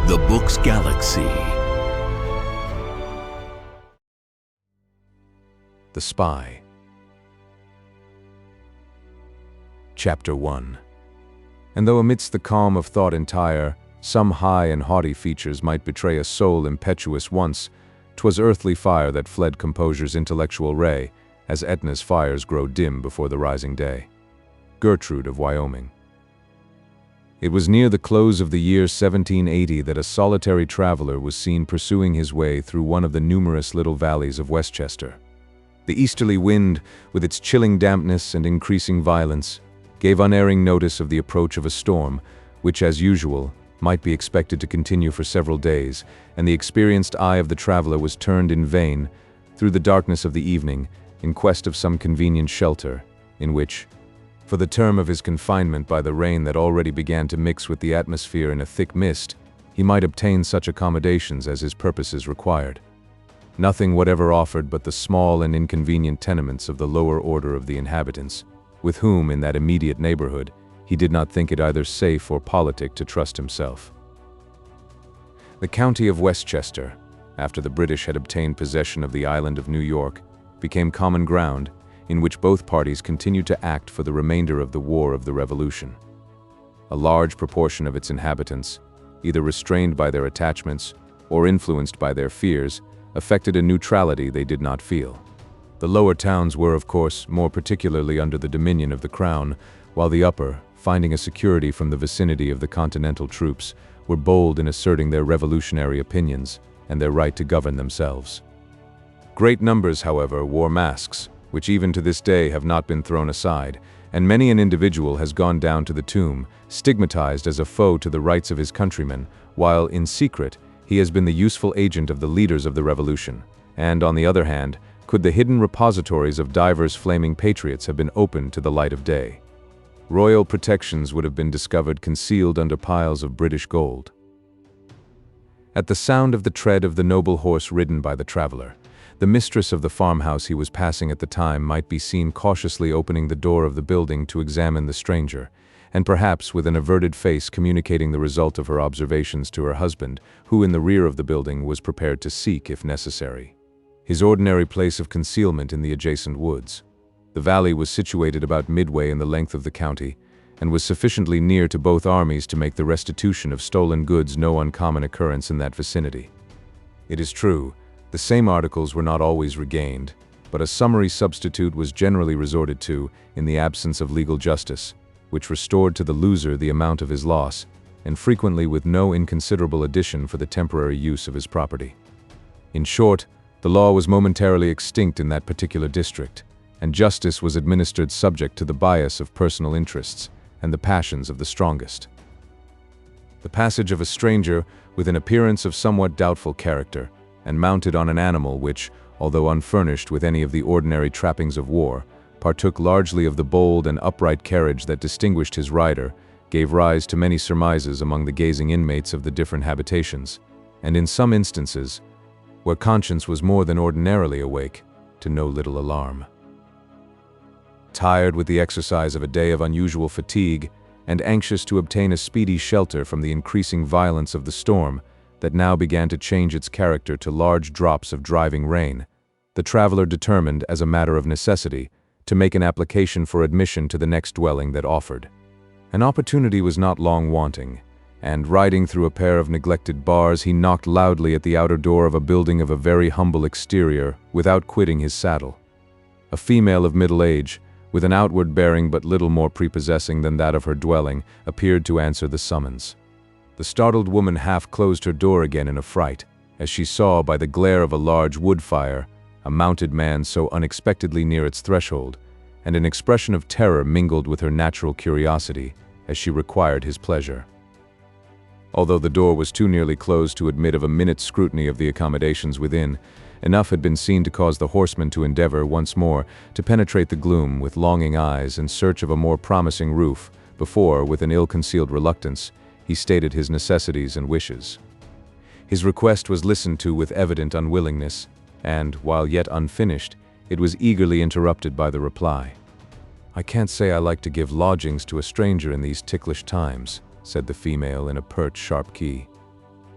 The Book's Galaxy. The Spy. Chapter 1. And though amidst the calm of thought entire, some high and haughty features might betray a soul impetuous once, 'twas earthly fire that fled composure's intellectual ray, as Etna's fires grow dim before the rising day. Gertrude of Wyoming. It was near the close of the year 1780 that a solitary traveler was seen pursuing his way through one of the numerous little valleys of Westchester. The easterly wind, with its chilling dampness and increasing violence, gave unerring notice of the approach of a storm, which, as usual, might be expected to continue for several days, and the experienced eye of the traveler was turned in vain, through the darkness of the evening, in quest of some convenient shelter, in which, for the term of his confinement by the rain that already began to mix with the atmosphere in a thick mist, he might obtain such accommodations as his purposes required. Nothing whatever offered but the small and inconvenient tenements of the lower order of the inhabitants, with whom, in that immediate neighborhood, he did not think it either safe or politic to trust himself. The county of Westchester, after the British had obtained possession of the island of New York, became common ground, in which both parties continued to act for the remainder of the War of the Revolution. A large proportion of its inhabitants, either restrained by their attachments or influenced by their fears, affected a neutrality they did not feel. The lower towns were, of course, more particularly under the dominion of the Crown, while the upper, finding a security from the vicinity of the Continental troops, were bold in asserting their revolutionary opinions and their right to govern themselves. Great numbers, however, wore masks, which even to this day have not been thrown aside, and many an individual has gone down to the tomb, stigmatized as a foe to the rights of his countrymen, while, in secret, he has been the useful agent of the leaders of the revolution. And, on the other hand, could the hidden repositories of divers flaming patriots have been opened to the light of day, royal protections would have been discovered concealed under piles of British gold. At the sound of the tread of the noble horse ridden by the traveler, the mistress of the farmhouse he was passing at the time might be seen cautiously opening the door of the building to examine the stranger, and perhaps with an averted face communicating the result of her observations to her husband, who in the rear of the building was prepared to seek, if necessary, his ordinary place of concealment in the adjacent woods. The valley was situated about midway in the length of the county, and was sufficiently near to both armies to make the restitution of stolen goods no uncommon occurrence in that vicinity. It is true, the same articles were not always regained, but a summary substitute was generally resorted to in the absence of legal justice, which restored to the loser the amount of his loss, and frequently with no inconsiderable addition for the temporary use of his property. In short, the law was momentarily extinct in that particular district, and justice was administered subject to the bias of personal interests and the passions of the strongest. The passage of a stranger with an appearance of somewhat doubtful character, and mounted on an animal which, although unfurnished with any of the ordinary trappings of war, partook largely of the bold and upright carriage that distinguished his rider, gave rise to many surmises among the gazing inmates of the different habitations, and in some instances, where conscience was more than ordinarily awake, to no little alarm. Tired with the exercise of a day of unusual fatigue, and anxious to obtain a speedy shelter from the increasing violence of the storm that now began to change its character to large drops of driving rain, the traveler determined, as a matter of necessity, to make an application for admission to the next dwelling that offered. An opportunity was not long wanting, and riding through a pair of neglected bars, he knocked loudly at the outer door of a building of a very humble exterior without quitting his saddle. A female of middle age, with an outward bearing but little more prepossessing than that of her dwelling, appeared to answer the summons. The startled woman half closed her door again in a fright, as she saw by the glare of a large wood fire a mounted man so unexpectedly near its threshold, and an expression of terror mingled with her natural curiosity as she required his pleasure. Although the door was too nearly closed to admit of a minute's scrutiny of the accommodations within, enough had been seen to cause the horseman to endeavor once more to penetrate the gloom with longing eyes in search of a more promising roof, before, with an ill-concealed reluctance, he stated his necessities and wishes. His request was listened to with evident unwillingness, and, while yet unfinished, it was eagerly interrupted by the reply. "I can't say I like to give lodgings to a stranger in these ticklish times," said the female in a pert, sharp key.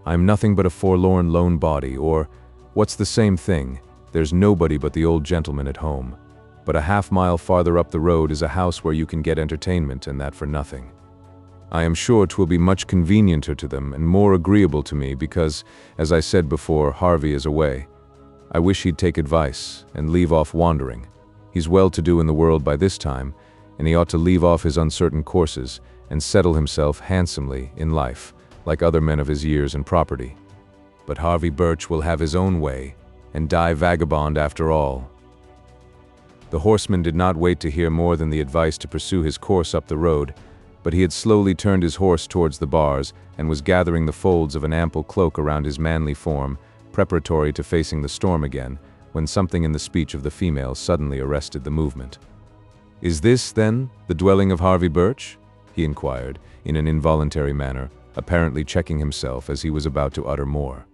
I'm nothing but a forlorn lone body, or, what's the same thing, there's nobody but the old gentleman at home. But a half-mile farther up the road is a house where you can get entertainment, and that for nothing. I am sure 'twill be much convenienter to them and more agreeable to me because, as I said before, Harvey is away. I wish he'd take advice and leave off wandering. He's well-to-do in the world by this time, and he ought to leave off his uncertain courses and settle himself handsomely in life, like other men of his years and property. But Harvey Birch will have his own way and die vagabond after all. The horseman did not wait to hear more than the advice to pursue his course up the road, but he had slowly turned his horse towards the bars and was gathering the folds of an ample cloak around his manly form, preparatory to facing the storm again, when something in the speech of the female suddenly arrested the movement. "Is this, then, the dwelling of Harvey Birch?" he inquired, in an involuntary manner, apparently checking himself as he was about to utter more.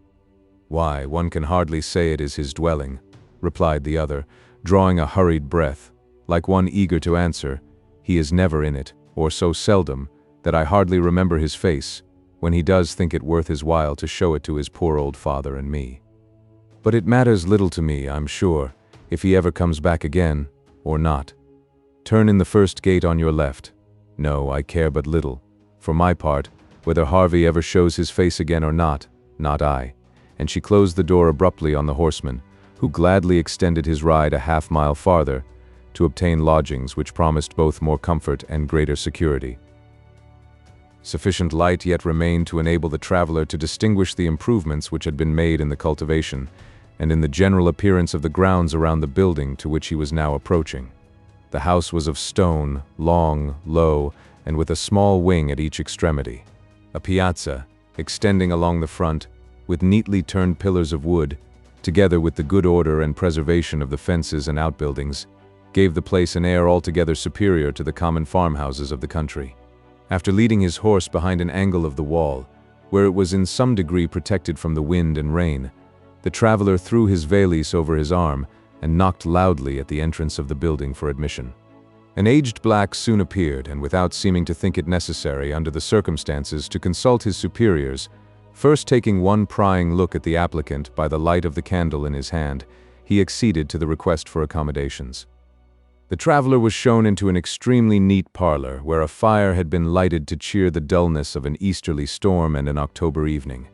"Why, one can hardly say it is his dwelling," replied the other, drawing a hurried breath, like one eager to answer. "He is never in it, or so seldom, that I hardly remember his face, when he does think it worth his while to show it to his poor old father and me. But it matters little to me, I'm sure, if he ever comes back again, or not. Turn in the first gate on your left. No, I care but little. For my part, whether Harvey ever shows his face again or not I." And she closed the door abruptly on the horseman, who gladly extended his ride a half-mile farther to obtain lodgings which promised both more comfort and greater security. Sufficient light yet remained to enable the traveler to distinguish the improvements which had been made in the cultivation, and in the general appearance of the grounds around the building to which he was now approaching. The house was of stone, long, low, and with a small wing at each extremity. A piazza, extending along the front, with neatly turned pillars of wood, together with the good order and preservation of the fences and outbuildings, gave the place an air altogether superior to the common farmhouses of the country. After leading his horse behind an angle of the wall, where it was in some degree protected from the wind and rain, the traveler threw his valise over his arm and knocked loudly at the entrance of the building for admission. An aged black soon appeared, and without seeming to think it necessary under the circumstances to consult his superiors, first taking one prying look at the applicant by the light of the candle in his hand, he acceded to the request for accommodations. The traveler was shown into an extremely neat parlor, where a fire had been lighted to cheer the dullness of an easterly storm and an October evening.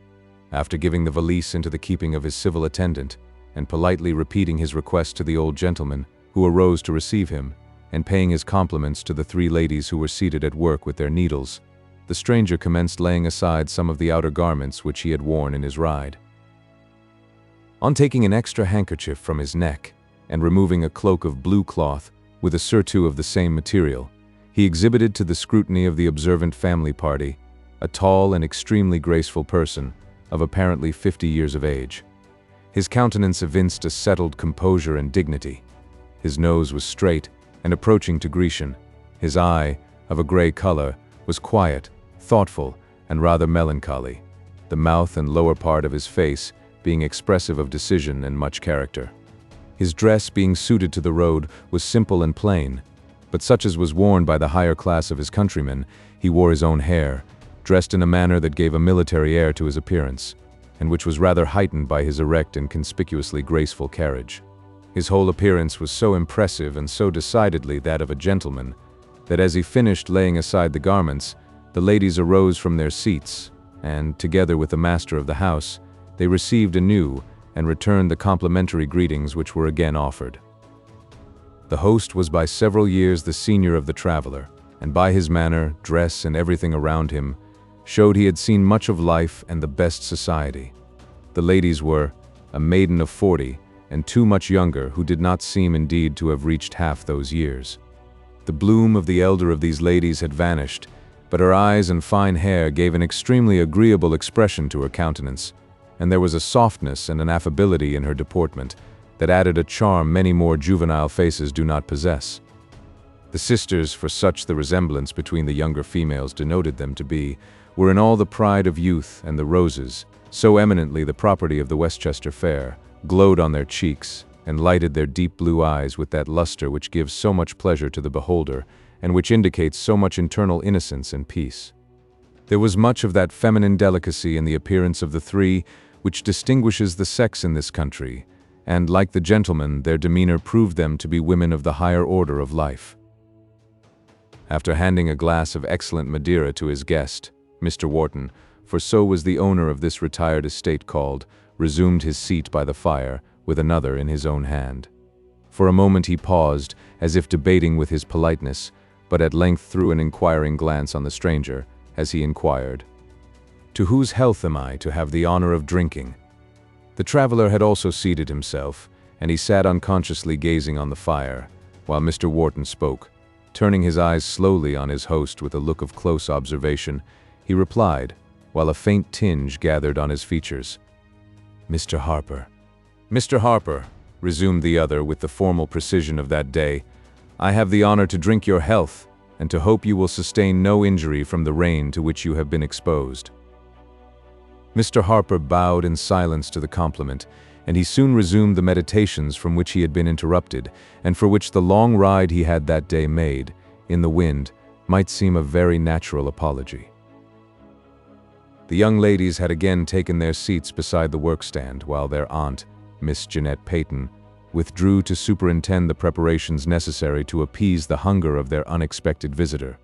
After giving the valise into the keeping of his civil attendant, and politely repeating his request to the old gentleman, who arose to receive him, and paying his compliments to the three ladies who were seated at work with their needles, the stranger commenced laying aside some of the outer garments which he had worn in his ride. On taking an extra handkerchief from his neck, and removing a cloak of blue cloth, with a surtout of the same material, he exhibited to the scrutiny of the observant family party a tall and extremely graceful person, of apparently 50 years of age. His countenance evinced a settled composure and dignity. His nose was straight and approaching to Grecian. His eye, of a gray color, was quiet, thoughtful, and rather melancholy, the mouth and lower part of his face being expressive of decision and much character. His dress, being suited to the road, was simple and plain, but such as was worn by the higher class of his countrymen. He wore his own hair, dressed in a manner that gave a military air to his appearance, and which was rather heightened by his erect and conspicuously graceful carriage. His whole appearance was so impressive and so decidedly that of a gentleman, that as he finished laying aside the garments, the ladies arose from their seats, and, together with the master of the house, they received anew and returned the complimentary greetings which were again offered. The host was by several years the senior of the traveler, and by his manner, dress, and everything around him, showed he had seen much of life and the best society. The ladies were a maiden of 40, and two much younger, who did not seem indeed to have reached half those years. The bloom of the elder of these ladies had vanished, but her eyes and fine hair gave an extremely agreeable expression to her countenance, and there was a softness and an affability in her deportment that added a charm many more juvenile faces do not possess. The sisters, for such the resemblance between the younger females denoted them to be, were in all the pride of youth, and the roses, so eminently the property of the Westchester fair, glowed on their cheeks, and lighted their deep blue eyes with that luster which gives so much pleasure to the beholder, and which indicates so much internal innocence and peace. There was much of that feminine delicacy in the appearance of the three which distinguishes the sex in this country, and, like the gentlemen, their demeanor proved them to be women of the higher order of life. After handing a glass of excellent Madeira to his guest, Mr. Wharton, for so was the owner of this retired estate called, resumed his seat by the fire, with another in his own hand. For a moment he paused, as if debating with his politeness, but at length threw an inquiring glance on the stranger, as he inquired, "To whose health am I to have the honor of drinking?" The traveler had also seated himself, and he sat unconsciously gazing on the fire, while Mr. Wharton spoke. Turning his eyes slowly on his host with a look of close observation, he replied, while a faint tinge gathered on his features, "Mr. Harper." "Mr. Harper," resumed the other with the formal precision of that day, "I have the honor to drink your health, and to hope you will sustain no injury from the rain to which you have been exposed." Mr. Harper bowed in silence to the compliment, and he soon resumed the meditations from which he had been interrupted, and for which the long ride he had that day made, in the wind, might seem a very natural apology. The young ladies had again taken their seats beside the workstand, while their aunt, Miss Jeanette Peyton, withdrew to superintend the preparations necessary to appease the hunger of their unexpected visitor.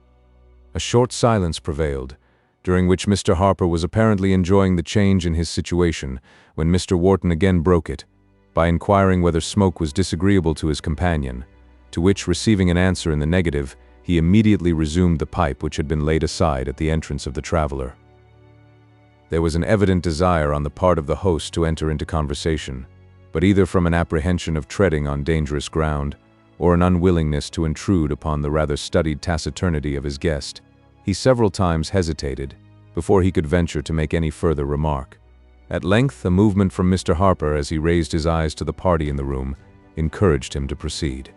A short silence prevailed, during which Mr. Harper was apparently enjoying the change in his situation, when Mr. Wharton again broke it, by inquiring whether smoke was disagreeable to his companion, to which, receiving an answer in the negative, he immediately resumed the pipe which had been laid aside at the entrance of the traveler. There was an evident desire on the part of the host to enter into conversation, but either from an apprehension of treading on dangerous ground, or an unwillingness to intrude upon the rather studied taciturnity of his guest, he several times hesitated before he could venture to make any further remark. At length, a movement from Mr. Harper, as he raised his eyes to the party in the room, encouraged him to proceed.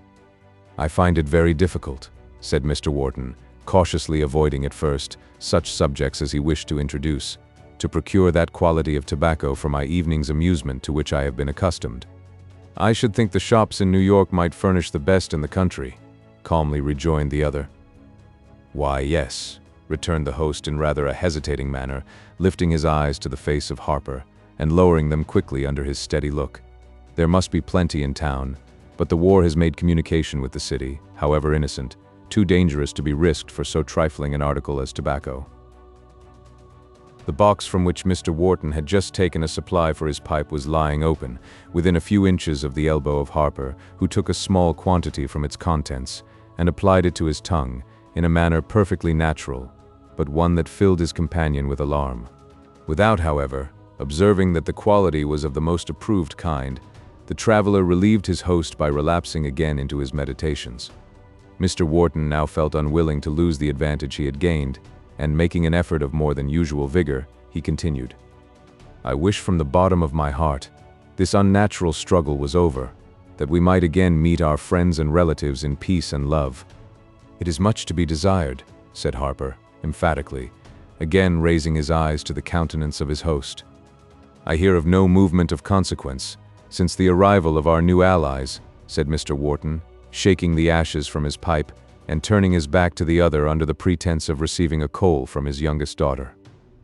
"I find it very difficult," said Mr. Wharton, cautiously avoiding at first such subjects as he wished to introduce, "to procure that quality of tobacco for my evening's amusement to which I have been accustomed." "I should think the shops in New York might furnish the best in the country," calmly rejoined the other. "Why, yes," returned the host in rather a hesitating manner, lifting his eyes to the face of Harper, and lowering them quickly under his steady look. "There must be plenty in town, but the war has made communication with the city, however innocent, too dangerous to be risked for so trifling an article as tobacco." The box from which Mr. Wharton had just taken a supply for his pipe was lying open, within a few inches of the elbow of Harper, who took a small quantity from its contents, and applied it to his tongue, in a manner perfectly natural, but one that filled his companion with alarm. Without, however, observing that the quality was of the most approved kind, the traveler relieved his host by relapsing again into his meditations. Mr. Wharton now felt unwilling to lose the advantage he had gained, and making an effort of more than usual vigor, he continued, "I wish from the bottom of my heart this unnatural struggle was over, that we might again meet our friends and relatives in peace and love." "It is much to be desired," said Harper, emphatically, again raising his eyes to the countenance of his host. "I hear of no movement of consequence since the arrival of our new allies," said Mr. Wharton, shaking the ashes from his pipe and turning his back to the other under the pretense of receiving a coal from his youngest daughter.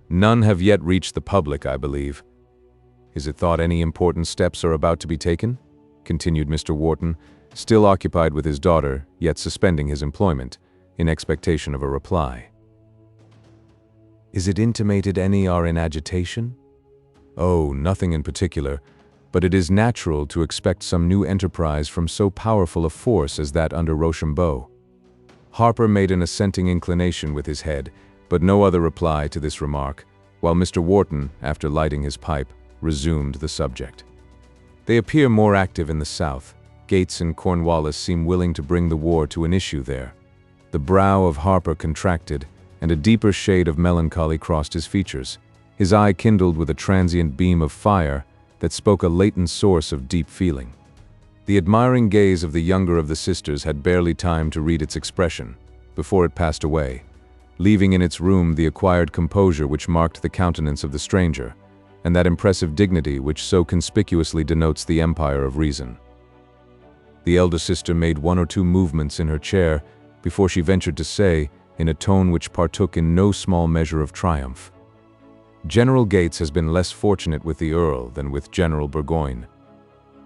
"None have yet reached the public, I believe." "Is it thought any important steps are about to be taken?" continued Mr. Wharton, still occupied with his daughter, yet suspending his employment, in expectation of a reply. "Is it intimated any are in agitation?" "Oh, nothing in particular, but it is natural to expect some new enterprise from so powerful a force as that under Rochambeau." Harper made an assenting inclination with his head, but no other reply to this remark, while Mr. Wharton, after lighting his pipe, resumed the subject. "They appear more active in the South. Gates and Cornwallis seem willing to bring the war to an issue there." The brow of Harper contracted, and a deeper shade of melancholy crossed his features. His eye kindled with a transient beam of fire that spoke a latent source of deep feeling. The admiring gaze of the younger of the sisters had barely time to read its expression, before it passed away, leaving in its room the acquired composure which marked the countenance of the stranger, and that impressive dignity which so conspicuously denotes the empire of reason. The elder sister made one or two movements in her chair before she ventured to say, in a tone which partook in no small measure of triumph. "General Gates has been less fortunate with the Earl than with General Burgoyne."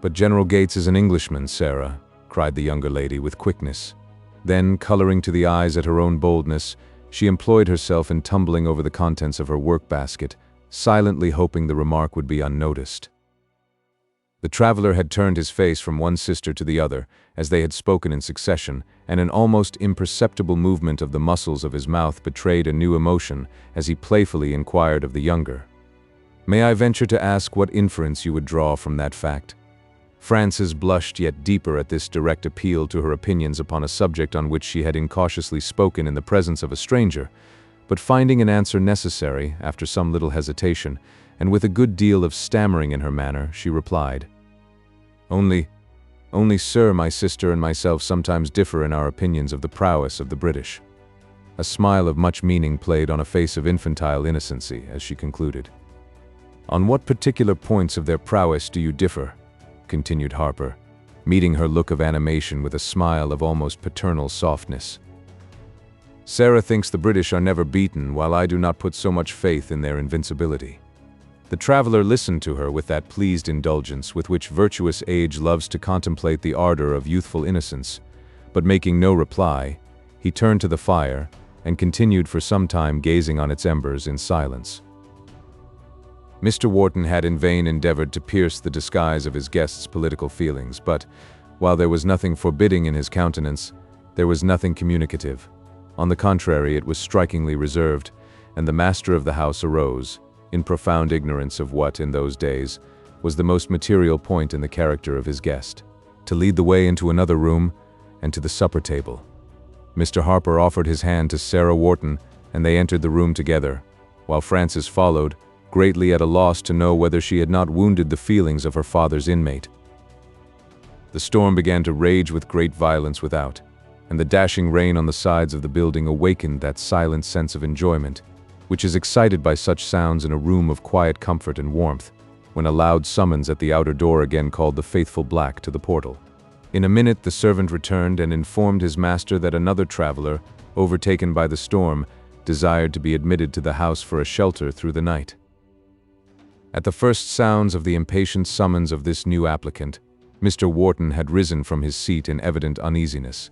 "But General Gates is an Englishman, Sarah," cried the younger lady with quickness. Then, coloring to the eyes at her own boldness, she employed herself in tumbling over the contents of her work-basket, silently hoping the remark would be unnoticed. The traveler had turned his face from one sister to the other, as they had spoken in succession, and an almost imperceptible movement of the muscles of his mouth betrayed a new emotion as he playfully inquired of the younger. "May I venture to ask what inference you would draw from that fact?" Frances blushed yet deeper at this direct appeal to her opinions upon a subject on which she had incautiously spoken in the presence of a stranger, but finding an answer necessary, after some little hesitation, and with a good deal of stammering in her manner, she replied, Only, sir, my sister and myself sometimes differ in our opinions of the prowess of the British." A smile of much meaning played on a face of infantile innocency as she concluded. "On what particular points of their prowess do you differ?" continued Harper, meeting her look of animation with a smile of almost paternal softness. "Sarah thinks the British are never beaten, while I do not put so much faith in their invincibility." The traveler listened to her with that pleased indulgence with which virtuous age loves to contemplate the ardor of youthful innocence, but making no reply, he turned to the fire and continued for some time gazing on its embers in silence. Mr. Wharton had in vain endeavored to pierce the disguise of his guest's political feelings, but, while there was nothing forbidding in his countenance, there was nothing communicative. On the contrary, it was strikingly reserved, and the master of the house arose, in profound ignorance of what, in those days, was the most material point in the character of his guest, to lead the way into another room and to the supper table. Mr. Harper offered his hand to Sarah Wharton, and they entered the room together, while Frances followed, greatly at a loss to know whether she had not wounded the feelings of her father's inmate. The storm began to rage with great violence without, and the dashing rain on the sides of the building awakened that silent sense of enjoyment, which is excited by such sounds in a room of quiet comfort and warmth, when a loud summons at the outer door again called the faithful black to the portal. In a minute the servant returned and informed his master that another traveler, overtaken by the storm, desired to be admitted to the house for a shelter through the night. At the first sounds of the impatient summons of this new applicant, Mr. Wharton had risen from his seat in evident uneasiness,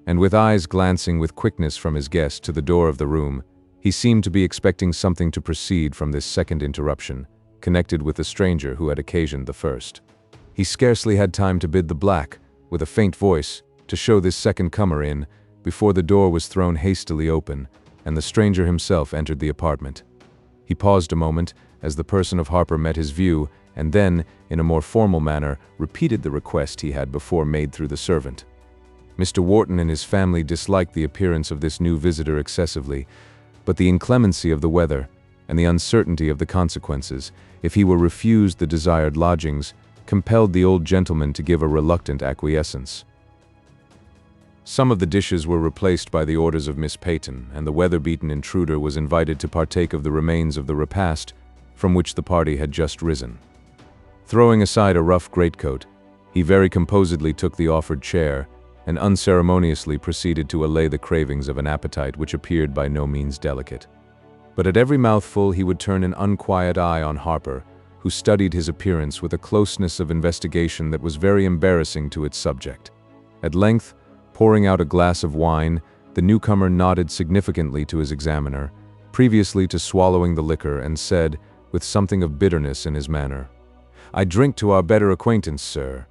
and with eyes glancing with quickness from his guest to the door of the room, he seemed to be expecting something to proceed from this second interruption, connected with the stranger who had occasioned the first. He scarcely had time to bid the black, with a faint voice, to show this second comer in, before the door was thrown hastily open, and the stranger himself entered the apartment. He paused a moment, as the person of Harper met his view, and then, in a more formal manner, repeated the request he had before made through the servant. Mr. Wharton and his family disliked the appearance of this new visitor excessively, but the inclemency of the weather, and the uncertainty of the consequences, if he were refused the desired lodgings, compelled the old gentleman to give a reluctant acquiescence. Some of the dishes were replaced by the orders of Miss Peyton, and the weather-beaten intruder was invited to partake of the remains of the repast, from which the party had just risen. Throwing aside a rough greatcoat, he very composedly took the offered chair, and unceremoniously proceeded to allay the cravings of an appetite which appeared by no means delicate. But at every mouthful he would turn an unquiet eye on Harper, who studied his appearance with a closeness of investigation that was very embarrassing to its subject. At length, pouring out a glass of wine, the newcomer nodded significantly to his examiner, previously to swallowing the liquor, and said, with something of bitterness in his manner, "I drink to our better acquaintance, sir.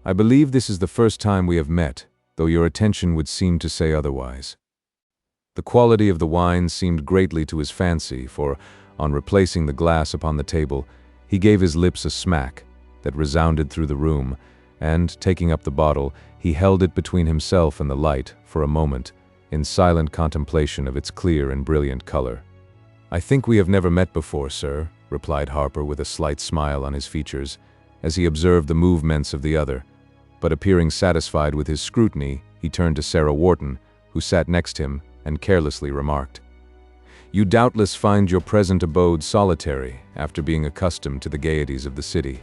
I believe this is the first time we have met, though your attention would seem to say otherwise." The quality of the wine seemed greatly to his fancy, for, on replacing the glass upon the table, he gave his lips a smack that resounded through the room, and, taking up the bottle, he held it between himself and the light for a moment, in silent contemplation of its clear and brilliant color. "I think we have never met before, sir," replied Harper with a slight smile on his features, as he observed the movements of the other, but appearing satisfied with his scrutiny, he turned to Sarah Wharton, who sat next him, and carelessly remarked, "You doubtless find your present abode solitary, after being accustomed to the gaieties of the city."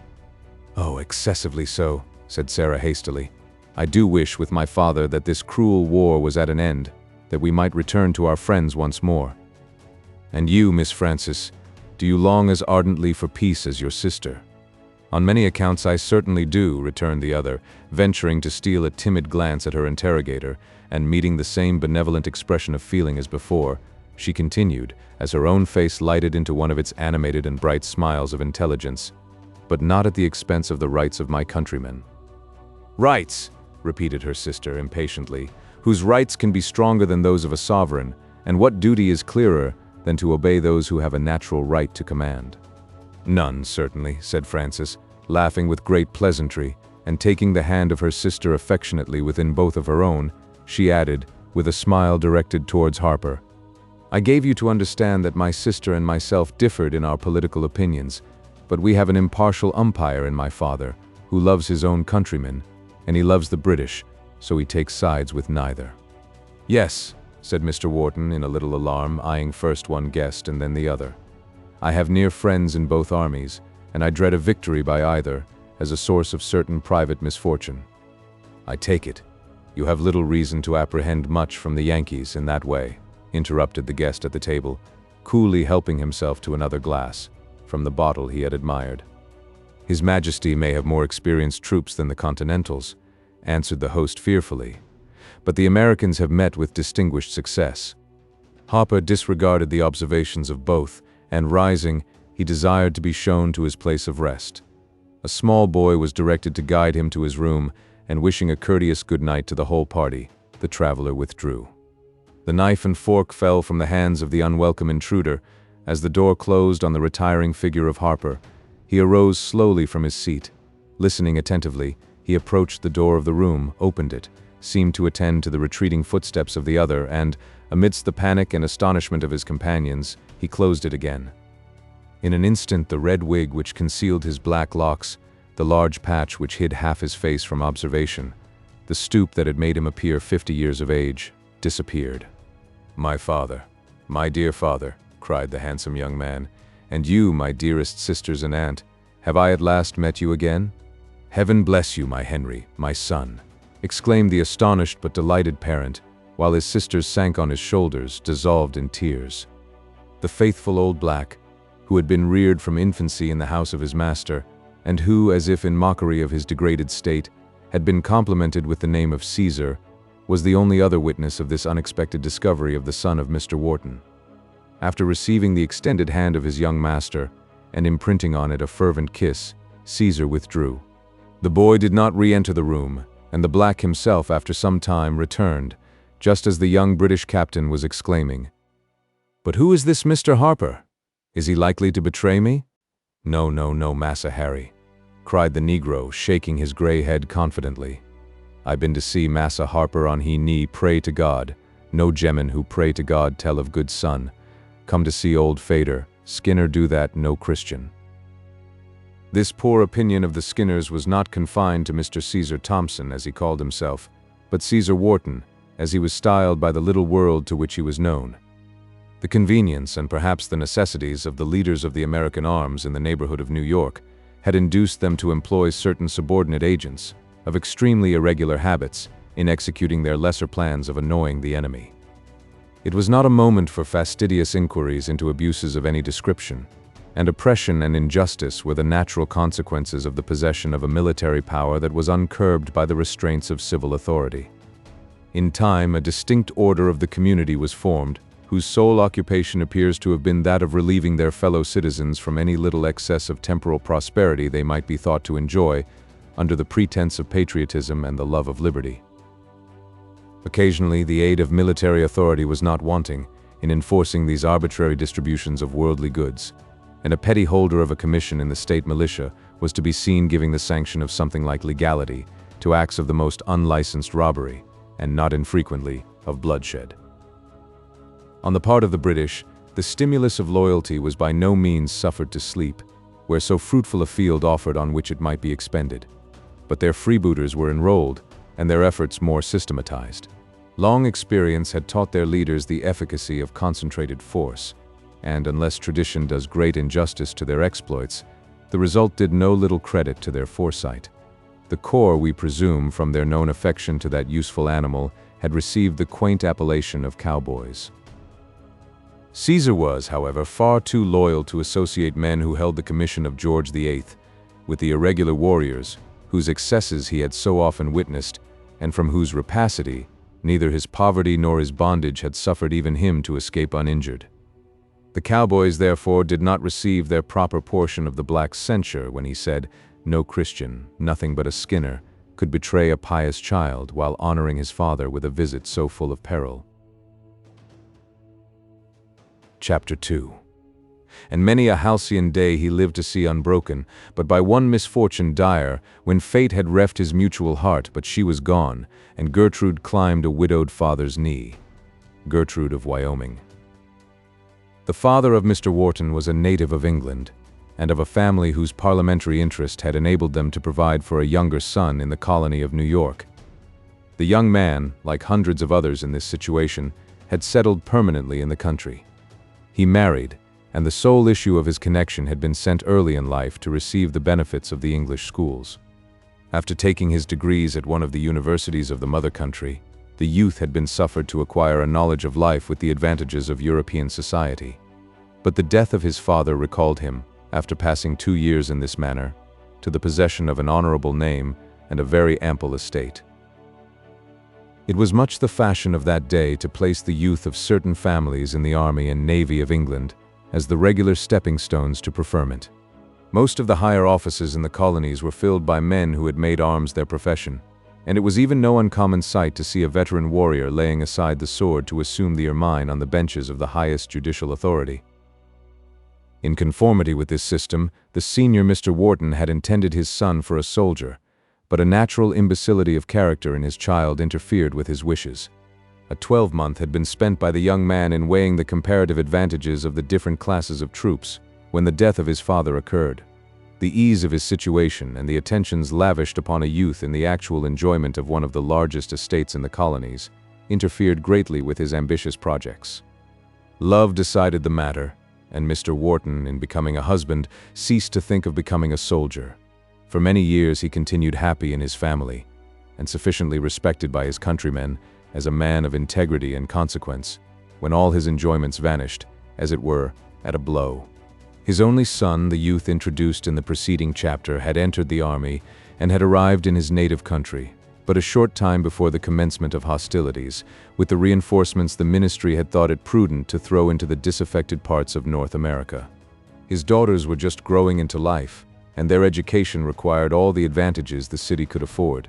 "Oh, excessively so," said Sarah hastily. "I do wish with my father that this cruel war was at an end. that we might return to our friends once more. And you, Miss Frances, do you long as ardently for peace as your sister?" "On many accounts I certainly do," returned the other, venturing to steal a timid glance at her interrogator, and meeting the same benevolent expression of feeling as before, she continued, as her own face lighted into one of its animated and bright smiles of intelligence, "but not at the expense of the rights of my countrymen." "Rights," repeated her sister impatiently, "whose rights can be stronger than those of a sovereign, and what duty is clearer than to obey those who have a natural right to command?" "None, certainly," said Frances, laughing with great pleasantry, and taking the hand of her sister affectionately within both of her own, she added, with a smile directed towards Harper, "I gave you to understand that my sister and myself differed in our political opinions, but we have an impartial umpire in my father, who loves his own countrymen, and he loves the British, so he takes sides with neither." "Yes," said Mr. Wharton in a little alarm, eyeing first one guest and then the other. "I have near friends in both armies, and I dread a victory by either, as a source of certain private misfortune." "I take it. You have little reason to apprehend much from the Yankees in that way," interrupted the guest at the table, coolly helping himself to another glass, from the bottle he had admired. "His Majesty may have more experienced troops than the Continentals," answered the host fearfully, "but the Americans have met with distinguished success." Harper disregarded the observations of both, and rising, he desired to be shown to his place of rest. A small boy was directed to guide him to his room, and wishing a courteous good night to the whole party, the traveler withdrew. The knife and fork fell from the hands of the unwelcome intruder. As the door closed on the retiring figure of Harper, he arose slowly from his seat. Listening attentively, he approached the door of the room, opened it, seemed to attend to the retreating footsteps of the other, and, amidst the panic and astonishment of his companions, he closed it again. In an instant the red wig which concealed his black locks, the large patch which hid half his face from observation, the stoop that had made him appear 50 years of age, disappeared. "My father, my dear father," cried the handsome young man, "and you, my dearest sisters and aunt, have I at last met you again?" "Heaven bless you, my Henry, my son," exclaimed the astonished but delighted parent, while his sisters sank on his shoulders, dissolved in tears. The faithful old black, who had been reared from infancy in the house of his master, and who, as if in mockery of his degraded state, had been complimented with the name of Caesar, was the only other witness of this unexpected discovery of the son of Mr. Wharton. After receiving the extended hand of his young master, and imprinting on it a fervent kiss, Caesar withdrew. The boy did not re-enter the room, and the black himself, after some time, returned, just as the young British captain was exclaiming, "But who is this Mr. Harper? Is he likely to betray me?" "No, no, no, Massa Harry," cried the negro, shaking his gray head confidently. "I been to see Massa Harper on he knee pray to God. No gemmen who pray to God tell of good son. Come to see old Fader. Skinner do that, no Christian." This poor opinion of the Skinners was not confined to Mr. Caesar Thompson, as he called himself, but Caesar Wharton, as he was styled by the little world to which he was known. The convenience, and perhaps the necessities, of the leaders of the American arms in the neighborhood of New York had induced them to employ certain subordinate agents, of extremely irregular habits, in executing their lesser plans of annoying the enemy. It was not a moment for fastidious inquiries into abuses of any description, and oppression and injustice were the natural consequences of the possession of a military power that was uncurbed by the restraints of civil authority. In time, a distinct order of the community was formed, whose sole occupation appears to have been that of relieving their fellow citizens from any little excess of temporal prosperity they might be thought to enjoy, under the pretense of patriotism and the love of liberty. Occasionally, the aid of military authority was not wanting in enforcing these arbitrary distributions of worldly goods, and a petty holder of a commission in the state militia was to be seen giving the sanction of something like legality to acts of the most unlicensed robbery, and not infrequently of bloodshed. On the part of the British, the stimulus of loyalty was by no means suffered to sleep, where so fruitful a field offered on which it might be expended. But their freebooters were enrolled, and their efforts more systematized. Long experience had taught their leaders the efficacy of concentrated force, and unless tradition does great injustice to their exploits, the result did no little credit to their foresight. The corps, we presume, from their known affection to that useful animal, had received the quaint appellation of cowboys. Caesar was, however, far too loyal to associate men who held the commission of George VIII with the irregular warriors whose excesses he had so often witnessed and from whose rapacity neither his poverty nor his bondage had suffered even him to escape uninjured. The cowboys, therefore, did not receive their proper portion of the black censure when he said, "No Christian, nothing but a Skinner, could betray a pious child while honoring his father with a visit so full of peril." Chapter 2. And many a halcyon day he lived to see unbroken, but by one misfortune dire, when fate had reft his mutual heart, but she was gone, and Gertrude climbed a widowed father's knee. Gertrude of Wyoming. The father of Mr. Wharton was a native of England, and of a family whose parliamentary interest had enabled them to provide for a younger son in the colony of New York. The young man, like hundreds of others in this situation, had settled permanently in the country. He married, and the sole issue of his connection had been sent early in life to receive the benefits of the English schools. After taking his degrees at one of the universities of the mother country, the youth had been suffered to acquire a knowledge of life with the advantages of European society. But the death of his father recalled him, after passing 2 years in this manner, to the possession of an honorable name and a very ample estate. It was much the fashion of that day to place the youth of certain families in the army and navy of England as the regular stepping stones to preferment. Most of the higher offices in the colonies were filled by men who had made arms their profession, and it was even no uncommon sight to see a veteran warrior laying aside the sword to assume the ermine on the benches of the highest judicial authority. In conformity with this system, the senior Mr. Wharton had intended his son for a soldier, but a natural imbecility of character in his child interfered with his wishes. A 12-month had been spent by the young man in weighing the comparative advantages of the different classes of troops when the death of his father occurred. The ease of his situation and the attentions lavished upon a youth in the actual enjoyment of one of the largest estates in the colonies interfered greatly with his ambitious projects. Love decided the matter, and Mr. Wharton, in becoming a husband, ceased to think of becoming a soldier. For many years he continued happy in his family, and sufficiently respected by his countrymen as a man of integrity and consequence, when all his enjoyments vanished, as it were, at a blow. His only son, the youth introduced in the preceding chapter, had entered the army and had arrived in his native country, but a short time before the commencement of hostilities, with the reinforcements the ministry had thought it prudent to throw into the disaffected parts of North America. His daughters were just growing into life, and their education required all the advantages the city could afford.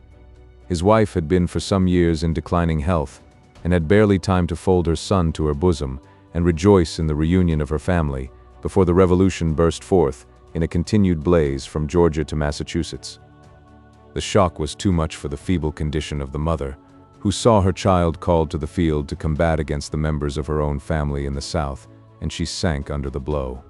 His wife had been for some years in declining health, and had barely time to fold her son to her bosom and rejoice in the reunion of her family before the Revolution burst forth in a continued blaze from Georgia to Massachusetts. The shock was too much for the feeble condition of the mother, who saw her child called to the field to combat against the members of her own family in the South, and she sank under the blow.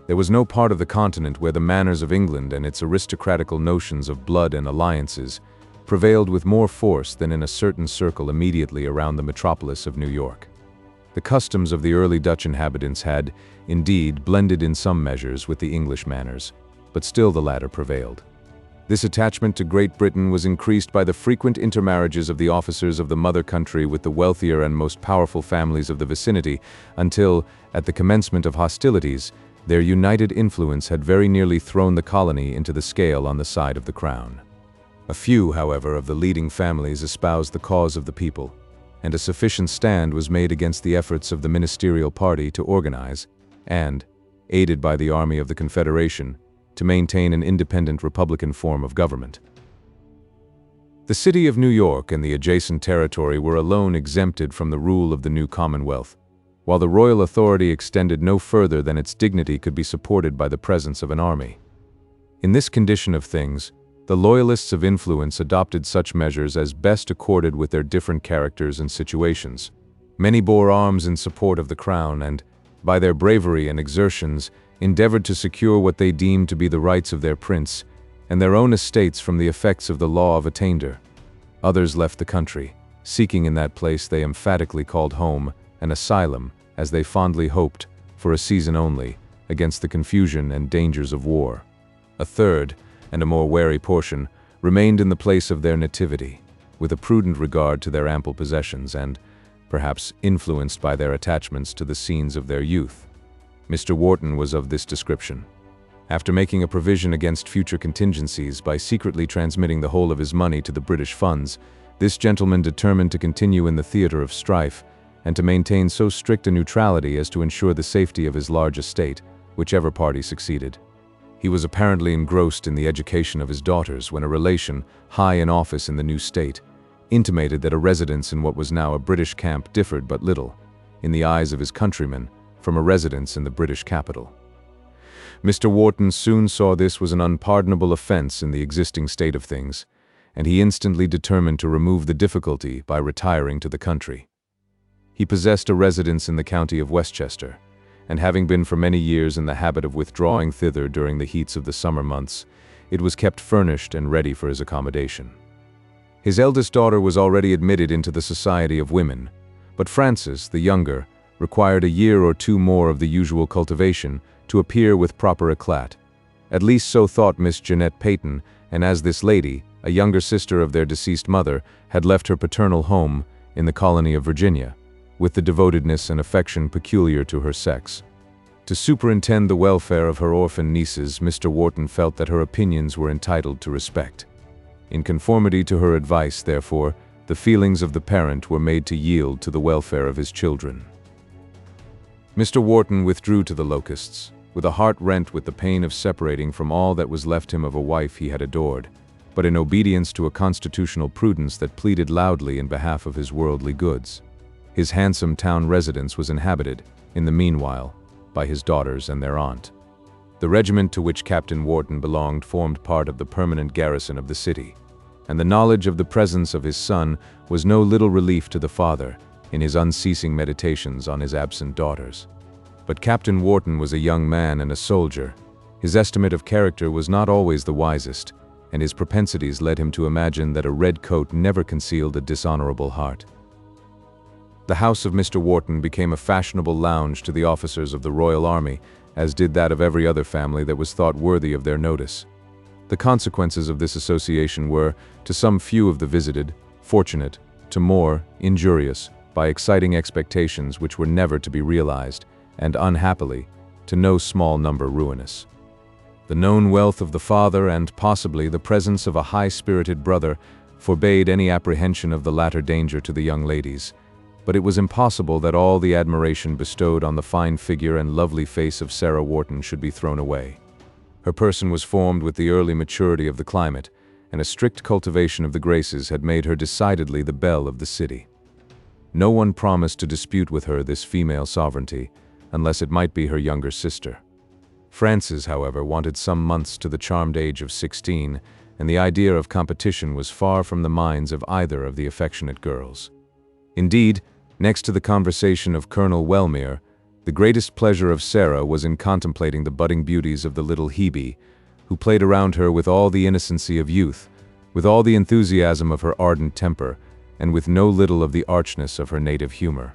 There was no part of the continent where the manners of England and its aristocratical notions of blood and alliances prevailed with more force than in a certain circle immediately around the metropolis of New York. The customs of the early Dutch inhabitants had, indeed, blended in some measures with the English manners, but still the latter prevailed. This attachment to Great Britain was increased by the frequent intermarriages of the officers of the mother country with the wealthier and most powerful families of the vicinity, until, at the commencement of hostilities, their united influence had very nearly thrown the colony into the scale on the side of the crown. A few, however, of the leading families espoused the cause of the people, and a sufficient stand was made against the efforts of the ministerial party to organize and, aided by the Army of the Confederation, to maintain an independent republican form of government. The city of New York and the adjacent territory were alone exempted from the rule of the new Commonwealth, while the royal authority extended no further than its dignity could be supported by the presence of an army. In this condition of things, the loyalists of influence adopted such measures as best accorded with their different characters and situations. Many bore arms in support of the crown and, by their bravery and exertions, endeavored to secure what they deemed to be the rights of their prince and their own estates from the effects of the law of attainder. Others left the country, seeking in that place they emphatically called home, an asylum, as they fondly hoped, for a season only, against the confusion and dangers of war. A third, and a more wary portion, remained in the place of their nativity, with a prudent regard to their ample possessions and, perhaps influenced by their attachments to the scenes of their youth. Mr. Wharton was of this description. After making a provision against future contingencies by secretly transmitting the whole of his money to the British funds, this gentleman determined to continue in the theater of strife and to maintain so strict a neutrality as to ensure the safety of his large estate, whichever party succeeded. He was apparently engrossed in the education of his daughters when a relation, high in office in the new state, intimated that a residence in what was now a British camp differed but little, in the eyes of his countrymen, from a residence in the British capital. Mr. Wharton soon saw this was an unpardonable offense in the existing state of things, and he instantly determined to remove the difficulty by retiring to the country. He possessed a residence in the county of Westchester, and having been for many years in the habit of withdrawing thither during the heats of the summer months, it was kept furnished and ready for his accommodation. His eldest daughter was already admitted into the society of women, but Frances, the younger, required a year or two more of the usual cultivation to appear with proper éclat. At least so thought Miss Jeanette Peyton, and as this lady, a younger sister of their deceased mother, had left her paternal home in the colony of Virginia, with the devotedness and affection peculiar to her sex. To superintend the welfare of her orphan nieces, Mr. Wharton felt that her opinions were entitled to respect. In conformity to her advice, therefore, the feelings of the parent were made to yield to the welfare of his children. Mr. Wharton withdrew to the Locusts, with a heart rent with the pain of separating from all that was left him of a wife he had adored, but in obedience to a constitutional prudence that pleaded loudly in behalf of his worldly goods. His handsome town residence was inhabited, in the meanwhile, by his daughters and their aunt. The regiment to which Captain Wharton belonged formed part of the permanent garrison of the city, and the knowledge of the presence of his son was no little relief to the father in his unceasing meditations on his absent daughters. But Captain Wharton was a young man and a soldier. His estimate of character was not always the wisest, and his propensities led him to imagine that a red coat never concealed a dishonorable heart. The house of Mr. Wharton became a fashionable lounge to the officers of the Royal Army, as did that of every other family that was thought worthy of their notice. The consequences of this association were, to some few of the visited, fortunate, to more, injurious, by exciting expectations which were never to be realized, and unhappily, to no small number ruinous. The known wealth of the father and possibly the presence of a high-spirited brother forbade any apprehension of the latter danger to the young ladies, but it was impossible that all the admiration bestowed on the fine figure and lovely face of Sarah Wharton should be thrown away. Her person was formed with the early maturity of the climate, and a strict cultivation of the graces had made her decidedly the belle of the city. No one promised to dispute with her this female sovereignty, unless it might be her younger sister. Frances, however, wanted some months to the charmed age of 16, and the idea of competition was far from the minds of either of the affectionate girls. Indeed, next to the conversation of Colonel Wellmere, the greatest pleasure of Sarah was in contemplating the budding beauties of the little Hebe, who played around her with all the innocency of youth, with all the enthusiasm of her ardent temper, and with no little of the archness of her native humor.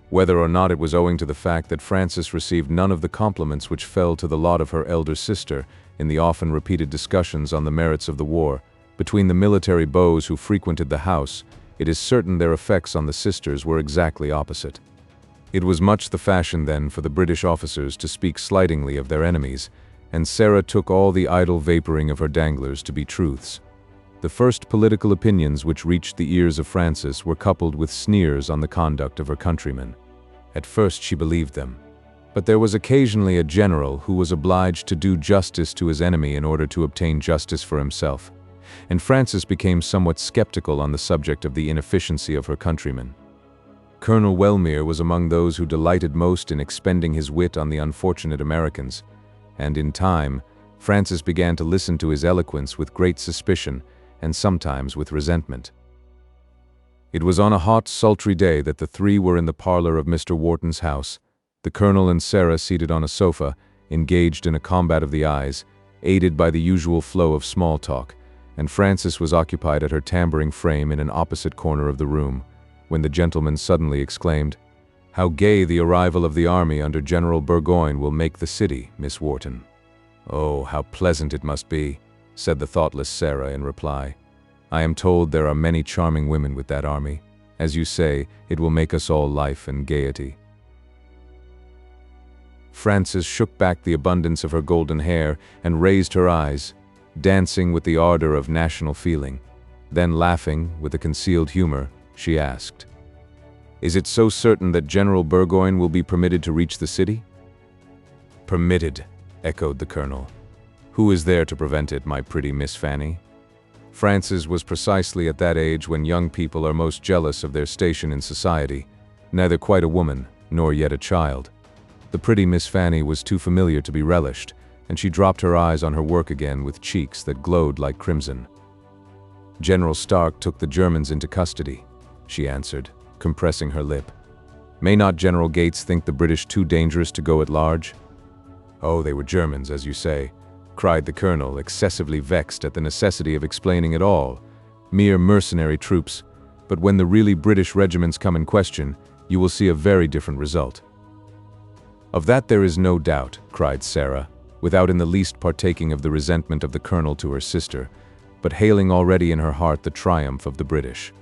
Whether or not it was owing to the fact that Frances received none of the compliments which fell to the lot of her elder sister in the often repeated discussions on the merits of the war, between the military beaux who frequented the house, it is certain their effects on the sisters were exactly opposite. It was much the fashion then for the British officers to speak slightingly of their enemies, and Sarah took all the idle vaporing of her danglers to be truths. The first political opinions which reached the ears of Frances were coupled with sneers on the conduct of her countrymen. At first she believed them, but there was occasionally a general who was obliged to do justice to his enemy in order to obtain justice for himself, and Frances became somewhat skeptical on the subject of the inefficiency of her countrymen. Colonel Wellmere was among those who delighted most in expending his wit on the unfortunate Americans, and in time, Frances began to listen to his eloquence with great suspicion and sometimes with resentment. It was on a hot, sultry day that the three were in the parlor of Mr. Wharton's house, the Colonel and Sarah seated on a sofa, engaged in a combat of the eyes, aided by the usual flow of small talk, and Frances was occupied at her tambouring frame in an opposite corner of the room, when the gentleman suddenly exclaimed, "How gay the arrival of the army under General Burgoyne will make the city, Miss Wharton." "Oh, how pleasant it must be," said the thoughtless Sarah in reply. I am told there are many charming women with that army. As you say, it will make us all life and gaiety." Frances shook back the abundance of her golden hair and raised her eyes, dancing with the ardor of national feeling. Then, laughing with a concealed humor, she asked, "Is it so certain that General Burgoyne will be permitted to reach the city?" "Permitted," echoed the colonel. "Who is there to prevent it, my pretty Miss Fanny?" Frances was precisely at that age when young people are most jealous of their station in society, neither quite a woman, nor yet a child. The pretty Miss Fanny was too familiar to be relished, and she dropped her eyes on her work again with cheeks that glowed like crimson. "General Stark took the Germans into custody," she answered, compressing her lip. "May not General Gates think the British too dangerous to go at large?" "Oh, they were Germans, as you say," cried the colonel, excessively vexed at the necessity of explaining it all. "Mere mercenary troops, but when the really British regiments come in question, you will see a very different result." "Of that there is no doubt," cried Sarah, without in the least partaking of the resentment of the colonel to her sister, but hailing already in her heart the triumph of the British.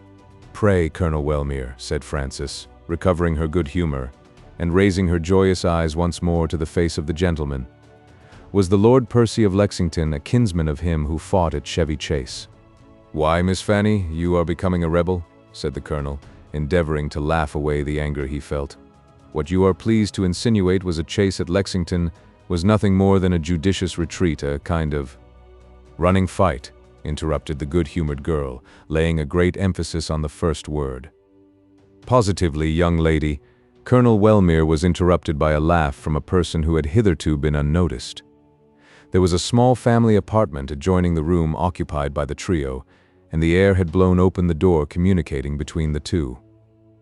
"Pray, Colonel Wellmere," said Frances, recovering her good humor, and raising her joyous eyes once more to the face of the gentleman, "was the Lord Percy of Lexington a kinsman of him who fought at Chevy Chase?" "Why, Miss Fanny, you are becoming a rebel," said the colonel, endeavoring to laugh away the anger he felt. "What you are pleased to insinuate was a chase at Lexington was nothing more than a judicious retreat, a kind of—" "Running fight," interrupted the good-humored girl, laying a great emphasis on the first word. Positively, young lady, Colonel Wellmere was interrupted by a laugh from a person who had hitherto been unnoticed. There was a small family apartment adjoining the room occupied by the trio, and the air had blown open the door communicating between the two.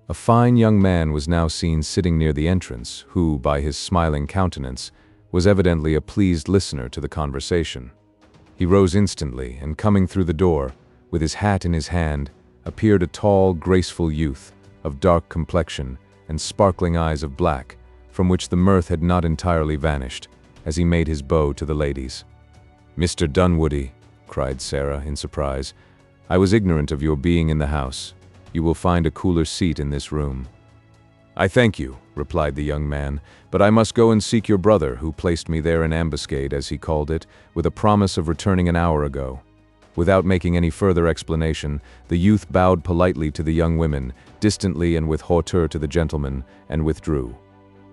A fine young man was now seen sitting near the entrance, who, by his smiling countenance, was evidently a pleased listener to the conversation. He rose instantly, and coming through the door, with his hat in his hand, appeared a tall, graceful youth, of dark complexion and sparkling eyes of black, from which the mirth had not entirely vanished, as he made his bow to the ladies. "Mr. Dunwoodie," cried Sarah, in surprise, "I was ignorant of your being in the house. You will find a cooler seat in this room." "I thank you," replied the young man, "but I must go and seek your brother, who placed me there in ambuscade, as he called it, with a promise of returning an hour ago." Without making any further explanation, the youth bowed politely to the young women, distantly and with hauteur to the gentleman, and withdrew.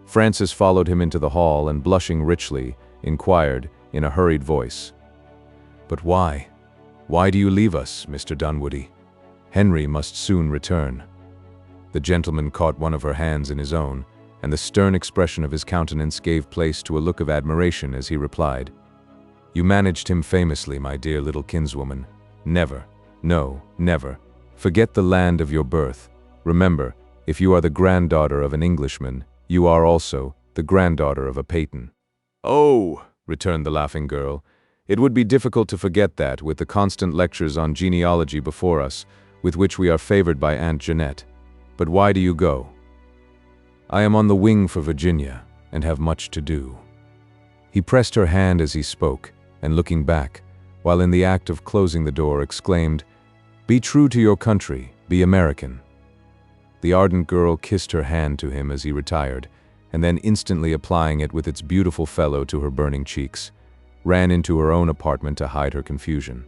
Frances followed him into the hall and, blushing richly, inquired, in a hurried voice, "But why? Why do you leave us, Mr. Dunwoodie? Henry must soon return." The gentleman caught one of her hands in his own, and the stern expression of his countenance gave place to a look of admiration as he replied, "You managed him famously, my dear little kinswoman. Never, no, never, forget the land of your birth. Remember, if you are the granddaughter of an Englishman, you are also the granddaughter of a Peyton." "Oh," returned the laughing girl, "it would be difficult to forget that, with the constant lectures on genealogy before us, with which we are favored by Aunt Jeanette. But why do you go?" "I am on the wing for Virginia, and have much to do." He pressed her hand as he spoke, and looking back, while in the act of closing the door, exclaimed, "Be true to your country, be American." The ardent girl kissed her hand to him as he retired, and then instantly applying it with its beautiful fellow to her burning cheeks, ran into her own apartment to hide her confusion.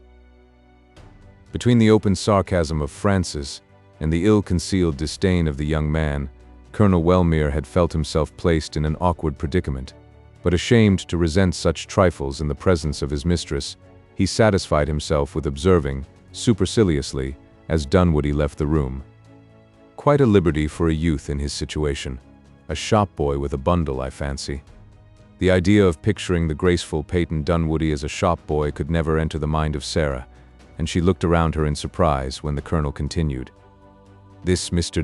Between the open sarcasm of Frances and the ill-concealed disdain of the young man, Colonel Wellmere had felt himself placed in an awkward predicament, but ashamed to resent such trifles in the presence of his mistress, he satisfied himself with observing, superciliously, as Dunwoodie left the room, "Quite a liberty for a youth in his situation. A shop-boy with a bundle, I fancy." The idea of picturing the graceful Peyton Dunwoodie as a shop-boy could never enter the mind of Sarah, and she looked around her in surprise when the colonel continued, "This Mr.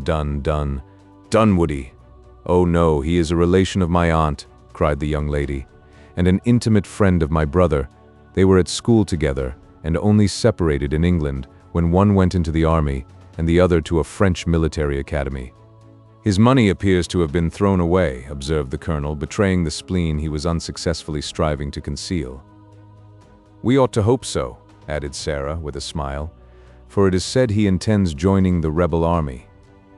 Dunwoodie. Oh no, he is a relation of my aunt," cried the young lady, "and an intimate friend of my brother. They were at school together, and only separated in England when one went into the army and the other to a French military academy." "His money appears to have been thrown away," observed the colonel, betraying the spleen he was unsuccessfully striving to conceal. "We ought to hope so," added Sarah with a smile, for it is said he intends joining the rebel army.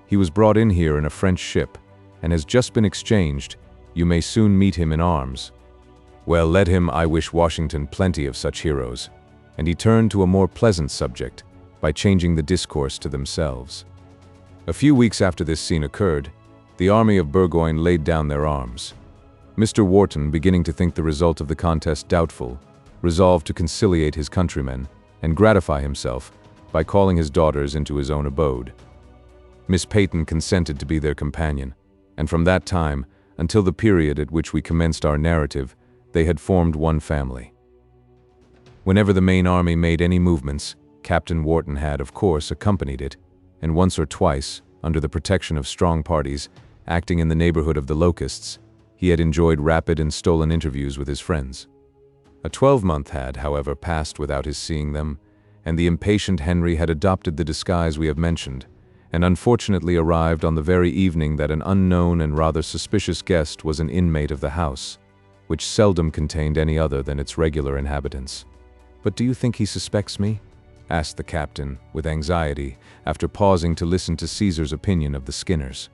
He was brought in here in a French ship, and has just been exchanged. You may soon meet him in arms." "Well, let him. I wish Washington plenty of such heroes." And he turned to a more pleasant subject, by changing the discourse to themselves. A few weeks after this scene occurred, the army of Burgoyne laid down their arms. Mr. Wharton, beginning to think the result of the contest doubtful, resolved to conciliate his countrymen and gratify himself by calling his daughters into his own abode. Miss Peyton consented to be their companion, and from that time, until the period at which we commenced our narrative, they had formed one family. Whenever the main army made any movements, Captain Wharton had, of course, accompanied it, and once or twice, under the protection of strong parties, acting in the neighborhood of the Locusts, he had enjoyed rapid and stolen interviews with his friends. A 12-month had, however, passed without his seeing them, and the impatient Henry had adopted the disguise we have mentioned, and unfortunately arrived on the very evening that an unknown and rather suspicious guest was an inmate of the house, which seldom contained any other than its regular inhabitants. "But do you think he suspects me?" asked the captain, with anxiety, after pausing to listen to Caesar's opinion of the Skinners.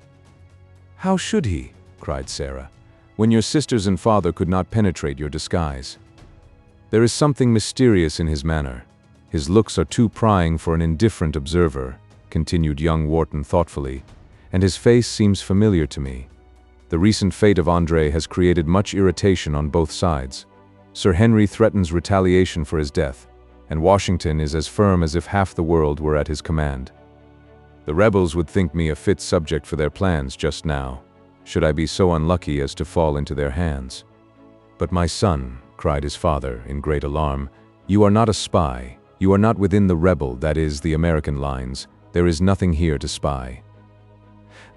"How should he?" cried Sarah, "when your sisters and father could not penetrate your disguise? There is something mysterious in his manner. His looks are too prying for an indifferent observer," continued young Wharton thoughtfully, "and his face seems familiar to me. The recent fate of André has created much irritation on both sides. Sir Henry threatens retaliation for his death, and Washington is as firm as if half the world were at his command. The rebels would think me a fit subject for their plans just now, should I be so unlucky as to fall into their hands." "But my son," cried his father in great alarm, "you are not a spy. You are not within the rebel, that is, the American lines. There is nothing here to spy."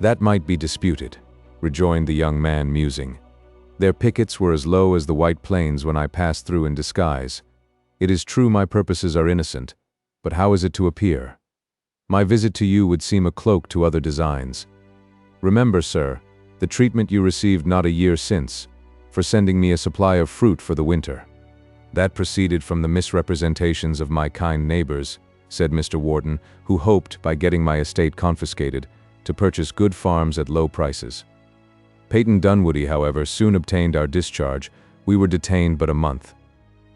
"That might be disputed," rejoined the young man, musing. "Their pickets were as low as the White Plains when I passed through in disguise. It is true my purposes are innocent, but how is it to appear? My visit to you would seem a cloak to other designs. Remember, sir, the treatment you received not a year since, for sending me a supply of fruit for the winter. That proceeded from the misrepresentations of my kind neighbors," said Mr. Wharton, "who hoped, by getting my estate confiscated, to purchase good farms at low prices. Peyton Dunwoody, however, soon obtained our discharge. We were detained but a month."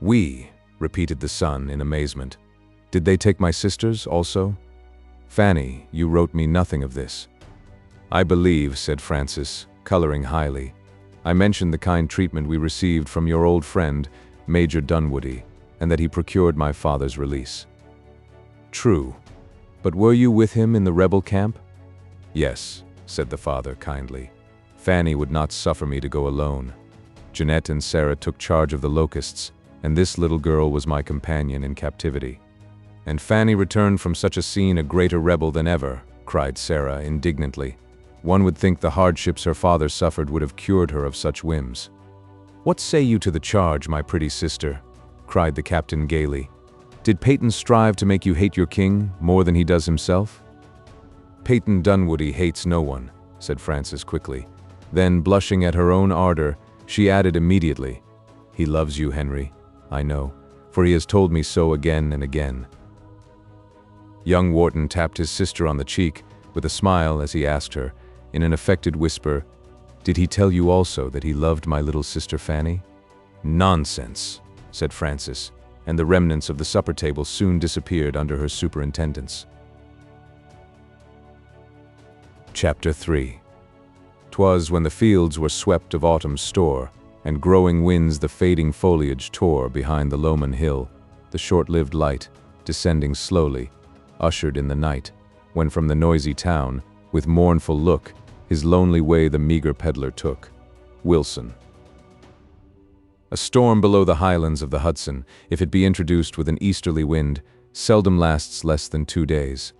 "We," repeated the son in amazement. "Did they take my sisters also?" "Fanny, you wrote me nothing of this." "I believe," said Francis, coloring highly, "I mentioned the kind treatment we received from your old friend, Major Dunwoody, and that he procured my father's release." "True. But were you with him in the rebel camp?" "Yes," said the father kindly. "Fanny would not suffer me to go alone. Jeanette and Sarah took charge of the Locusts, and this little girl was my companion in captivity." "And Fanny returned from such a scene a greater rebel than ever," cried Sarah indignantly. "One would think the hardships her father suffered would have cured her of such whims." "What say you to the charge, my pretty sister?" cried the captain gaily. "Did Peyton strive to make you hate your king more than he does himself?" "Peyton Dunwoody hates no one," said Frances quickly. Then, blushing at her own ardor, she added immediately, "He loves you, Henry, I know, for he has told me so again and again." Young Wharton tapped his sister on the cheek with a smile as he asked her, in an affected whisper, "Did he tell you also that he loved my little sister Fanny?" "Nonsense," said Frances, and the remnants of the supper table soon disappeared under her superintendence. Chapter 3. 'Twas when the fields were swept of autumn's store, and growing winds the fading foliage tore behind the Lowman hill, the short-lived light, descending slowly, ushered in the night, when from the noisy town, with mournful look, his lonely way the meager peddler took. Wilson. A storm below the highlands of the Hudson, if it be introduced with an easterly wind, seldom lasts less than 2 days.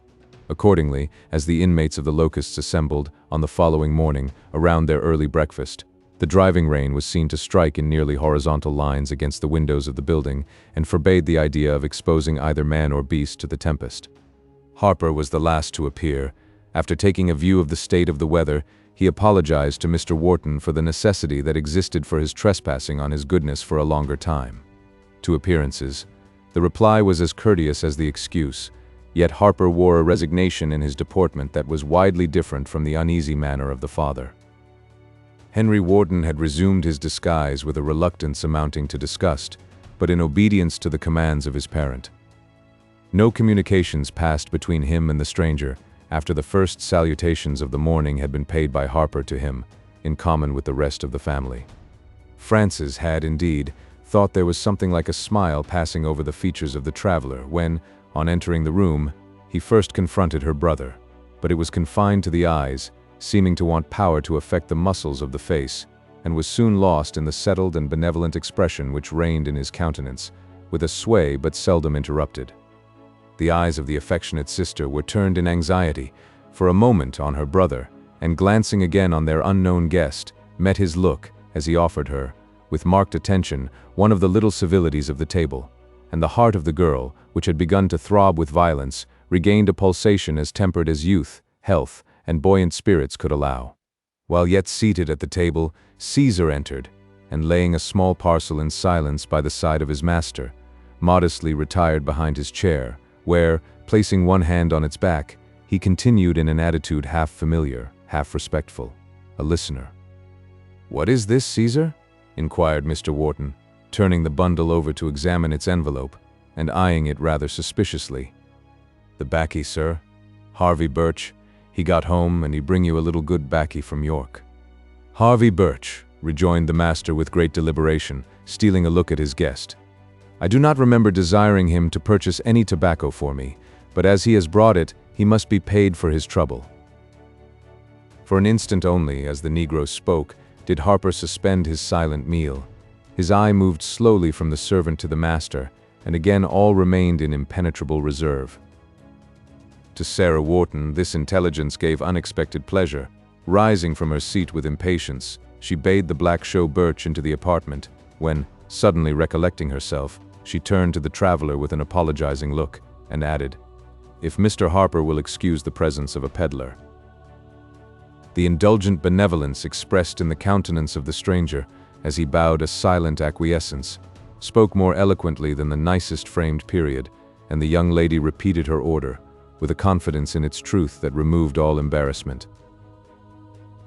Accordingly, as the inmates of the Locusts assembled, on the following morning, around their early breakfast, the driving rain was seen to strike in nearly horizontal lines against the windows of the building, and forbade the idea of exposing either man or beast to the tempest. Harper was the last to appear. After taking a view of the state of the weather, he apologized to Mr. Wharton for the necessity that existed for his trespassing on his goodness for a longer time. To appearances, the reply was as courteous as the excuse, Yet Harper wore a resignation in his deportment that was widely different from the uneasy manner of the father. Henry Wharton had resumed his disguise with a reluctance amounting to disgust, but in obedience to the commands of his parent. No communications passed between him and the stranger after the first salutations of the morning had been paid by Harper to him, in common with the rest of the family. Frances had, indeed, thought there was something like a smile passing over the features of the traveler when, on entering the room, he first confronted her brother, but it was confined to the eyes, seeming to want power to affect the muscles of the face, and was soon lost in the settled and benevolent expression which reigned in his countenance, with a sway but seldom interrupted. The eyes of the affectionate sister were turned in anxiety, for a moment on her brother, and glancing again on their unknown guest, met his look as he offered her, with marked attention, one of the little civilities of the table, and the heart of the girl, which had begun to throb with violence, regained a pulsation as tempered as youth, health, and buoyant spirits could allow. While yet seated at the table, Caesar entered, and laying a small parcel in silence by the side of his master, modestly retired behind his chair, where, placing one hand on its back, he continued in an attitude half familiar, half respectful, a listener. "What is this, Caesar?" inquired Mr. Wharton, turning the bundle over to examine its envelope, and eyeing it rather suspiciously. "The baccy, sir. Harvey Birch. He got home, and he bring you a little good baccy from York." "Harvey Birch," rejoined the master with great deliberation, stealing a look at his guest. "I do not remember desiring him to purchase any tobacco for me, but as he has brought it, he must be paid for his trouble." For an instant only, as the Negro spoke, did Harper suspend his silent meal. His eye moved slowly from the servant to the master, and again all remained in impenetrable reserve. To Sarah Wharton, this intelligence gave unexpected pleasure. Rising from her seat with impatience, she bade the black show Birch into the apartment, when, suddenly recollecting herself, she turned to the traveler with an apologizing look, and added, "If Mr. Harper will excuse the presence of a peddler." The indulgent benevolence expressed in the countenance of the stranger, as he bowed a silent acquiescence, spoke more eloquently than the nicest framed period, and the young lady repeated her order, with a confidence in its truth that removed all embarrassment.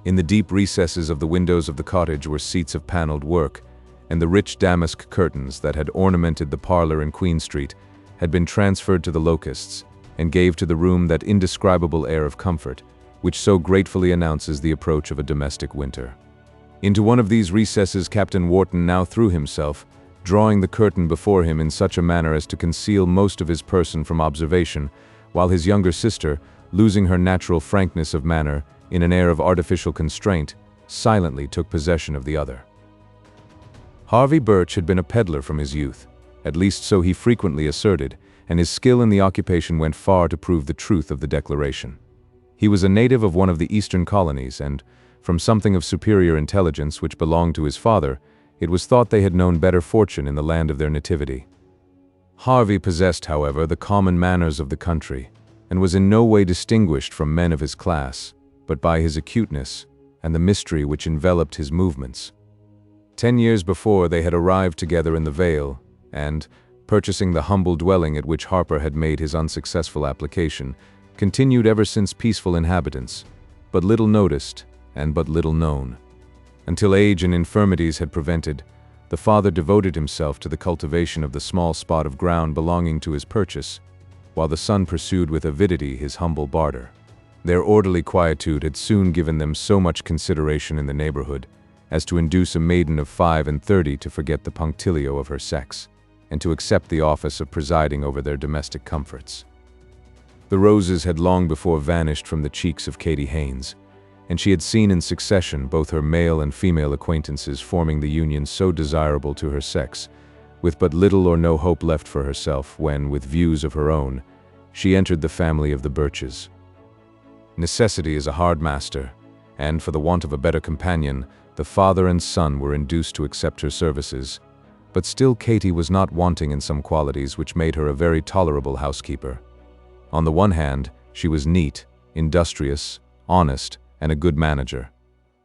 In the deep recesses of the windows of the cottage were seats of paneled work, and the rich damask curtains that had ornamented the parlor in Queen Street had been transferred to the Locusts, and gave to the room that indescribable air of comfort, which so gratefully announces the approach of a domestic winter. Into one of these recesses Captain Wharton now threw himself, drawing the curtain before him in such a manner as to conceal most of his person from observation, while his younger sister, losing her natural frankness of manner in an air of artificial constraint, silently took possession of the other. Harvey Birch had been a peddler from his youth, at least so he frequently asserted, and his skill in the occupation went far to prove the truth of the declaration. He was a native of one of the eastern colonies, and, from something of superior intelligence which belonged to his father, it was thought they had known better fortune in the land of their nativity. Harvey possessed, however, the common manners of the country, and was in no way distinguished from men of his class, but by his acuteness and the mystery which enveloped his movements. 10 years before they had arrived together in the Vale, and, purchasing the humble dwelling at which Harper had made his unsuccessful application, continued ever since peaceful inhabitants, but little noticed and but little known. Until age and infirmities had prevented, the father devoted himself to the cultivation of the small spot of ground belonging to his purchase, while the son pursued with avidity his humble barter. Their orderly quietude had soon given them so much consideration in the neighborhood as to induce a maiden of 35 to forget the punctilio of her sex, and to accept the office of presiding over their domestic comforts. The roses had long before vanished from the cheeks of Katie Haynes, and she had seen in succession both her male and female acquaintances forming the union so desirable to her sex, with but little or no hope left for herself when, with views of her own, she entered the family of the Birches. Necessity is a hard master, and for the want of a better companion, the father and son were induced to accept her services, but still Katie was not wanting in some qualities which made her a very tolerable housekeeper. On the one hand, she was neat, industrious, honest, and a good manager.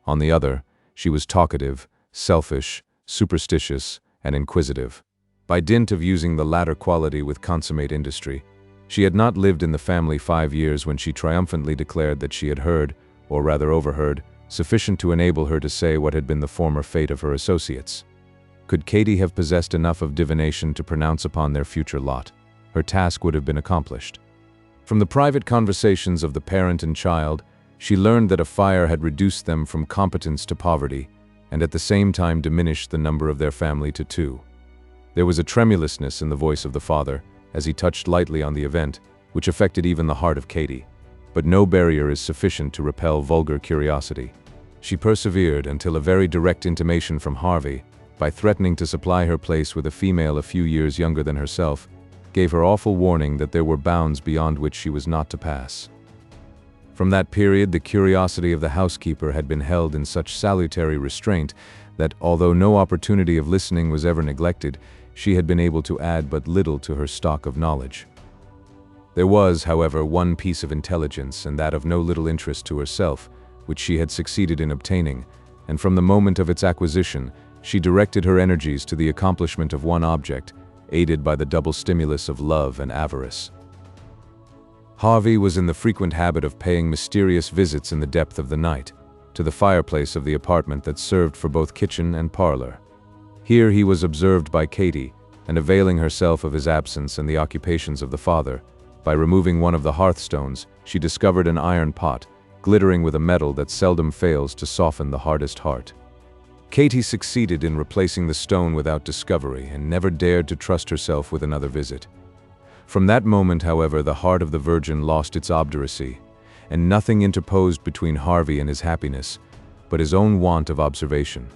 On the other, she was talkative, selfish, superstitious, and inquisitive. By dint of using the latter quality with consummate industry, She had not lived in the family 5 years when she triumphantly declared that she had heard, or rather overheard, sufficient to enable her to say what had been the former fate of her associates. Could Katy have possessed enough of divination to pronounce upon their future lot, her task would have been accomplished. From the private conversations of the parent and child, she learned that a fire had reduced them from competence to poverty, and at the same time diminished the number of their family to 2. There was a tremulousness in the voice of the father, as he touched lightly on the event, which affected even the heart of Katy. But no barrier is sufficient to repel vulgar curiosity. She persevered until a very direct intimation from Harvey, by threatening to supply her place with a female a few years younger than herself, gave her awful warning that there were bounds beyond which she was not to pass. From that period, the curiosity of the housekeeper had been held in such salutary restraint that, although no opportunity of listening was ever neglected, she had been able to add but little to her stock of knowledge. There was, however, one piece of intelligence, and that of no little interest to herself, which she had succeeded in obtaining, and from the moment of its acquisition, she directed her energies to the accomplishment of one object, aided by the double stimulus of love and avarice. Harvey was in the frequent habit of paying mysterious visits in the depth of the night, to the fireplace of the apartment that served for both kitchen and parlor. Here he was observed by Katy, and availing herself of his absence and the occupations of the father, by removing one of the hearthstones, she discovered an iron pot, glittering with a metal that seldom fails to soften the hardest heart. Katy succeeded in replacing the stone without discovery, and never dared to trust herself with another visit. From that moment, however, the heart of the Virgin lost its obduracy, and nothing interposed between Harvey and his happiness, but his own want of observation.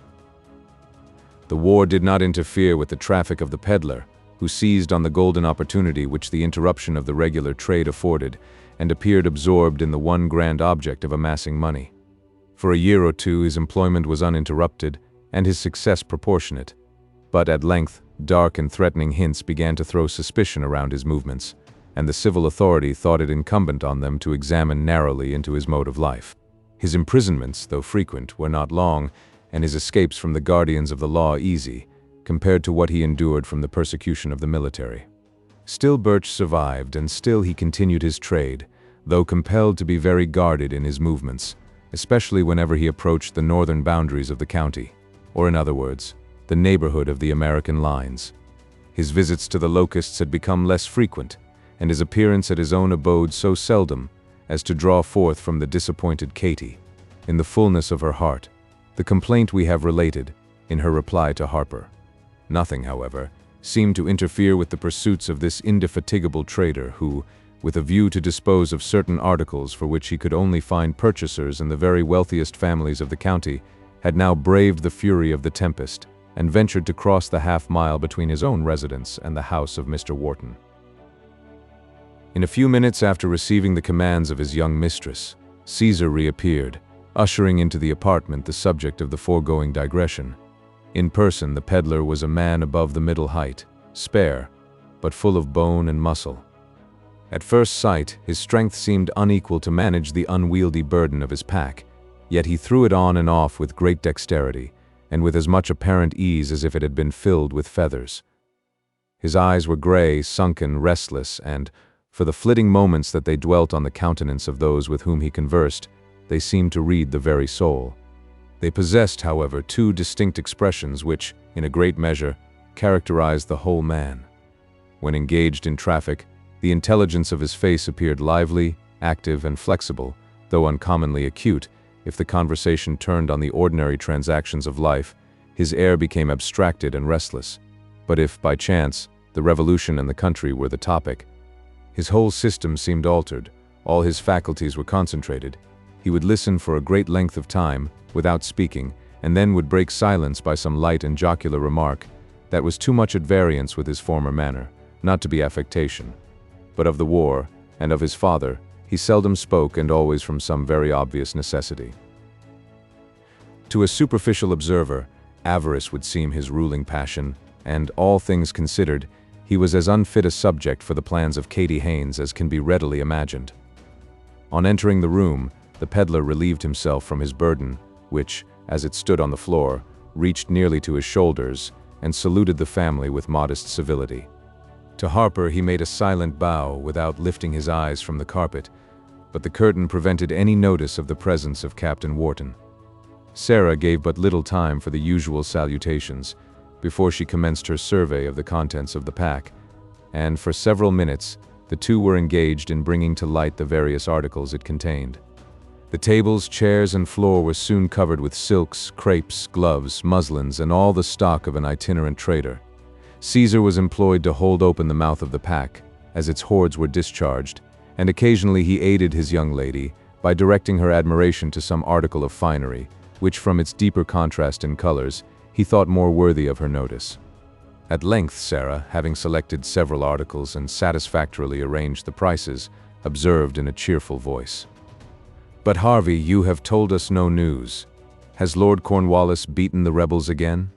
The war did not interfere with the traffic of the peddler, who seized on the golden opportunity which the interruption of the regular trade afforded, and appeared absorbed in the one grand object of amassing money. For a year or two his employment was uninterrupted, and his success proportionate. But at length, dark and threatening hints began to throw suspicion around his movements, and the civil authority thought it incumbent on them to examine narrowly into his mode of life. His imprisonments, though frequent, were not long, and his escapes from the guardians of the law easy, compared to what he endured from the persecution of the military. Still Birch survived, and still he continued his trade, though compelled to be very guarded in his movements, especially whenever he approached the northern boundaries of the county, or in other words, the neighborhood of the American lines. His visits to the Locusts had become less frequent, and his appearance at his own abode so seldom as to draw forth from the disappointed Katy, in the fullness of her heart, the complaint we have related, in her reply to Harper. Nothing, however, seemed to interfere with the pursuits of this indefatigable trader who, with a view to dispose of certain articles for which he could only find purchasers in the very wealthiest families of the county, had now braved the fury of the tempest, and ventured to cross the half-mile between his own residence and the house of Mr. Wharton. In a few minutes after receiving the commands of his young mistress, Caesar reappeared, ushering into the apartment the subject of the foregoing digression. In person, the peddler was a man above the middle height, spare, but full of bone and muscle. At first sight, his strength seemed unequal to manage the unwieldy burden of his pack, yet he threw it on and off with great dexterity, and with as much apparent ease as if it had been filled with feathers. His eyes were gray, sunken, restless, and, for the flitting moments that they dwelt on the countenance of those with whom he conversed, they seemed to read the very soul. They possessed, however, two distinct expressions which, in a great measure, characterized the whole man. When engaged in traffic, the intelligence of his face appeared lively, active, and flexible, though uncommonly acute. If the conversation turned on the ordinary transactions of life, his air became abstracted and restless. But if, by chance, the revolution and the country were the topic, his whole system seemed altered, all his faculties were concentrated. He would listen for a great length of time, without speaking, and then would break silence by some light and jocular remark that was too much at variance with his former manner, not to be affectation. But of the war, and of his father, he seldom spoke, and always from some very obvious necessity. To a superficial observer, avarice would seem his ruling passion, and, all things considered, he was as unfit a subject for the plans of Katy Haynes as can be readily imagined. On entering the room, the peddler relieved himself from his burden, which, as it stood on the floor, reached nearly to his shoulders, and saluted the family with modest civility. To Harper he made a silent bow without lifting his eyes from the carpet, but the curtain prevented any notice of the presence of Captain Wharton. Sarah gave but little time for the usual salutations before she commenced her survey of the contents of the pack, and for several minutes the two were engaged in bringing to light the various articles it contained. The tables, chairs, and floor were soon covered with silks, crepes, gloves, muslins, and all the stock of an itinerant trader. Caesar was employed to hold open the mouth of the pack, as its hoards were discharged, and occasionally he aided his young lady by directing her admiration to some article of finery, which from its deeper contrast in colors, he thought more worthy of her notice. At length Sarah, having selected several articles and satisfactorily arranged the prices, observed in a cheerful voice, "But Harvey, you have told us no news. Has Lord Cornwallis beaten the rebels again?"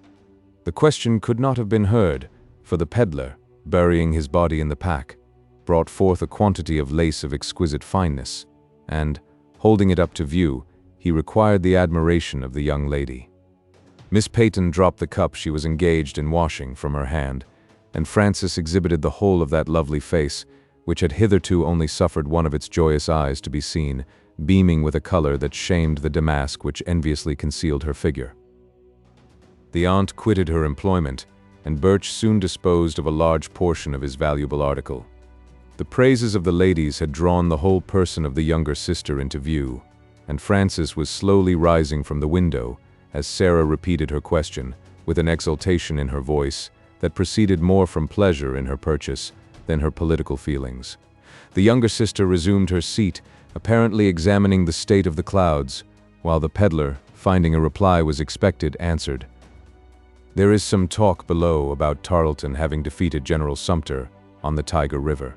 The question could not have been heard, for the peddler, burying his body in the pack, brought forth a quantity of lace of exquisite fineness, and, holding it up to view, he required the admiration of the young lady. Miss Peyton dropped the cup she was engaged in washing from her hand, and Frances exhibited the whole of that lovely face, which had hitherto only suffered one of its joyous eyes to be seen, beaming with a color that shamed the damask which enviously concealed her figure. The aunt quitted her employment, and Birch soon disposed of a large portion of his valuable article. The praises of the ladies had drawn the whole person of the younger sister into view, and Frances was slowly rising from the window as Sarah repeated her question, with an exultation in her voice that proceeded more from pleasure in her purchase than her political feelings. The younger sister resumed her seat, apparently examining the state of the clouds, while the peddler, finding a reply was expected, answered, "There is some talk below about Tarleton having defeated General Sumter on the Tiger River."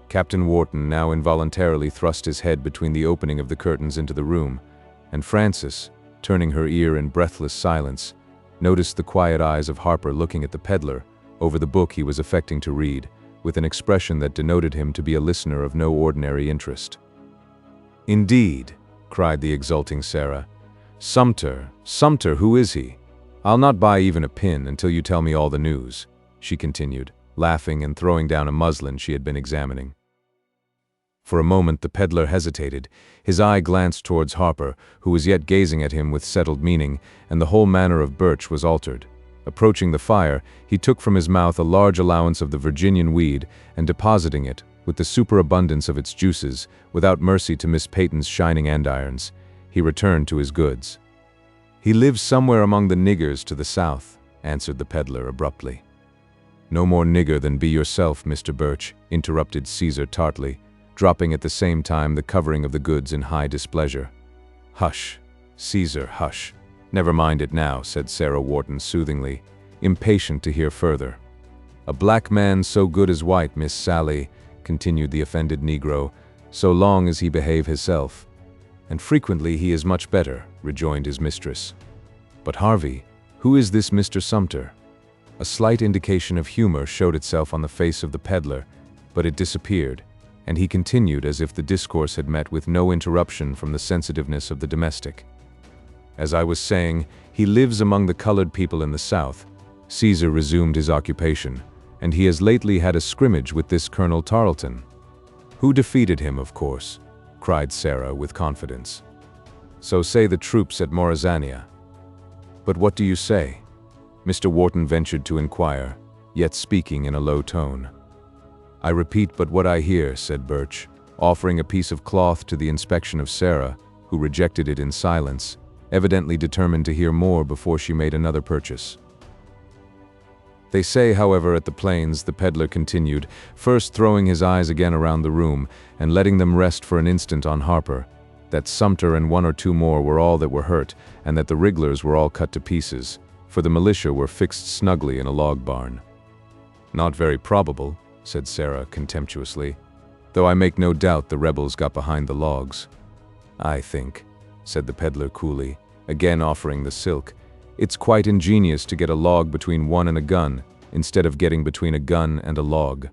Captain Wharton now involuntarily thrust his head between the opening of the curtains into the room, and Frances, turning her ear in breathless silence, noticed the quiet eyes of Harper looking at the peddler over the book he was affecting to read, with an expression that denoted him to be a listener of no ordinary interest. "Indeed," cried the exulting Sarah. "Sumter, who is he? I'll not buy even a pin until you tell me all the news," she continued, laughing and throwing down a muslin she had been examining. For a moment the peddler hesitated. His eye glanced towards Harper, who was yet gazing at him with settled meaning, and the whole manner of Birch was altered. Approaching the fire, he took from his mouth a large allowance of the Virginian weed, and depositing it, with the superabundance of its juices, without mercy to Miss Peyton's shining andirons, he returned to his goods. "He lives somewhere among the niggers to the south," answered the peddler abruptly. "No more nigger than be yourself, Mr. Birch," interrupted Caesar tartly, dropping at the same time the covering of the goods in high displeasure. "Hush, Caesar, hush. Never mind it now," said Sarah Wharton soothingly, impatient to hear further. "A black man so good as white, Miss Sally," continued the offended Negro, "so long as he behave hisself. And frequently he is much better," rejoined his mistress. "But Harvey, who is this Mr. Sumter?" A slight indication of humor showed itself on the face of the peddler, but it disappeared, and he continued as if the discourse had met with no interruption from the sensitiveness of the domestic. "As I was saying, he lives among the colored people in the South." Caesar resumed his occupation, "and he has lately had a scrimmage with this Colonel Tarleton." "Who defeated him, of course," cried Sarah with confidence. "So say the troops at Morazania." "But what do you say?" Mr. Wharton ventured to inquire, yet speaking in a low tone. "I repeat but what I hear," said Birch, offering a piece of cloth to the inspection of Sarah, who rejected it in silence, evidently determined to hear more before she made another purchase. "They say, however, at the Plains," the peddler continued, first throwing his eyes again around the room and letting them rest for an instant on Harper, "that Sumter and one or two more were all that were hurt, and that the Wrigglers were all cut to pieces, for the militia were fixed snugly in a log barn." "Not very probable," said Sarah contemptuously, "though I make no doubt the rebels got behind the logs." "I think," said the peddler coolly, again offering the silk, "it's quite ingenious to get a log between one and a gun, instead of getting between a gun and a log."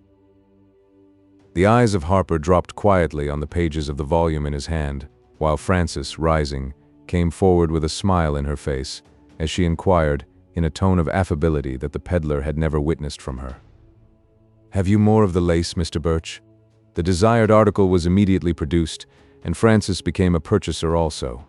The eyes of Harper dropped quietly on the pages of the volume in his hand, while Frances, rising, came forward with a smile in her face, as she inquired, in a tone of affability that the peddler had never witnessed from her, "Have you more of the lace, Mr. Birch?" The desired article was immediately produced, and Frances became a purchaser also.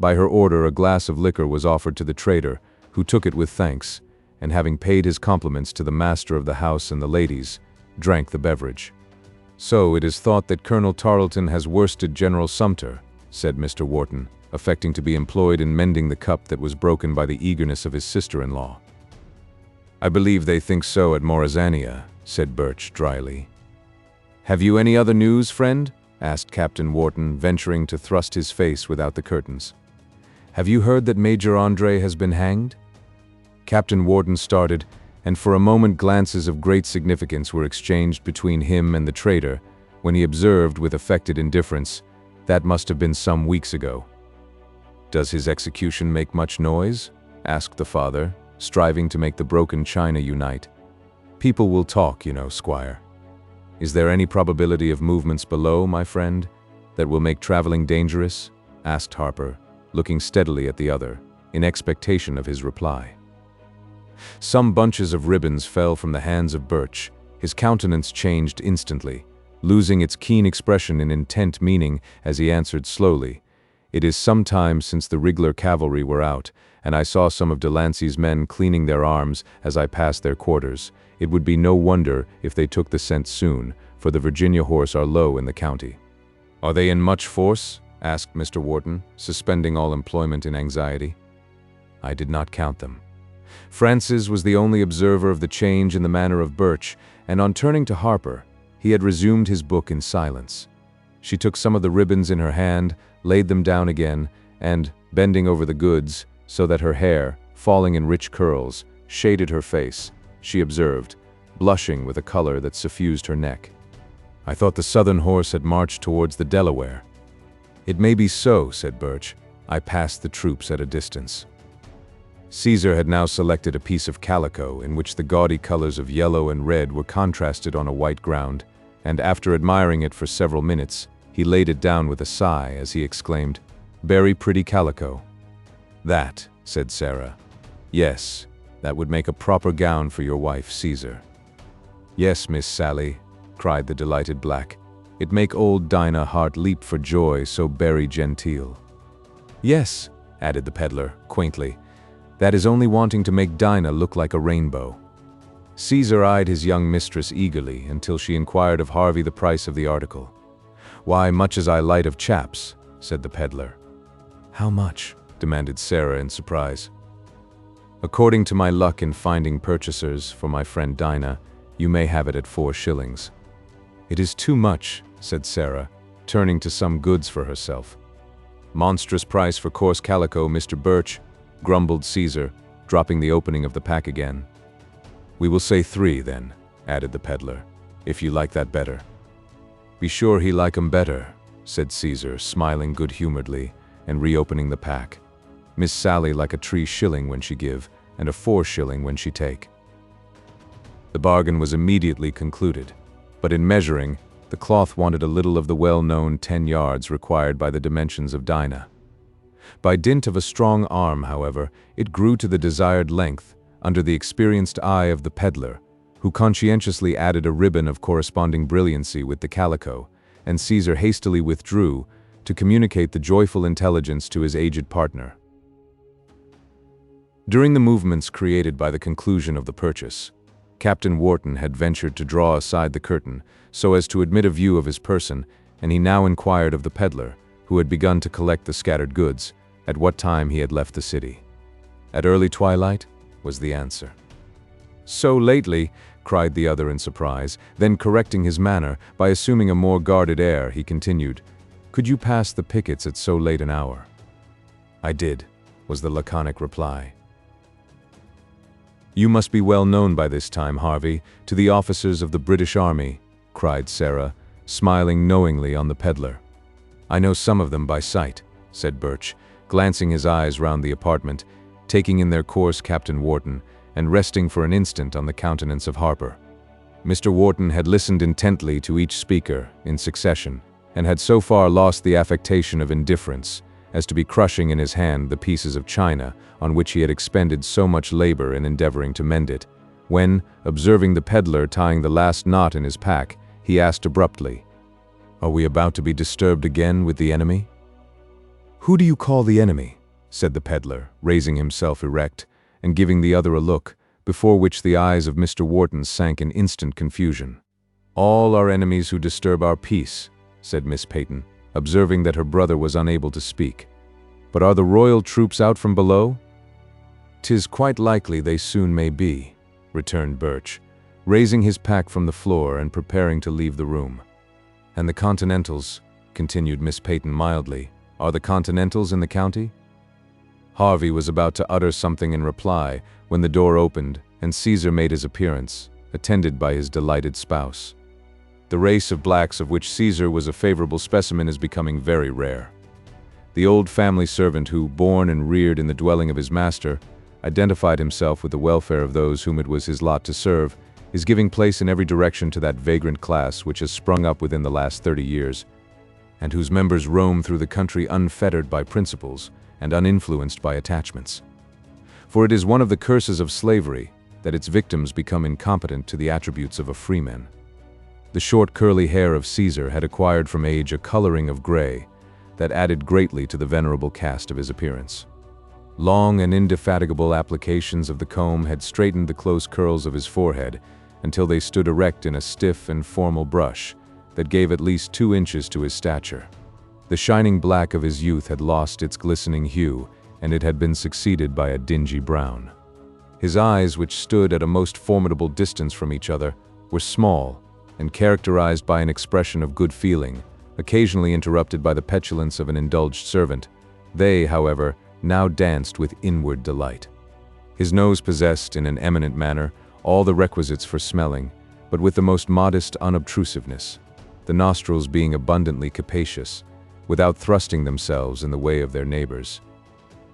By her order, a glass of liquor was offered to the trader, who took it with thanks, and having paid his compliments to the master of the house and the ladies, drank the beverage. "So it is thought that Colonel Tarleton has worsted General Sumter," said Mr. Wharton, affecting to be employed in mending the cup that was broken by the eagerness of his sister-in-law. "I believe they think so at Morazania," said Birch dryly. "Have you any other news, friend?" asked Captain Wharton, venturing to thrust his face without the curtains. "Have you heard that Major Andre has been hanged?" Captain Wharton started, and for a moment glances of great significance were exchanged between him and the trader, when he observed with affected indifference, "That must have been some weeks ago." "Does his execution make much noise?" asked the father, striving to make the broken china unite. "People will talk, you know, Squire." "Is there any probability of movements below, my friend, that will make traveling dangerous?" asked Harper, looking steadily at the other, in expectation of his reply. Some bunches of ribbons fell from the hands of Birch. His countenance changed instantly, losing its keen expression in intent meaning as he answered slowly, "It is some time since the regular cavalry were out, and I saw some of Delancey's men cleaning their arms as I passed their quarters. It would be no wonder if they took the scent soon, for the Virginia horse are low in the county." "Are they in much force?" asked Mr. Wharton, suspending all employment in anxiety. "I did not count them." Francis was the only observer of the change in the manner of Birch, and on turning to Harper, he had resumed his book in silence. She took some of the ribbons in her hand, laid them down again, and, bending over the goods, so that her hair, falling in rich curls, shaded her face, she observed, blushing with a color that suffused her neck, "I thought the Southern horse had marched towards the Delaware." "It may be so," said Birch. "I passed the troops at a distance." Caesar had now selected a piece of calico in which the gaudy colors of yellow and red were contrasted on a white ground, and after admiring it for several minutes, he laid it down with a sigh as he exclaimed, "Very pretty calico." "That," said Sarah. "Yes, that would make a proper gown for your wife, Caesar." "Yes, Miss Sally," cried the delighted black. "It make old Dinah heart leap for joy, so berry genteel." "Yes," added the peddler, quaintly, "that is only wanting to make Dinah look like a rainbow." Caesar eyed his young mistress eagerly until she inquired of Harvey the price of the article. "Why, much as I light of chaps," said the peddler. "How much?" demanded Sarah in surprise. "According to my luck in finding purchasers for my friend Dinah, you may have it at 4 shillings. "It is too much," said Sarah, turning to some goods for herself. "Monstrous price for coarse calico, Mr. Birch," grumbled Caesar, dropping the opening of the pack again. "We will say 3, then," added the peddler, "if you like that better." "Be sure he like 'em better," said Caesar, smiling good-humoredly and reopening the pack. "Miss Sally like a 3 shilling when she give, and a 4 shilling when she take." The bargain was immediately concluded, but in measuring, the cloth wanted a little of the well-known 10 yards required by the dimensions of Dinah. By dint of a strong arm, however, it grew to the desired length, under the experienced eye of the peddler, who conscientiously added a ribbon of corresponding brilliancy with the calico, and Caesar hastily withdrew to communicate the joyful intelligence to his aged partner. During the movements created by the conclusion of the purchase, Captain Wharton had ventured to draw aside the curtain so as to admit a view of his person, and he now inquired of the peddler, who had begun to collect the scattered goods, at what time he had left the city. "At early twilight," was the answer. "So lately," cried the other in surprise, then correcting his manner by assuming a more guarded air, he continued, "Could you pass the pickets at so late an hour?" "I did," was the laconic reply. "You must be well known by this time, Harvey, to the officers of the British Army," cried Sarah, smiling knowingly on the peddler. "I know some of them by sight," said Birch, glancing his eyes round the apartment, taking in their course Captain Wharton, and resting for an instant on the countenance of Harper. Mr. Wharton had listened intently to each speaker in succession, and had so far lost the affectation of indifference as to be crushing in his hand the pieces of china on which he had expended so much labor in endeavoring to mend it, When, observing the peddler tying the last knot in his pack, he asked abruptly, "Are we about to be disturbed again with the enemy?" "Who do you call the enemy?" said the peddler, raising himself erect and giving the other a look, before which the eyes of Mr. Wharton sank in instant confusion. "All our enemies who disturb our peace," said Miss Peyton, observing that her brother was unable to speak. "But are the royal troops out from below?" "'Tis quite likely they soon may be," returned Birch, raising his pack from the floor and preparing to leave the room. "And the Continentals," continued Miss Peyton mildly, "are the Continentals in the county?" Harvey was about to utter something in reply when the door opened and Caesar made his appearance, attended by his delighted spouse. The race of blacks of which Caesar was a favorable specimen is becoming very rare. The old family servant who, born and reared in the dwelling of his master, identified himself with the welfare of those whom it was his lot to serve, is giving place in every direction to that vagrant class which has sprung up within the last 30 years, and whose members roam through the country unfettered by principles and uninfluenced by attachments. For it is one of the curses of slavery that its victims become incompetent to the attributes of a freeman. The short curly hair of Caesar had acquired from age a coloring of gray that added greatly to the venerable cast of his appearance. Long and indefatigable applications of the comb had straightened the close curls of his forehead until they stood erect in a stiff and formal brush that gave at least 2 inches to his stature. The shining black of his youth had lost its glistening hue, and it had been succeeded by a dingy brown. His eyes, which stood at a most formidable distance from each other, were small and characterized by an expression of good feeling, occasionally interrupted by the petulance of an indulged servant. They, however, now danced with inward delight. His nose possessed, in an eminent manner, all the requisites for smelling, but with the most modest unobtrusiveness, the nostrils being abundantly capacious, without thrusting themselves in the way of their neighbors.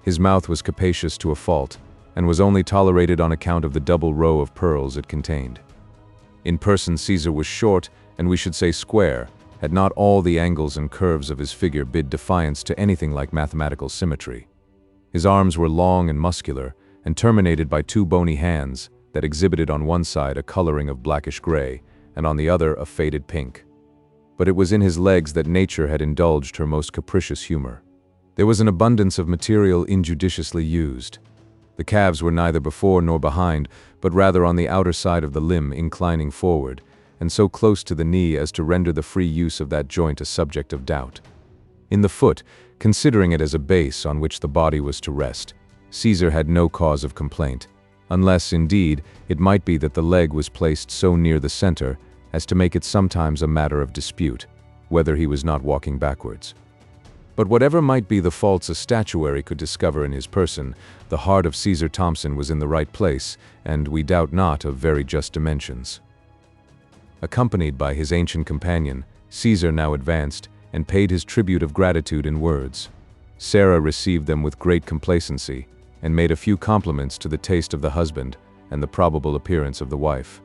His mouth was capacious to a fault, and was only tolerated on account of the double row of pearls it contained. In person Caesar was short, and we should say square, had not all the angles and curves of his figure bid defiance to anything like mathematical symmetry. His arms were long and muscular, and terminated by 2 bony hands that exhibited on one side a coloring of blackish gray, and on the other a faded pink. But it was in his legs that nature had indulged her most capricious humor. There was an abundance of material injudiciously used. The calves were neither before nor behind, but rather on the outer side of the limb, inclining forward, and so close to the knee as to render the free use of that joint a subject of doubt. In the foot, considering it as a base on which the body was to rest, Caesar had no cause of complaint, unless, indeed, it might be that the leg was placed so near the center as to make it sometimes a matter of dispute, whether he was not walking backwards. But whatever might be the faults a statuary could discover in his person, the heart of Caesar Thompson was in the right place, and, we doubt not, of very just dimensions. Accompanied by his ancient companion, Caesar now advanced, and paid his tribute of gratitude in words. Sarah received them with great complacency, and made a few compliments to the taste of the husband and the probable appearance of the wife.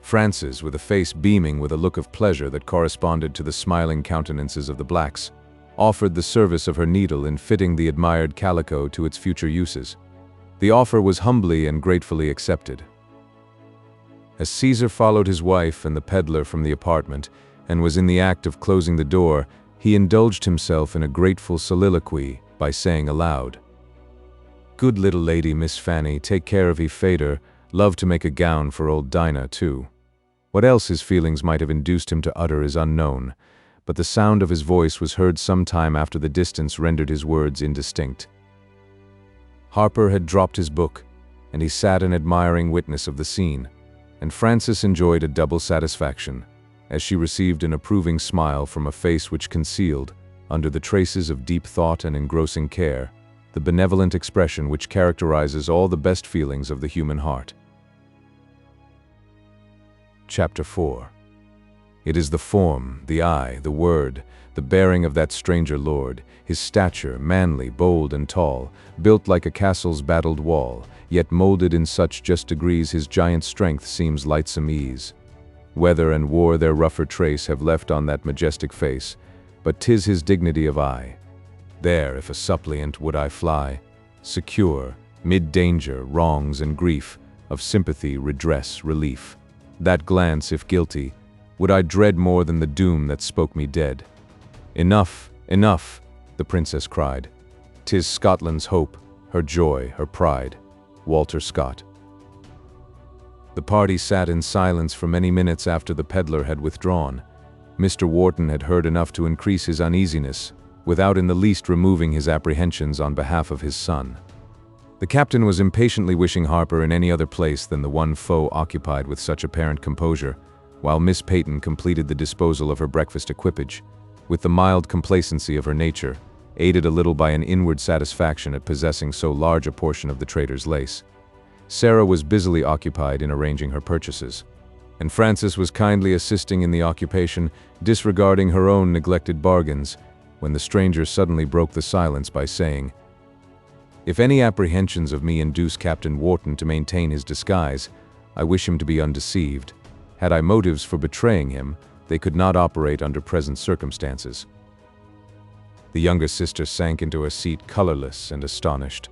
Frances, with a face beaming with a look of pleasure that corresponded to the smiling countenances of the blacks, offered the service of her needle in fitting the admired calico to its future uses. The offer was humbly and gratefully accepted. As Caesar followed his wife and the peddler from the apartment, and was in the act of closing the door, he indulged himself in a grateful soliloquy by saying aloud, "Good little lady, Miss Fanny, take care of Fader, love to make a gown for old Dinah, too." What else his feelings might have induced him to utter is unknown, but the sound of his voice was heard some time after the distance rendered his words indistinct. Harper had dropped his book, and he sat an admiring witness of the scene, and Frances enjoyed a double satisfaction, as she received an approving smile from a face which concealed, under the traces of deep thought and engrossing care, the benevolent expression which characterizes all the best feelings of the human heart. Chapter 4. It is the form, the eye, the word, the bearing of that stranger lord, his stature, manly, bold, and tall, built like a castle's battled wall, yet molded in such just degrees his giant strength seems lightsome ease. Weather and war their rougher trace have left on that majestic face, but 'tis his dignity of eye. There, if a suppliant, would I fly, secure, mid danger, wrongs, and grief, of sympathy, redress, relief. That glance, if guilty, would I dread more than the doom that spoke me dead. "Enough, enough," the princess cried. "'Tis Scotland's hope, her joy, her pride." Walter Scott. The party sat in silence for many minutes after the peddler had withdrawn. Mr. Wharton had heard enough to increase his uneasiness, without in the least removing his apprehensions on behalf of his son. The captain was impatiently wishing Harper in any other place than the one foe occupied with such apparent composure, while Miss Peyton completed the disposal of her breakfast equipage, with the mild complacency of her nature, aided a little by an inward satisfaction at possessing so large a portion of the trader's lace. Sarah was busily occupied in arranging her purchases, and Frances was kindly assisting in the occupation, disregarding her own neglected bargains, when the stranger suddenly broke the silence by saying, "If any apprehensions of me induce Captain Wharton to maintain his disguise, I wish him to be undeceived. Had I motives for betraying him, they could not operate under present circumstances." The younger sister sank into a seat colorless and astonished.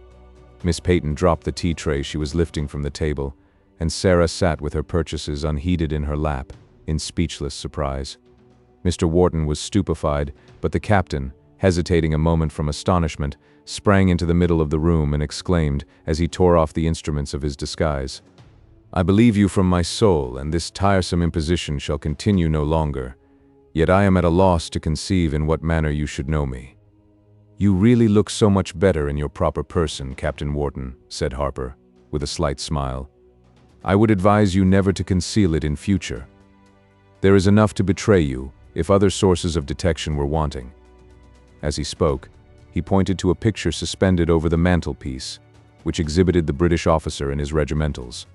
Miss Peyton dropped the tea tray she was lifting from the table, and Sarah sat with her purchases unheeded in her lap, in speechless surprise. Mr. Wharton was stupefied, but the captain, hesitating a moment from astonishment, sprang into the middle of the room and exclaimed, as he tore off the instruments of his disguise, "I believe you from my soul, and this tiresome imposition shall continue no longer. Yet I am at a loss to conceive in what manner you should know me." "You really look so much better in your proper person, Captain Wharton," said Harper, with a slight smile. "I would advise you never to conceal it in future. There is enough to betray you, if other sources of detection were wanting." As he spoke, he pointed to a picture suspended over the mantelpiece, which exhibited the British officer in his regimentals.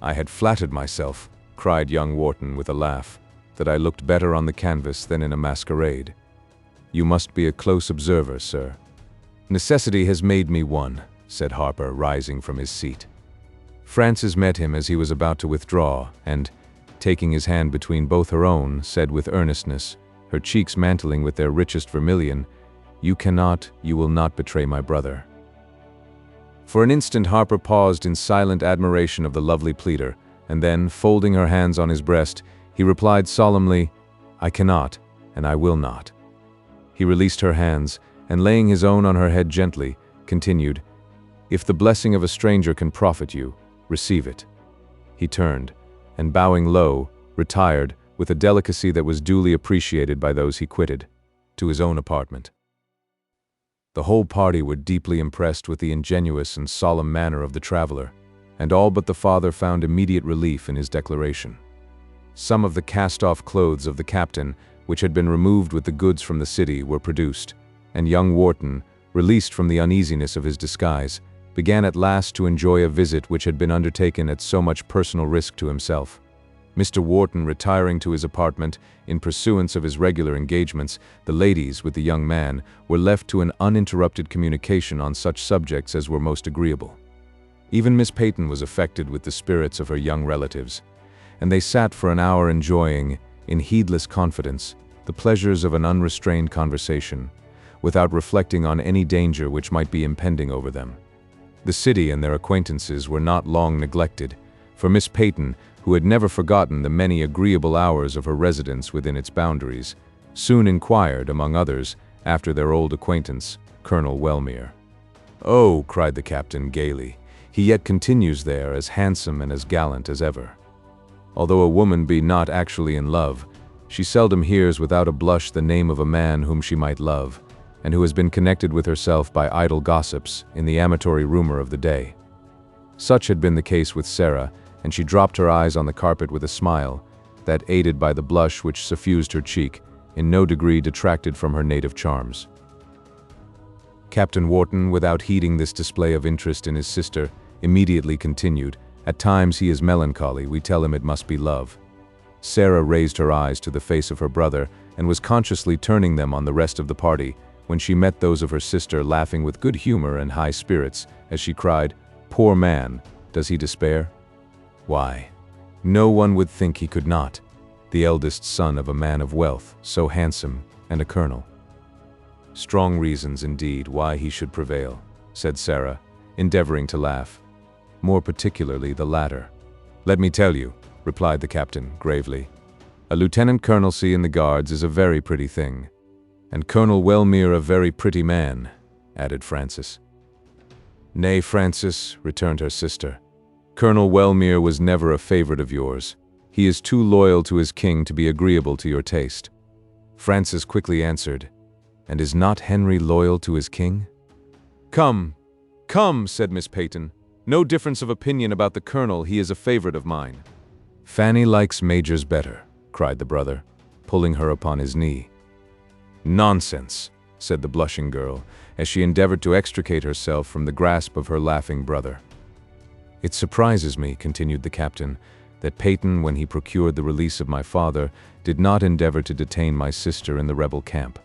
"I had flattered myself," cried young Wharton with a laugh, "that I looked better on the canvas than in a masquerade. You must be a close observer, sir." "Necessity has made me one," said Harper, rising from his seat. Frances met him as he was about to withdraw, and, taking his hand between both her own, said with earnestness, her cheeks mantling with their richest vermilion, you will not betray my brother." For an instant Harper paused in silent admiration of the lovely pleader, and then, folding her hands on his breast, he replied solemnly, "I cannot, and I will not." He released her hands, and laying his own on her head gently, continued, "If the blessing of a stranger can profit you, receive it." He turned, and bowing low, retired, with a delicacy that was duly appreciated by those he quitted, to his own apartment. The whole party were deeply impressed with the ingenuous and solemn manner of the traveler, and all but the father found immediate relief in his declaration. Some of the cast-off clothes of the captain, which had been removed with the goods from the city, were produced, and young Wharton, released from the uneasiness of his disguise, began at last to enjoy a visit which had been undertaken at so much personal risk to himself. Mr. Wharton retiring to his apartment, in pursuance of his regular engagements, the ladies, with the young man, were left to an uninterrupted communication on such subjects as were most agreeable. Even Miss Peyton was affected with the spirits of her young relatives, and they sat for an hour enjoying, in heedless confidence, the pleasures of an unrestrained conversation, without reflecting on any danger which might be impending over them. The city and their acquaintances were not long neglected, for Miss Peyton, who had never forgotten the many agreeable hours of her residence within its boundaries, soon inquired, among others, after their old acquaintance, Colonel Wellmere. "Oh," cried the captain gaily, "he yet continues there as handsome and as gallant as ever. Although a woman be not actually in love, she seldom hears without a blush the name of a man whom she might love, and who has been connected with herself by idle gossips in the amatory rumor of the day." Such had been the case with Sarah, and she dropped her eyes on the carpet with a smile that, aided by the blush which suffused her cheek, in no degree detracted from her native charms. Captain Wharton, without heeding this display of interest in his sister, immediately continued, "At times he is melancholy, we tell him it must be love." Sarah raised her eyes to the face of her brother, and was consciously turning them on the rest of the party, when she met those of her sister laughing with good humor and high spirits, as she cried, "Poor man, does he despair? Why, no one would think he could not, the eldest son of a man of wealth, so handsome, and a colonel." "Strong reasons, indeed, why he should prevail," said Sarah, endeavoring to laugh. more particularly the latter. "Let me tell you," replied the captain, gravely. "A lieutenant colonelcy in the Guards is a very pretty thing. And Colonel Wellmere a very pretty man," added Frances. "Nay, Frances," returned her sister. "Colonel Wellmere was never a favorite of yours. He is too loyal to his king to be agreeable to your taste." Frances quickly answered, "And is not Henry loyal to his king?" "Come, come," said Miss Peyton. "No difference of opinion about the colonel, he is a favorite of mine." "Fanny likes majors better," cried the brother, pulling her upon his knee. "Nonsense," said the blushing girl, as she endeavored to extricate herself from the grasp of her laughing brother. "It surprises me," continued the captain, "that Peyton, when he procured the release of my father, did not endeavor to detain my sister in the rebel camp."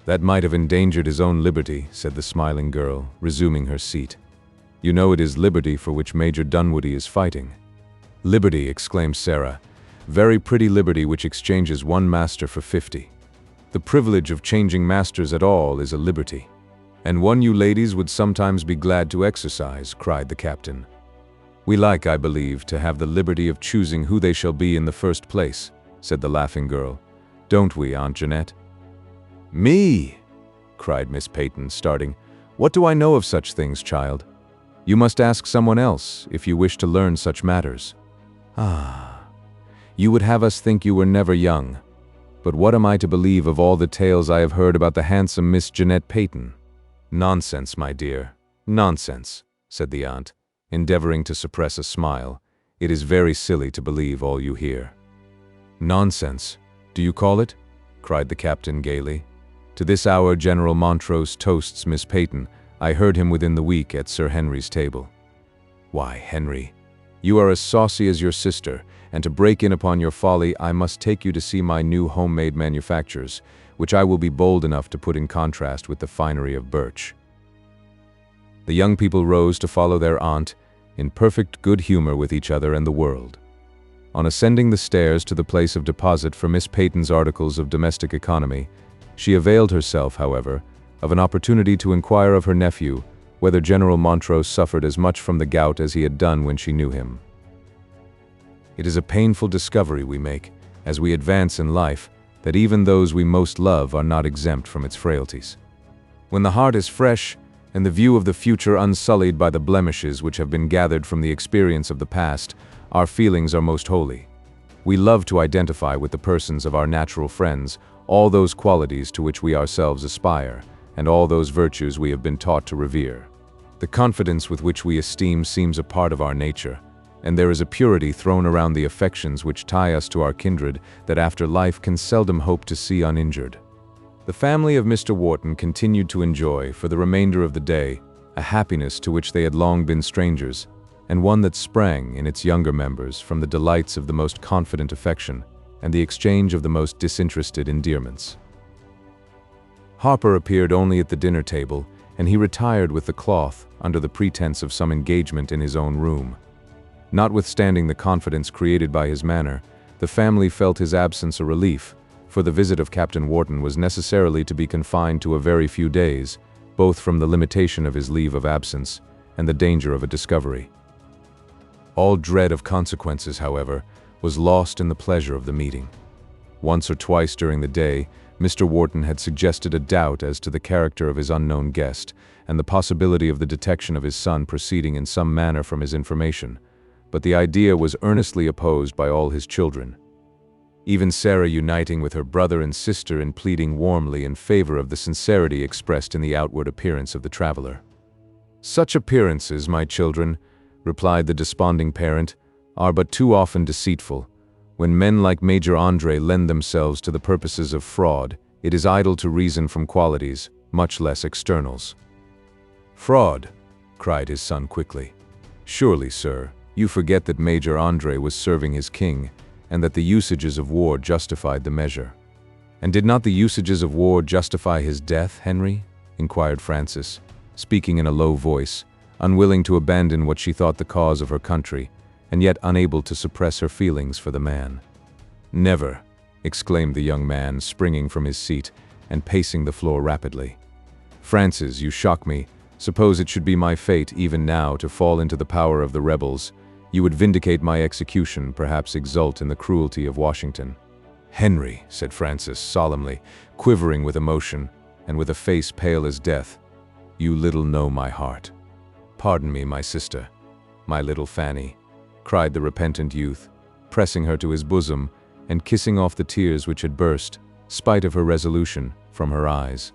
"That might have endangered his own liberty," said the smiling girl, resuming her seat. "You know it is liberty for which Major Dunwoody is fighting." "Liberty," exclaimed Sarah. "Very pretty liberty which exchanges one master for 50. The privilege of changing masters at all is a liberty. And one you ladies would sometimes be glad to exercise," cried the captain. "We like, I believe, to have the liberty of choosing who they shall be in the first place," said the laughing girl. "Don't we, Aunt Jeanette?" "Me!" cried Miss Peyton, starting. "What do I know of such things, child? You must ask someone else, if you wish to learn such matters." "Ah, you would have us think you were never young. But what am I to believe of all the tales I have heard about the handsome Miss Jeanette Peyton?" "Nonsense, my dear, nonsense," said the aunt, endeavoring to suppress a smile. "It is very silly to believe all you hear." "Nonsense, do you call it?" cried the captain gaily. "To this hour General Montrose toasts Miss Peyton. I heard him within the week at Sir Henry's table." "Why, Henry, you are as saucy as your sister, and to break in upon your folly I must take you to see my new homemade manufactures, which I will be bold enough to put in contrast with the finery of Birch." The young people rose to follow their aunt, in perfect good humor with each other and the world. On ascending the stairs to the place of deposit for Miss Peyton's articles of domestic economy, she availed herself, however, of an opportunity to inquire of her nephew whether General Montrose suffered as much from the gout as he had done when she knew him. It is a painful discovery we make, as we advance in life, that even those we most love are not exempt from its frailties. When the heart is fresh, and the view of the future unsullied by the blemishes which have been gathered from the experience of the past, our feelings are most holy. We love to identify with the persons of our natural friends all those qualities to which we ourselves aspire, and all those virtues we have been taught to revere. The confidence with which we esteem seems a part of our nature, and there is a purity thrown around the affections which tie us to our kindred that after life can seldom hope to see uninjured. The family of Mr. Wharton continued to enjoy, for the remainder of the day, a happiness to which they had long been strangers, and one that sprang, in its younger members, from the delights of the most confident affection and the exchange of the most disinterested endearments. Harper appeared only at the dinner table, and he retired with the cloth under the pretense of some engagement in his own room. Notwithstanding the confidence created by his manner, the family felt his absence a relief, for the visit of Captain Wharton was necessarily to be confined to a very few days, both from the limitation of his leave of absence and the danger of a discovery. All dread of consequences, however, was lost in the pleasure of the meeting. Once or twice during the day, Mr. Wharton had suggested a doubt as to the character of his unknown guest, and the possibility of the detection of his son proceeding in some manner from his information, but the idea was earnestly opposed by all his children, even Sarah uniting with her brother and sister in pleading warmly in favor of the sincerity expressed in the outward appearance of the traveler. "Such appearances, my children," replied the desponding parent, "are but too often deceitful. When men like Major Andre lend themselves to the purposes of fraud, it is idle to reason from qualities, much less externals." "Fraud!" cried his son quickly. "Surely, sir, you forget that Major Andre was serving his king, and that the usages of war justified the measure." "And did not the usages of war justify his death, Henry?" inquired Frances, speaking in a low voice, unwilling to abandon what she thought the cause of her country, and yet unable to suppress her feelings for the man. "Never," exclaimed the young man, springing from his seat and pacing the floor rapidly. "Frances, you shock me. Suppose it should be my fate, even now, to fall into the power of the rebels. You would vindicate my execution, perhaps exult in the cruelty of Washington." "Henry," said Francis solemnly, quivering with emotion, and with a face pale as death, "you little know my heart." "Pardon me, my sister, my little Fanny," cried the repentant youth, pressing her to his bosom and kissing off the tears which had burst, spite of her resolution, from her eyes.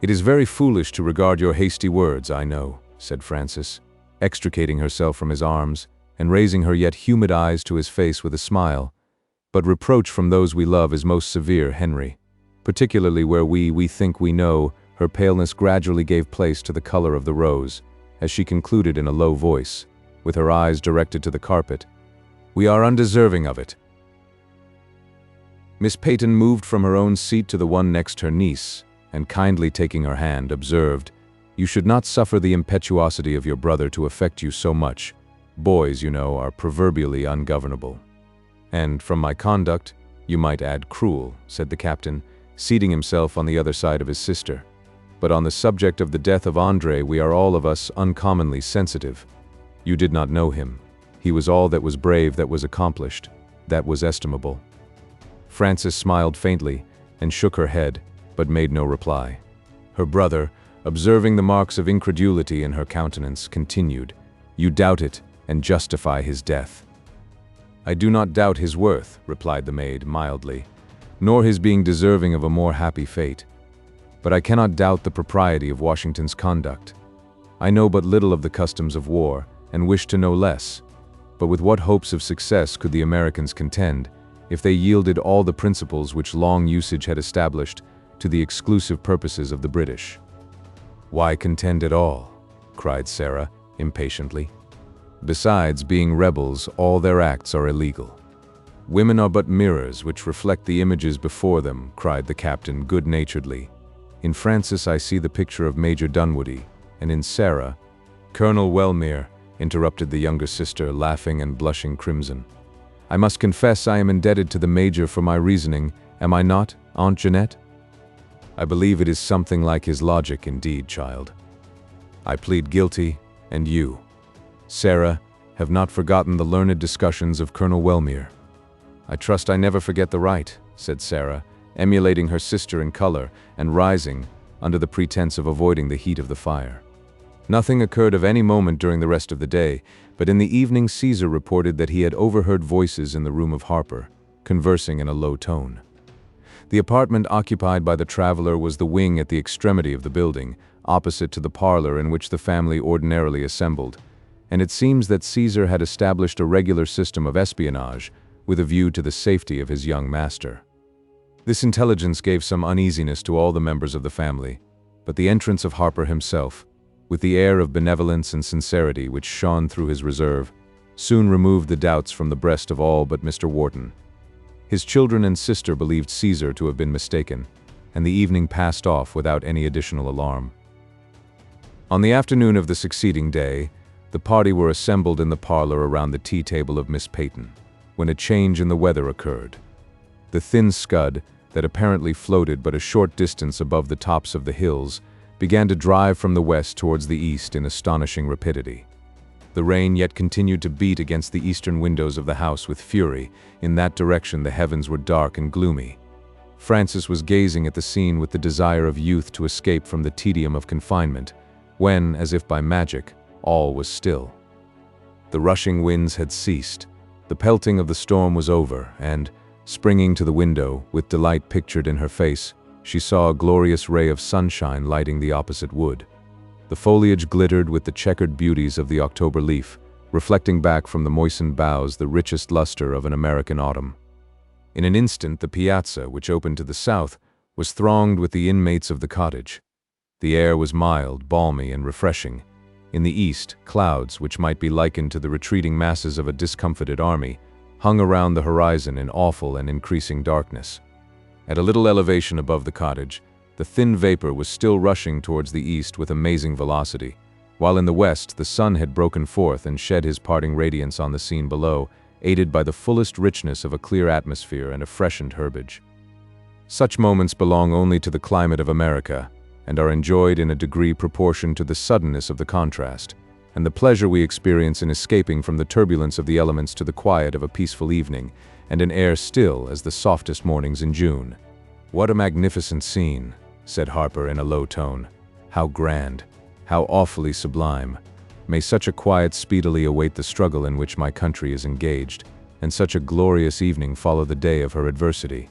"It is very foolish to regard your hasty words, I know," said Francis, extricating herself from his arms and raising her yet humid eyes to his face with a smile. "But reproach from those we love is most severe, Henry, particularly where we think we know." Her paleness gradually gave place to the color of the rose, as she concluded in a low voice, with her eyes directed to the carpet, "We are undeserving of it." Miss Peyton moved from her own seat to the one next her niece, and kindly taking her hand, observed, "You should not suffer the impetuosity of your brother to affect you so much. Boys, you know, are proverbially ungovernable." "And from my conduct, you might add cruel," said the captain, seating himself on the other side of his sister. "But on the subject of the death of André, we are all of us uncommonly sensitive. You did not know him. He was all that was brave, that was accomplished, that was estimable." Frances smiled faintly and shook her head, but made no reply. Her brother, observing the marks of incredulity in her countenance, continued, "You doubt it, and justify his death." "I do not doubt his worth," replied the maid mildly, "nor his being deserving of a more happy fate. But I cannot doubt the propriety of Washington's conduct. I know but little of the customs of war, and wish to know less. But with what hopes of success could the Americans contend, if they yielded all the principles which long usage had established to the exclusive purposes of the British?" "Why contend at all?" cried Sarah, impatiently. "Besides being rebels, all their acts are illegal." "Women are but mirrors which reflect the images before them," cried the captain good-naturedly. "In Francis I see the picture of Major Dunwoody, and in Sarah—" "Colonel Wellmere," interrupted the younger sister, laughing and blushing crimson. "I must confess I am indebted to the Major for my reasoning, am I not, Aunt Jeanette?" "I believe it is something like his logic indeed, child." "I plead guilty, and you, Sarah, have not forgotten the learned discussions of Colonel Wellmere." "I trust I never forget the right," said Sarah, emulating her sister in color, and rising, under the pretense of avoiding the heat of the fire. Nothing occurred of any moment during the rest of the day, but in the evening Caesar reported that he had overheard voices in the room of Harper, conversing in a low tone. The apartment occupied by the traveler was the wing at the extremity of the building, opposite to the parlor in which the family ordinarily assembled, and it seems that Caesar had established a regular system of espionage with a view to the safety of his young master. This intelligence gave some uneasiness to all the members of the family, but the entrance of Harper himself, with the air of benevolence and sincerity which shone through his reserve, soon removed the doubts from the breast of all but Mr. Wharton. His children and sister believed Caesar to have been mistaken, and the evening passed off without any additional alarm. On the afternoon of the succeeding day, the party were assembled in the parlor around the tea-table of Miss Peyton, when a change in the weather occurred. The thin scud, that apparently floated but a short distance above the tops of the hills, began to drive from the west towards the east in astonishing rapidity. The rain yet continued to beat against the eastern windows of the house with fury. In that direction the heavens were dark and gloomy. Francis was gazing at the scene with the desire of youth to escape from the tedium of confinement, when, as if by magic, all was still. The rushing winds had ceased, the pelting of the storm was over, and, springing to the window, with delight pictured in her face, she saw a glorious ray of sunshine lighting the opposite wood. The foliage glittered with the checkered beauties of the October leaf, reflecting back from the moistened boughs the richest luster of an American autumn. In an instant the piazza, which opened to the south, was thronged with the inmates of the cottage. The air was mild, balmy, and refreshing. In the east, clouds, which might be likened to the retreating masses of a discomfited army, hung around the horizon in awful and increasing darkness. At a little elevation above the cottage, the thin vapor was still rushing towards the east with amazing velocity, while in the west the sun had broken forth and shed his parting radiance on the scene below, aided by the fullest richness of a clear atmosphere and a freshened herbage. Such moments belong only to the climate of America, and are enjoyed in a degree proportioned to the suddenness of the contrast, and the pleasure we experience in escaping from the turbulence of the elements to the quiet of a peaceful evening, and an air still as the softest mornings in June. "What a magnificent scene," said Harper in a low tone. "How grand, how awfully sublime. May such a quiet speedily await the struggle in which my country is engaged, and such a glorious evening follow the day of her adversity."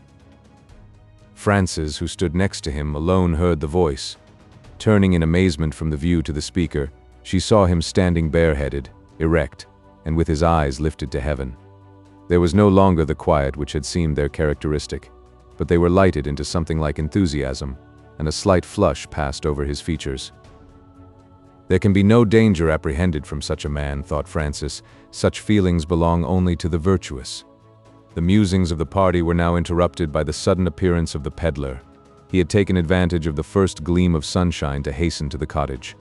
Frances, who stood next to him, alone heard the voice. Turning in amazement from the view to the speaker, she saw him standing bareheaded, erect, and with his eyes lifted to heaven. There was no longer the quiet which had seemed their characteristic, but they were lighted into something like enthusiasm, and a slight flush passed over his features. There can be no danger apprehended from such a man, thought Frances. Such feelings belong only to the virtuous. The musings of the party were now interrupted by the sudden appearance of the peddler. He had taken advantage of the first gleam of sunshine to hasten to the cottage.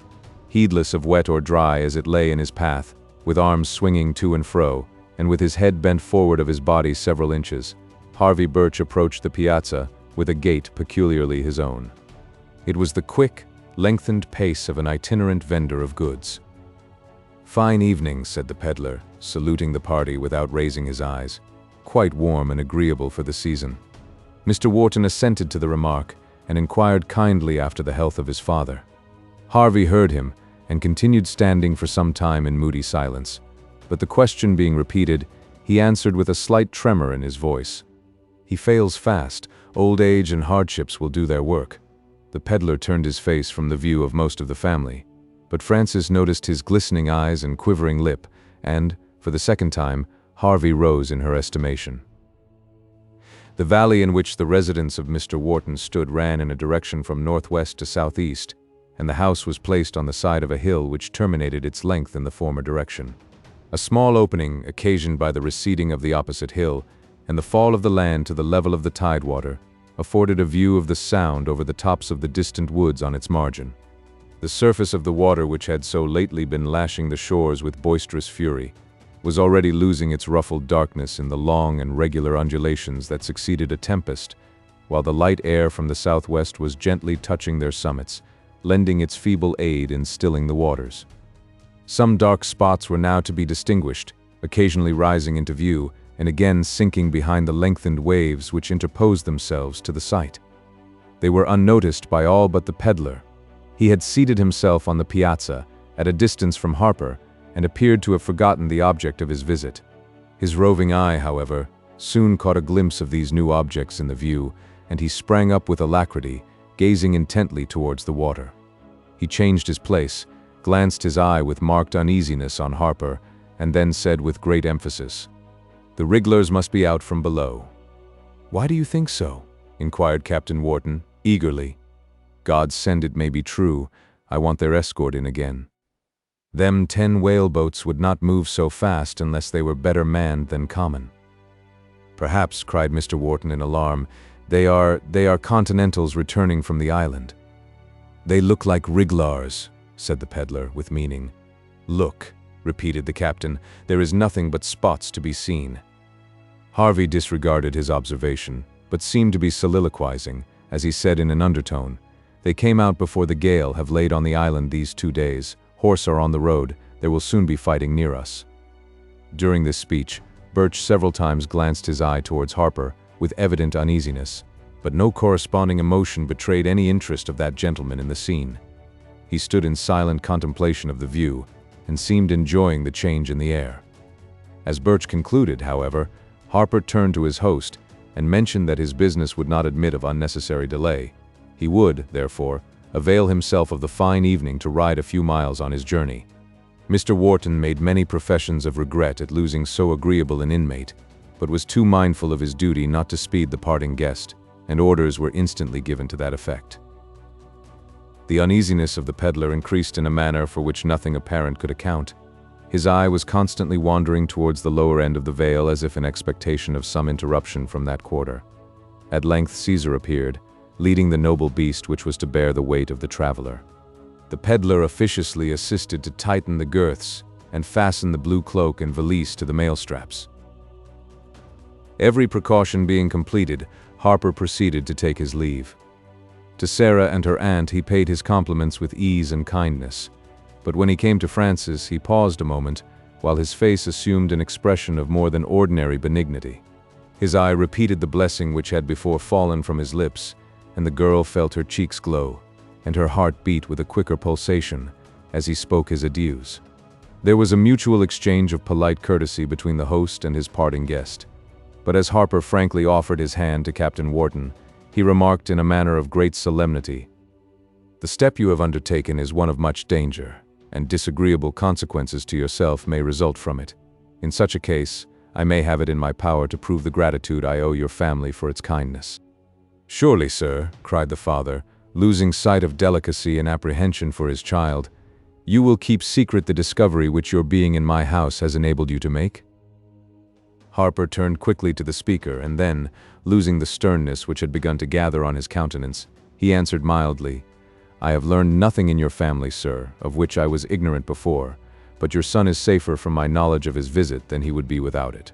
Heedless of wet or dry as it lay in his path, with arms swinging to and fro, and with his head bent forward of his body several inches, Harvey Birch approached the piazza with a gait peculiarly his own. It was the quick, lengthened pace of an itinerant vendor of goods. "Fine evening," said the peddler, saluting the party without raising his eyes. "Quite warm and agreeable for the season." Mr. Wharton assented to the remark, and inquired kindly after the health of his father. Harvey heard him, and continued standing for some time in moody silence, but the question being repeated, he answered with a slight tremor in his voice. "He fails fast. Old age and hardships will do their work." The peddler turned his face from the view of most of the family, but Frances noticed his glistening eyes and quivering lip, and, for the second time, Harvey rose in her estimation. The valley in which the residence of Mr. Wharton stood ran in a direction from northwest to southeast, and the house was placed on the side of a hill which terminated its length in the former direction. A small opening, occasioned by the receding of the opposite hill, and the fall of the land to the level of the tidewater, afforded a view of the Sound over the tops of the distant woods on its margin. The surface of the water, which had so lately been lashing the shores with boisterous fury, was already losing its ruffled darkness in the long and regular undulations that succeeded a tempest, while the light air from the southwest was gently touching their summits, lending its feeble aid in stilling the waters. Some dark spots were now to be distinguished, occasionally rising into view, and again sinking behind the lengthened waves which interposed themselves to the sight. They were unnoticed by all but the peddler. He had seated himself on the piazza, at a distance from Harper, and appeared to have forgotten the object of his visit. His roving eye, however, soon caught a glimpse of these new objects in the view, and he sprang up with alacrity, gazing intently towards the water. He changed his place, glanced his eye with marked uneasiness on Harper, and then said with great emphasis, "The Wrigglers must be out from below." "Why do you think so?" inquired Captain Wharton, eagerly. "God send it may be true. I want their escort in again. Them 10 whaleboats would not move so fast unless they were better manned than common." "Perhaps," cried Mr. Wharton in alarm, they are Continentals returning from the island." "They look like Wrigglars," said the peddler, with meaning. "Look," repeated the captain, "there is nothing but spots to be seen." Harvey disregarded his observation, but seemed to be soliloquizing, as he said in an undertone, "They came out before the gale, have laid on the island these 2 days, horse are on the road, there will soon be fighting near us." During this speech, Birch several times glanced his eye towards Harper, with evident uneasiness, but no corresponding emotion betrayed any interest of that gentleman in the scene. He stood in silent contemplation of the view, and seemed enjoying the change in the air. As Birch concluded, however, Harper turned to his host, and mentioned that his business would not admit of unnecessary delay. He would, therefore, avail himself of the fine evening to ride a few miles on his journey. Mr. Wharton made many professions of regret at losing so agreeable an inmate, but was too mindful of his duty not to speed the parting guest, and orders were instantly given to that effect. The uneasiness of the peddler increased in a manner for which nothing apparent could account. His eye was constantly wandering towards the lower end of the vale as if in expectation of some interruption from that quarter. At length Caesar appeared, leading the noble beast which was to bear the weight of the traveler. The peddler officiously assisted to tighten the girths and fasten the blue cloak and valise to the mail straps. Every precaution being completed, Harper proceeded to take his leave. To Sarah and her aunt he paid his compliments with ease and kindness. But when he came to Frances, he paused a moment, while his face assumed an expression of more than ordinary benignity. His eye repeated the blessing which had before fallen from his lips, and the girl felt her cheeks glow, and her heart beat with a quicker pulsation as he spoke his adieus. There was a mutual exchange of polite courtesy between the host and his parting guest. But as Harper frankly offered his hand to Captain Wharton, he remarked in a manner of great solemnity, "The step you have undertaken is one of much danger, and disagreeable consequences to yourself may result from it. In such a case, I may have it in my power to prove the gratitude I owe your family for its kindness." "Surely, sir," cried the father, losing sight of delicacy and apprehension for his child, "you will keep secret the discovery which your being in my house has enabled you to make?" Harper turned quickly to the speaker, and then, losing the sternness which had begun to gather on his countenance, he answered mildly, "I have learned nothing in your family, sir, of which I was ignorant before, but your son is safer from my knowledge of his visit than he would be without it."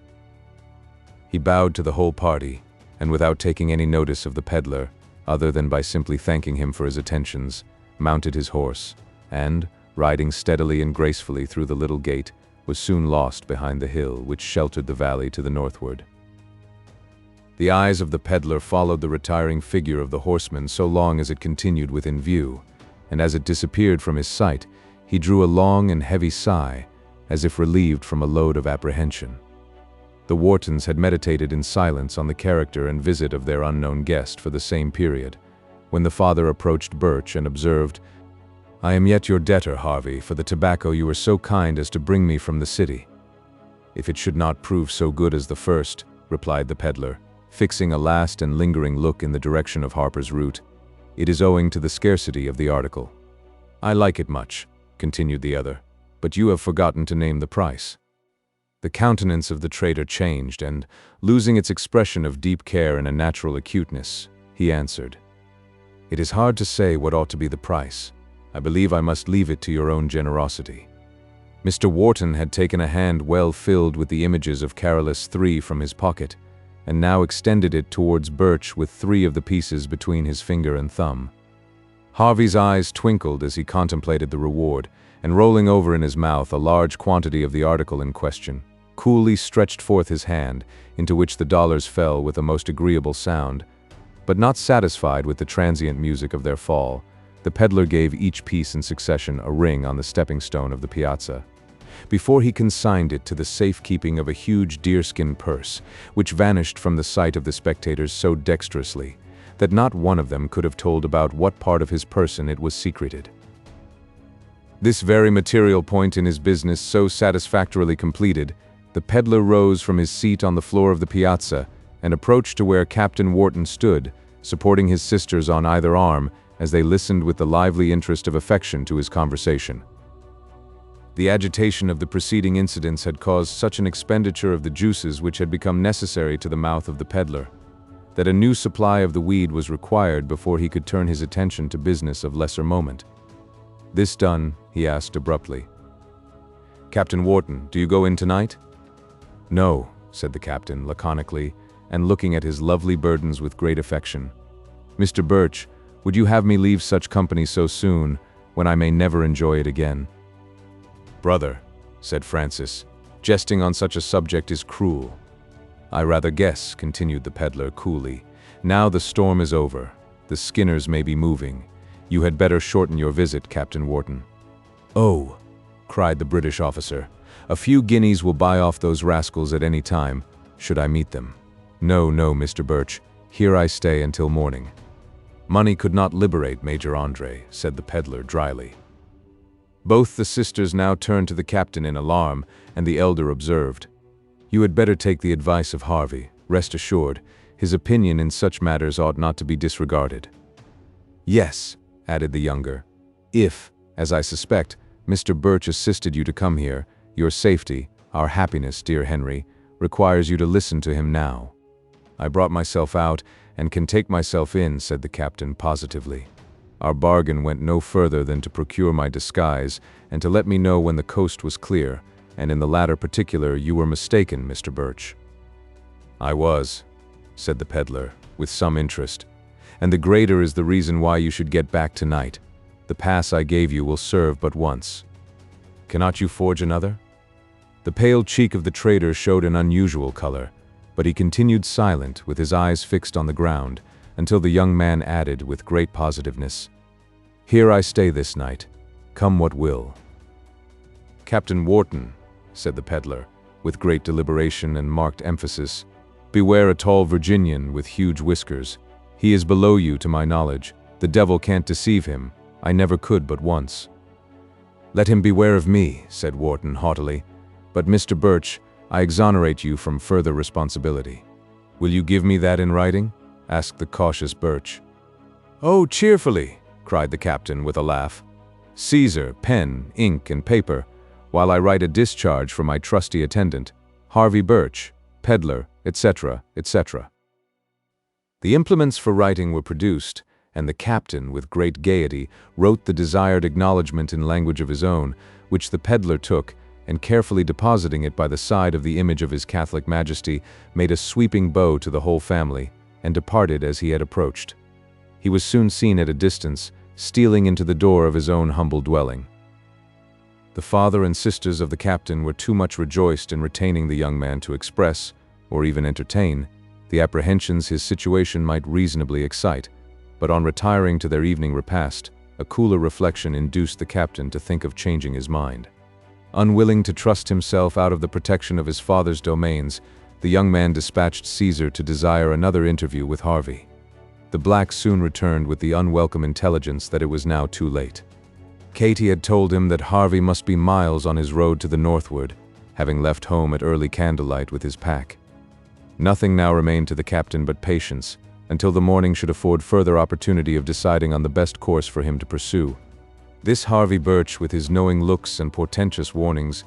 He bowed to the whole party, and without taking any notice of the peddler, other than by simply thanking him for his attentions, mounted his horse, and, riding steadily and gracefully through the little gate, was soon lost behind the hill which sheltered the valley to the northward. The eyes of the peddler followed the retiring figure of the horseman so long as it continued within view, and as it disappeared from his sight, he drew a long and heavy sigh, as if relieved from a load of apprehension. The Whartons had meditated in silence on the character and visit of their unknown guest for the same period, when the father approached Birch and observed, "I am yet your debtor, Harvey, for the tobacco you were so kind as to bring me from the city." "If it should not prove so good as the first," replied the peddler, fixing a last and lingering look in the direction of Harper's route, "it is owing to the scarcity of the article." "I like it much," continued the other, "but you have forgotten to name the price." The countenance of the trader changed, and, losing its expression of deep care and a natural acuteness, he answered, "It is hard to say what ought to be the price. I believe I must leave it to your own generosity." Mr. Wharton had taken a hand well filled with the images of Carolus III from his pocket, and now extended it towards Birch with 3 of the pieces between his finger and thumb. Harvey's eyes twinkled as he contemplated the reward, and rolling over in his mouth a large quantity of the article in question, coolly stretched forth his hand, into which the dollars fell with a most agreeable sound. But not satisfied with the transient music of their fall, the peddler gave each piece in succession a ring on the stepping stone of the piazza, before he consigned it to the safekeeping of a huge deerskin purse, which vanished from the sight of the spectators so dexterously that not one of them could have told about what part of his person it was secreted. This very material point in his business so satisfactorily completed, the peddler rose from his seat on the floor of the piazza and approached to where Captain Wharton stood, supporting his sisters on either arm as they listened with the lively interest of affection to his conversation. The agitation of the preceding incidents had caused such an expenditure of the juices which had become necessary to the mouth of the peddler, that a new supply of the weed was required before he could turn his attention to business of lesser moment. This done, he asked abruptly, "Captain Wharton, do you go in tonight?" "No," said the captain laconically, and looking at his lovely burdens with great affection. "Mr. Birch, would you have me leave such company so soon, when I may never enjoy it again?" "Brother," said Francis, "jesting on such a subject is cruel." "I rather guess," continued the peddler coolly, "now the storm is over, the skinners may be moving. You had better shorten your visit, Captain Wharton." "Oh," cried the British officer, "a few guineas will buy off those rascals at any time, should I meet them. No, no, Mr. Birch, here I stay until morning." "Money could not liberate Major Andre," said the peddler dryly. Both the sisters now turned to the captain in alarm, and the elder observed, "You had better take the advice of Harvey. Rest assured, his opinion in such matters ought not to be disregarded." "Yes," added the younger, "if, as I suspect, Mr. Birch assisted you to come here, your safety, our happiness, dear Henry, requires you to listen to him now." "I brought myself out, and can take myself in," said the captain positively. "Our bargain went no further than to procure my disguise, and to let me know when the coast was clear, and in the latter particular you were mistaken, Mr. Birch." "I was," said the peddler, with some interest, and the greater is the reason why you should get back tonight. The pass I gave you will serve but once. Cannot you forge another?" The pale cheek of the trader showed an unusual color, but he continued silent with his eyes fixed on the ground, until the young man added with great positiveness, "Here I stay this night, come what will." "Captain Wharton," said the peddler, with great deliberation and marked emphasis, "beware a tall Virginian with huge whiskers. He is below you to my knowledge. The devil can't deceive him. I never could but once." "Let him beware of me," said Wharton haughtily. "But Mr. Birch, I exonerate you from further responsibility." "Will you give me that in writing?" asked the cautious Birch. "Oh, cheerfully," cried the captain with a laugh. "Caesar, pen, ink, and paper, while I write a discharge for my trusty attendant, Harvey Birch, peddler, etc., etc." The implements for writing were produced, and the captain, with great gaiety, wrote the desired acknowledgment in language of his own, which the peddler took, and carefully depositing it by the side of the image of his Catholic Majesty, made a sweeping bow to the whole family, and departed as he had approached. He was soon seen at a distance, stealing into the door of his own humble dwelling. The father and sisters of the captain were too much rejoiced in retaining the young man to express, or even entertain, the apprehensions his situation might reasonably excite, but on retiring to their evening repast, a cooler reflection induced the captain to think of changing his mind. Unwilling to trust himself out of the protection of his father's domains, the young man dispatched Caesar to desire another interview with Harvey. The black soon returned with the unwelcome intelligence that it was now too late. Katie had told him that Harvey must be miles on his road to the northward, having left home at early candlelight with his pack. Nothing now remained to the captain but patience, until the morning should afford further opportunity of deciding on the best course for him to pursue. "This Harvey Birch, with his knowing looks and portentous warnings,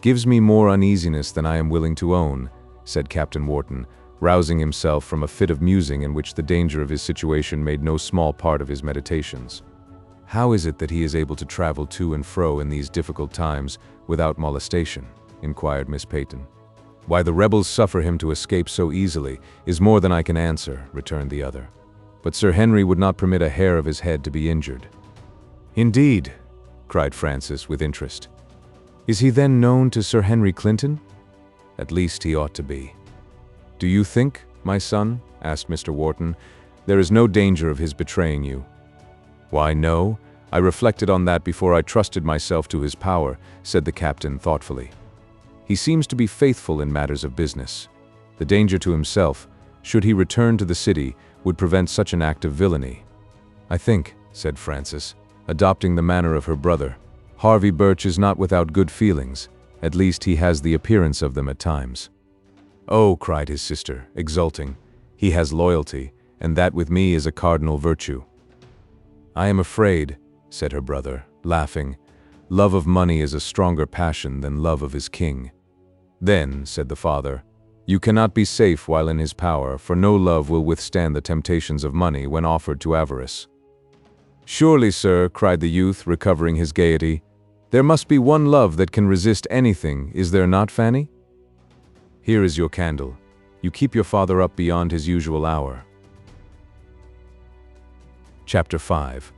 gives me more uneasiness than I am willing to own," said Captain Wharton, rousing himself from a fit of musing in which the danger of his situation made no small part of his meditations. "How is it that he is able to travel to and fro in these difficult times without molestation?" inquired Miss Peyton. "Why the rebels suffer him to escape so easily is more than I can answer," returned the other. "But Sir Henry would not permit a hair of his head to be injured." "Indeed," cried Francis with interest. "Is he then known to Sir Henry Clinton?" "At least he ought to be." "Do you think, my son," asked Mr. Wharton, "there is no danger of his betraying you?" "Why, no. I reflected on that before I trusted myself to his power," said the captain thoughtfully. "He seems to be faithful in matters of business. The danger to himself, should he return to the city, would prevent such an act of villainy." "I think," said Francis, adopting the manner of her brother, "Harvey Birch is not without good feelings. At least he has the appearance of them at times." "Oh," cried his sister, exulting, "he has loyalty, and that with me is a cardinal virtue." "I am afraid," said her brother, laughing, "love of money is a stronger passion than love of his king." "Then," said the father, "you cannot be safe while in his power, for no love will withstand the temptations of money when offered to avarice." "Surely, sir," cried the youth, recovering his gaiety, "there must be one love that can resist anything, is there not, Fanny? Here is your candle. You keep your father up beyond his usual hour." Chapter 5.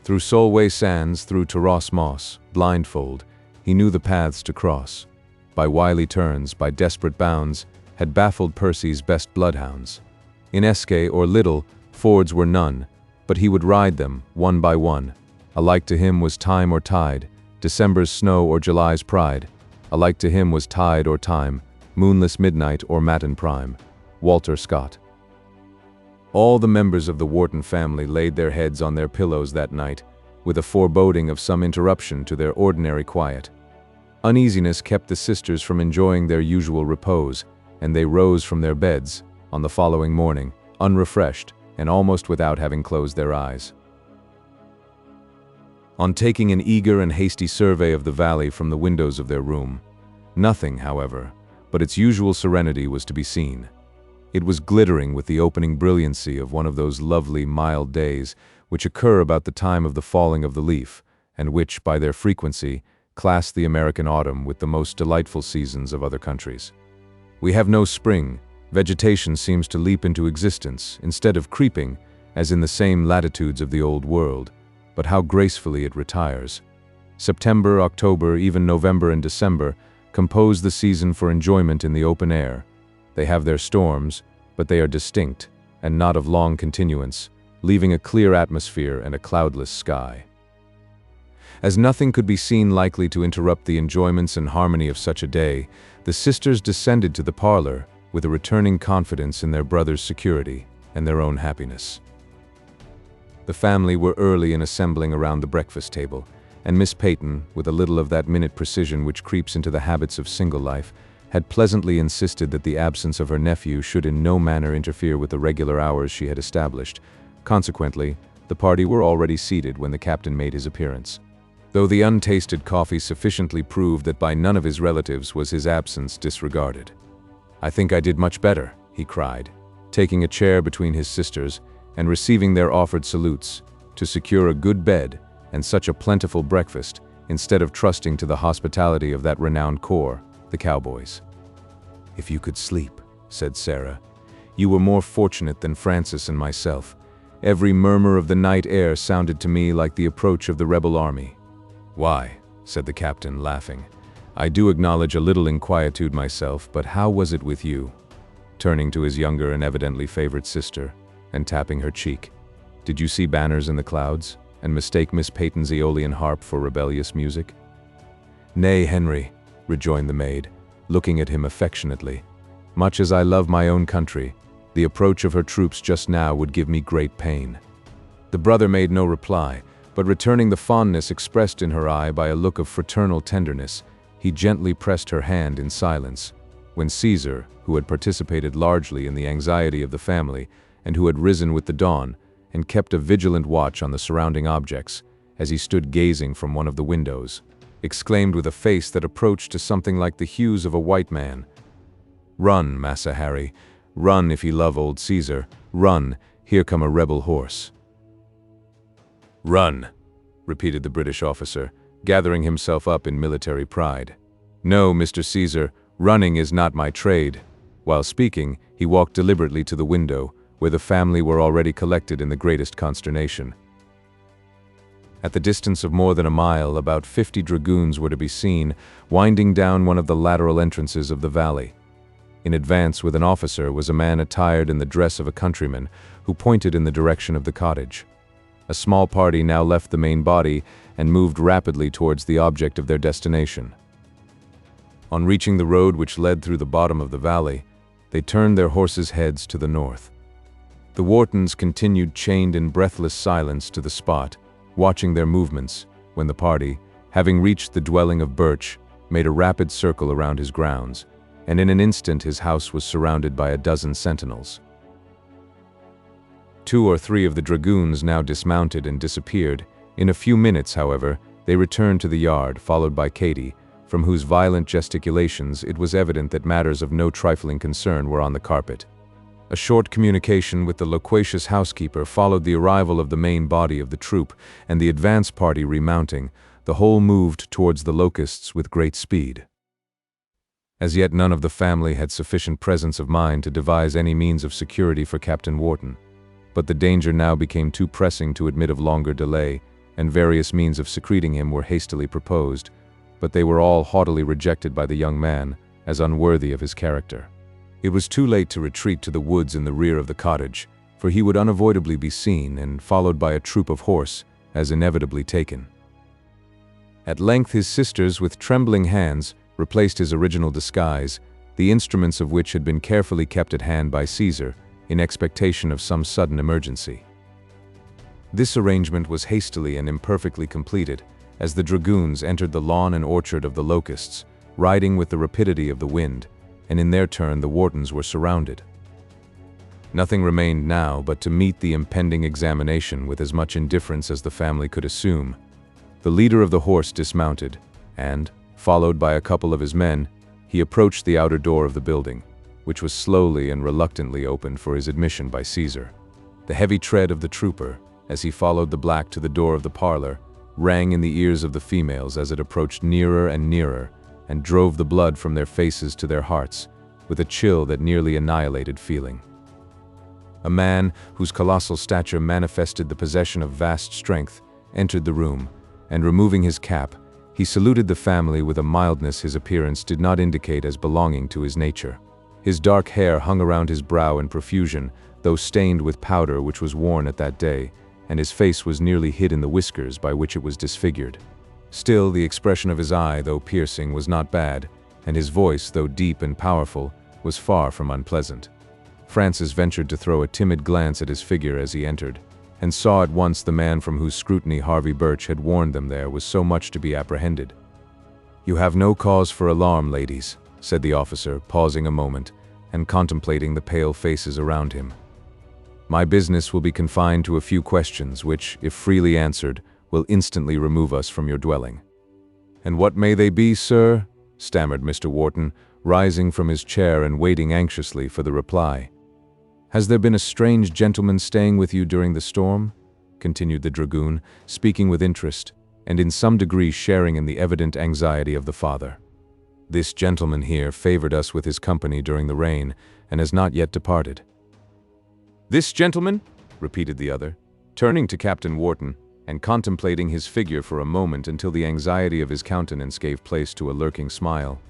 Through Solway sands, through Taros moss, blindfold, he knew the paths to cross. By wily turns, by desperate bounds, had baffled Percy's best bloodhounds. In Eske or Liddle, fords were none, but he would ride them, one by one. Alike to him was time or tide, December's snow or July's pride. Alike to him was tide or time, moonless midnight or matin prime. Walter Scott. All the members of the Wharton family laid their heads on their pillows that night, with a foreboding of some interruption to their ordinary quiet. Uneasiness kept the sisters from enjoying their usual repose, and they rose from their beds, on the following morning, unrefreshed, and almost without having closed their eyes. On taking an eager and hasty survey of the valley from the windows of their room, nothing, however, but its usual serenity was to be seen. It was glittering with the opening brilliancy of one of those lovely, mild days which occur about the time of the falling of the leaf, and which, by their frequency, class the American autumn with the most delightful seasons of other countries. We have no spring. Vegetation seems to leap into existence, instead of creeping, as in the same latitudes of the old world, but how gracefully it retires. September, October, even November and December compose the season for enjoyment in the open air. They have their storms, but they are distinct and not of long continuance, leaving a clear atmosphere and a cloudless sky. As nothing could be seen likely to interrupt the enjoyments and harmony of such a day, the sisters descended to the parlor with a returning confidence in their brother's security and their own happiness. The family were early in assembling around the breakfast table, and Miss Peyton, with a little of that minute precision which creeps into the habits of single life, had pleasantly insisted that the absence of her nephew should in no manner interfere with the regular hours she had established. Consequently, the party were already seated when the captain made his appearance. Though the untasted coffee sufficiently proved that by none of his relatives was his absence disregarded. "I think I did much better," he cried, taking a chair between his sisters and receiving their offered salutes, "to secure a good bed and such a plentiful breakfast, instead of trusting to the hospitality of that renowned corps, the cowboys." "If you could sleep," said Sarah, "you were more fortunate than Francis and myself. Every murmur of the night air sounded to me like the approach of the rebel army." "Why," said the captain, laughing, "I do acknowledge a little inquietude myself, but how was it with you?" Turning to his younger and evidently favorite sister, and tapping her cheek. "Did you see banners in the clouds, and mistake Miss Peyton's Aeolian harp for rebellious music?" "Nay, Henry," rejoined the maid, looking at him affectionately. "Much as I love my own country, the approach of her troops just now would give me great pain." The brother made no reply, but returning the fondness expressed in her eye by a look of fraternal tenderness, he gently pressed her hand in silence, when Caesar, who had participated largely in the anxiety of the family, and who had risen with the dawn, and kept a vigilant watch on the surrounding objects, as he stood gazing from one of the windows, exclaimed with a face that approached to something like the hues of a white man, "Run, Massa Harry, run if ye love old Caesar, run, here come a rebel horse." "Run," repeated the British officer, gathering himself up in military pride. "No, Mr. Caesar, running is not my trade." While speaking, he walked deliberately to the window, where the family were already collected in the greatest consternation. At the distance of more than a mile, about 50 dragoons were to be seen, winding down one of the lateral entrances of the valley. In advance with an officer was a man attired in the dress of a countryman, who pointed in the direction of the cottage. A small party now left the main body and moved rapidly towards the object of their destination. On reaching the road which led through the bottom of the valley, they turned their horses' heads to the north. The Whartons continued chained in breathless silence to the spot, watching their movements, when the party, having reached the dwelling of Birch, made a rapid circle around his grounds, and in an instant his house was surrounded by a dozen sentinels. 2 or 3 of the dragoons now dismounted and disappeared. In a few minutes, however, they returned to the yard, followed by Katie, from whose violent gesticulations it was evident that matters of no trifling concern were on the carpet. A short communication with the loquacious housekeeper followed the arrival of the main body of the troop, and the advance party remounting, the whole moved towards the Locusts with great speed. As yet none of the family had sufficient presence of mind to devise any means of security for Captain Wharton, but the danger now became too pressing to admit of longer delay, and various means of secreting him were hastily proposed, but they were all haughtily rejected by the young man, as unworthy of his character. It was too late to retreat to the woods in the rear of the cottage, for he would unavoidably be seen and followed by a troop of horse, as inevitably taken. At length his sisters, with trembling hands, replaced his original disguise, the instruments of which had been carefully kept at hand by Caesar, in expectation of some sudden emergency. This arrangement was hastily and imperfectly completed, as the dragoons entered the lawn and orchard of the Locusts, riding with the rapidity of the wind, and in their turn the Whartons were surrounded. Nothing remained now but to meet the impending examination with as much indifference as the family could assume. The leader of the horse dismounted, and, followed by a couple of his men, he approached the outer door of the building, which was slowly and reluctantly opened for his admission by Caesar. The heavy tread of the trooper, as he followed the black to the door of the parlor, rang in the ears of the females as it approached nearer and nearer, and drove the blood from their faces to their hearts, with a chill that nearly annihilated feeling. A man, whose colossal stature manifested the possession of vast strength, entered the room, and removing his cap, he saluted the family with a mildness his appearance did not indicate as belonging to his nature. His dark hair hung around his brow in profusion, though stained with powder which was worn at that day, and his face was nearly hid in the whiskers by which it was disfigured. Still, the expression of his eye, though piercing, was not bad, and his voice, though deep and powerful, was far from unpleasant. Francis ventured to throw a timid glance at his figure as he entered, and saw at once the man from whose scrutiny Harvey Birch had warned them there was so much to be apprehended. "You have no cause for alarm, ladies," said the officer, pausing a moment, and contemplating the pale faces around him. "My business will be confined to a few questions which, if freely answered, will instantly remove us from your dwelling." "And what may they be, sir?" stammered Mr. Wharton, rising from his chair and waiting anxiously for the reply. "Has there been a strange gentleman staying with you during the storm?" continued the dragoon, speaking with interest, and in some degree sharing in the evident anxiety of the father. "This gentleman here favored us with his company during the rain, and has not yet departed." "This gentleman?" repeated the other, turning to Captain Wharton, and contemplating his figure for a moment until the anxiety of his countenance gave place to a lurking smile.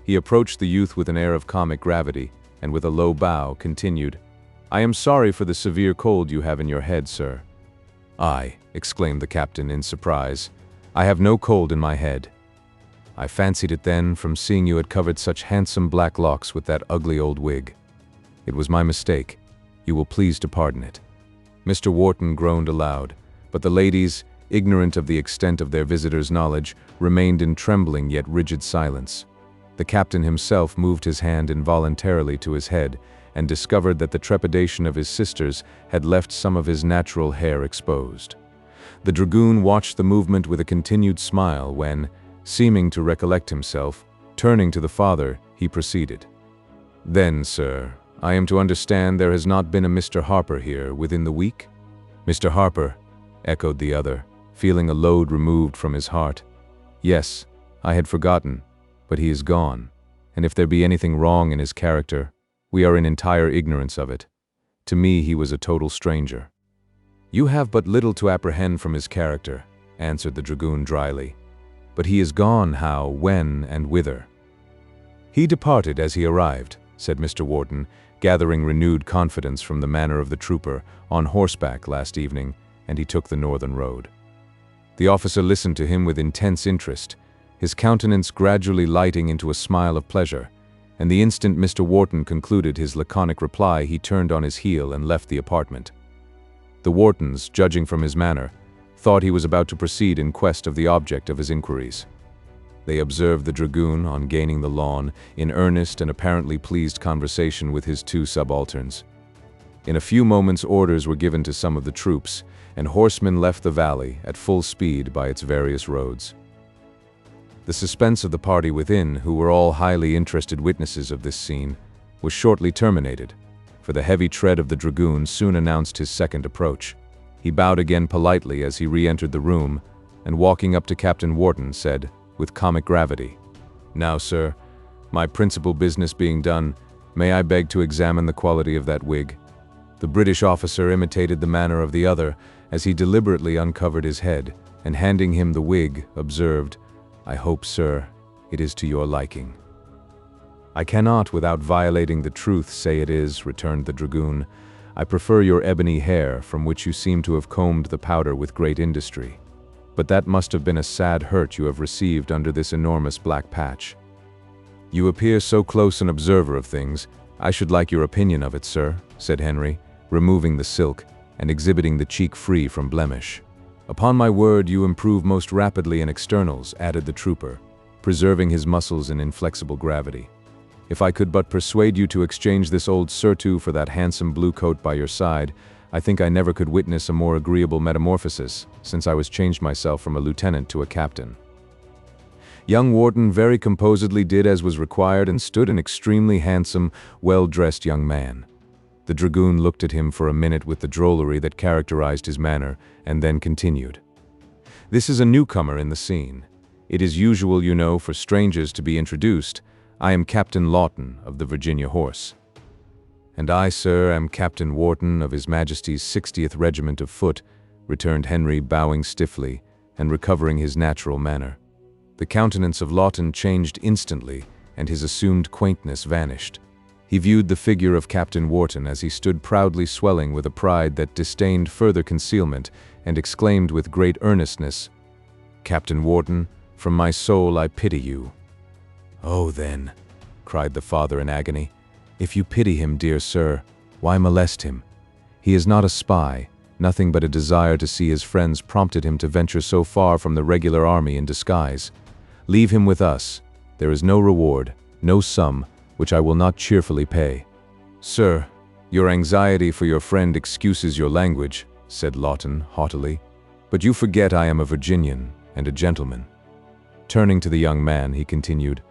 He approached the youth with an air of comic gravity, and with a low bow, continued, "I am sorry for the severe cold you have in your head, sir." "I," exclaimed the captain in surprise, "I have no cold in my head. I fancied it then, from seeing you had covered such handsome black locks with that ugly old wig. It was my mistake. You will please to pardon it." Mr. Wharton groaned aloud, but the ladies, ignorant of the extent of their visitor's knowledge, remained in trembling yet rigid silence. The captain himself moved his hand involuntarily to his head, and discovered that the trepidation of his sisters had left some of his natural hair exposed. The dragoon watched the movement with a continued smile when, seeming to recollect himself, turning to the father, he proceeded. "Then, sir, I am to understand there has not been a Mr. Harper here within the week?" "Mr. Harper," echoed the other, feeling a load removed from his heart. "Yes, I had forgotten, but he is gone, and if there be anything wrong in his character, we are in entire ignorance of it. To me he was a total stranger." "You have but little to apprehend from his character," answered the dragoon dryly. "But he is gone how, when, and whither?" "He departed as he arrived," said Mr. Wharton, gathering renewed confidence from the manner of the trooper, "on horseback last evening, and he took the northern road." The officer listened to him with intense interest, his countenance gradually lighting into a smile of pleasure, and the instant Mr. Wharton concluded his laconic reply he turned on his heel and left the apartment. The Whartons, judging from his manner, thought he was about to proceed in quest of the object of his inquiries. They observed the dragoon, on gaining the lawn, in earnest and apparently pleased conversation with his two subalterns. In a few moments orders were given to some of the troops, and horsemen left the valley at full speed by its various roads. The suspense of the party within, who were all highly interested witnesses of this scene, was shortly terminated, for the heavy tread of the dragoon soon announced his second approach. He bowed again politely as he re-entered the room, and walking up to Captain Wharton, said, with comic gravity, "Now, sir, my principal business being done, may I beg to examine the quality of that wig?" The British officer imitated the manner of the other as he deliberately uncovered his head, and handing him the wig, observed, "I hope, sir, it is to your liking." "I cannot, without violating the truth, say it is," returned the dragoon. "I prefer your ebony hair, from which you seem to have combed the powder with great industry. But that must have been a sad hurt you have received under this enormous black patch." "You appear so close an observer of things, I should like your opinion of it, sir," said Henry, removing the silk and exhibiting the cheek free from blemish. "Upon my word, you improve most rapidly in externals," added the trooper, preserving his muscles in inflexible gravity. "If I could but persuade you to exchange this old surtout for that handsome blue coat by your side, I think I never could witness a more agreeable metamorphosis, since I was changed myself from a lieutenant to a captain." Young Wharton very composedly did as was required and stood an extremely handsome, well-dressed young man. The dragoon looked at him for a minute with the drollery that characterized his manner, and then continued. "This is a newcomer in the scene. It is usual, you know, for strangers to be introduced. I am Captain Lawton of the Virginia Horse." "And I, sir, am Captain Wharton of His Majesty's 60th Regiment of Foot," returned Henry, bowing stiffly and recovering his natural manner. The countenance of Lawton changed instantly, and his assumed quaintness vanished. He viewed the figure of Captain Wharton as he stood proudly swelling with a pride that disdained further concealment, and exclaimed with great earnestness, "Captain Wharton, from my soul I pity you." "Oh, then," cried the father in agony, "if you pity him, dear sir, why molest him? He is not a spy. Nothing but a desire to see his friends prompted him to venture so far from the regular army in disguise. Leave him with us. There is no reward, no sum, which I will not cheerfully pay." "Sir, your anxiety for your friend excuses your language," said Lawton haughtily, "but you forget I am a Virginian and a gentleman." Turning to the young man, he continued,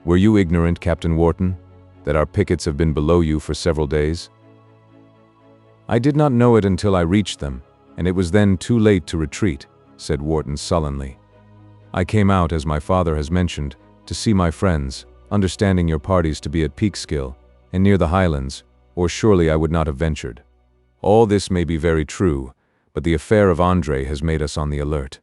"Were you ignorant, Captain Wharton, that our pickets have been below you for several days?" "I did not know it until I reached them, and it was then too late to retreat," said Wharton sullenly. "I came out, as my father has mentioned, to see my friends, understanding your parties to be at Peekskill and near the Highlands, or surely I would not have ventured. All this may be very true, but the affair of André has made us on the alert.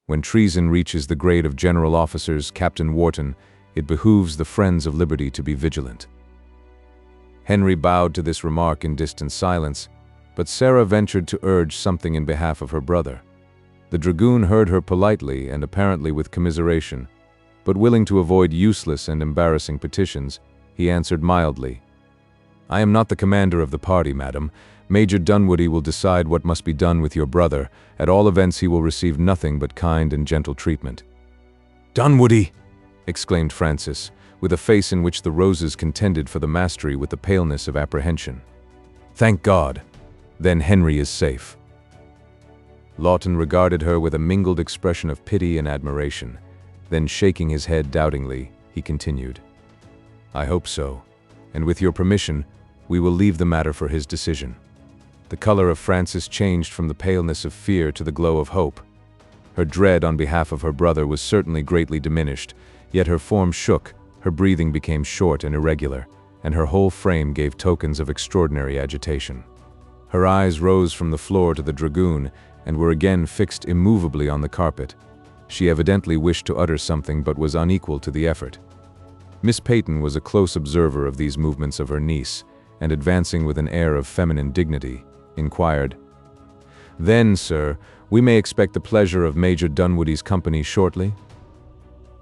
When treason reaches the grade of general officers, Captain Wharton, it behooves the friends of liberty to be vigilant." Henry bowed to this remark in distant silence, but Sarah ventured to urge something in behalf of her brother. The dragoon heard her politely and apparently with commiseration, but willing to avoid useless and embarrassing petitions, he answered mildly, "I am not the commander of the party, madam. Major Dunwoodie will decide what must be done with your brother. At all events he will receive nothing but kind and gentle treatment." "Dunwoodie!" exclaimed Francis, with a face in which the roses contended for the mastery with the paleness of apprehension. "Thank God! Then Henry is safe." Lawton regarded her with a mingled expression of pity and admiration. Then, shaking his head doubtingly, he continued, "I hope so, and with your permission, we will leave the matter for his decision." The color of Frances changed from the paleness of fear to the glow of hope. Her dread on behalf of her brother was certainly greatly diminished, yet her form shook, her breathing became short and irregular, and her whole frame gave tokens of extraordinary agitation. Her eyes rose from the floor to the dragoon, and were again fixed immovably on the carpet. She evidently wished to utter something but was unequal to the effort. Miss Peyton was a close observer of these movements of her niece, and advancing with an air of feminine dignity, inquired, "Then, sir, we may expect the pleasure of Major Dunwoodie's company shortly?"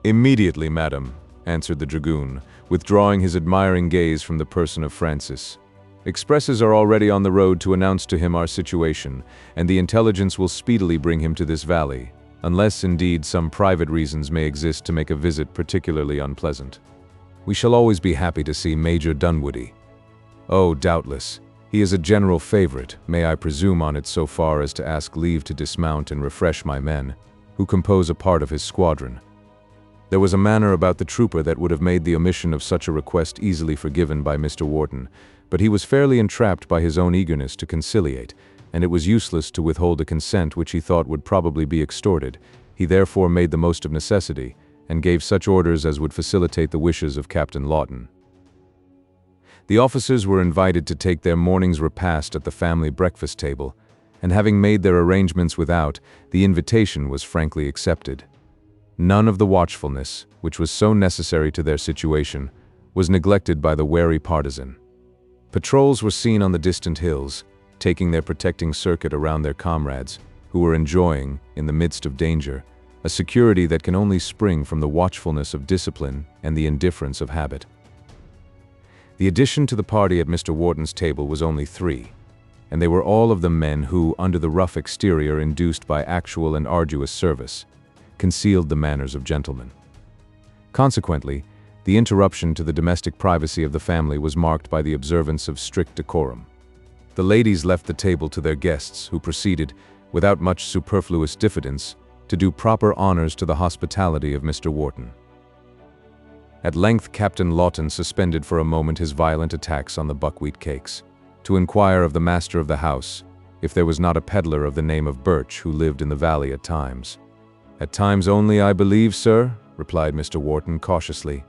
"Immediately, madam," answered the dragoon, withdrawing his admiring gaze from the person of Francis. "Expresses are already on the road to announce to him our situation, and the intelligence will speedily bring him to this valley, unless, indeed, some private reasons may exist to make a visit particularly unpleasant. We shall always be happy to see Major Dunwoodie." "Oh, doubtless. He is a general favorite. May I presume on it so far as to ask leave to dismount and refresh my men, who compose a part of his squadron?" There was a manner about the trooper that would have made the omission of such a request easily forgiven by Mr. Wharton, but he was fairly entrapped by his own eagerness to conciliate, and it was useless to withhold a consent which he thought would probably be extorted. He therefore made the most of necessity, and gave such orders as would facilitate the wishes of Captain Lawton. The officers were invited to take their morning's repast at the family breakfast table, and having made their arrangements without, the invitation was frankly accepted. None of the watchfulness, which was so necessary to their situation, was neglected by the wary partisan. Patrols were seen on the distant hills, taking their protecting circuit around their comrades, who were enjoying, in the midst of danger, a security that can only spring from the watchfulness of discipline and the indifference of habit. The addition to the party at Mr. Wharton's table was only 3, and they were all of them men who, under the rough exterior induced by actual and arduous service, concealed the manners of gentlemen. Consequently, the interruption to the domestic privacy of the family was marked by the observance of strict decorum. The ladies left the table to their guests, who proceeded, without much superfluous diffidence, to do proper honors to the hospitality of Mr. Wharton. At length Captain Lawton suspended for a moment his violent attacks on the buckwheat cakes, to inquire of the master of the house if there was not a peddler of the name of Birch who lived in the valley at times. "At times only, I believe, sir," replied Mr. Wharton cautiously.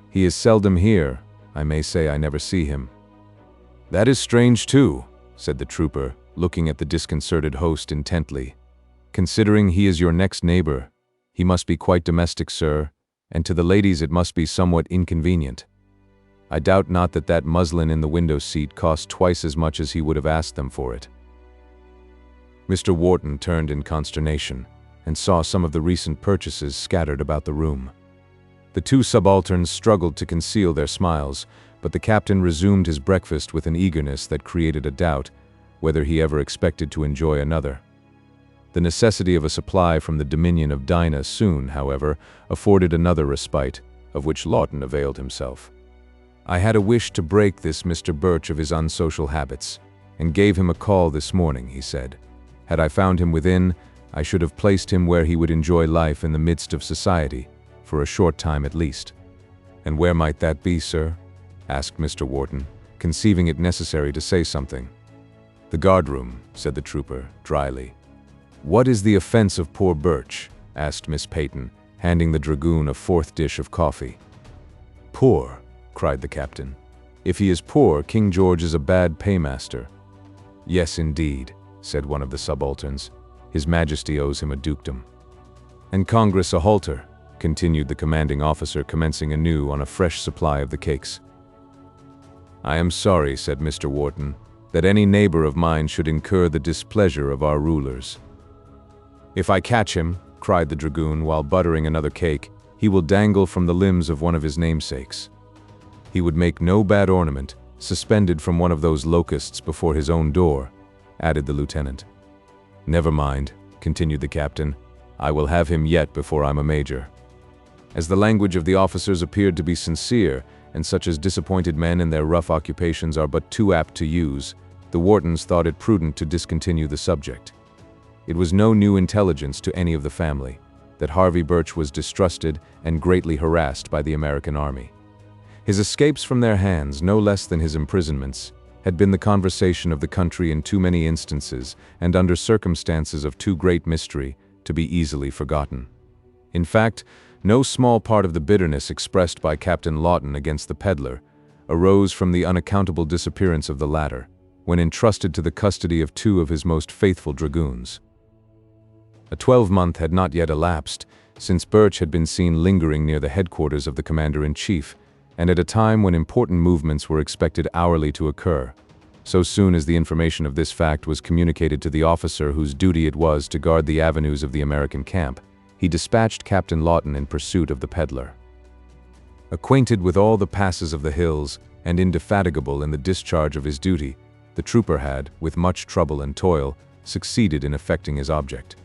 "He is seldom here. I may say I never see him." "That is strange too," said the trooper, looking at the disconcerted host intently. "Considering he is your next neighbor, he must be quite domestic, sir, and to the ladies it must be somewhat inconvenient. I doubt not that that muslin in the window seat cost twice as much as he would have asked them for it." Mr. Wharton turned in consternation and saw some of the recent purchases scattered about the room. The two subalterns struggled to conceal their smiles, but the captain resumed his breakfast with an eagerness that created a doubt whether he ever expected to enjoy another. The necessity of a supply from the dominion of Dinah soon, however, afforded another respite, of which Lawton availed himself. "I had a wish to break this Mr. Birch of his unsocial habits, and gave him a call this morning," he said. "Had I found him within, I should have placed him where he would enjoy life in the midst of society, for a short time at least." "And where might that be, sir?" asked Mr. Wharton, conceiving it necessary to say something. "The guardroom," said the trooper, dryly. "What is the offense of poor Birch?" asked Miss Peyton, handing the dragoon a fourth dish of coffee. "Poor?" cried the captain. "If he is poor, King George is a bad paymaster." "Yes, indeed," said one of the subalterns. "His Majesty owes him a dukedom." "And Congress a halter," continued the commanding officer, commencing anew on a fresh supply of the cakes. "I am sorry," said Mr. Wharton, "that any neighbor of mine should incur the displeasure of our rulers." "If I catch him," cried the dragoon while buttering another cake, "he will dangle from the limbs of one of his namesakes. He would make no bad ornament, suspended from one of those locusts before his own door," added the lieutenant. "Never mind," continued the captain, "I will have him yet before I'm a major." As the language of the officers appeared to be sincere, and such as disappointed men in their rough occupations are but too apt to use, the Whartons thought it prudent to discontinue the subject. It was no new intelligence to any of the family that Harvey Birch was distrusted and greatly harassed by the American army. His escapes from their hands, no less than his imprisonments, had been the conversation of the country in too many instances, and under circumstances of too great mystery, to be easily forgotten. In fact, no small part of the bitterness expressed by Captain Lawton against the peddler arose from the unaccountable disappearance of the latter, when entrusted to the custody of two of his most faithful dragoons. A 12-month had not yet elapsed since Birch had been seen lingering near the headquarters of the commander-in-chief, and at a time when important movements were expected hourly to occur. So soon as the information of this fact was communicated to the officer whose duty it was to guard the avenues of the American camp, he dispatched Captain Lawton in pursuit of the peddler. Acquainted with all the passes of the hills, and indefatigable in the discharge of his duty, the trooper had, with much trouble and toil, succeeded in effecting his object.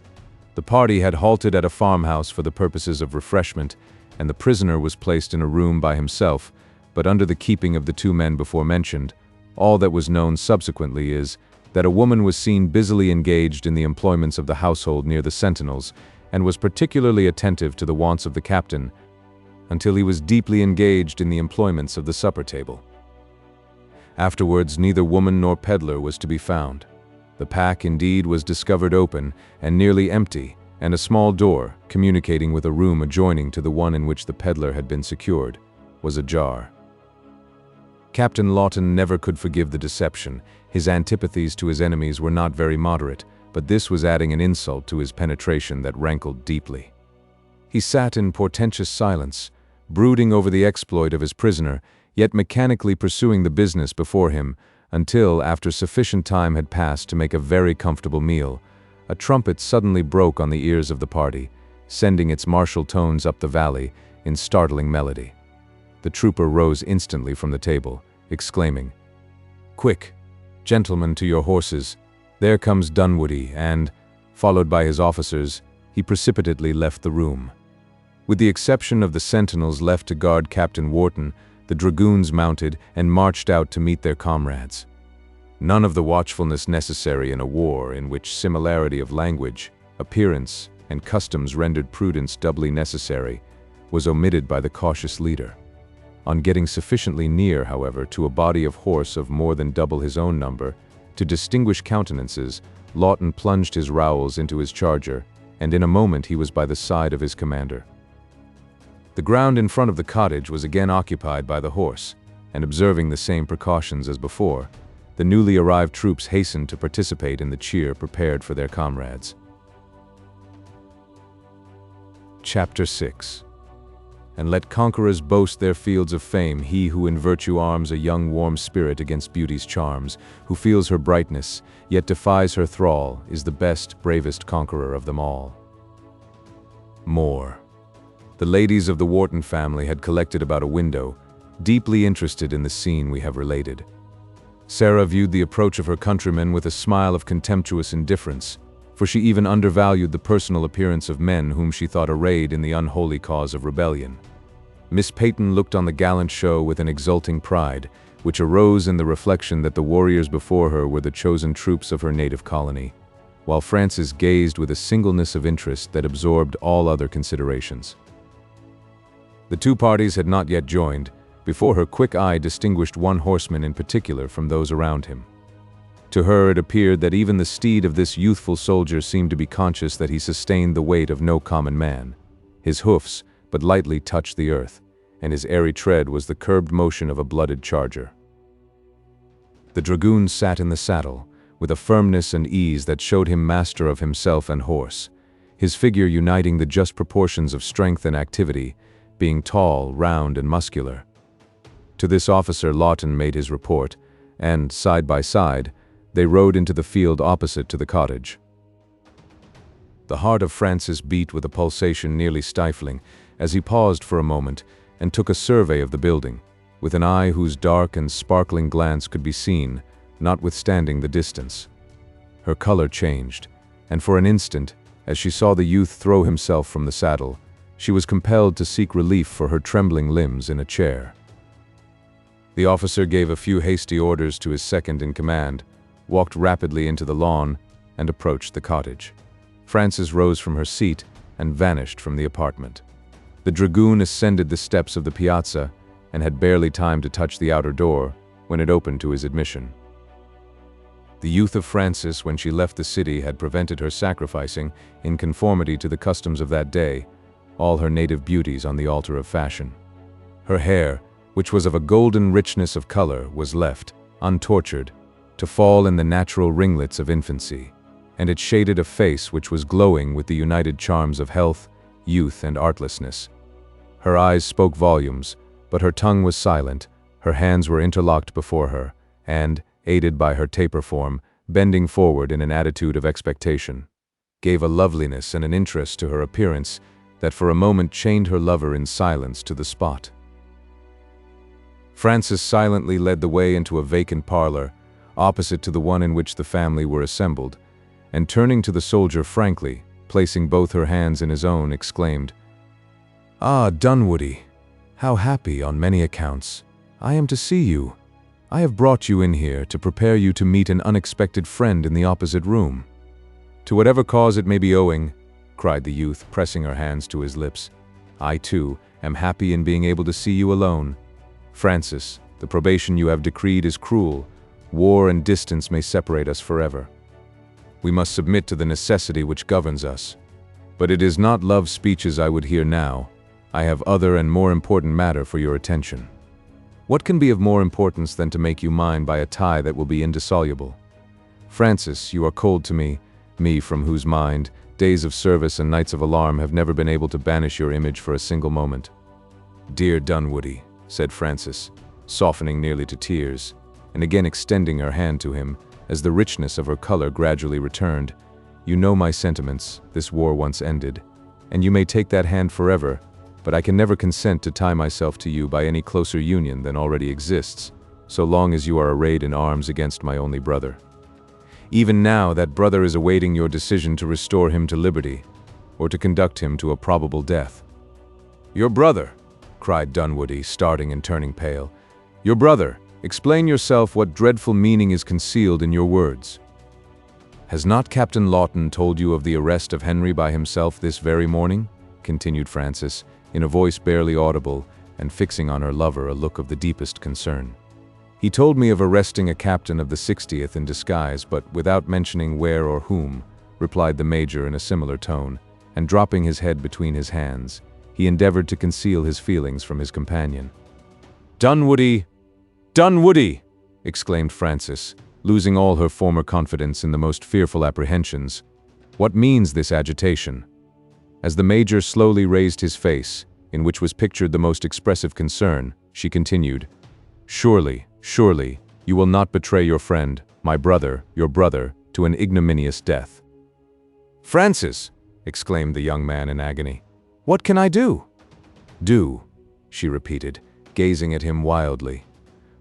The party had halted at a farmhouse for the purposes of refreshment, and the prisoner was placed in a room by himself, but under the keeping of the two men before mentioned. All that was known subsequently is that a woman was seen busily engaged in the employments of the household near the sentinels, and was particularly attentive to the wants of the captain, until he was deeply engaged in the employments of the supper table. Afterwards, neither woman nor peddler was to be found. The pack, indeed, was discovered open and nearly empty, and a small door, communicating with a room adjoining to the one in which the peddler had been secured, was ajar. Captain Lawton never could forgive the deception. His antipathies to his enemies were not very moderate, but this was adding an insult to his penetration that rankled deeply. He sat in portentous silence, brooding over the exploit of his prisoner, yet mechanically pursuing the business before him, until, after sufficient time had passed to make a very comfortable meal, a trumpet suddenly broke on the ears of the party, sending its martial tones up the valley in startling melody. The trooper rose instantly from the table, exclaiming, "Quick, gentlemen, to your horses! There comes Dunwoody," and, followed by his officers, he precipitately left the room. With the exception of the sentinels left to guard Captain Wharton, the dragoons mounted and marched out to meet their comrades. None of the watchfulness necessary in a war in which similarity of language, appearance, and customs rendered prudence doubly necessary was omitted by the cautious leader. On getting sufficiently near, however, to a body of horse of more than double his own number, to distinguish countenances, Lawton plunged his rowels into his charger, and in a moment he was by the side of his commander. The ground in front of the cottage was again occupied by the horse, and observing the same precautions as before, the newly arrived troops hastened to participate in the cheer prepared for their comrades. Chapter 6. And let conquerors boast their fields of fame, he who in virtue arms a young warm spirit against beauty's charms, who feels her brightness, yet defies her thrall, is the best, bravest conqueror of them all. More. The ladies of the Wharton family had collected about a window, deeply interested in the scene we have related. Sarah viewed the approach of her countrymen with a smile of contemptuous indifference, for she even undervalued the personal appearance of men whom she thought arrayed in the unholy cause of rebellion. Miss Peyton looked on the gallant show with an exulting pride, which arose in the reflection that the warriors before her were the chosen troops of her native colony, while Frances gazed with a singleness of interest that absorbed all other considerations. The two parties had not yet joined, before her quick eye distinguished one horseman in particular from those around him. To her it appeared that even the steed of this youthful soldier seemed to be conscious that he sustained the weight of no common man. His hoofs but lightly touched the earth, and his airy tread was the curbed motion of a blooded charger. The dragoon sat in the saddle, with a firmness and ease that showed him master of himself and horse, his figure uniting the just proportions of strength and activity, being tall, round, and muscular. To this officer Lawton made his report, and, side by side, they rode into the field opposite to the cottage. The heart of Francis beat with a pulsation nearly stifling as he paused for a moment and took a survey of the building, with an eye whose dark and sparkling glance could be seen, notwithstanding the distance. Her color changed, and for an instant, as she saw the youth throw himself from the saddle, she was compelled to seek relief for her trembling limbs in a chair. The officer gave a few hasty orders to his second in command, walked rapidly into the lawn, and approached the cottage. Frances rose from her seat and vanished from the apartment. The dragoon ascended the steps of the piazza and had barely time to touch the outer door when it opened to his admission. The youth of Frances, when she left the city, had prevented her sacrificing, in conformity to the customs of that day, all her native beauties on the altar of fashion. Her hair, which was of a golden richness of color, was left, untortured, to fall in the natural ringlets of infancy, and it shaded a face which was glowing with the united charms of health, youth, and artlessness. Her eyes spoke volumes, but her tongue was silent, her hands were interlocked before her, and, aided by her taper form, bending forward in an attitude of expectation, gave a loveliness and an interest to her appearance that for a moment chained her lover in silence to the spot. Frances silently led the way into a vacant parlor, opposite to the one in which the family were assembled, and turning to the soldier frankly, placing both her hands in his own, exclaimed, "Ah, Dunwoodie, how happy on many accounts I am to see you. I have brought you in here to prepare you to meet an unexpected friend in the opposite room." "To whatever cause it may be owing," cried the youth, pressing her hands to his lips, "I, too, am happy in being able to see you alone. Francis, the probation you have decreed is cruel. War and distance may separate us forever. We must submit to the necessity which governs us. But it is not love speeches I would hear now. I have other and more important matter for your attention. What can be of more importance than to make you mine by a tie that will be indissoluble? Francis, you are cold to me from whose mind days of service and nights of alarm have never been able to banish your image for a single moment." "Dear Dunwoodie," said Francis, softening nearly to tears, and again extending her hand to him, as the richness of her color gradually returned, "you know my sentiments, this war once ended, and you may take that hand forever, but I can never consent to tie myself to you by any closer union than already exists, so long as you are arrayed in arms against my only brother. Even now that brother is awaiting your decision to restore him to liberty, or to conduct him to a probable death." "Your brother!" cried Dunwoodie, starting and turning pale. "Your brother! Explain yourself. What dreadful meaning is concealed in your words?" "Has not Captain Lawton told you of the arrest of Henry by himself this very morning?" continued Francis, in a voice barely audible, and fixing on her lover a look of the deepest concern. "He told me of arresting a captain of the 60th in disguise, but without mentioning where or whom," replied the major in a similar tone, and dropping his head between his hands, he endeavored to conceal his feelings from his companion. "Dunwoodie! Dunwoodie!" exclaimed Frances, losing all her former confidence in the most fearful apprehensions. "What means this agitation?" As the Major slowly raised his face, in which was pictured the most expressive concern, she continued, "Surely, surely, you will not betray your friend, my brother, your brother, to an ignominious death." "Frances!" exclaimed the young man in agony. "What can I do?" "Do," she repeated, gazing at him wildly.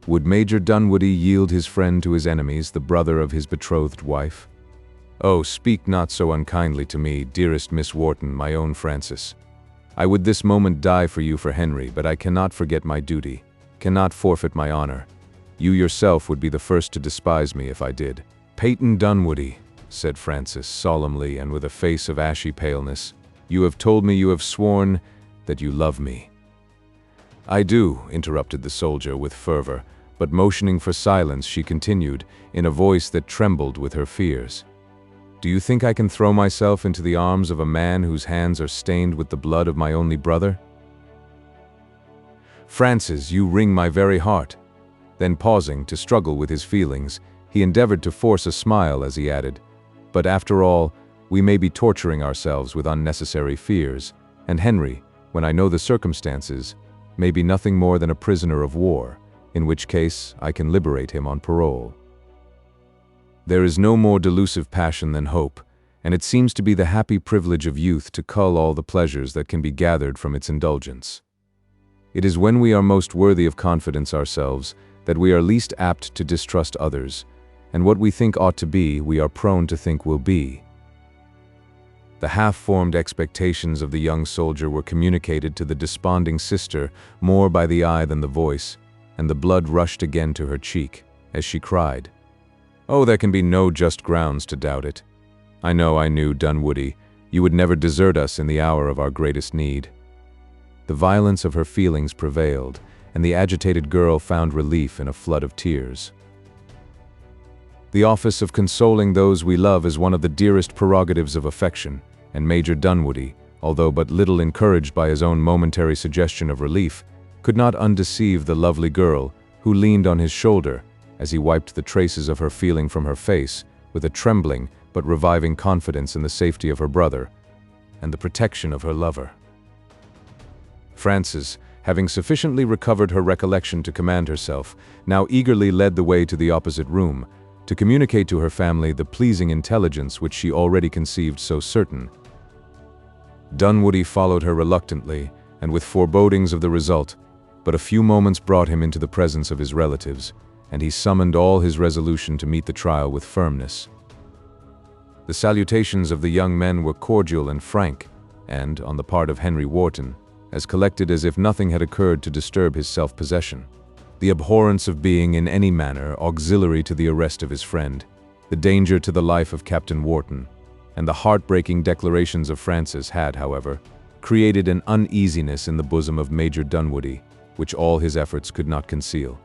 "Would Major Dunwoodie yield his friend to his enemies, the brother of his betrothed wife? Oh, speak not so unkindly to me, dearest Miss Wharton, my own Frances. I would this moment die for you for Henry, but I cannot forget my duty, cannot forfeit my honor. You yourself would be the first to despise me if I did." "Peyton Dunwoodie," said Frances solemnly and with a face of ashy paleness, "you have told me, you have sworn, that you love me." "I do," interrupted the soldier with fervor, but motioning for silence, she continued, in a voice that trembled with her fears. "Do you think I can throw myself into the arms of a man whose hands are stained with the blood of my only brother?" "Frances, you wring my very heart." Then pausing to struggle with his feelings, he endeavored to force a smile as he added, "But after all, we may be torturing ourselves with unnecessary fears, and Henry, when I know the circumstances, may be nothing more than a prisoner of war, in which case I can liberate him on parole. There is no more delusive passion than hope, and it seems to be the happy privilege of youth to cull all the pleasures that can be gathered from its indulgence. It is when we are most worthy of confidence ourselves that we are least apt to distrust others, and what we think ought to be, we are prone to think will be." The half-formed expectations of the young soldier were communicated to the desponding sister more by the eye than the voice, and the blood rushed again to her cheek, as she cried, "Oh, there can be no just grounds to doubt it. I knew, Dunwoodie, you would never desert us in the hour of our greatest need." The violence of her feelings prevailed, and the agitated girl found relief in a flood of tears. The office of consoling those we love is one of the dearest prerogatives of affection, and Major Dunwoodie, although but little encouraged by his own momentary suggestion of relief, could not undeceive the lovely girl, who leaned on his shoulder, as he wiped the traces of her feeling from her face, with a trembling but reviving confidence in the safety of her brother, and the protection of her lover. Frances, having sufficiently recovered her recollection to command herself, now eagerly led the way to the opposite room, to communicate to her family the pleasing intelligence which she already conceived so certain. Dunwoodie followed her reluctantly, and with forebodings of the result, but a few moments brought him into the presence of his relatives, and he summoned all his resolution to meet the trial with firmness. The salutations of the young men were cordial and frank, and, on the part of Henry Wharton, as collected as if nothing had occurred to disturb his self-possession. The abhorrence of being in any manner auxiliary to the arrest of his friend, the danger to the life of Captain Wharton, and the heartbreaking declarations of Frances had, however, created an uneasiness in the bosom of Major Dunwoodie, which all his efforts could not conceal.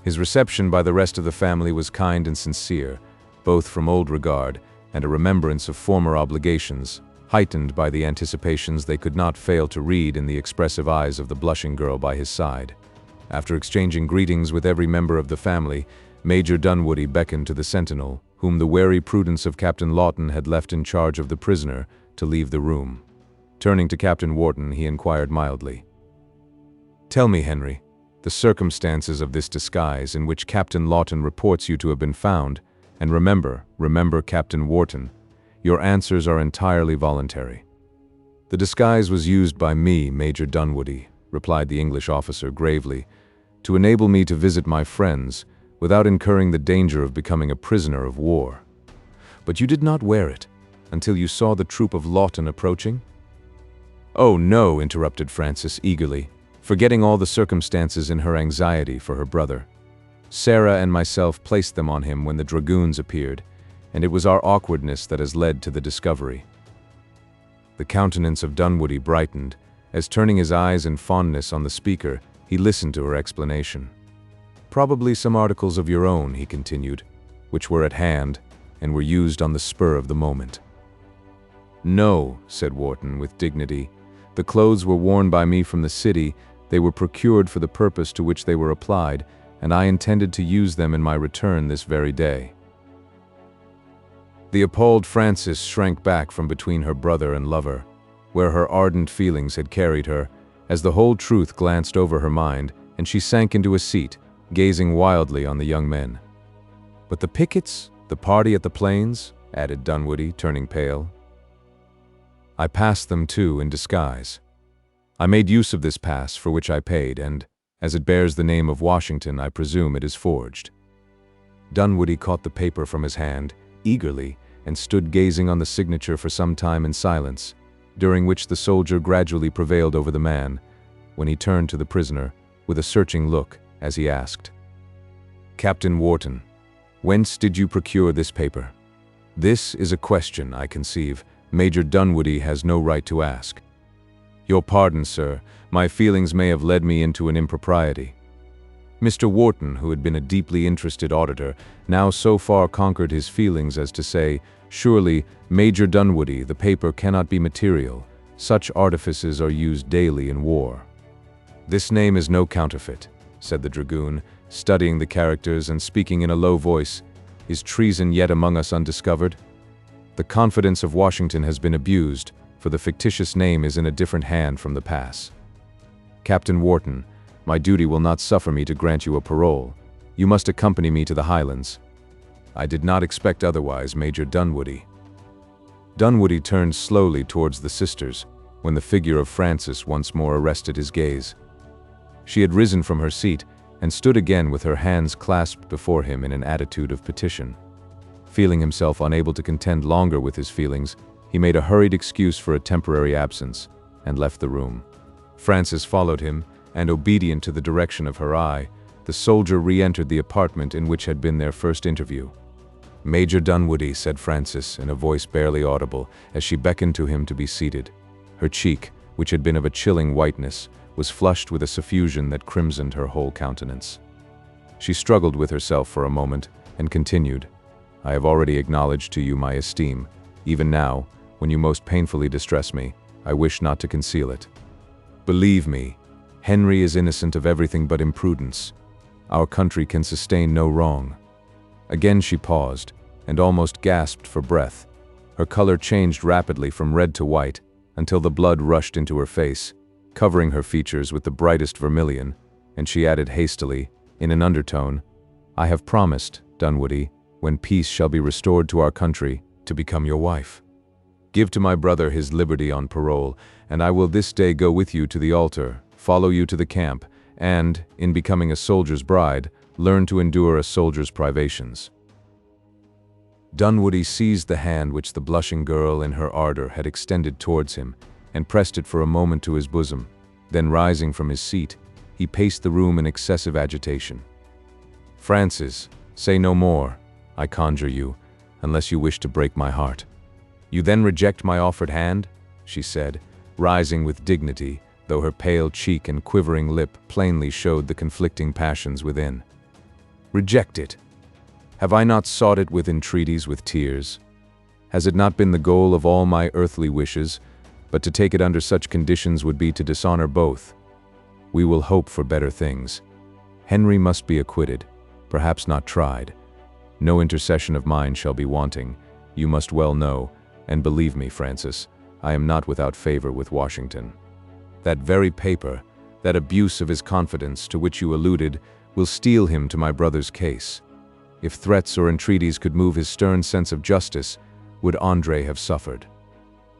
His reception by the rest of the family was kind and sincere, both from old regard and a remembrance of former obligations, heightened by the anticipations they could not fail to read in the expressive eyes of the blushing girl by his side. After exchanging greetings with every member of the family, Major Dunwoodie beckoned to the sentinel, whom the wary prudence of Captain Lawton had left in charge of the prisoner, to leave the room. Turning to Captain Wharton, he inquired mildly, "Tell me, Henry, the circumstances of this disguise in which Captain Lawton reports you to have been found, and remember, Captain Wharton, your answers are entirely voluntary." "The disguise was used by me, Major Dunwoodie," replied the English officer gravely, "to enable me to visit my friends without incurring the danger of becoming a prisoner of war." "But you did not wear it until you saw the troop of Lawton approaching?" "Oh, no," interrupted Frances eagerly, forgetting all the circumstances in her anxiety for her brother. "Sarah and myself placed them on him when the dragoons appeared, and it was our awkwardness that has led to the discovery." The countenance of Dunwoodie brightened, as turning his eyes in fondness on the speaker, he listened to her explanation. "Probably some articles of your own," he continued, "which were at hand, and were used on the spur of the moment." "No," said Wharton with dignity. "The clothes were worn by me from the city, they were procured for the purpose to which they were applied, and I intended to use them in my return this very day." The appalled Frances shrank back from between her brother and lover, where her ardent feelings had carried her, as the whole truth glanced over her mind, and she sank into a seat, gazing wildly on the young men. "But the pickets, the party at the Plains," added Dunwoodie, turning pale. "I passed them too in disguise. I made use of this pass for which I paid, and, as it bears the name of Washington, I presume it is forged." Dunwoodie caught the paper from his hand, eagerly, and stood gazing on the signature for some time in silence, during which the soldier gradually prevailed over the man, when he turned to the prisoner, with a searching look, as he asked, "Captain Wharton, whence did you procure this paper? This is a question, I conceive, Major Dunwoodie has no right to ask." "Your pardon, sir, my feelings may have led me into an impropriety." Mr. Wharton, who had been a deeply interested auditor, now so far conquered his feelings as to say, "Surely, Major Dunwoodie, the paper cannot be material. Such artifices are used daily in war." "This name is no counterfeit," said the dragoon, studying the characters and speaking in a low voice. "Is treason yet among us undiscovered? The confidence of Washington has been abused, for the fictitious name is in a different hand from the pass. Captain Wharton, my duty will not suffer me to grant you a parole. You must accompany me to the Highlands." "I did not expect otherwise, Major Dunwoodie." Dunwoodie turned slowly towards the sisters, when the figure of Frances once more arrested his gaze. She had risen from her seat, and stood again with her hands clasped before him in an attitude of petition. Feeling himself unable to contend longer with his feelings, he made a hurried excuse for a temporary absence, and left the room. Frances followed him, and obedient to the direction of her eye, the soldier re-entered the apartment in which had been their first interview. "Major Dunwoodie," said Frances, in a voice barely audible, as she beckoned to him to be seated. Her cheek, which had been of a chilling whiteness, was flushed with a suffusion that crimsoned her whole countenance. She struggled with herself for a moment, and continued, "I have already acknowledged to you my esteem. Even now, when you most painfully distress me, I wish not to conceal it. Believe me, Henry is innocent of everything but imprudence. Our country can sustain no wrong." Again she paused, and almost gasped for breath. Her color changed rapidly from red to white, until the blood rushed into her face, covering her features with the brightest vermilion, and she added hastily, in an undertone, "I have promised, Dunwoodie, when peace shall be restored to our country, to become your wife. Give to my brother his liberty on parole, and I will this day go with you to the altar, follow you to the camp, and, in becoming a soldier's bride, learn to endure a soldier's privations." Dunwoodie seized the hand which the blushing girl in her ardor had extended towards him, and pressed it for a moment to his bosom. Then rising from his seat, he paced the room in excessive agitation. "Frances, say no more, I conjure you, unless you wish to break my heart. You then reject my offered hand?" she said, rising with dignity, though her pale cheek and quivering lip plainly showed the conflicting passions within. "Reject it? Have I not sought it with entreaties, with tears? Has it not been the goal of all my earthly wishes? But to take it under such conditions would be to dishonor both. We will hope for better things. Henry must be acquitted, perhaps not tried. No intercession of mine shall be wanting, you must well know, and believe me, Frances, I am not without favor with Washington. That very paper, that abuse of his confidence to which you alluded, will steel him to my brother's case. If threats or entreaties could move his stern sense of justice, would André have suffered?"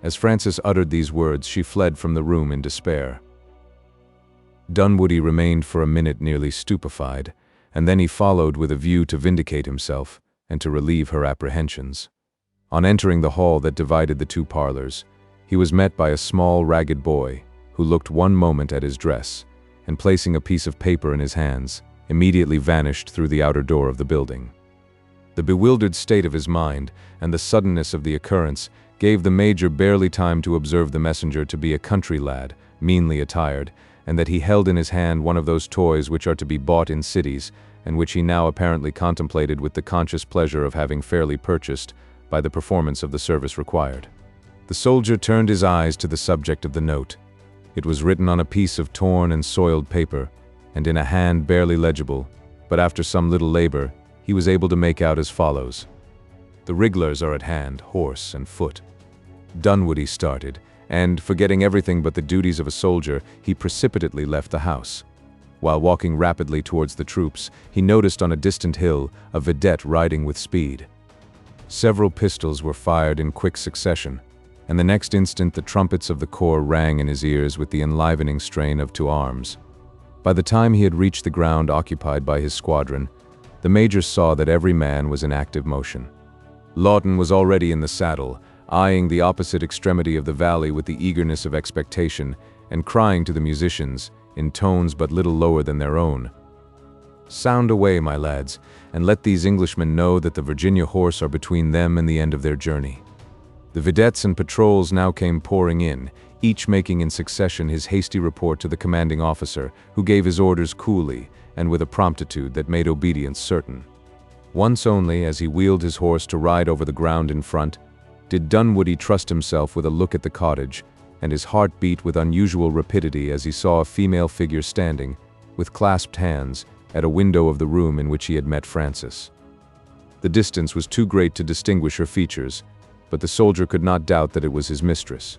As Frances uttered these words, she fled from the room in despair. Dunwoodie remained for a minute nearly stupefied, and then he followed with a view to vindicate himself and to relieve her apprehensions. On entering the hall that divided the two parlors, he was met by a small, ragged boy, who looked one moment at his dress, and placing a piece of paper in his hands, immediately vanished through the outer door of the building. The bewildered state of his mind and the suddenness of the occurrence gave the major barely time to observe the messenger to be a country lad, meanly attired, and that he held in his hand one of those toys which are to be bought in cities, and which he now apparently contemplated with the conscious pleasure of having fairly purchased by the performance of the service required. The soldier turned his eyes to the subject of the note. It was written on a piece of torn and soiled paper, and in a hand barely legible, but after some little labor, he was able to make out as follows. The Wrigglers are at hand, horse and foot. Dunwoody started, and, forgetting everything but the duties of a soldier, he precipitately left the house. While walking rapidly towards the troops, he noticed on a distant hill a vidette riding with speed. Several pistols were fired in quick succession, and the next instant the trumpets of the corps rang in his ears with the enlivening strain of "To Arms." By the time he had reached the ground occupied by his squadron, the major saw that every man was in active motion. Lawton was already in the saddle, eyeing the opposite extremity of the valley with the eagerness of expectation, and crying to the musicians, in tones but little lower than their own, "Sound away, my lads, and let these Englishmen know that the Virginia horse are between them and the end of their journey." The vedettes and patrols now came pouring in, each making in succession his hasty report to the commanding officer, who gave his orders coolly and with a promptitude that made obedience certain. Once only, as he wheeled his horse to ride over the ground in front, did Dunwoody trust himself with a look at the cottage, and his heart beat with unusual rapidity as he saw a female figure standing, with clasped hands, at a window of the room in which he had met Francis. The distance was too great to distinguish her features, but the soldier could not doubt that it was his mistress.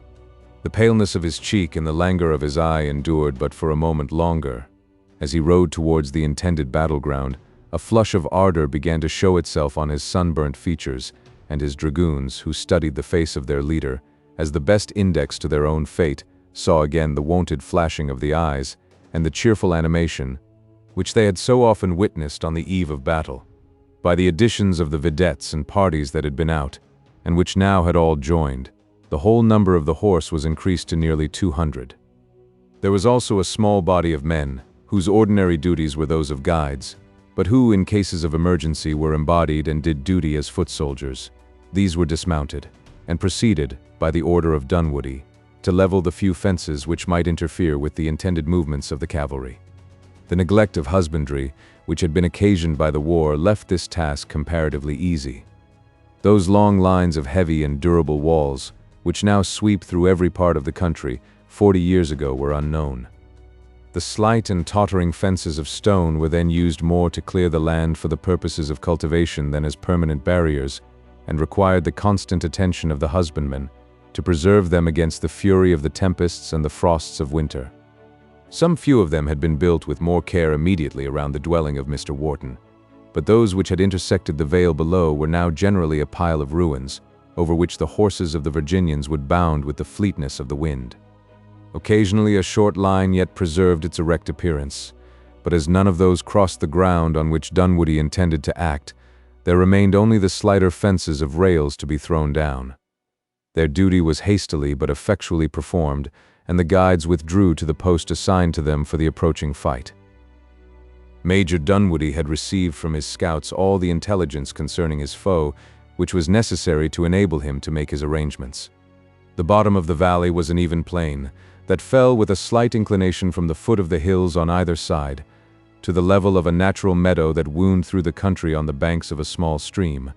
The paleness of his cheek and the languor of his eye endured but for a moment longer. As he rode towards the intended battleground, a flush of ardor began to show itself on his sunburnt features, and his dragoons, who studied the face of their leader, as the best index to their own fate, saw again the wonted flashing of the eyes, and the cheerful animation, which they had so often witnessed on the eve of battle. By the additions of the vedettes and parties that had been out, and which now had all joined, the whole number of the horse was increased to nearly 200. There was also a small body of men, whose ordinary duties were those of guides, but who, in cases of emergency, were embodied and did duty as foot soldiers. These were dismounted, and proceeded, by the order of Dunwoody, to level the few fences which might interfere with the intended movements of the cavalry. The neglect of husbandry, which had been occasioned by the war, left this task comparatively easy. Those long lines of heavy and durable walls, which now sweep through every part of the country, 40 years ago were unknown. The slight and tottering fences of stone were then used more to clear the land for the purposes of cultivation than as permanent barriers, and required the constant attention of the husbandman to preserve them against the fury of the tempests and the frosts of winter. Some few of them had been built with more care immediately around the dwelling of Mr. Wharton, but those which had intersected the vale below were now generally a pile of ruins, over which the horses of the Virginians would bound with the fleetness of the wind. Occasionally a short line yet preserved its erect appearance, but as none of those crossed the ground on which Dunwoody intended to act, there remained only the slighter fences of rails to be thrown down. Their duty was hastily but effectually performed, and the guides withdrew to the post assigned to them for the approaching fight. Major Dunwoody had received from his scouts all the intelligence concerning his foe, which was necessary to enable him to make his arrangements. The bottom of the valley was an even plain, that fell with a slight inclination from the foot of the hills on either side, to the level of a natural meadow that wound through the country on the banks of a small stream,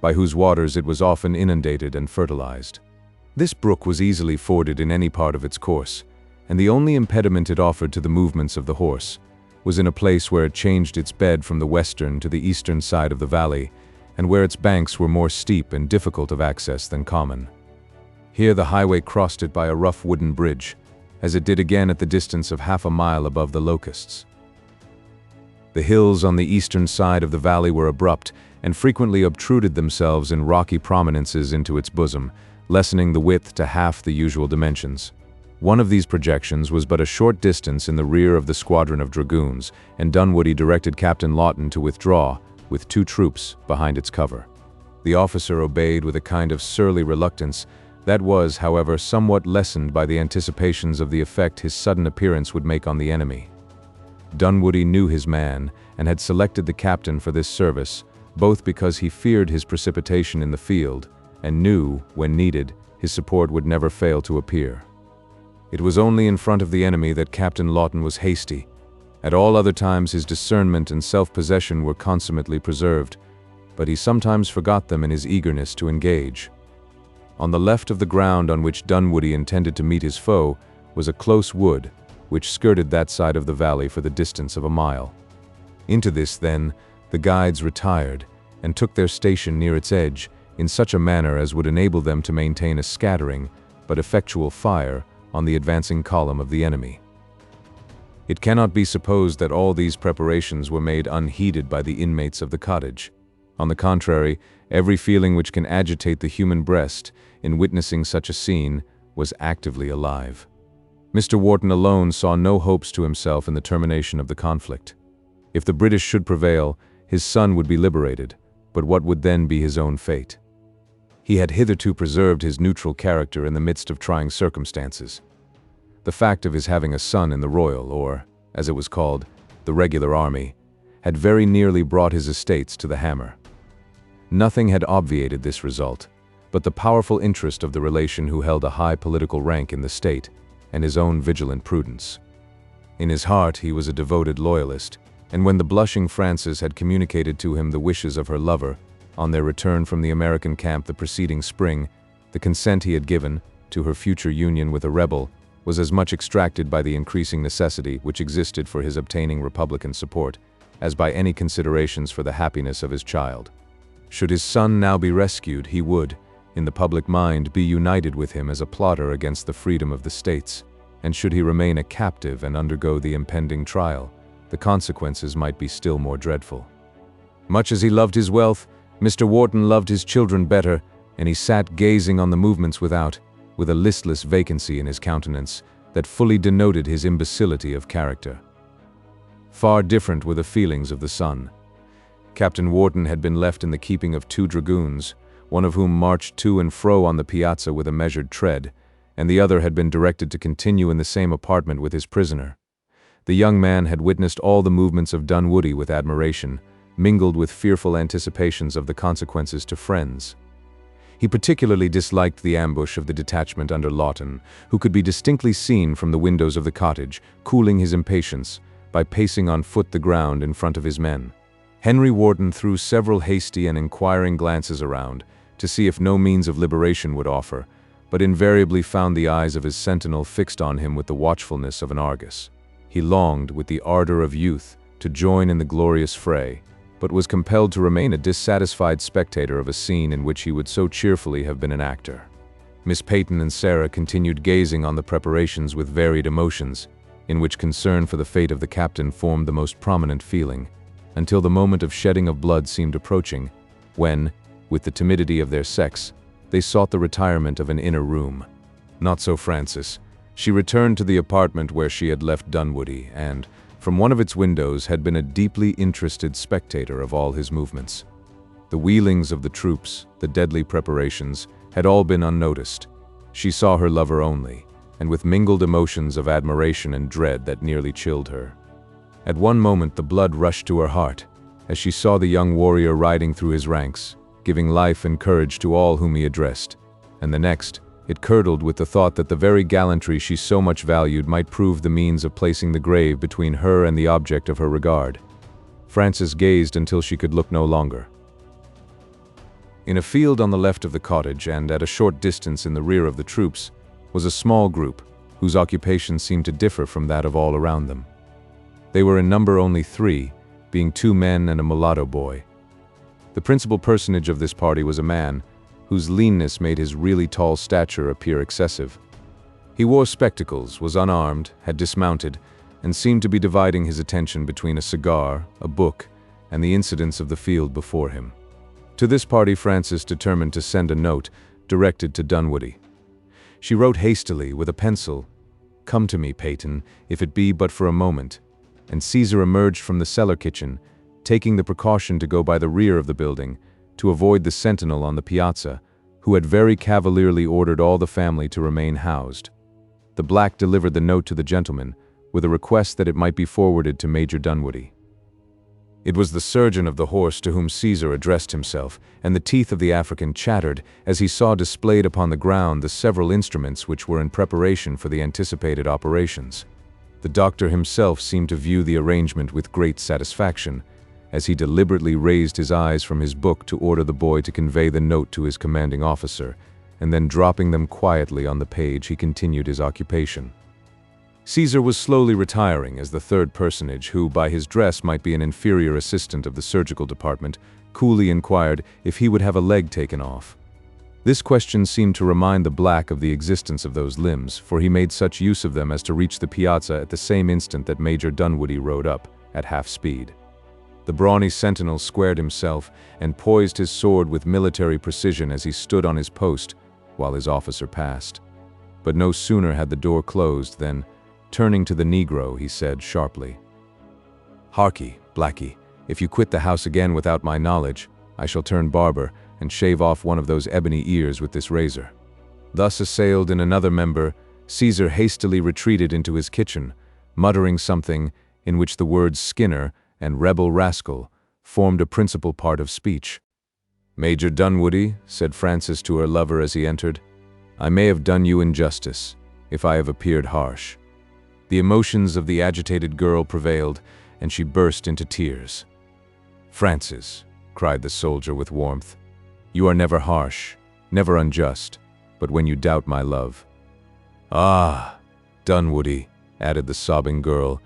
by whose waters it was often inundated and fertilized. This brook was easily forded in any part of its course, and the only impediment it offered to the movements of the horse was in a place where it changed its bed from the western to the eastern side of the valley, and where its banks were more steep and difficult of access than common. Here the highway crossed it by a rough wooden bridge, as it did again at the distance of half a mile above the Locusts. The hills on the eastern side of the valley were abrupt, and frequently obtruded themselves in rocky prominences into its bosom, lessening the width to half the usual dimensions. One of these projections was but a short distance in the rear of the squadron of dragoons, and Dunwoody directed Captain Lawton to withdraw, with 2 troops, behind its cover. The officer obeyed with a kind of surly reluctance, that was, however, somewhat lessened by the anticipations of the effect his sudden appearance would make on the enemy. Dunwoody knew his man, and had selected the captain for this service, both because he feared his precipitation in the field, and knew, when needed, his support would never fail to appear. It was only in front of the enemy that Captain Lawton was hasty. At all other times his discernment and self-possession were consummately preserved, but he sometimes forgot them in his eagerness to engage. On the left of the ground on which Dunwoody intended to meet his foe was a close wood, which skirted that side of the valley for the distance of a mile. Into this, then, the guides retired and took their station near its edge in such a manner as would enable them to maintain a scattering but effectual fire on the advancing column of the enemy. It cannot be supposed that all these preparations were made unheeded by the inmates of the cottage. On the contrary, every feeling which can agitate the human breast in witnessing such a scene was actively alive. Mr. Wharton alone saw no hopes to himself in the termination of the conflict. If the British should prevail, his son would be liberated, but what would then be his own fate? He had hitherto preserved his neutral character in the midst of trying circumstances. The fact of his having a son in the Royal, or, as it was called, the regular army, had very nearly brought his estates to the hammer. Nothing had obviated this result, but the powerful interest of the relation who held a high political rank in the state, and his own vigilant prudence. In his heart he was a devoted loyalist, and when the blushing Frances had communicated to him the wishes of her lover, on their return from the American camp the preceding spring, the consent he had given to her future union with a rebel was as much extracted by the increasing necessity which existed for his obtaining Republican support, as by any considerations for the happiness of his child. Should his son now be rescued, he would, in the public mind, be united with him as a plotter against the freedom of the states, and should he remain a captive and undergo the impending trial, the consequences might be still more dreadful. Much as he loved his wealth, Mr. Wharton loved his children better, and he sat gazing on the movements without, with a listless vacancy in his countenance that fully denoted his imbecility of character. Far different were the feelings of the son. Captain Wharton had been left in the keeping of 2 dragoons, one of whom marched to and fro on the piazza with a measured tread, and the other had been directed to continue in the same apartment with his prisoner. The young man had witnessed all the movements of Dunwoody with admiration, mingled with fearful anticipations of the consequences to friends. He particularly disliked the ambush of the detachment under Lawton, who could be distinctly seen from the windows of the cottage, cooling his impatience by pacing on foot the ground in front of his men. Henry Wharton threw several hasty and inquiring glances around to see if no means of liberation would offer, but invariably found the eyes of his sentinel fixed on him with the watchfulness of an Argus. He longed, with the ardor of youth, to join in the glorious fray, but was compelled to remain a dissatisfied spectator of a scene in which he would so cheerfully have been an actor. Miss Peyton and Sarah continued gazing on the preparations with varied emotions, in which concern for the fate of the captain formed the most prominent feeling, until the moment of shedding of blood seemed approaching, when, with the timidity of their sex, they sought the retirement of an inner room. Not so Frances. She returned to the apartment where she had left Dunwoody, and, from one of its windows, had been a deeply interested spectator of all his movements. The wheelings of the troops, the deadly preparations, had all been unnoticed. She saw her lover only, and with mingled emotions of admiration and dread that nearly chilled her. At one moment the blood rushed to her heart, as she saw the young warrior riding through his ranks, giving life and courage to all whom he addressed, and the next, it curdled with the thought that the very gallantry she so much valued might prove the means of placing the grave between her and the object of her regard. Frances gazed until she could look no longer. In a field on the left of the cottage, and at a short distance in the rear of the troops, was a small group, whose occupation seemed to differ from that of all around them. They were in number only 3, being 2 men and a mulatto boy. The principal personage of this party was a man, whose leanness made his really tall stature appear excessive. He wore spectacles, was unarmed, had dismounted, and seemed to be dividing his attention between a cigar, a book, and the incidents of the field before him. To this party Frances determined to send a note directed to Dunwoody. She wrote hastily, with a pencil, "Come to me, Peyton, if it be but for a moment," and Caesar emerged from the cellar kitchen, taking the precaution to go by the rear of the building, to avoid the sentinel on the piazza, who had very cavalierly ordered all the family to remain housed. The black delivered the note to the gentleman, with a request that it might be forwarded to Major Dunwoody. It was the surgeon of the horse to whom Caesar addressed himself, and the teeth of the African chattered as he saw displayed upon the ground the several instruments which were in preparation for the anticipated operations. The doctor himself seemed to view the arrangement with great satisfaction, as he deliberately raised his eyes from his book to order the boy to convey the note to his commanding officer, and then dropping them quietly on the page he continued his occupation. Caesar was slowly retiring as the third personage, who, by his dress, might be an inferior assistant of the surgical department, coolly inquired if he would have a leg taken off. This question seemed to remind the Black of the existence of those limbs, for he made such use of them as to reach the piazza at the same instant that Major Dunwoody rode up, at half speed. The brawny sentinel squared himself and poised his sword with military precision as he stood on his post while his officer passed. But no sooner had the door closed than, turning to the Negro, he said sharply, "Harkee, Blackie, if you quit the house again without my knowledge, I shall turn barber and shave off one of those ebony ears with this razor." Thus assailed in another member, Caesar hastily retreated into his kitchen, muttering something in which the words Skinner and rebel rascal formed a principal part of speech. "Major Dunwoody," said Frances to her lover as he entered, "I may have done you injustice, if I have appeared harsh." The emotions of the agitated girl prevailed, and she burst into tears. "Frances," cried the soldier with warmth, "you are never harsh, never unjust, but when you doubt my love." "Ah, Dunwoody," added the sobbing girl,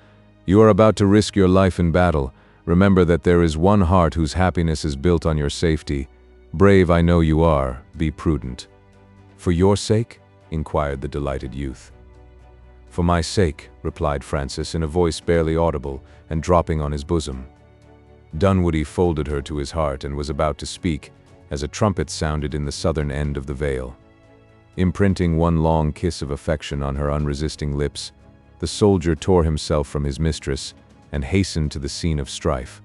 "you are about to risk your life in battle. Remember that there is one heart whose happiness is built on your safety. Brave I know you are, be prudent." "For your sake?" inquired the delighted youth. "For my sake," replied Francis in a voice barely audible and dropping on his bosom. Dunwoody folded her to his heart and was about to speak, as a trumpet sounded in the southern end of the vale. Imprinting one long kiss of affection on her unresisting lips, the soldier tore himself from his mistress and hastened to the scene of strife.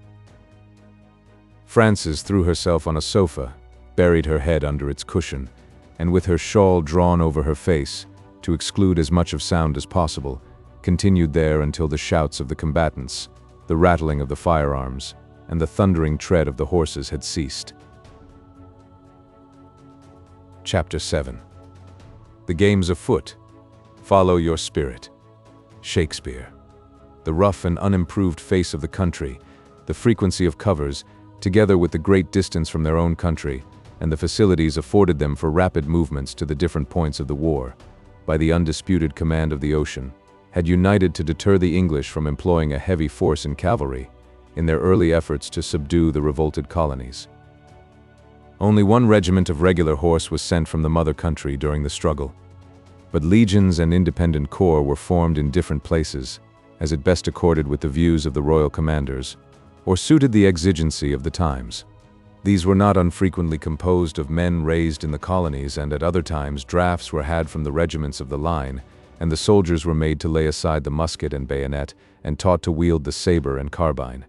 Frances threw herself on a sofa, buried her head under its cushion, and with her shawl drawn over her face, to exclude as much of sound as possible, continued there until the shouts of the combatants, the rattling of the firearms, and the thundering tread of the horses had ceased. Chapter 7. The games afoot. Follow your spirit. Shakespeare. The rough and unimproved face of the country, the frequency of covers, together with the great distance from their own country, and the facilities afforded them for rapid movements to the different points of the war, by the undisputed command of the ocean, had united to deter the English from employing a heavy force in cavalry in their early efforts to subdue the revolted colonies. Only one regiment of regular horse was sent from the mother country during the struggle, but legions and independent corps were formed in different places, as it best accorded with the views of the royal commanders, or suited the exigency of the times. These were not unfrequently composed of men raised in the colonies, and at other times drafts were had from the regiments of the line, and the soldiers were made to lay aside the musket and bayonet and taught to wield the saber and carbine.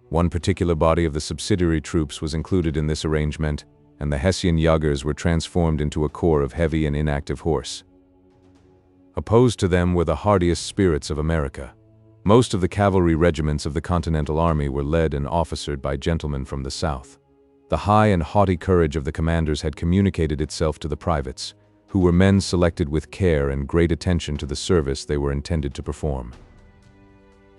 One particular body of the subsidiary troops was included in this arrangement, and the Hessian Jagers were transformed into a corps of heavy and inactive horse. Opposed to them were the hardiest spirits of America. Most of the cavalry regiments of the Continental Army were led and officered by gentlemen from the South. The high and haughty courage of the commanders had communicated itself to the privates, who were men selected with care and great attention to the service they were intended to perform.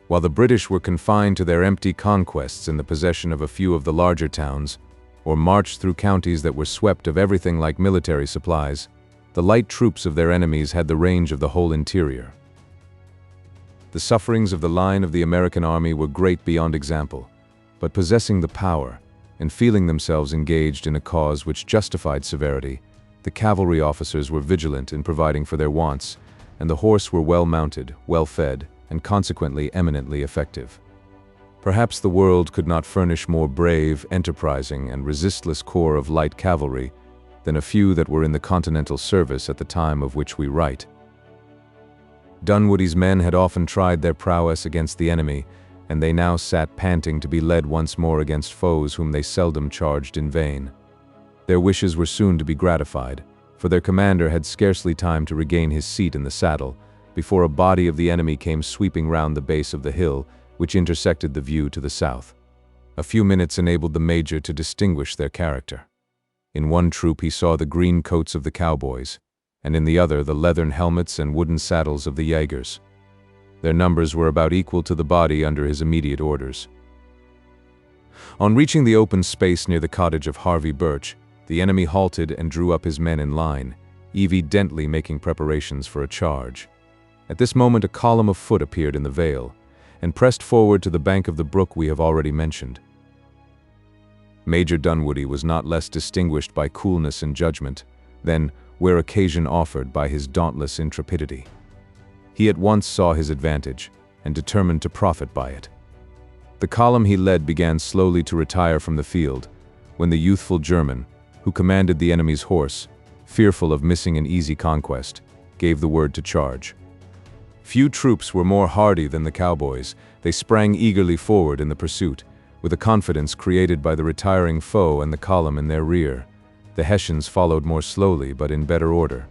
While the British were confined to their empty conquests in the possession of a few of the larger towns, or marched through counties that were swept of everything like military supplies, the light troops of their enemies had the range of the whole interior. The sufferings of the line of the American army were great beyond example, but possessing the power, and feeling themselves engaged in a cause which justified severity, the cavalry officers were vigilant in providing for their wants, and the horse were well mounted, well fed, and consequently eminently effective. Perhaps the world could not furnish more brave, enterprising, and resistless corps of light cavalry than a few that were in the Continental service at the time of which we write. Dunwoody's men had often tried their prowess against the enemy, and they now sat panting to be led once more against foes whom they seldom charged in vain. Their wishes were soon to be gratified, for their commander had scarcely time to regain his seat in the saddle before a body of the enemy came sweeping round the base of the hill which intersected the view to the south. A few minutes enabled the major to distinguish their character. In one troop he saw the green coats of the cowboys, and in the other the leathern helmets and wooden saddles of the Jagers. Their numbers were about equal to the body under his immediate orders. On reaching the open space near the cottage of Harvey Birch, the enemy halted and drew up his men in line, evidently making preparations for a charge. At this moment a column of foot appeared in the vale, and pressed forward to the bank of the brook we have already mentioned. Major Dunwoodie was not less distinguished by coolness and judgment than, where occasion offered, by his dauntless intrepidity. He at once saw his advantage, and determined to profit by it. The column he led began slowly to retire from the field, when the youthful German, who commanded the enemy's horse, fearful of missing an easy conquest, gave the word to charge. Few troops were more hardy than the cowboys. They sprang eagerly forward in the pursuit, with a confidence created by the retiring foe and the column in their rear. The Hessians followed more slowly, but in better order.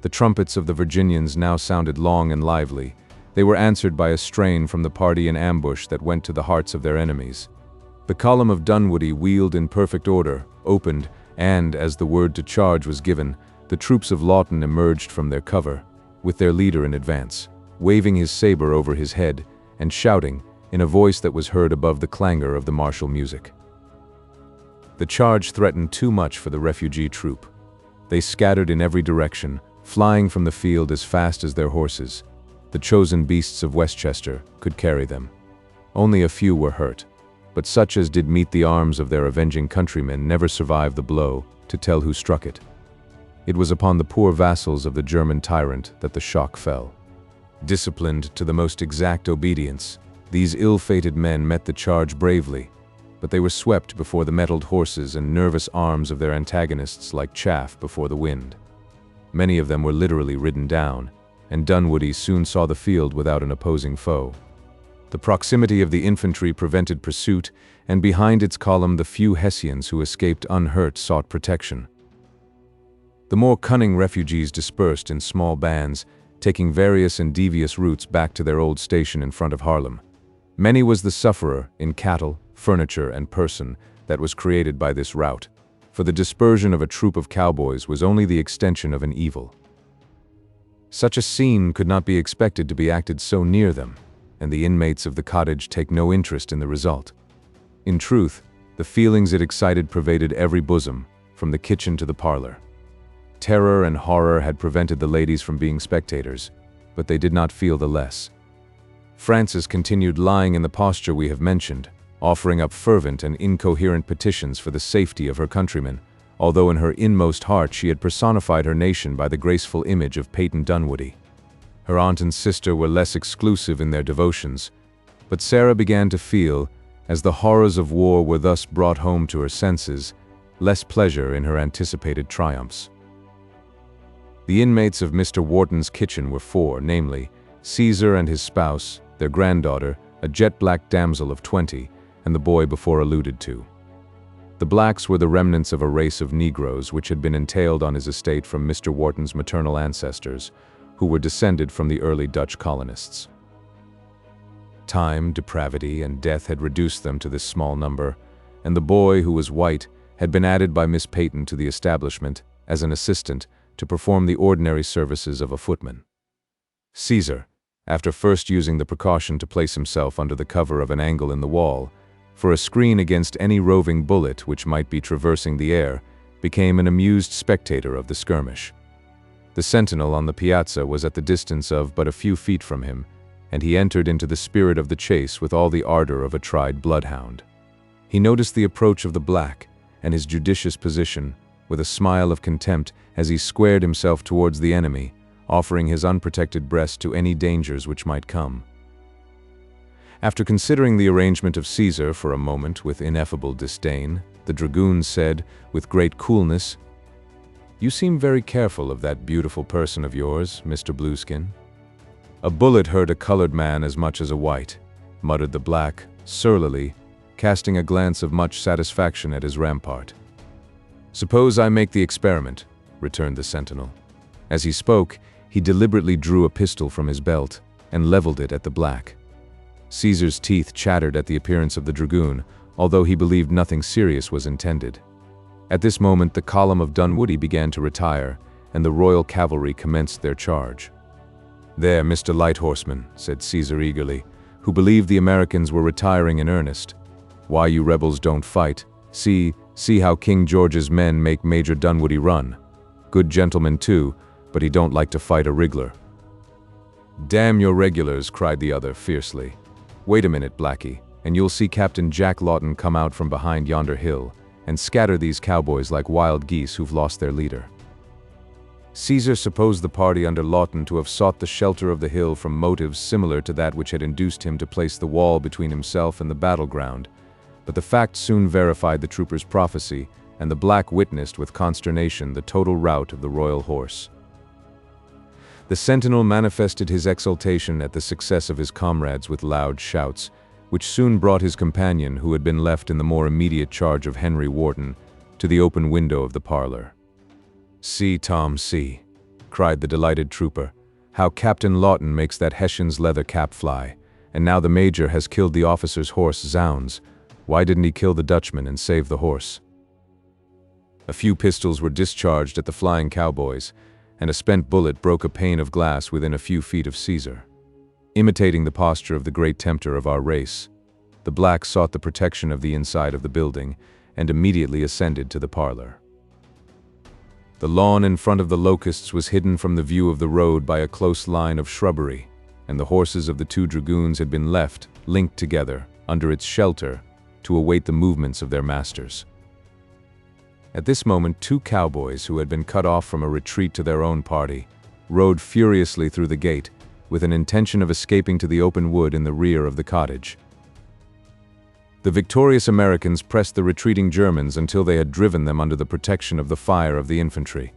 The trumpets of the Virginians now sounded long and lively. They were answered by a strain from the party in ambush that went to the hearts of their enemies. The column of Dunwoodie wheeled in perfect order, opened, and, as the word to charge was given, the troops of Lawton emerged from their cover, with their leader in advance, waving his saber over his head and shouting, in a voice that was heard above the clangor of the martial music. The charge threatened too much for the refugee troop. They scattered in every direction, flying from the field as fast as their horses. The chosen beasts of Westchester could carry them. Only a few were hurt, but such as did meet the arms of their avenging countrymen never survived the blow to tell who struck it. It was upon the poor vassals of the German tyrant that the shock fell. Disciplined to the most exact obedience, these ill-fated men met the charge bravely, but they were swept before the mettled horses and nervous arms of their antagonists like chaff before the wind. Many of them were literally ridden down, and Dunwoodie soon saw the field without an opposing foe. The proximity of the infantry prevented pursuit, and behind its column the few Hessians who escaped unhurt sought protection. The more cunning refugees dispersed in small bands, taking various and devious routes back to their old station in front of Harlem. Many was the sufferer in cattle, furniture, and person that was created by this rout, for the dispersion of a troop of cowboys was only the extension of an evil. Such a scene could not be expected to be acted so near them, and the inmates of the cottage take no interest in the result. In truth, the feelings it excited pervaded every bosom, from the kitchen to the parlor. Terror and horror had prevented the ladies from being spectators, but they did not feel the less. Frances continued lying in the posture we have mentioned, offering up fervent and incoherent petitions for the safety of her countrymen, although in her inmost heart she had personified her nation by the graceful image of Peyton Dunwoodie. Her aunt and sister were less exclusive in their devotions, but Sarah began to feel, as the horrors of war were thus brought home to her senses, less pleasure in her anticipated triumphs. The inmates of Mr. Wharton's kitchen were four, namely, Caesar and his spouse, their granddaughter, a jet-black damsel of 20, and the boy before alluded to. The blacks were the remnants of a race of Negroes which had been entailed on his estate from Mr. Wharton's maternal ancestors, who were descended from the early Dutch colonists. Time, depravity, and death had reduced them to this small number, and the boy, who was white, had been added by Miss Peyton to the establishment as an assistant to perform the ordinary services of a footman. Caesar, after first using the precaution to place himself under the cover of an angle in the wall, for a screen against any roving bullet which might be traversing the air, became an amused spectator of the skirmish. The sentinel on the piazza was at the distance of but a few feet from him, and he entered into the spirit of the chase with all the ardor of a tried bloodhound. He noticed the approach of the black, and his judicious position, with a smile of contempt as he squared himself towards the enemy, offering his unprotected breast to any dangers which might come. After considering the arrangement of Caesar for a moment with ineffable disdain, the dragoon said, with great coolness, "You seem very careful of that beautiful person of yours, Mr. Blueskin." "A bullet hurt a colored man as much as a white," muttered the black, surlily, casting a glance of much satisfaction at his rampart. "Suppose I make the experiment," returned the sentinel. As he spoke, he deliberately drew a pistol from his belt and leveled it at the black. Caesar's teeth chattered at the appearance of the dragoon, although he believed nothing serious was intended. At this moment the column of Dunwoodie began to retire, and the royal cavalry commenced their charge. "There, Mr. Light Horseman," said Caesar eagerly, who believed the Americans were retiring in earnest. "Why you rebels don't fight? See how King George's men make Major Dunwoodie run. Good gentleman too, but he don't like to fight a wriggler." "Damn your regulars," cried the other fiercely. "Wait a minute, Blackie, and you'll see Captain Jack Lawton come out from behind yonder hill and scatter these cowboys like wild geese who've lost their leader." Caesar supposed the party under Lawton to have sought the shelter of the hill from motives similar to that which had induced him to place the wall between himself and the battleground, but the fact soon verified the trooper's prophecy, and the Black witnessed with consternation the total rout of the royal horse. The sentinel manifested his exultation at the success of his comrades with loud shouts, which soon brought his companion, who had been left in the more immediate charge of Henry Wharton, to the open window of the parlor. "See, Tom, see," cried the delighted trooper, "how Captain Lawton makes that Hessian's leather cap fly, and now the major has killed the officer's horse. Zounds, why didn't he kill the Dutchman and save the horse?" A few pistols were discharged at the flying cowboys, and a spent bullet broke a pane of glass within a few feet of Caesar. Imitating the posture of the great tempter of our race, the Black sought the protection of the inside of the building and immediately ascended to the parlor. The lawn in front of the Locusts was hidden from the view of the road by a close line of shrubbery, and the horses of the two dragoons had been left, linked together, under its shelter, to await the movements of their masters. At this moment, two cowboys, who had been cut off from a retreat to their own party, rode furiously through the gate, with an intention of escaping to the open wood in the rear of the cottage. The victorious Americans pressed the retreating Germans until they had driven them under the protection of the fire of the infantry,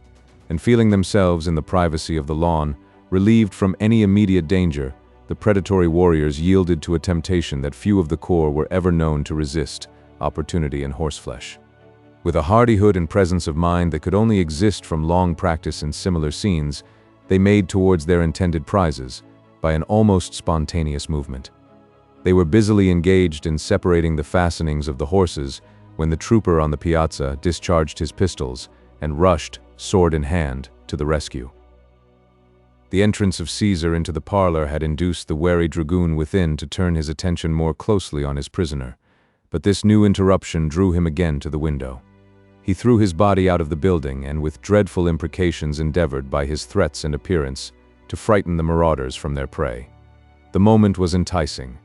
and feeling themselves in the privacy of the lawn, relieved from any immediate danger, the predatory warriors yielded to a temptation that few of the corps were ever known to resist: opportunity and horseflesh. With a hardihood and presence of mind that could only exist from long practice in similar scenes, they made towards their intended prizes by an almost spontaneous movement. They were busily engaged in separating the fastenings of the horses when the trooper on the piazza discharged his pistols and rushed, sword in hand, to the rescue. The entrance of Caesar into the parlor had induced the wary dragoon within to turn his attention more closely on his prisoner, but this new interruption drew him again to the window. He threw his body out of the building and with dreadful imprecations endeavored by his threats and appearance to frighten the marauders from their prey. The moment was enticing.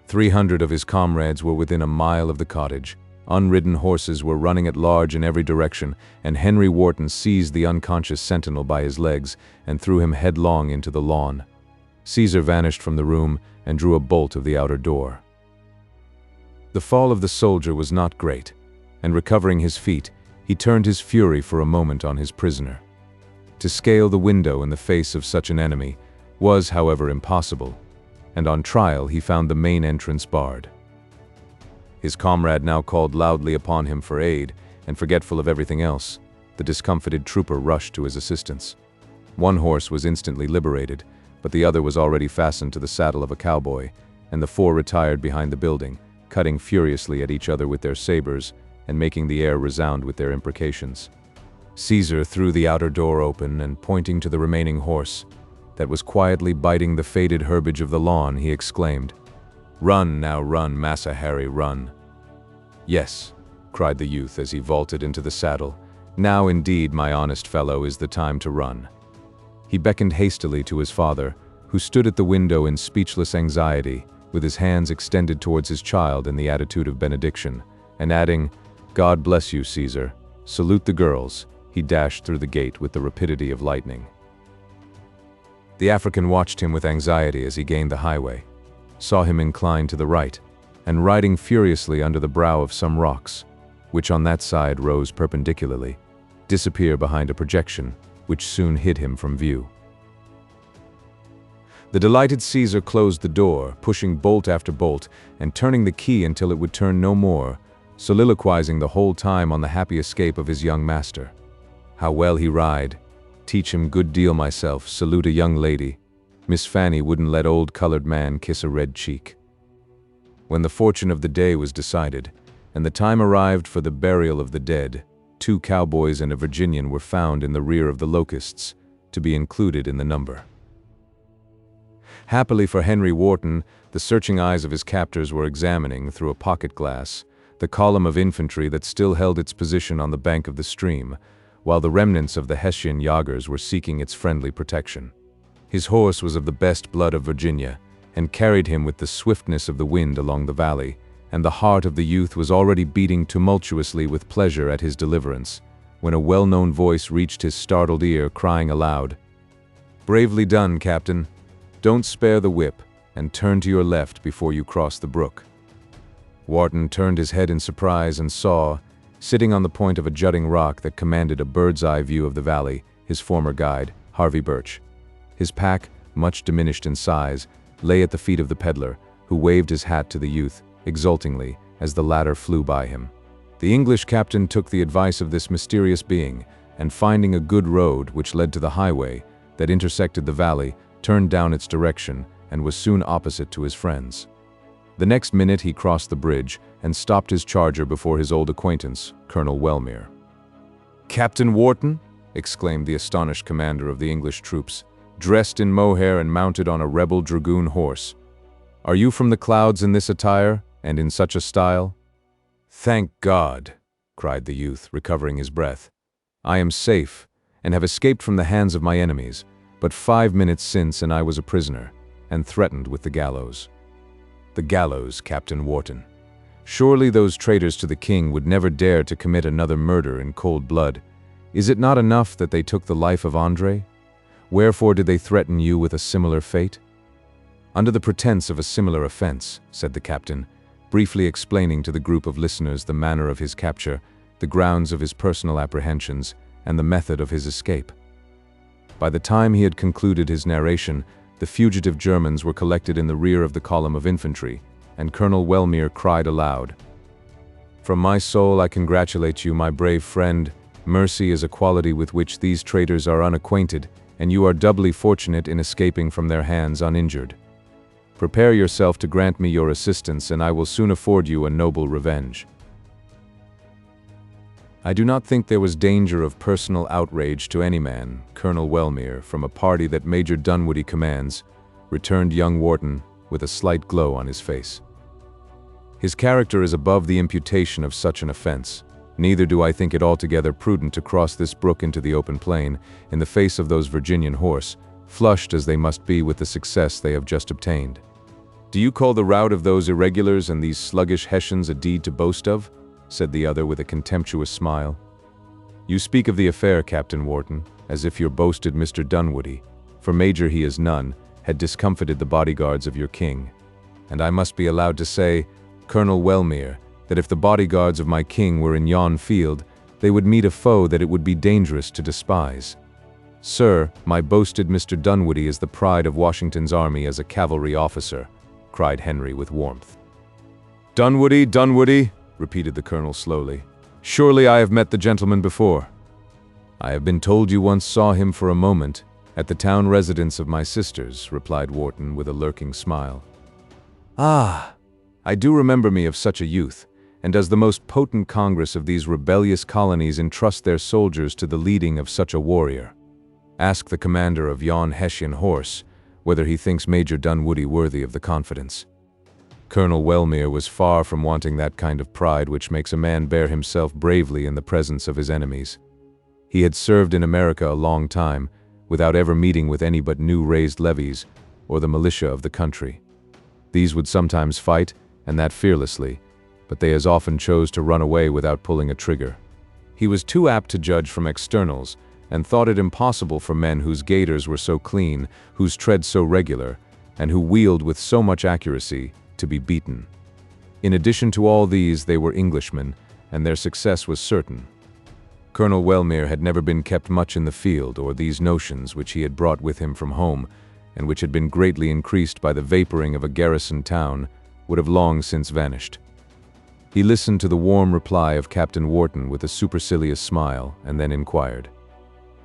300 of his comrades were within a mile of the cottage. Unridden horses were running at large in every direction, and Henry Wharton seized the unconscious sentinel by his legs and threw him headlong into the lawn. Caesar vanished from the room and drew a bolt of the outer door. The fall of the soldier was not great, and recovering his feet, he turned his fury for a moment on his prisoner. To scale the window in the face of such an enemy was, however, impossible, and on trial he found the main entrance barred. His comrade now called loudly upon him for aid, and forgetful of everything else, the discomfited trooper rushed to his assistance. One horse was instantly liberated, but the other was already fastened to the saddle of a cowboy, and the four retired behind the building, cutting furiously at each other with their sabers and making the air resound with their imprecations. Caesar threw the outer door open, and pointing to the remaining horse that was quietly biting the faded herbage of the lawn, he exclaimed, "Run, now run, Massa Harry, run." "Yes," cried the youth as he vaulted into the saddle, "now indeed, my honest fellow, is the time to run." He beckoned hastily to his father, who stood at the window in speechless anxiety, with his hands extended towards his child in the attitude of benediction, and adding, "God bless you, Caesar. Salute the girls," he dashed through the gate with the rapidity of lightning. The African watched him with anxiety as he gained the highway, saw him incline to the right, and riding furiously under the brow of some rocks, which on that side rose perpendicularly, disappear behind a projection, which soon hid him from view. The delighted Caesar closed the door, pushing bolt after bolt, and turning the key until it would turn no more, soliloquizing the whole time on the happy escape of his young master. How well he ride! Teach him good deal myself, salute a young lady. Miss Fanny wouldn't let old colored man kiss a red cheek. When the fortune of the day was decided, and the time arrived for the burial of the dead, 2 cowboys and a Virginian were found in the rear of the Locusts, to be included in the number. Happily for Henry Wharton, the searching eyes of his captors were examining, through a pocket glass, the column of infantry that still held its position on the bank of the stream, while the remnants of the Hessian Jagers were seeking its friendly protection. His horse was of the best blood of Virginia, and carried him with the swiftness of the wind along the valley, and the heart of the youth was already beating tumultuously with pleasure at his deliverance, when a well-known voice reached his startled ear, crying aloud, "Bravely done, Captain. Don't spare the whip, and turn to your left before you cross the brook." Wharton turned his head in surprise and saw, sitting on the point of a jutting rock that commanded a bird's-eye view of the valley, his former guide, Harvey Birch. His pack, much diminished in size, lay at the feet of the peddler, who waved his hat to the youth, exultingly, as the latter flew by him. The English captain took the advice of this mysterious being, and finding a good road which led to the highway that intersected the valley, turned down its direction and was soon opposite to his friends. The next minute he crossed the bridge and stopped his charger before his old acquaintance, Colonel Wellmere. "Captain Wharton?" exclaimed the astonished commander of the English troops, dressed in mohair and mounted on a rebel dragoon horse. "Are you from the clouds in this attire, and in such a style?" "Thank God!" cried the youth, recovering his breath. "I am safe, and have escaped from the hands of my enemies, but 5 minutes since and I was a prisoner, and threatened with the gallows." "The gallows, Captain Wharton. Surely those traitors to the king would never dare to commit another murder in cold blood. Is it not enough that they took the life of André? Wherefore did they threaten you with a similar fate?" "Under the pretense of a similar offense," said the captain, briefly explaining to the group of listeners the manner of his capture, the grounds of his personal apprehensions, and the method of his escape. By the time he had concluded his narration, the fugitive Germans were collected in the rear of the column of infantry, and Colonel Wellmere cried aloud, "From my soul I congratulate you, my brave friend. Mercy is a quality with which these traitors are unacquainted, and you are doubly fortunate in escaping from their hands uninjured. Prepare yourself to grant me your assistance, and I will soon afford you a noble revenge." "I do not think there was danger of personal outrage to any man, Colonel Wellmere, from a party that Major Dunwoody commands," returned young Wharton, with a slight glow on his face. "His character is above the imputation of such an offense. Neither do I think it altogether prudent to cross this brook into the open plain, in the face of those Virginian horse, flushed as they must be with the success they have just obtained." "Do you call the rout of those irregulars and these sluggish Hessians a deed to boast of?" said the other with a contemptuous smile. "You speak of the affair, Captain Wharton, as if your boasted Mr. Dunwoody, for major he is none, had discomfited the bodyguards of your king. And I must be allowed to say, Colonel Wellmere, that if the bodyguards of my king were in yon field, they would meet a foe that it would be dangerous to despise. Sir, my boasted Mr. Dunwoody is the pride of Washington's army as a cavalry officer," cried Henry with warmth. "Dunwoody, Dunwoody," repeated the colonel slowly. "Surely I have met the gentleman before." "I have been told you once saw him for a moment, at the town residence of my sisters," replied Wharton with a lurking smile. "Ah, I do remember me of such a youth, and does the most potent Congress of these rebellious colonies entrust their soldiers to the leading of such a warrior? Ask the commander of yon Hessian horse whether he thinks Major Dunwoody worthy of the confidence." Colonel Wellmere was far from wanting that kind of pride which makes a man bear himself bravely in the presence of his enemies. He had served in America a long time, without ever meeting with any but new raised levies, or the militia of the country. These would sometimes fight, and that fearlessly, but they as often chose to run away without pulling a trigger. He was too apt to judge from externals, and thought it impossible for men whose gaiters were so clean, whose tread so regular, and who wheeled with so much accuracy, to be beaten. In addition to all these, they were Englishmen, and their success was certain. Colonel Wellmere had never been kept much in the field, or these notions which he had brought with him from home, and which had been greatly increased by the vaporing of a garrison town, would have long since vanished. He listened to the warm reply of Captain Wharton with a supercilious smile, and then inquired,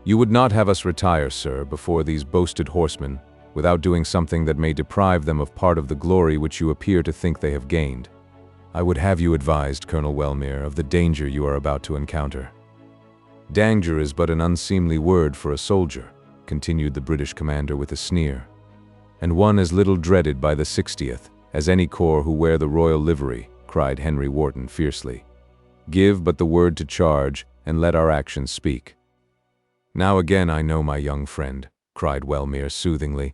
"You would not have us retire, sir, before these boasted horsemen, without doing something that may deprive them of part of the glory which you appear to think they have gained. I would have you advised, Colonel Wellmere, of the danger you are about to encounter." "Danger is but an unseemly word for a soldier," continued the British commander with a sneer, "and one as little dreaded by the 60th as any corps who wear the royal livery," cried Henry Wharton fiercely. "Give but the word to charge, and let our actions speak." "Now again I know, my young friend," cried Wellmere soothingly.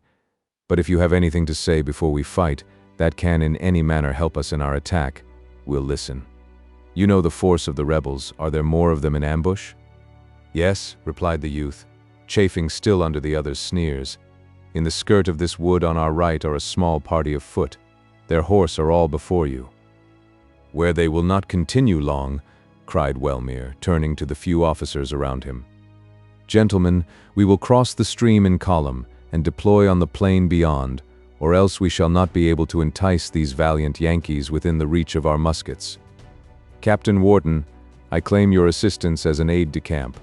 "But if you have anything to say before we fight, that can in any manner help us in our attack, we'll listen. You know the force of the rebels. Are there more of them in ambush?" "Yes," replied the youth, chafing still under the other's sneers. "In the skirt of this wood on our right are a small party of foot. Their horse are all before you." "Where they will not continue long," cried Wellmere, turning to the few officers around him. "Gentlemen, we will cross the stream in column and deploy on the plain beyond, or else we shall not be able to entice these valiant Yankees within the reach of our muskets. Captain Wharton, I claim your assistance as an aide-de-camp."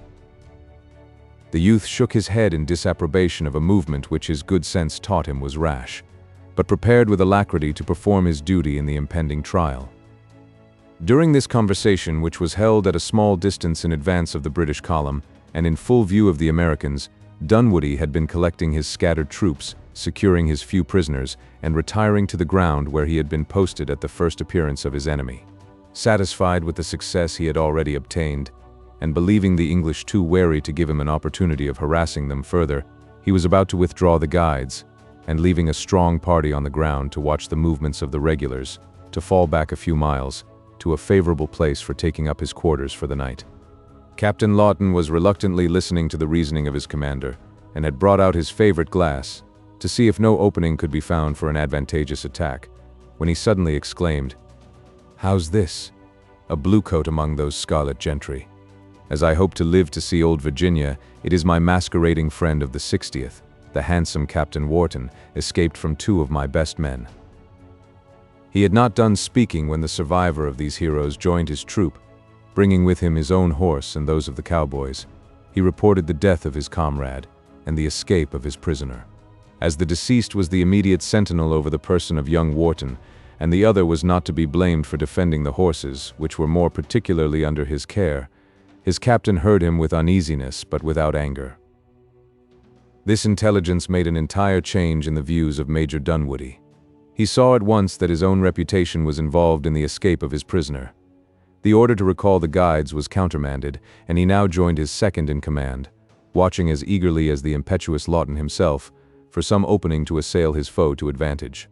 The youth shook his head in disapprobation of a movement which his good sense taught him was rash, but prepared with alacrity to perform his duty in the impending trial. During this conversation, which was held at a small distance in advance of the British column, and in full view of the Americans, Dunwoody had been collecting his scattered troops, securing his few prisoners, and retiring to the ground where he had been posted at the first appearance of his enemy. Satisfied with the success he had already obtained, and believing the English too wary to give him an opportunity of harassing them further, he was about to withdraw the guides, and leaving a strong party on the ground to watch the movements of the regulars, to fall back a few miles, to a favorable place for taking up his quarters for the night. Captain Lawton was reluctantly listening to the reasoning of his commander, and had brought out his favorite glass, to see if no opening could be found for an advantageous attack, when he suddenly exclaimed, "How's this? A bluecoat among those scarlet gentry. As I hope to live to see old Virginia, it is my masquerading friend of the 60th, the handsome Captain Wharton, escaped from 2 of my best men." He had not done speaking when the survivor of these heroes joined his troop, bringing with him his own horse and those of the cowboys. He reported the death of his comrade and the escape of his prisoner. As the deceased was the immediate sentinel over the person of young Wharton, and the other was not to be blamed for defending the horses, which were more particularly under his care, his captain heard him with uneasiness but without anger. This intelligence made an entire change in the views of Major Dunwoody. He saw at once that his own reputation was involved in the escape of his prisoner. The order to recall the guides was countermanded, and he now joined his second in command, watching as eagerly as the impetuous Lawton himself for some opening to assail his foe to advantage.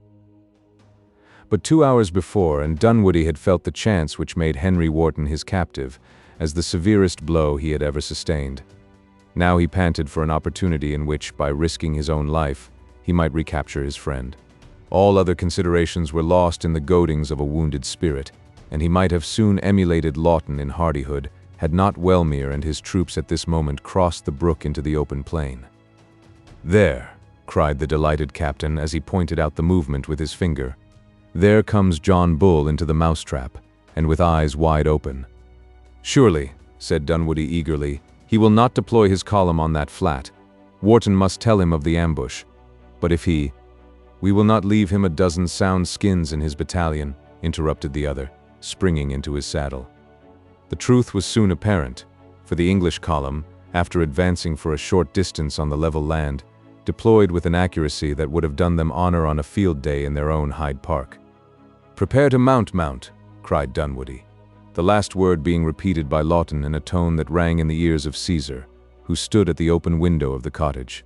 But 2 hours before, and Dunwoody had felt the chance which made Henry Wharton his captive, as the severest blow he had ever sustained. Now he panted for an opportunity in which, by risking his own life, he might recapture his friend. All other considerations were lost in the goadings of a wounded spirit, and he might have soon emulated Lawton in hardihood, had not Wellmere and his troops at this moment crossed the brook into the open plain. "There," cried the delighted captain as he pointed out the movement with his finger. "There comes John Bull into the mousetrap, and with eyes wide open." "Surely," said Dunwoody eagerly, "he will not deploy his column on that flat. Wharton must tell him of the ambush. But if he—" "We will not leave him a dozen sound skins in his battalion," interrupted the other, springing into his saddle. The truth was soon apparent, for the English column, after advancing for a short distance on the level land, deployed with an accuracy that would have done them honor on a field day in their own Hyde Park. "Prepare to mount," cried Dunwoody, the last word being repeated by Lawton in a tone that rang in the ears of Caesar, who stood at the open window of the cottage.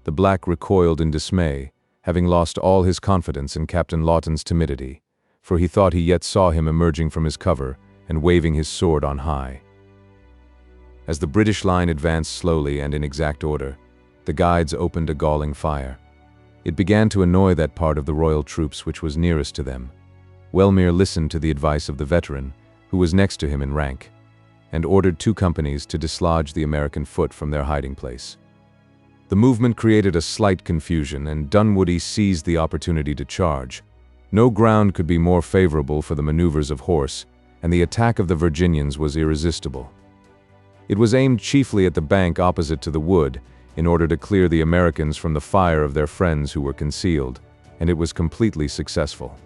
The black recoiled in dismay, having lost all his confidence in Captain Lawton's timidity, for he thought he yet saw him emerging from his cover and waving his sword on high. As the British line advanced slowly and in exact order, the guides opened a galling fire. It began to annoy that part of the royal troops which was nearest to them. Wellmere listened to the advice of the veteran, who was next to him in rank, and ordered 2 companies to dislodge the American foot from their hiding place. The movement created a slight confusion, and Dunwoody seized the opportunity to charge. No ground could be more favorable for the maneuvers of horse, and the attack of the Virginians was irresistible. It was aimed chiefly at the bank opposite to the wood, in order to clear the Americans from the fire of their friends who were concealed, and it was completely successful.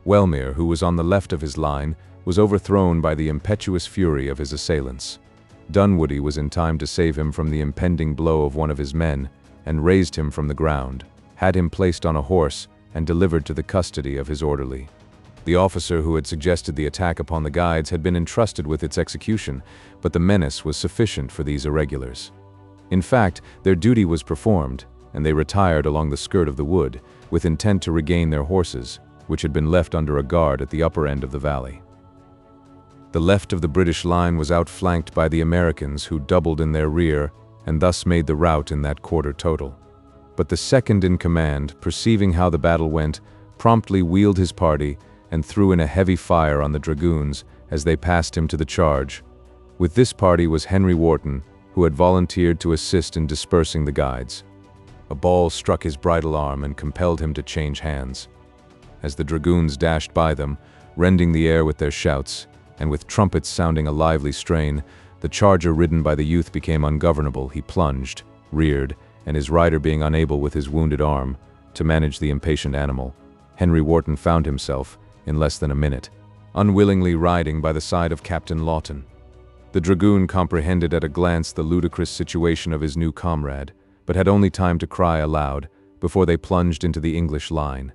Wellmere, who was on the left of his line, was overthrown by the impetuous fury of his assailants. Dunwoody was in time to save him from the impending blow of one of his men, and raised him from the ground, had him placed on a horse, and delivered to the custody of his orderly. The officer who had suggested the attack upon the guides had been entrusted with its execution, but the menace was sufficient for these irregulars. In fact, their duty was performed, and they retired along the skirt of the wood, with intent to regain their horses, which had been left under a guard at the upper end of the valley. The left of the British line was outflanked by the Americans, who doubled in their rear and thus made the rout in that quarter total. But the second in command, perceiving how the battle went, promptly wheeled his party and threw in a heavy fire on the dragoons as they passed him to the charge. With this party was Henry Wharton, who had volunteered to assist in dispersing the guides. A ball struck his bridle arm and compelled him to change hands. As the dragoons dashed by them, rending the air with their shouts, and with trumpets sounding a lively strain, the charger ridden by the youth became ungovernable. He plunged, reared, and his rider being unable with his wounded arm to manage the impatient animal, Henry Wharton found himself, in less than a minute, unwillingly riding by the side of Captain Lawton. The dragoon comprehended at a glance the ludicrous situation of his new comrade, but had only time to cry aloud before they plunged into the English line.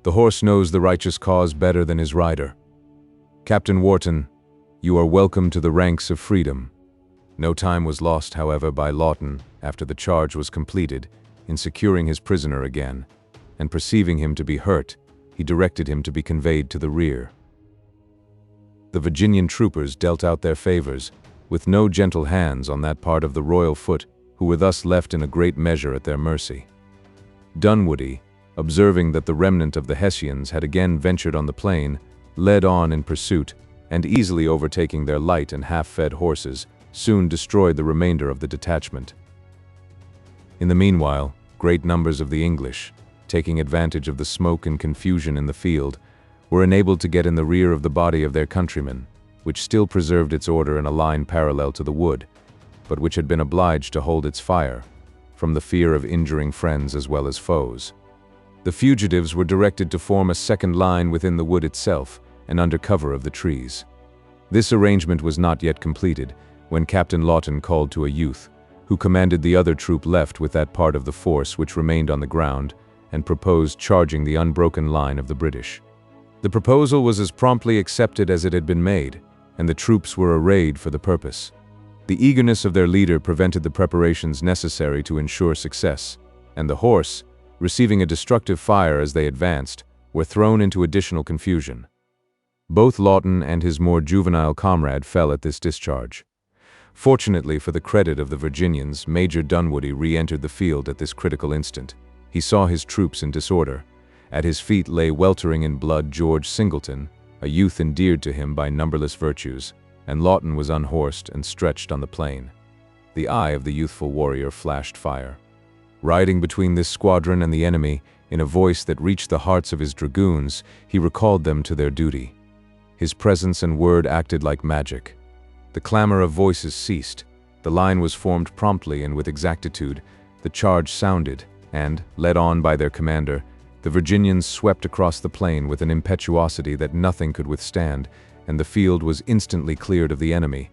The horse knows the righteous cause better than his rider. Captain Wharton, you are welcome to the ranks of freedom. No time was lost, however, by Lawton, after the charge was completed, in securing his prisoner again, and perceiving him to be hurt, he directed him to be conveyed to the rear. The Virginian troopers dealt out their favors, with no gentle hands on that part of the royal foot who were thus left in a great measure at their mercy. Dunwoody, observing that the remnant of the Hessians had again ventured on the plain, led on in pursuit, and easily overtaking their light and half-fed horses, soon destroyed the remainder of the detachment. In the meanwhile, great numbers of the English, taking advantage of the smoke and confusion in the field, were enabled to get in the rear of the body of their countrymen, which still preserved its order in a line parallel to the wood, but which had been obliged to hold its fire, from the fear of injuring friends as well as foes. The fugitives were directed to form a second line within the wood itself and under cover of the trees. This arrangement was not yet completed when Captain Lawton called to a youth, who commanded the other troop left with that part of the force which remained on the ground, and proposed charging the unbroken line of the British. The proposal was as promptly accepted as it had been made, and the troops were arrayed for the purpose. The eagerness of their leader prevented the preparations necessary to ensure success, and the horse, receiving a destructive fire as they advanced, were thrown into additional confusion. Both Lawton and his more juvenile comrade fell at this discharge. Fortunately for the credit of the Virginians, Major Dunwoody re-entered the field at this critical instant. He saw his troops in disorder. At his feet lay weltering in blood George Singleton, a youth endeared to him by numberless virtues, and Lawton was unhorsed and stretched on the plain. The eye of the youthful warrior flashed fire. Riding between this squadron and the enemy, in a voice that reached the hearts of his dragoons, he recalled them to their duty. His presence and word acted like magic. The clamor of voices ceased. The line was formed promptly and with exactitude. The charge sounded, and, led on by their commander, the Virginians swept across the plain with an impetuosity that nothing could withstand, and the field was instantly cleared of the enemy.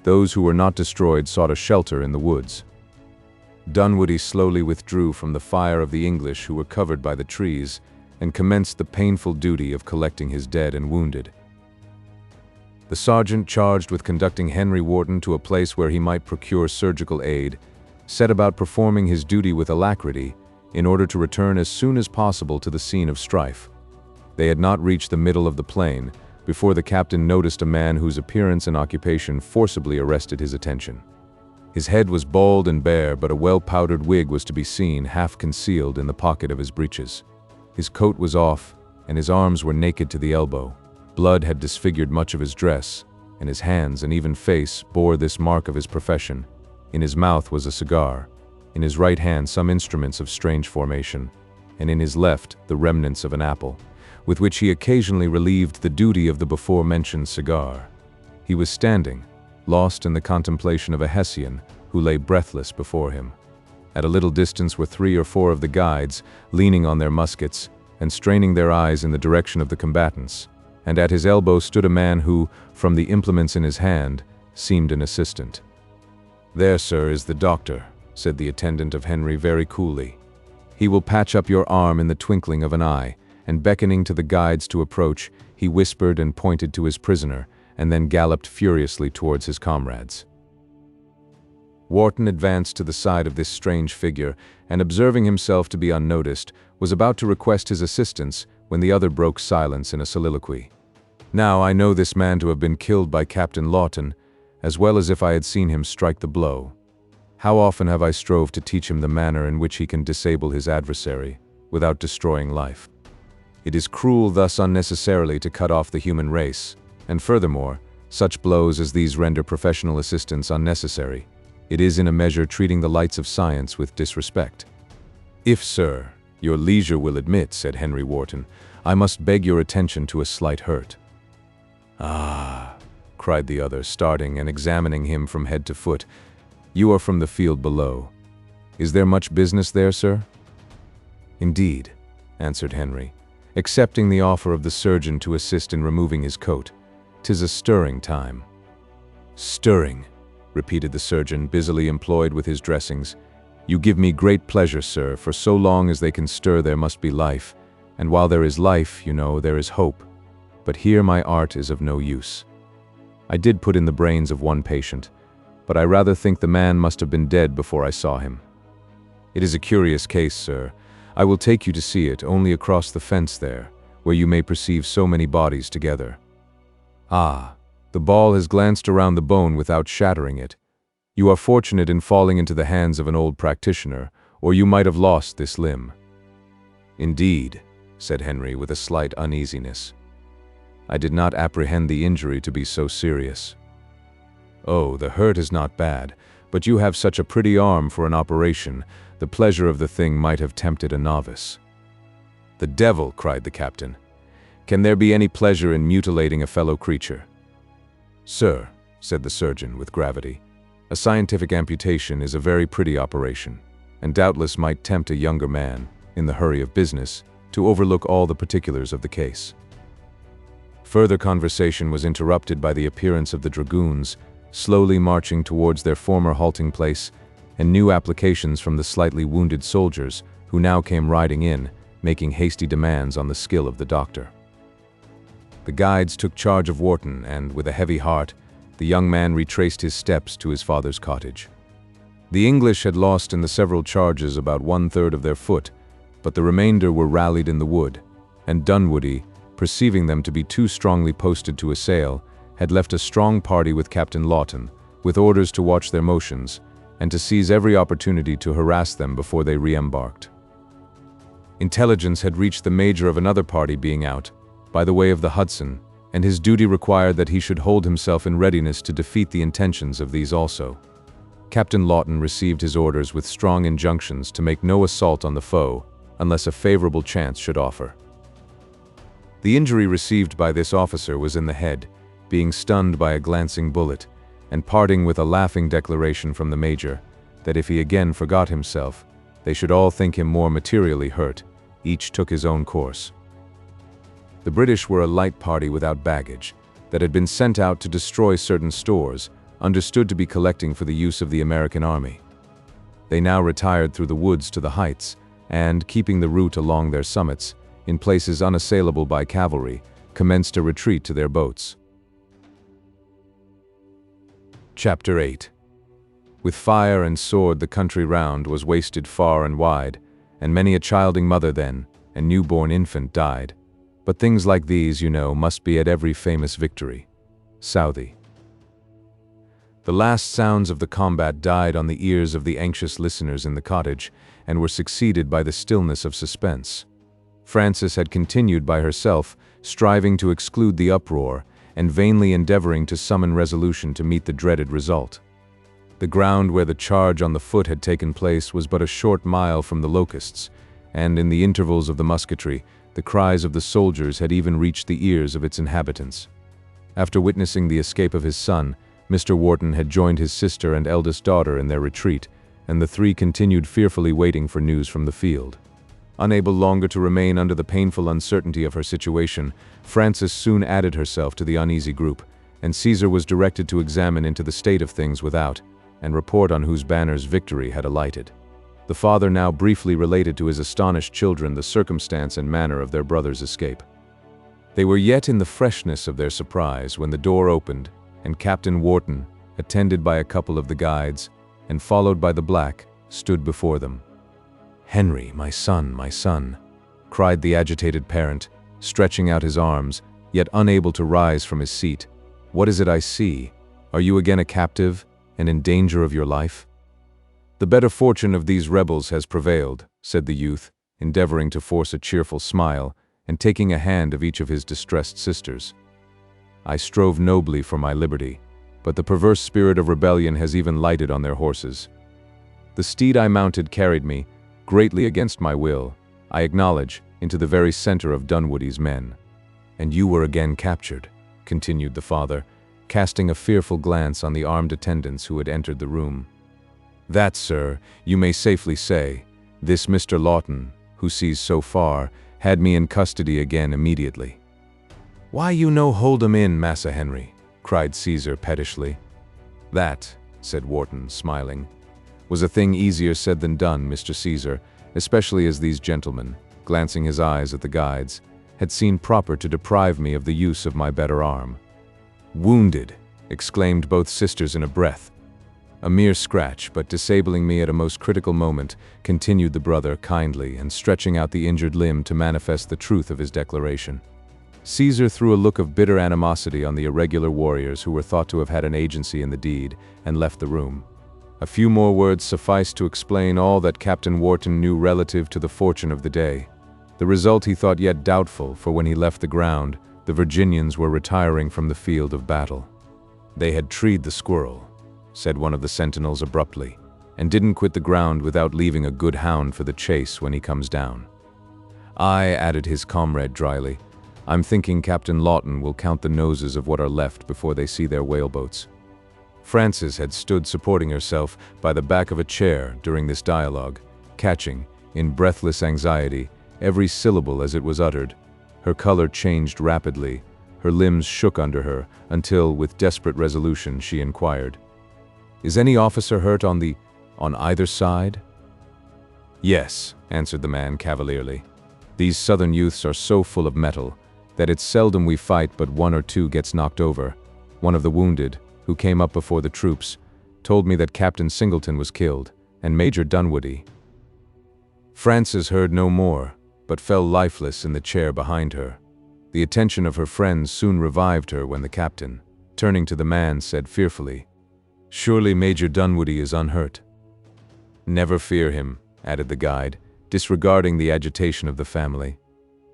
Those who were not destroyed sought a shelter in the woods. Dunwoody slowly withdrew from the fire of the English who were covered by the trees, and commenced the painful duty of collecting his dead and wounded. The sergeant, charged with conducting Henry Wharton to a place where he might procure surgical aid, set about performing his duty with alacrity in order to return as soon as possible to the scene of strife. They had not reached the middle of the plain before the captain noticed a man whose appearance and occupation forcibly arrested his attention. His head was bald and bare, but a well-powdered wig was to be seen half concealed in the pocket of his breeches. His coat was off, and his arms were naked to the elbow. Blood had disfigured much of his dress, and his hands and even face bore this mark of his profession. In his mouth was a cigar, in his right hand some instruments of strange formation, and in his left the remnants of an apple, with which he occasionally relieved the duty of the before-mentioned cigar. He was standing, lost in the contemplation of a Hessian who lay breathless before him. At a little distance were 3 or 4 of the guides, leaning on their muskets and straining their eyes in the direction of the combatants, and at his elbow stood a man who, from the implements in his hand, seemed an assistant. "There, sir, is the doctor," said the attendant of Henry very coolly. "He will patch up your arm in the twinkling of an eye," and beckoning to the guides to approach, he whispered and pointed to his prisoner, and then galloped furiously towards his comrades. Wharton advanced to the side of this strange figure, and observing himself to be unnoticed, was about to request his assistance when the other broke silence in a soliloquy. "Now I know this man to have been killed by Captain Lawton, as well as if I had seen him strike the blow. How often have I strove to teach him the manner in which he can disable his adversary, without destroying life. It is cruel thus unnecessarily to cut off the human race, and furthermore, such blows as these render professional assistance unnecessary. It is in a measure treating the lights of science with disrespect." "If, sir, your leisure will admit," said Henry Wharton, "I must beg your attention to a slight hurt." "Ah," cried the other, starting and examining him from head to foot. "You are from the field below. Is there much business there, sir?" "Indeed," answered Henry, accepting the offer of the surgeon to assist in removing his coat. "'Tis a stirring time." "Stirring," repeated the surgeon, busily employed with his dressings. "You give me great pleasure, sir, for so long as they can stir there must be life, and while there is life, you know, there is hope. But here my art is of no use. I did put in the brains of one patient, but I rather think the man must have been dead before I saw him. It is a curious case, sir. I will take you to see it, only across the fence there, where you may perceive so many bodies together. Ah, the ball has glanced around the bone without shattering it. You are fortunate in falling into the hands of an old practitioner, or you might have lost this limb." "Indeed," said Henry with a slight uneasiness. "I did not apprehend the injury to be so serious." "Oh, the hurt is not bad, but you have such a pretty arm for an operation, the pleasure of the thing might have tempted a novice." "The devil!" cried the captain. "Can there be any pleasure in mutilating a fellow creature?" "Sir," said the surgeon with gravity, "a scientific amputation is a very pretty operation, and doubtless might tempt a younger man, in the hurry of business, to overlook all the particulars of the case." Further conversation was interrupted by the appearance of the dragoons, slowly marching towards their former halting place, and new applications from the slightly wounded soldiers, who now came riding in, making hasty demands on the skill of the doctor. The guides took charge of Wharton, and, with a heavy heart, the young man retraced his steps to his father's cottage. The English had lost in the several charges about 1/3 of their foot, but the remainder were rallied in the wood, and Dunwoody, perceiving them to be too strongly posted to assail, had left a strong party with Captain Lawton, with orders to watch their motions, and to seize every opportunity to harass them before they re-embarked. Intelligence had reached the major of another party being out, by the way of the Hudson, and his duty required that he should hold himself in readiness to defeat the intentions of these also. Captain Lawton received his orders with strong injunctions to make no assault on the foe, unless a favorable chance should offer. The injury received by this officer was in the head, being stunned by a glancing bullet, and parting with a laughing declaration from the major, that if he again forgot himself, they should all think him more materially hurt. Each took his own course. The British were a light party without baggage, that had been sent out to destroy certain stores, understood to be collecting for the use of the American army. They now retired through the woods to the heights, and, keeping the route along their summits, in places unassailable by cavalry, commenced a retreat to their boats. Chapter 8. With fire and sword the country round was wasted far and wide, and many a childing mother then, and newborn infant died. But things like these, you know, must be at every famous victory. Southey. The last sounds of the combat died on the ears of the anxious listeners in the cottage, and were succeeded by the stillness of suspense. Frances had continued by herself, striving to exclude the uproar, and vainly endeavoring to summon resolution to meet the dreaded result. The ground where the charge on the foot had taken place was but a short mile from the Locusts, and in the intervals of the musketry, the cries of the soldiers had even reached the ears of its inhabitants. After witnessing the escape of his son, Mr. Wharton had joined his sister and eldest daughter in their retreat, and the three continued fearfully waiting for news from the field. Unable longer to remain under the painful uncertainty of her situation, Frances soon added herself to the uneasy group, and Caesar was directed to examine into the state of things without, and report on whose banners victory had alighted. The father now briefly related to his astonished children the circumstance and manner of their brother's escape. They were yet in the freshness of their surprise when the door opened, and Captain Wharton, attended by a couple of the guides, and followed by the black, stood before them. "Henry, my son," cried the agitated parent, stretching out his arms, yet unable to rise from his seat. "What is it I see? Are you again a captive, and in danger of your life?" "The better fortune of these rebels has prevailed," said the youth, endeavoring to force a cheerful smile, and taking a hand of each of his distressed sisters. "I strove nobly for my liberty, but the perverse spirit of rebellion has even lighted on their horses. The steed I mounted carried me, greatly against my will, I acknowledge, into the very center of Dunwoodie's men. And you were again captured," continued the father, casting a fearful glance on the armed attendants who had entered the room. "That, sir, you may safely say. This Mr. Lawton, who sees so far, had me in custody again immediately." "Why you no hold 'em in, Massa Henry?" cried Caesar pettishly. "That," said Wharton, smiling, "was a thing easier said than done, Mr. Caesar, especially as these gentlemen," glancing his eyes at the guides, "had seen proper to deprive me of the use of my better arm." "Wounded!" exclaimed both sisters in a breath. "A mere scratch, but disabling me at a most critical moment," continued the brother kindly and stretching out the injured limb to manifest the truth of his declaration. Caesar threw a look of bitter animosity on the irregular warriors who were thought to have had an agency in the deed, and left the room. A few more words sufficed to explain all that Captain Wharton knew relative to the fortune of the day. The result he thought yet doubtful, for when he left the ground, the Virginians were retiring from the field of battle. "They had treed the squirrel," said one of the sentinels abruptly, "and didn't quit the ground without leaving a good hound for the chase when he comes down." "Aye," added his comrade dryly, "I'm thinking Captain Lawton will count the noses of what are left before they see their whaleboats." Frances had stood supporting herself by the back of a chair during this dialogue, catching, in breathless anxiety, every syllable as it was uttered. Her color changed rapidly, her limbs shook under her, until, with desperate resolution, she inquired, "Is any officer hurt on either side?" "Yes," answered the man cavalierly. "These southern youths are so full of mettle that it's seldom we fight but one or two gets knocked over. One of the wounded, who came up before the troops, told me that Captain Singleton was killed, and Major Dunwoodie." Frances heard no more, but fell lifeless in the chair behind her. The attention of her friends soon revived her when the captain, turning to the man, said fearfully, "Surely Major Dunwoodie is unhurt." "Never fear him," added the guide, disregarding the agitation of the family.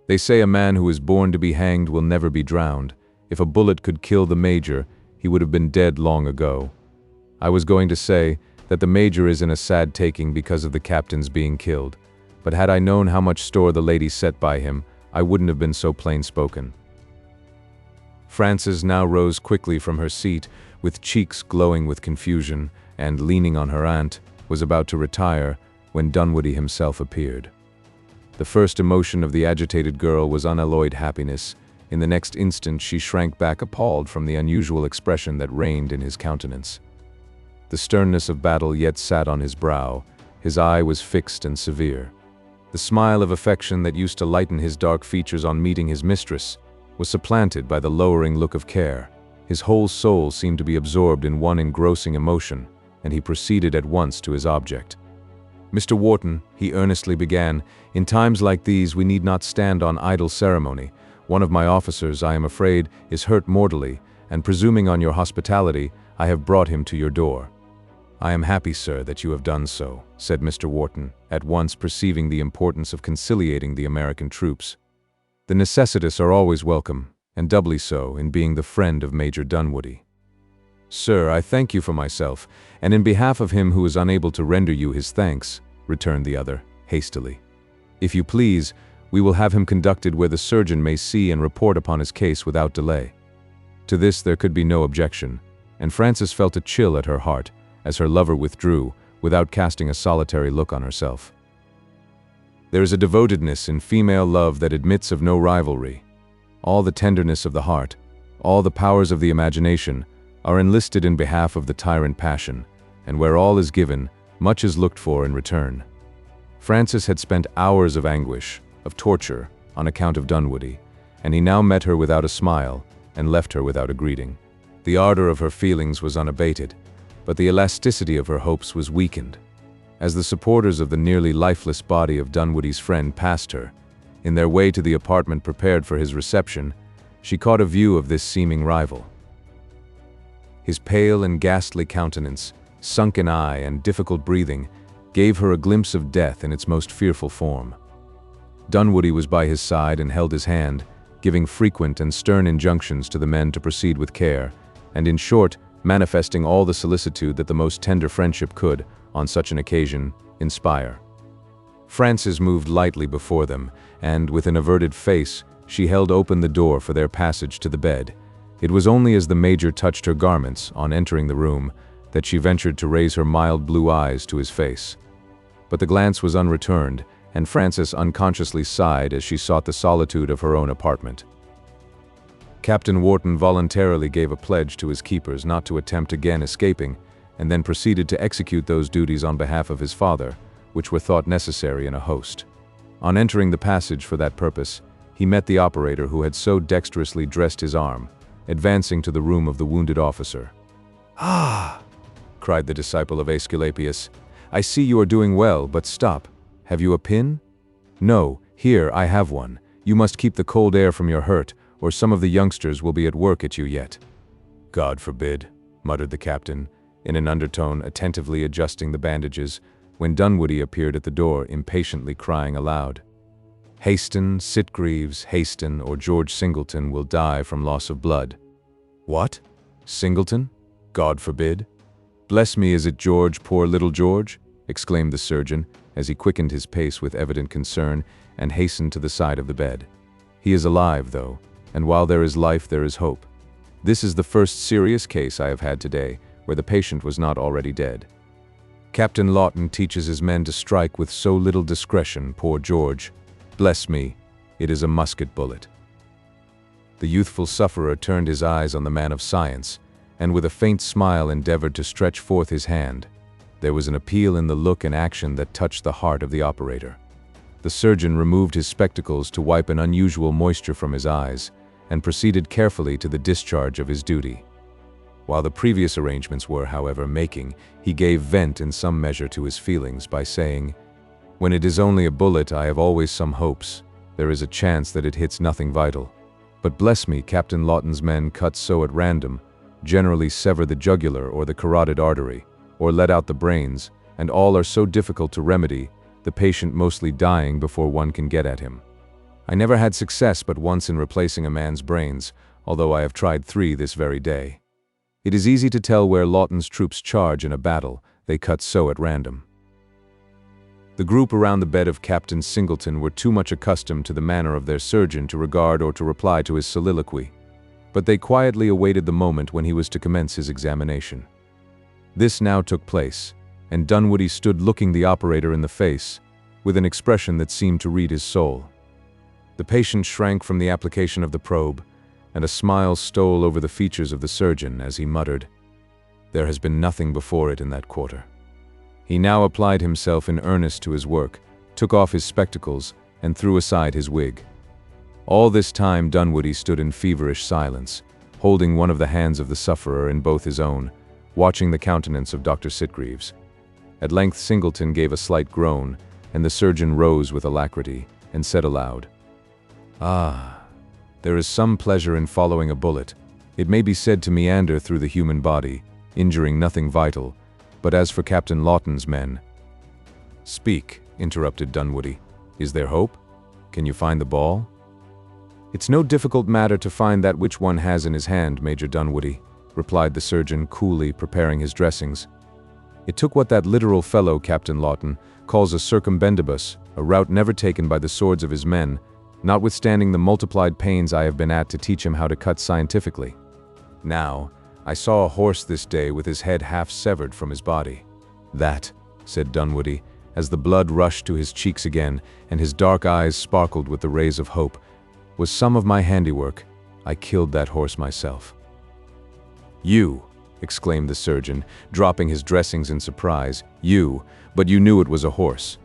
"They say a man who is born to be hanged will never be drowned. If a bullet could kill the Major, he would have been dead long ago. I was going to say that the Major is in a sad taking because of the captain's being killed, but had I known how much store the lady set by him, I wouldn't have been so plain-spoken." Frances now rose quickly from her seat, with cheeks glowing with confusion, and, leaning on her aunt, was about to retire when Dunwoodie himself appeared. The first emotion of the agitated girl was unalloyed happiness. In the next instant she shrank back appalled from the unusual expression that reigned in his countenance. The sternness of battle yet sat on his brow, his eye was fixed and severe. The smile of affection that used to lighten his dark features on meeting his mistress was supplanted by the lowering look of care. His whole soul seemed to be absorbed in one engrossing emotion, and he proceeded at once to his object. "Mr. Wharton," he earnestly began, "in times like these we need not stand on idle ceremony. One of my officers, I am afraid, is hurt mortally, and presuming on your hospitality, I have brought him to your door." "I am happy, sir, that you have done so," said Mr. Wharton, at once perceiving the importance of conciliating the American troops. "The necessitous are always welcome, and doubly so in being the friend of Major Dunwoodie." "Sir, I thank you for myself, and in behalf of him who is unable to render you his thanks," returned the other, hastily. "If you please, we will have him conducted where the surgeon may see and report upon his case without delay." To this there could be no objection, and Frances felt a chill at her heart as her lover withdrew, without casting a solitary look on herself. There is a devotedness in female love that admits of no rivalry. All the tenderness of the heart, all the powers of the imagination, are enlisted in behalf of the tyrant passion, and where all is given, much is looked for in return. Frances had spent hours of anguish, of torture, on account of Dunwoodie, and he now met her without a smile, and left her without a greeting. The ardor of her feelings was unabated. but the elasticity of her hopes was weakened. As the supporters of the nearly lifeless body of Dunwoodie's friend passed her, in their way to the apartment prepared for his reception, she caught a view of this seeming rival. His pale and ghastly countenance, sunken eye, and difficult breathing gave her a glimpse of death in its most fearful form. Dunwoodie was by his side and held his hand, giving frequent and stern injunctions to the men to proceed with care, and in short, manifesting all the solicitude that the most tender friendship could, on such an occasion, inspire. Frances moved lightly before them, and, with an averted face, she held open the door for their passage to the bed. It was only as the Major touched her garments, on entering the room, that she ventured to raise her mild blue eyes to his face. But the glance was unreturned, and Frances unconsciously sighed as she sought the solitude of her own apartment. Captain Wharton voluntarily gave a pledge to his keepers not to attempt again escaping, and then proceeded to execute those duties on behalf of his father, which were thought necessary in a host. On entering the passage for that purpose, he met the operator who had so dexterously dressed his arm, advancing to the room of the wounded officer. "Ah!" cried the disciple of Aesculapius. "I see you are doing well, but stop. Have you a pin?" "No, here, I have one. You must keep the cold air from your hurt, or some of the youngsters will be at work at you yet." "God forbid," muttered the captain, in an undertone, attentively adjusting the bandages, when Dunwoodie appeared at the door, impatiently crying aloud, "Hasten, Sitgreaves, Hasten, or George Singleton will die from loss of blood." "What? Singleton? God forbid." "Bless me, is it George, poor little George?" exclaimed the surgeon, as he quickened his pace with evident concern and hastened to the side of the bed. "He is alive, though, and while there is life there is hope. This is the first serious case I have had today, where the patient was not already dead. Captain Lawton teaches his men to strike with so little discretion, poor George. Bless me, it is a musket bullet." The youthful sufferer turned his eyes on the man of science, and with a faint smile endeavored to stretch forth his hand. There was an appeal in the look and action that touched the heart of the operator. The surgeon removed his spectacles to wipe an unusual moisture from his eyes, and proceeded carefully to the discharge of his duty. While the previous arrangements were, however, making, he gave vent in some measure to his feelings by saying, "When it is only a bullet, I have always some hopes. There is a chance that it hits nothing vital. But bless me, Captain Lawton's men cut so at random, generally sever the jugular or the carotid artery, or let out the brains, and all are so difficult to remedy, the patient mostly dying before one can get at him. I never had success but once in replacing a man's brains, although I have tried 3 this very day. It is easy to tell where Lawton's troops charge in a battle, they cut so at random." The group around the bed of Captain Singleton were too much accustomed to the manner of their surgeon to regard or to reply to his soliloquy, but they quietly awaited the moment when he was to commence his examination. This now took place, and Dunwoodie stood looking the operator in the face, with an expression that seemed to read his soul. The patient shrank from the application of the probe, and a smile stole over the features of the surgeon as he muttered, "There has been nothing before it in that quarter." He now applied himself in earnest to his work, took off his spectacles, and threw aside his wig. All this time Dunwoodie stood in feverish silence, holding one of the hands of the sufferer in both his own, watching the countenance of Dr. Sitgreaves. At length Singleton gave a slight groan, and the surgeon rose with alacrity, and said aloud, "Ah, there is some pleasure in following a bullet. It may be said to meander through the human body, injuring nothing vital, but as for Captain Lawton's men—" "Speak," interrupted Dunwoodie. "Is there hope? Can you find the ball?" "It's no difficult matter to find that which one has in his hand, Major Dunwoodie," replied the surgeon, coolly preparing his dressings. "It took what that literal fellow, Captain Lawton, calls a circumbendibus, a route never taken by the swords of his men, notwithstanding the multiplied pains I have been at to teach him how to cut scientifically. Now, I saw a horse this day with his head half severed from his body." "That," said Dunwoodie, as the blood rushed to his cheeks again, and his dark eyes sparkled with the rays of hope, "was some of my handiwork. I killed that horse myself." "You!" exclaimed the surgeon, dropping his dressings in surprise. "You! But you knew it was a horse."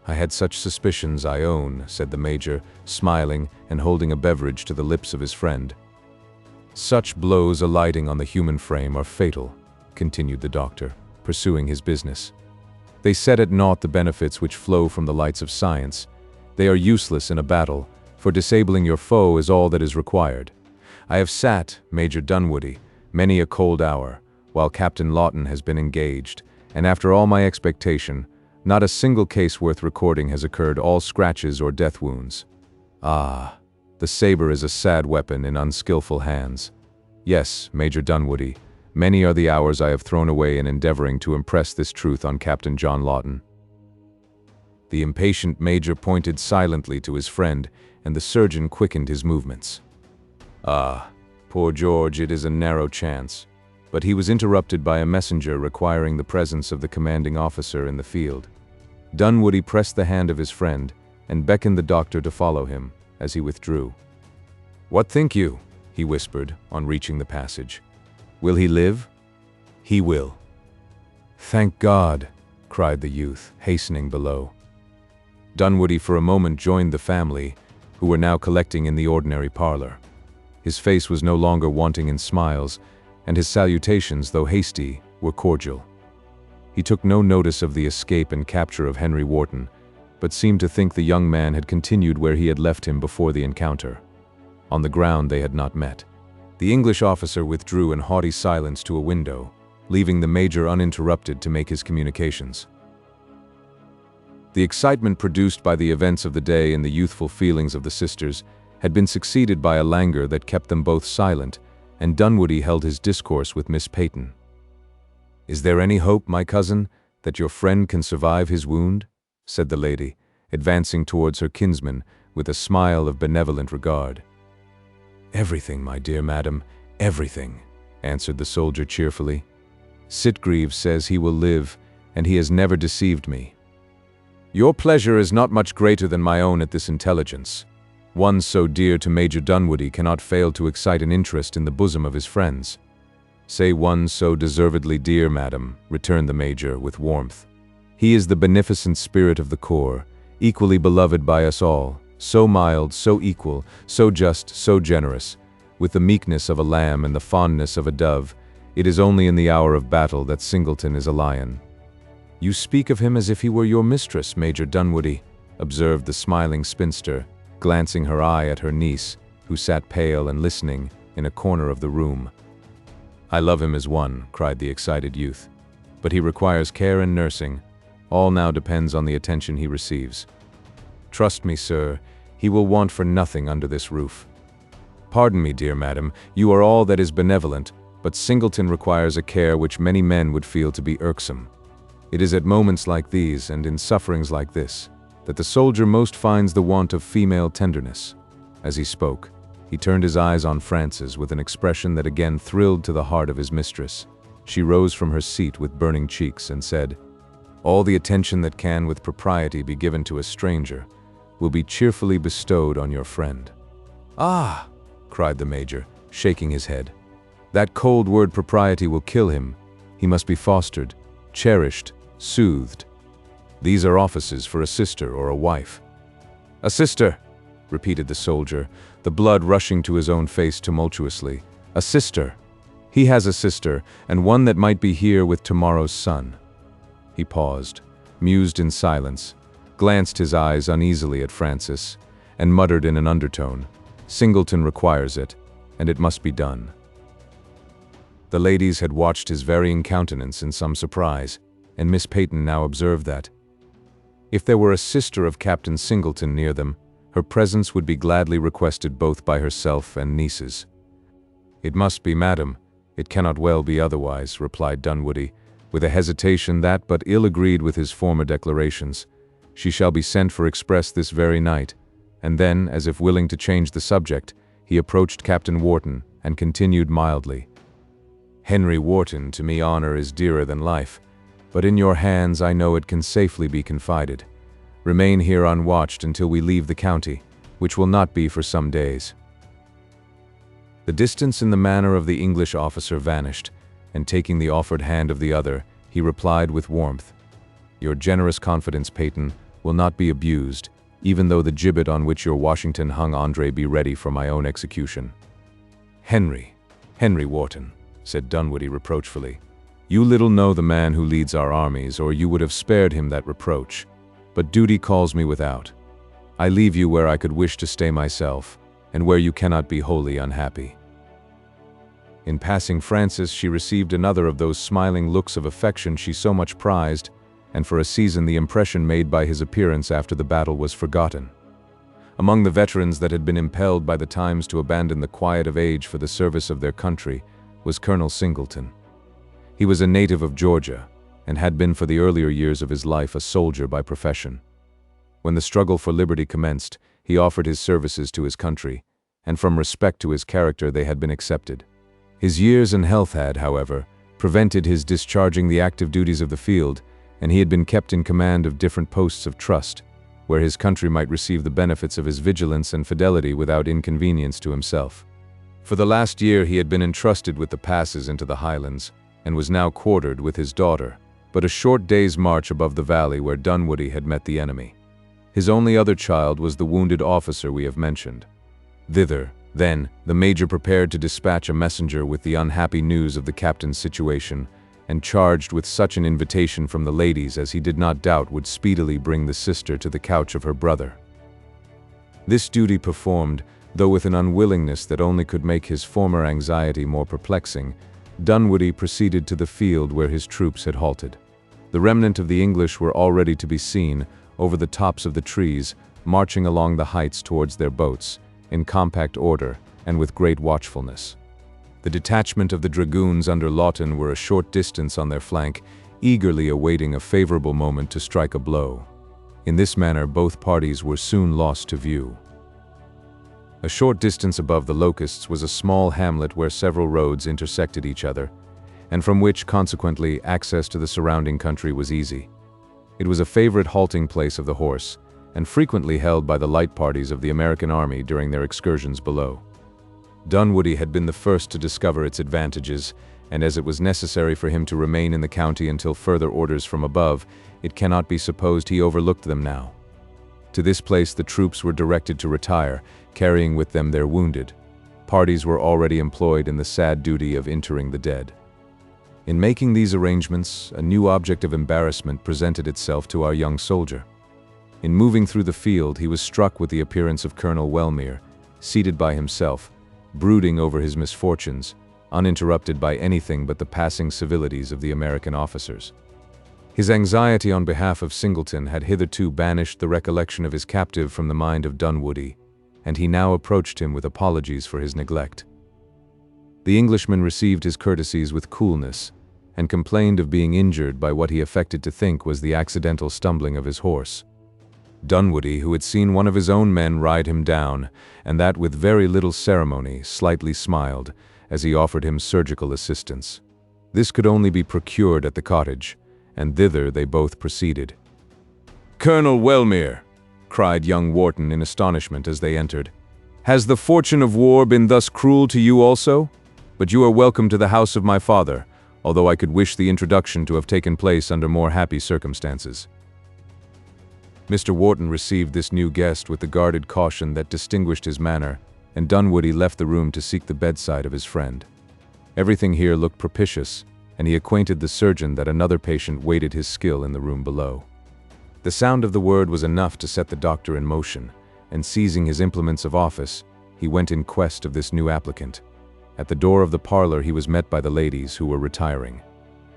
"I had such suspicions, I own," said the Major, smiling and holding a beverage to the lips of his friend. "Such blows alighting on the human frame are fatal," continued the doctor, pursuing his business. They set at naught the benefits which flow from the lights of science. They are useless in a battle, for disabling your foe is all that is required. I have sat, Major Dunwoodie, many a cold hour, while Captain Lawton has been engaged, and after all my expectation, not a single case worth recording has occurred, all scratches or death wounds. Ah, the saber is a sad weapon in unskillful hands. Yes, Major Dunwoodie, many are the hours I have thrown away in endeavoring to impress this truth on Captain John Lawton. The impatient Major pointed silently to his friend, and the surgeon quickened his movements. Ah, poor George, it is a narrow chance. But he was interrupted by a messenger requiring the presence of the commanding officer in the field. Dunwoodie pressed the hand of his friend, and beckoned the doctor to follow him, as he withdrew. "What think you?" he whispered, on reaching the passage. "Will he live?" "He will." "Thank God!" cried the youth, hastening below. Dunwoodie for a moment joined the family, who were now collecting in the ordinary parlor. His face was no longer wanting in smiles, and his salutations, though hasty, were cordial. He took no notice of the escape and capture of Henry Wharton, but seemed to think the young man had continued where he had left him before the encounter. On the ground they had not met. The English officer withdrew in haughty silence to a window, leaving the Major uninterrupted to make his communications. The excitement produced by the events of the day and the youthful feelings of the sisters had been succeeded by a languor that kept them both silent, and Dunwoodie held his discourse with Miss Peyton. "Is there any hope, my cousin, that your friend can survive his wound?" said the lady, advancing towards her kinsman with a smile of benevolent regard. "Everything, my dear madam, everything," answered the soldier cheerfully. "Sitgreaves says he will live, and he has never deceived me. Your pleasure is not much greater than my own at this intelligence. One so dear to Major Dunwoodie cannot fail to excite an interest in the bosom of his friends." "Say one so deservedly dear, madam," returned the Major with warmth. "He is the beneficent spirit of the corps, equally beloved by us all, so mild, so equal, so just, so generous, with the meekness of a lamb and the fondness of a dove. It is only in the hour of battle that Singleton is a lion." "You speak of him as if he were your mistress, Major Dunwoodie," observed the smiling spinster, glancing her eye at her niece, who sat pale and listening in a corner of the room. "I love him as one," cried the excited youth. "But he requires care and nursing. All now depends on the attention he receives. Trust me, sir, he will want for nothing under this roof. Pardon me, dear madam, you are all that is benevolent, but Singleton requires a care which many men would feel to be irksome. It is at moments like these, and in sufferings like this, that the soldier most finds the want of female tenderness." As he spoke, he turned his eyes on Frances with an expression that again thrilled to the heart of his mistress. She rose from her seat with burning cheeks and said, "All the attention that can with propriety be given to a stranger will be cheerfully bestowed on your friend." "Ah!" cried the Major, shaking his head. "That cold word propriety will kill him. He must be fostered, cherished, soothed. These are offices for a sister or a wife." "A sister," repeated the soldier, the blood rushing to his own face tumultuously. "A sister. He has a sister, and one that might be here with tomorrow's sun." He paused, mused in silence, glanced his eyes uneasily at Frances, and muttered in an undertone, "Singleton requires it, and it must be done." The ladies had watched his varying countenance in some surprise, and Miss Peyton now observed that, if there were a sister of Captain Singleton near them, her presence would be gladly requested both by herself and nieces. "It must be, madam. It cannot well be otherwise," replied Dunwoodie, with a hesitation that but ill agreed with his former declarations. "She shall be sent for express this very night." And then, as if willing to change the subject, he approached Captain Wharton and continued mildly, "Henry Wharton, to me honor is dearer than life, but in your hands I know it can safely be confided. Remain here unwatched until we leave the county, which will not be for some days." The distance in the manner of the English officer vanished, and taking the offered hand of the other, he replied with warmth, "Your generous confidence, Peyton, will not be abused, even though the gibbet on which your Washington hung Andre be ready for my own execution." Henry Wharton," said Dunwoodie reproachfully. You little know the man who leads our armies, or you would have spared him that reproach. But duty calls me without. I leave you where I could wish to stay myself, and where you cannot be wholly unhappy." In passing Francis, she received another of those smiling looks of affection she so much prized, and for a season the impression made by his appearance after the battle was forgotten. Among the veterans that had been impelled by the times to abandon the quiet of age for the service of their country was Colonel Singleton. He was a native of Georgia, and had been for the earlier years of his life a soldier by profession. When the struggle for liberty commenced, he offered his services to his country, and from respect to his character they had been accepted. His years and health had, however, prevented his discharging the active duties of the field, and he had been kept in command of different posts of trust, where his country might receive the benefits of his vigilance and fidelity without inconvenience to himself. For the last year he had been entrusted with the passes into the highlands, and was now quartered with his daughter, but a short day's march above the valley where Dunwoody had met the enemy. His only other child was the wounded officer we have mentioned. Thither, then, the major prepared to dispatch a messenger with the unhappy news of the captain's situation, and charged with such an invitation from the ladies as he did not doubt would speedily bring the sister to the couch of her brother. This duty performed, though with an unwillingness that only could make his former anxiety more perplexing, Dunwoody proceeded to the field where his troops had halted. The remnant of the English were already to be seen, over the tops of the trees, marching along the heights towards their boats, in compact order and with great watchfulness. The detachment of the dragoons under Lawton were a short distance on their flank, eagerly awaiting a favorable moment to strike a blow. In this manner both parties were soon lost to view. A short distance above the Locusts was a small hamlet where several roads intersected each other, and from which, consequently, access to the surrounding country was easy. It was a favorite halting place of the horse, and frequently held by the light parties of the American army during their excursions below. Dunwoody had been the first to discover its advantages, and as it was necessary for him to remain in the county until further orders from above, it cannot be supposed he overlooked them now. To this place the troops were directed to retire, carrying with them their wounded. Parties were already employed in the sad duty of interring the dead. In making these arrangements, a new object of embarrassment presented itself to our young soldier. In moving through the field, he was struck with the appearance of Colonel Wellmere, seated by himself, brooding over his misfortunes, uninterrupted by anything but the passing civilities of the American officers. His anxiety on behalf of Singleton had hitherto banished the recollection of his captive from the mind of Dunwoody, and he now approached him with apologies for his neglect. The Englishman received his courtesies with coolness, and complained of being injured by what he affected to think was the accidental stumbling of his horse. Dunwoody, who had seen one of his own men ride him down, and that with very little ceremony, slightly smiled as he offered him surgical assistance. This could only be procured at the cottage, and thither they both proceeded. "Colonel Wellmere," cried young Wharton in astonishment as they entered, "has the fortune of war been thus cruel to you also? But you are welcome to the house of my father, although I could wish the introduction to have taken place under more happy circumstances." Mr. Wharton received this new guest with the guarded caution that distinguished his manner, and Dunwoody left the room to seek the bedside of his friend. Everything here looked propitious, and he acquainted the surgeon that another patient waited his skill in the room below. The sound of the word was enough to set the doctor in motion, and seizing his implements of office, he went in quest of this new applicant. At the door of the parlor he was met by the ladies, who were retiring.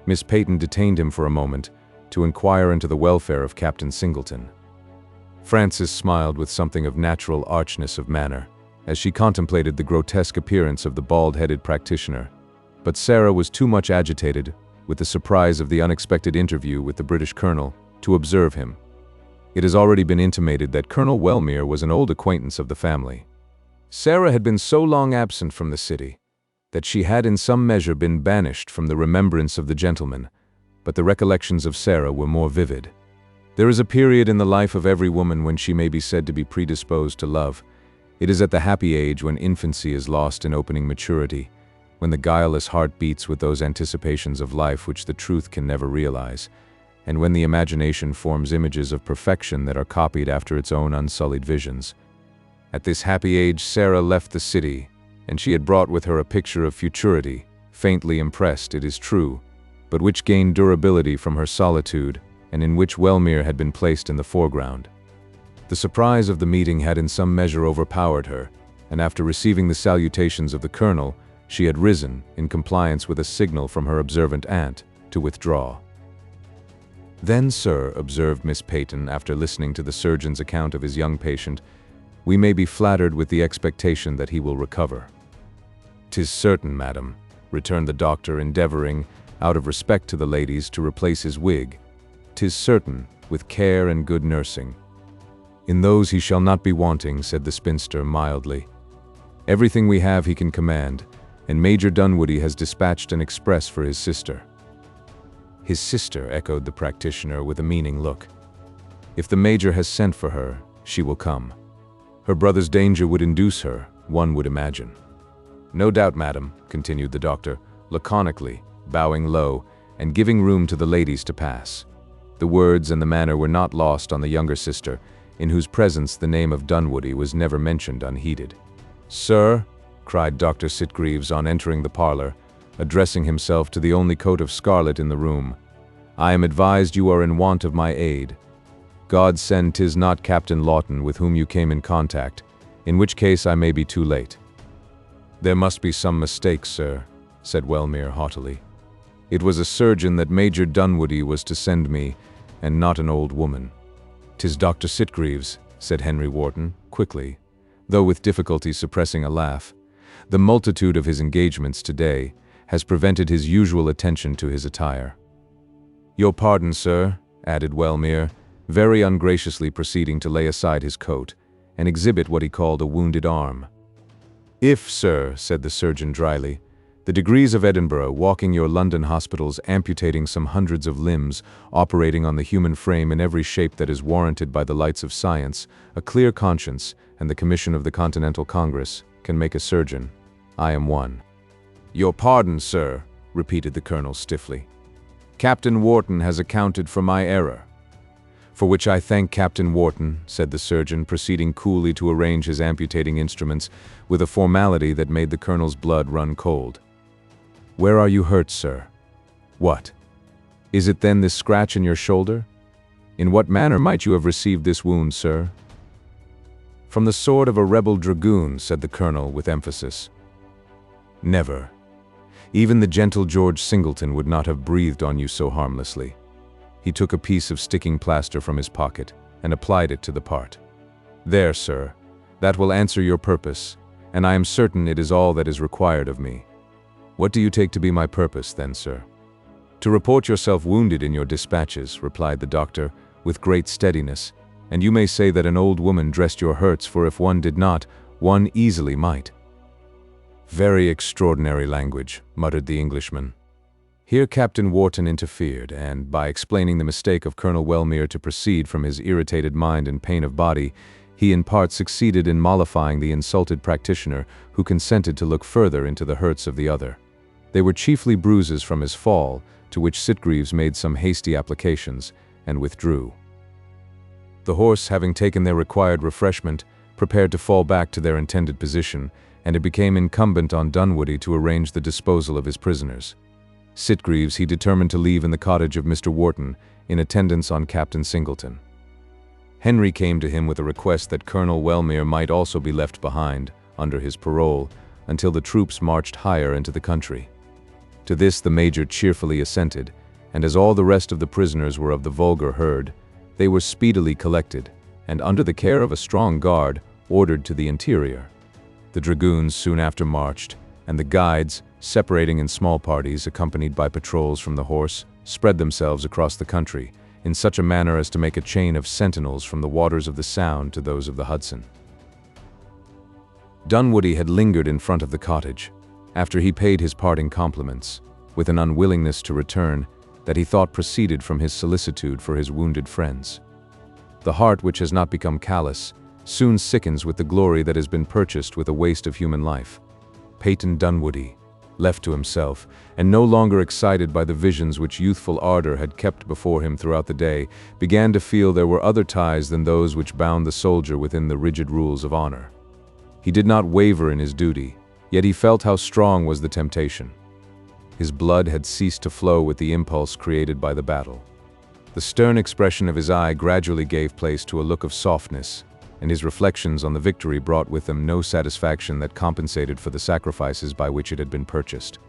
Miss Peyton detained him for a moment, to inquire into the welfare of Captain Singleton. Frances smiled with something of natural archness of manner, as she contemplated the grotesque appearance of the bald-headed practitioner, but Sarah was too much agitated, with the surprise of the unexpected interview with the British colonel, to observe him. It has already been intimated that Colonel Wellmere was an old acquaintance of the family. Sarah had been so long absent from the city, that she had in some measure been banished from the remembrance of the gentleman, but the recollections of Sarah were more vivid. There is a period in the life of every woman when she may be said to be predisposed to love. It is at the happy age when infancy is lost in opening maturity, when the guileless heart beats with those anticipations of life which the truth can never realize, and when the imagination forms images of perfection that are copied after its own unsullied visions. At this happy age Sarah left the city, and she had brought with her a picture of futurity, faintly impressed, it is true, but which gained durability from her solitude, and in which Wellmere had been placed in the foreground. The surprise of the meeting had in some measure overpowered her, and after receiving the salutations of the colonel, she had risen, in compliance with a signal from her observant aunt, to withdraw. "Then, sir," observed Miss Peyton, after listening to the surgeon's account of his young patient, "we may be flattered with the expectation that he will recover." "'Tis certain, madam," returned the doctor, endeavoring, out of respect to the ladies, to replace his wig. "'Tis certain, with care and good nursing." "In those he shall not be wanting," said the spinster mildly. "Everything we have he can command, and Major Dunwoodie has dispatched an express for his sister." "His sister," echoed the practitioner with a meaning look. "If the Major has sent for her, she will come. Her brother's danger would induce her, one would imagine." "No doubt, madam," continued the doctor, laconically, bowing low, and giving room to the ladies to pass. The words and the manner were not lost on the younger sister, in whose presence the name of Dunwoodie was never mentioned unheeded. "Sir," cried Dr. Sitgreaves on entering the parlor, addressing himself to the only coat of scarlet in the room, "I am advised you are in want of my aid. God send 'tis not Captain Lawton with whom you came in contact, in which case I may be too late." "There must be some mistake, sir," said Wellmere haughtily. "It was a surgeon that Major Dunwoodie was to send me, and not an old woman." "'Tis Dr. Sitgreaves," said Henry Wharton, quickly, though with difficulty suppressing a laugh. "The multitude of his engagements today has prevented his usual attention to his attire." "Your pardon, sir," added Wellmere, very ungraciously proceeding to lay aside his coat, and exhibit what he called a wounded arm. "If, sir," said the surgeon dryly, "the degrees of Edinburgh, walking your London hospitals, amputating some hundreds of limbs, operating on the human frame in every shape that is warranted by the lights of science, a clear conscience, and the commission of the Continental Congress, can make a surgeon, I am one." "Your pardon, sir," repeated the colonel stiffly. "Captain Wharton has accounted for my error." "For which I thank Captain Wharton," said the surgeon, proceeding coolly to arrange his amputating instruments, with a formality that made the colonel's blood run cold. "Where are you hurt, sir?" "What? Is it then this scratch in your shoulder? In what manner might you have received this wound, sir?" "From the sword of a rebel dragoon," said the colonel with emphasis. "Never. Even the gentle George Singleton would not have breathed on you so harmlessly." He took a piece of sticking plaster from his pocket and applied it to the part. "There, sir. That will answer your purpose, and I am certain it is all that is required of me." "What do you take to be my purpose, then, sir?" "To report yourself wounded in your dispatches," replied the doctor, with great steadiness, "and you may say that an old woman dressed your hurts, for if one did not, one easily might." "Very extraordinary language," muttered the Englishman. Here Captain Wharton interfered, and, by explaining the mistake of Colonel Wellmere to proceed from his irritated mind and pain of body, he in part succeeded in mollifying the insulted practitioner, who consented to look further into the hurts of the other. They were chiefly bruises from his fall, to which Sitgreaves made some hasty applications, and withdrew. The horse, having taken their required refreshment, prepared to fall back to their intended position, and it became incumbent on Dunwoodie to arrange the disposal of his prisoners. Sitgreaves he determined to leave in the cottage of Mr. Wharton, in attendance on Captain Singleton. Henry came to him with a request that Colonel Wellmere might also be left behind, under his parole, until the troops marched higher into the country. To this the Major cheerfully assented, and as all the rest of the prisoners were of the vulgar herd, they were speedily collected, and under the care of a strong guard, ordered to the interior. The dragoons soon after marched, and the guides, separating in small parties accompanied by patrols from the horse, spread themselves across the country, in such a manner as to make a chain of sentinels from the waters of the Sound to those of the Hudson. Dunwoodie had lingered in front of the cottage, after he paid his parting compliments, with an unwillingness to return that he thought proceeded from his solicitude for his wounded friends. The heart which has not become callous soon sickens with the glory that has been purchased with a waste of human life. Peyton Dunwoodie, left to himself, and no longer excited by the visions which youthful ardor had kept before him throughout the day, began to feel there were other ties than those which bound the soldier within the rigid rules of honor. He did not waver in his duty, yet he felt how strong was the temptation. His blood had ceased to flow with the impulse created by the battle. The stern expression of his eye gradually gave place to a look of softness, and his reflections on the victory brought with them no satisfaction that compensated for the sacrifices by which it had been purchased.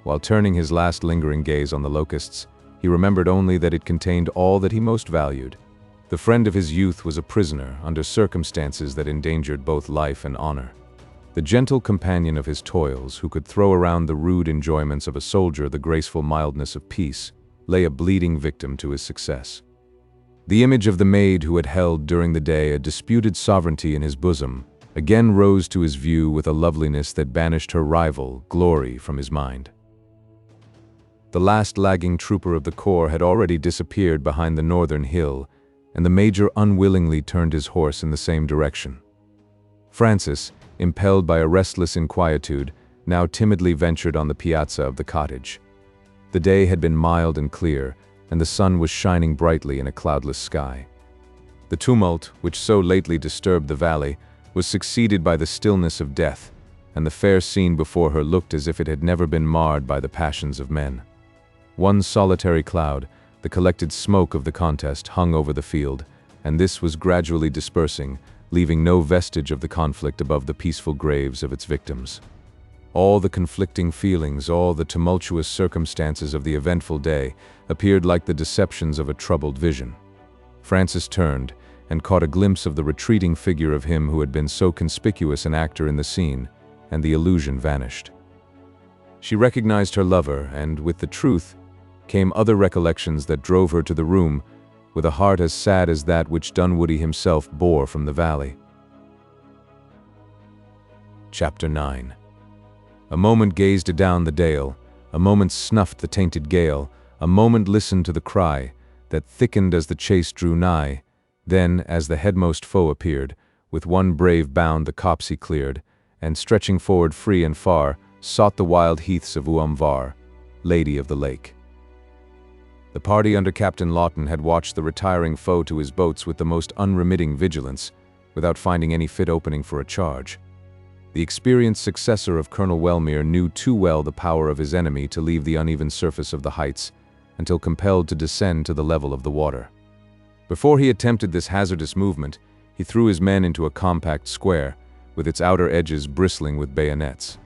While turning his last lingering gaze on the locusts, he remembered only that it contained all that he most valued. The friend of his youth was a prisoner under circumstances that endangered both life and honor. The gentle companion of his toils, who could throw around the rude enjoyments of a soldier the graceful mildness of peace, lay a bleeding victim to his success. The image of the maid who had held during the day a disputed sovereignty in his bosom again rose to his view with a loveliness that banished her rival, Glory, from his mind. The last lagging trooper of the corps had already disappeared behind the northern hill, and the major unwillingly turned his horse in the same direction. Francis, impelled by a restless inquietude, now timidly ventured on the piazza of the cottage. The day had been mild and clear, and the sun was shining brightly in a cloudless sky. The tumult, which so lately disturbed the valley, was succeeded by the stillness of death, and the fair scene before her looked as if it had never been marred by the passions of men. One solitary cloud, the collected smoke of the contest, hung over the field, and this was gradually dispersing, leaving no vestige of the conflict above the peaceful graves of its victims. All the conflicting feelings, all the tumultuous circumstances of the eventful day appeared like the deceptions of a troubled vision. Francis turned and caught a glimpse of the retreating figure of him who had been so conspicuous an actor in the scene, and the illusion vanished. She recognized her lover, and with the truth came other recollections that drove her to the room with a heart as sad as that which Dunwoodie himself bore from the valley. Chapter 9. A moment gazed adown the dale, a moment snuffed the tainted gale, a moment listened to the cry that thickened as the chase drew nigh. Then, as the headmost foe appeared, with one brave bound the copse he cleared, and stretching forward free and far, sought the wild heaths of Uamvar, Lady of the Lake. The party under Captain Lawton had watched the retiring foe to his boats with the most unremitting vigilance, without finding any fit opening for a charge. The experienced successor of Colonel Wellmere knew too well the power of his enemy to leave the uneven surface of the heights until compelled to descend to the level of the water. Before he attempted this hazardous movement, he threw his men into a compact square, with its outer edges bristling with bayonets.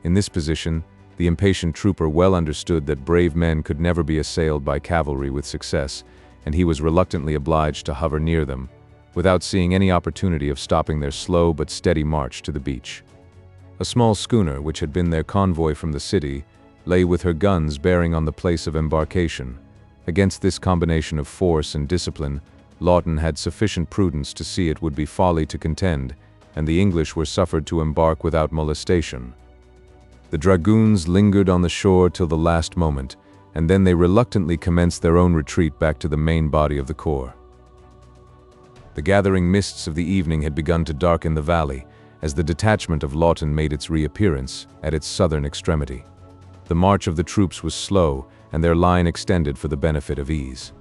In this position, the impatient trooper well understood that brave men could never be assailed by cavalry with success, and he was reluctantly obliged to hover near them, without seeing any opportunity of stopping their slow but steady march to the beach. A small schooner, which had been their convoy from the city, lay with her guns bearing on the place of embarkation. Against this combination of force and discipline, Lawton had sufficient prudence to see it would be folly to contend, and the English were suffered to embark without molestation. The dragoons lingered on the shore till the last moment, and then they reluctantly commenced their own retreat back to the main body of the corps. The gathering mists of the evening had begun to darken the valley, as the detachment of Lawton made its reappearance at its southern extremity. The march of the troops was slow, and their line extended for the benefit of ease.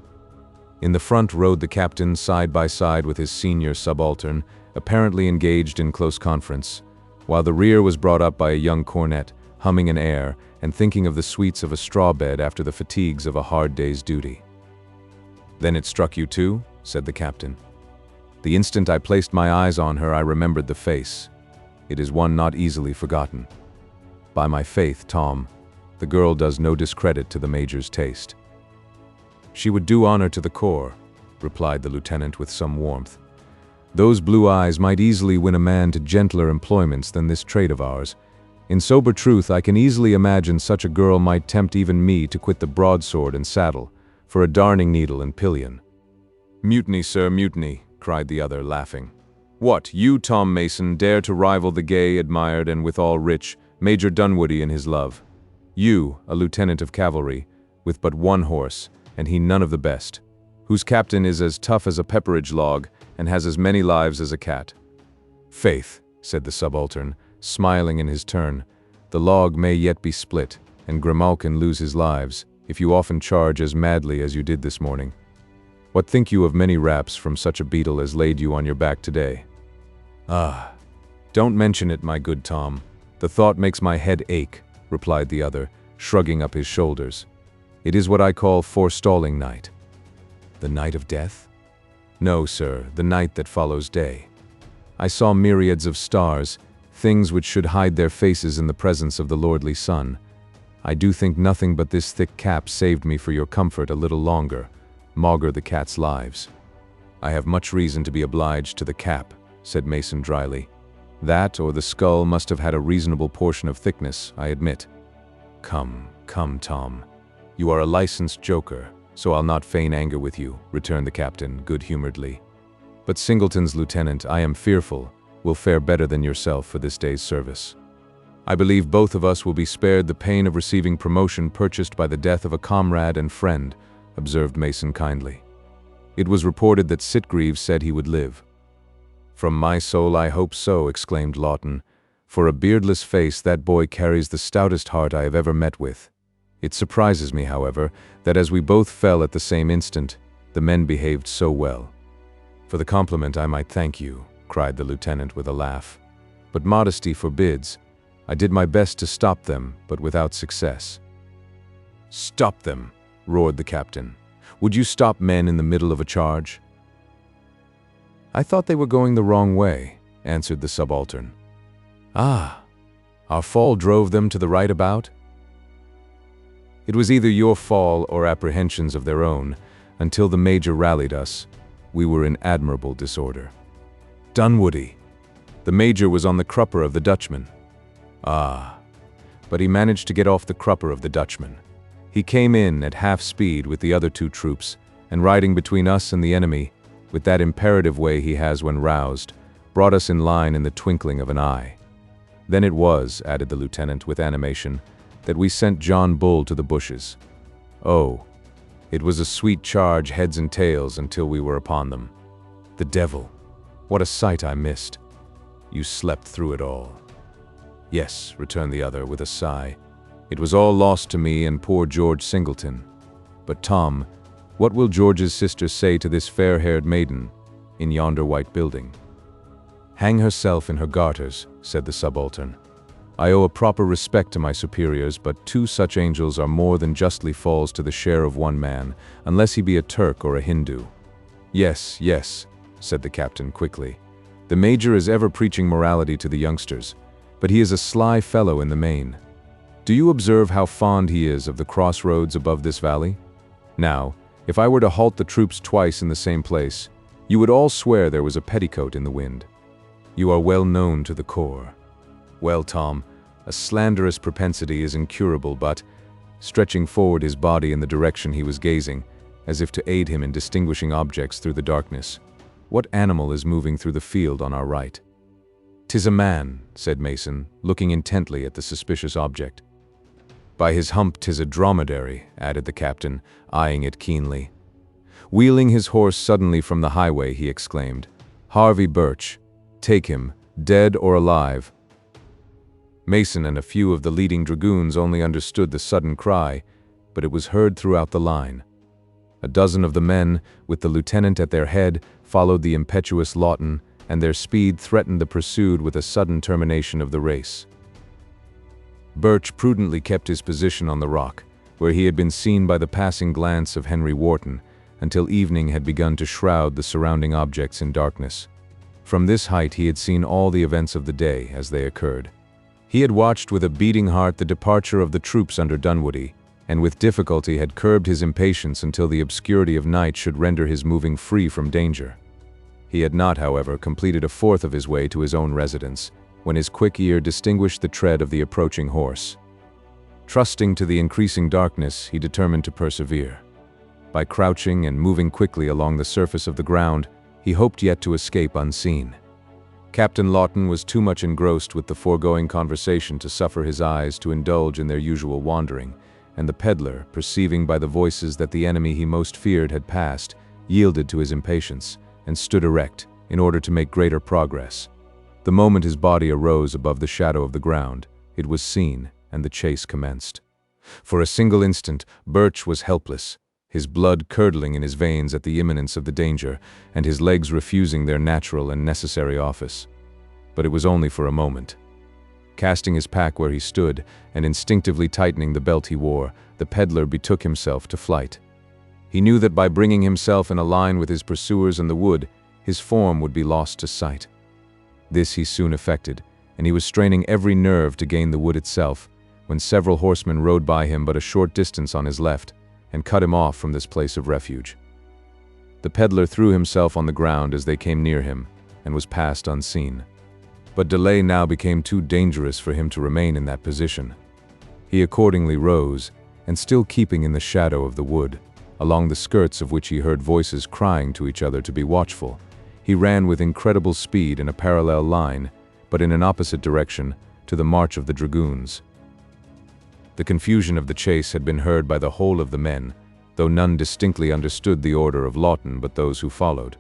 In the front rode the captain side by side with his senior subaltern, apparently engaged in close conference, while the rear was brought up by a young cornet, humming an air and thinking of the sweets of a straw bed after the fatigues of a hard day's duty. "Then it struck you too?" said the captain. "The instant I placed my eyes on her, I remembered the face. It is one not easily forgotten. By my faith, Tom, the girl does no discredit to the major's taste." "She would do honor to the corps," replied the lieutenant with some warmth. "Those blue eyes might easily win a man to gentler employments than this trade of ours. In sober truth, I can easily imagine such a girl might tempt even me to quit the broadsword and saddle for a darning needle and pillion." "Mutiny, sir, mutiny," cried the other, laughing. "What, you, Tom Mason, dare to rival the gay, admired, and withal rich Major Dunwoodie in his love? You, a lieutenant of cavalry, with but one horse, and he none of the best, whose captain is as tough as a pepperidge log, and has as many lives as a cat." "Faith," said the subaltern, smiling in his turn, "the log may yet be split, and Grimalkin lose his lives, if you often charge as madly as you did this morning. What think you of many raps from such a beetle as laid you on your back today?" "Ah, don't mention it, my good Tom. The thought makes my head ache," replied the other, shrugging up his shoulders. "It is what I call forestalling night." "The night of death?" "No, sir, the night that follows day. I saw myriads of stars, things which should hide their faces in the presence of the lordly sun. I do think nothing but this thick cap saved me for your comfort a little longer, maugre the cat's lives." "I have much reason to be obliged to the cap," said Mason dryly. "That or the skull must have had a reasonable portion of thickness, I admit." Come, Tom. You are a licensed joker, so I'll not feign anger with you," returned the captain good-humoredly. "But Singleton's lieutenant, I am fearful, will fare better than yourself for this day's service. I believe both of us will be spared the pain of receiving promotion purchased by the death of a comrade and friend," observed Mason kindly. "It was reported that Sitgreaves said he would live." "From my soul I hope so," exclaimed Lawton. "For a beardless face, that boy carries the stoutest heart I have ever met with. It surprises me, however, that as we both fell at the same instant, the men behaved so well." "For the compliment I might thank you," cried the lieutenant with a laugh. "But modesty forbids. I did my best to stop them, but without success." "Stop them!" roared the captain. "Would you stop men in the middle of a charge?" "I thought they were going the wrong way," answered the subaltern. "Ah, our fall drove them to the right about?" "It was either your fall or apprehensions of their own. Until the major rallied us, we were in admirable disorder." "Dunwoody! The major was on the crupper of the Dutchman." "Ah, but he managed to get off the crupper of the Dutchman. He came in at half speed with the other two troops, and riding between us and the enemy, with that imperative way he has when roused, brought us in line in the twinkling of an eye. Then it was," added the lieutenant with animation, "that we sent John Bull to the bushes. Oh, it was a sweet charge, heads and tails, until we were upon them. The devil! What a sight I missed!" "You slept through it all." "Yes," returned the other with a sigh. "It was all lost to me and poor George Singleton. But Tom, what will George's sister say to this fair-haired maiden in yonder white building?" "Hang herself in her garters," said the subaltern. "I owe a proper respect to my superiors, but 2 such angels are more than justly falls to the share of one man, unless he be a Turk or a Hindu." Yes," said the captain quickly. "The major is ever preaching morality to the youngsters, but he is a sly fellow in the main. Do you observe how fond he is of the crossroads above this valley? Now, if I were to halt the troops twice in the same place, you would all swear there was a petticoat in the wind. You are well known to the corps. Well, Tom, a slanderous propensity is incurable, but," stretching forward his body in the direction he was gazing, as if to aid him in distinguishing objects through the darkness, "what animal is moving through the field on our right?" "'Tis a man," said Mason, looking intently at the suspicious object. "By his hump 'tis a dromedary," added the captain, eyeing it keenly. Wheeling his horse suddenly from the highway, he exclaimed, "Harvey Birch! Take him, dead or alive." Mason and a few of the leading dragoons only understood the sudden cry, but it was heard throughout the line. A dozen of the men, with the lieutenant at their head, followed the impetuous Lawton, and their speed threatened the pursued with a sudden termination of the race. Birch prudently kept his position on the rock, where he had been seen by the passing glance of Henry Wharton, until evening had begun to shroud the surrounding objects in darkness. From this height he had seen all the events of the day as they occurred. He had watched with a beating heart the departure of the troops under Dunwoody, and with difficulty had curbed his impatience until the obscurity of night should render his moving free from danger. He had not, however, completed a fourth of his way to his own residence, when his quick ear distinguished the tread of the approaching horse. Trusting to the increasing darkness, he determined to persevere. By crouching and moving quickly along the surface of the ground, he hoped yet to escape unseen. Captain Lawton was too much engrossed with the foregoing conversation to suffer his eyes to indulge in their usual wandering, and the peddler, perceiving by the voices that the enemy he most feared had passed, yielded to his impatience, and stood erect, in order to make greater progress. The moment his body arose above the shadow of the ground, it was seen, and the chase commenced. For a single instant, Birch was helpless, his blood curdling in his veins at the imminence of the danger, and his legs refusing their natural and necessary office. But it was only for a moment. Casting his pack where he stood, and instinctively tightening the belt he wore, the peddler betook himself to flight. He knew that by bringing himself in a line with his pursuers in the wood, his form would be lost to sight. This he soon effected, and he was straining every nerve to gain the wood itself, when several horsemen rode by him but a short distance on his left, and cut him off from this place of refuge. The peddler threw himself on the ground as they came near him, and was passed unseen. But delay now became too dangerous for him to remain in that position. He accordingly rose, and still keeping in the shadow of the wood, along the skirts of which he heard voices crying to each other to be watchful, he ran with incredible speed in a parallel line, but in an opposite direction, to the march of the dragoons. The confusion of the chase had been heard by the whole of the men, though none distinctly understood the order of Lawton but those who followed.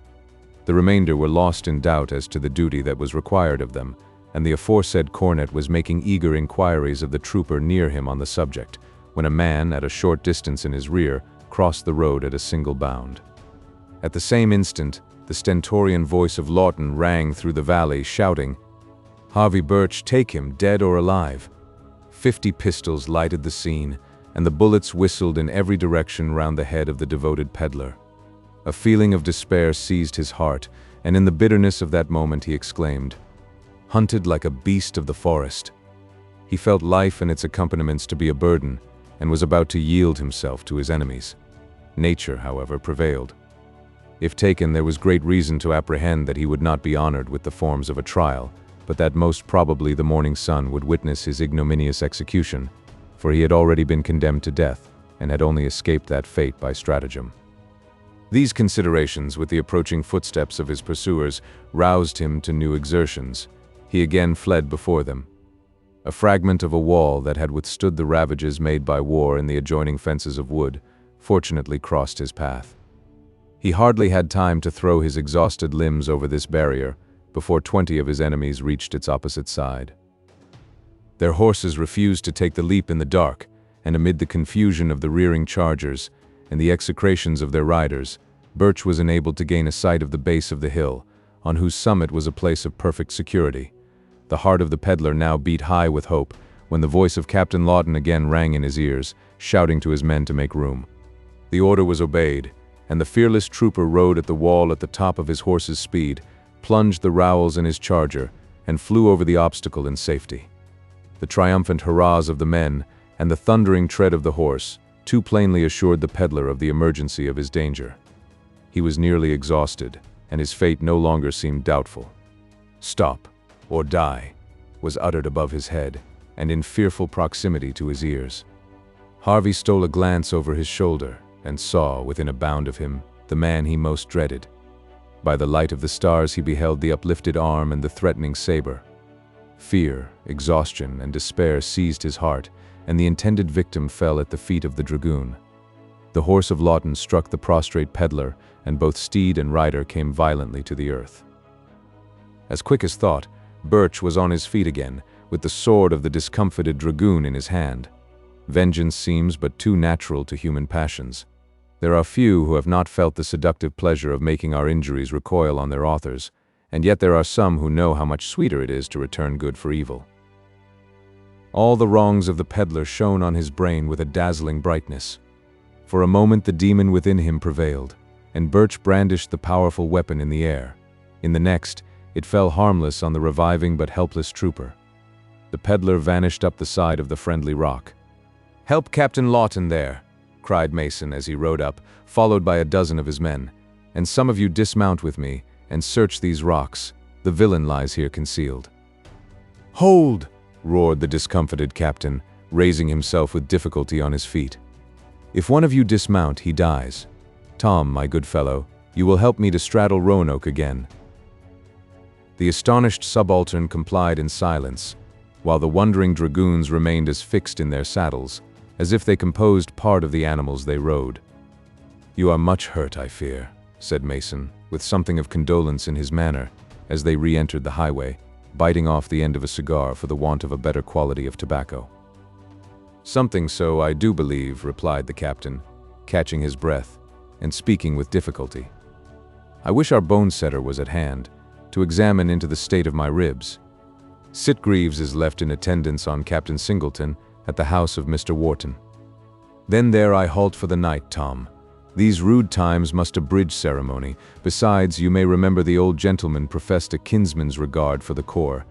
The remainder were lost in doubt as to the duty that was required of them, and the aforesaid cornet was making eager inquiries of the trooper near him on the subject, when a man, at a short distance in his rear, crossed the road at a single bound. At the same instant, the stentorian voice of Lawton rang through the valley, shouting, "Harvey Birch, take him, dead or alive!" 50 pistols lighted the scene, and the bullets whistled in every direction round the head of the devoted peddler. A feeling of despair seized his heart, and in the bitterness of that moment he exclaimed, "Hunted like a beast of the forest." He felt life and its accompaniments to be a burden, and was about to yield himself to his enemies. Nature, however, prevailed. If taken, there was great reason to apprehend that he would not be honored with the forms of a trial, but that most probably the morning sun would witness his ignominious execution, for he had already been condemned to death, and had only escaped that fate by stratagem. These considerations, with the approaching footsteps of his pursuers, roused him to new exertions. He again fled before them. A fragment of a wall that had withstood the ravages made by war in the adjoining fences of wood, fortunately crossed his path. He hardly had time to throw his exhausted limbs over this barrier before 20 of his enemies reached its opposite side. Their horses refused to take the leap in the dark, and amid the confusion of the rearing chargers and the execrations of their riders, Birch was enabled to gain a sight of the base of the hill, on whose summit was a place of perfect security. The heart of the peddler now beat high with hope, when the voice of Captain Lawton again rang in his ears, shouting to his men to make room. The order was obeyed, and the fearless trooper rode at the wall at the top of his horse's speed, plunged the rowels in his charger, and flew over the obstacle in safety. The triumphant hurrahs of the men, and the thundering tread of the horse, too plainly assured the peddler of the emergency of his danger. He was nearly exhausted, and his fate no longer seemed doubtful. "Stop, or die," was uttered above his head, and in fearful proximity to his ears. Harvey stole a glance over his shoulder, and saw, within a bound of him, the man he most dreaded. By the light of the stars he beheld the uplifted arm and the threatening saber. Fear, exhaustion, and despair seized his heart, and the intended victim fell at the feet of the dragoon. The horse of Lawton struck the prostrate peddler, and both steed and rider came violently to the earth. As quick as thought, Birch was on his feet again, with the sword of the discomfited dragoon in his hand. Vengeance seems but too natural to human passions. There are few who have not felt the seductive pleasure of making our injuries recoil on their authors, and yet there are some who know how much sweeter it is to return good for evil. All the wrongs of the peddler shone on his brain with a dazzling brightness. For a moment the demon within him prevailed, and Birch brandished the powerful weapon in the air. In the next, it fell harmless on the reviving but helpless trooper. The peddler vanished up the side of the friendly rock. "Help Captain Lawton there," cried Mason as he rode up, followed by a dozen of his men. "And some of you dismount with me, and search these rocks. The villain lies here concealed." "Hold!" roared the discomfited captain, raising himself with difficulty on his feet. "If one of you dismount, he dies. Tom, my good fellow, you will help me to straddle Roanoke again." The astonished subaltern complied in silence, while the wondering dragoons remained as fixed in their saddles, as if they composed part of the animals they rode. "You are much hurt, I fear," said Mason, with something of condolence in his manner, as they re-entered the highway, biting off the end of a cigar for the want of a better quality of tobacco. "Something so, I do believe," replied the captain, catching his breath, and speaking with difficulty. "I wish our bone setter was at hand, to examine into the state of my ribs. Sitgreaves is left in attendance on Captain Singleton at the house of Mr. Wharton. Then there I halt for the night, Tom. These rude times must abridge ceremony. Besides, you may remember the old gentleman professed a kinsman's regard for the corps.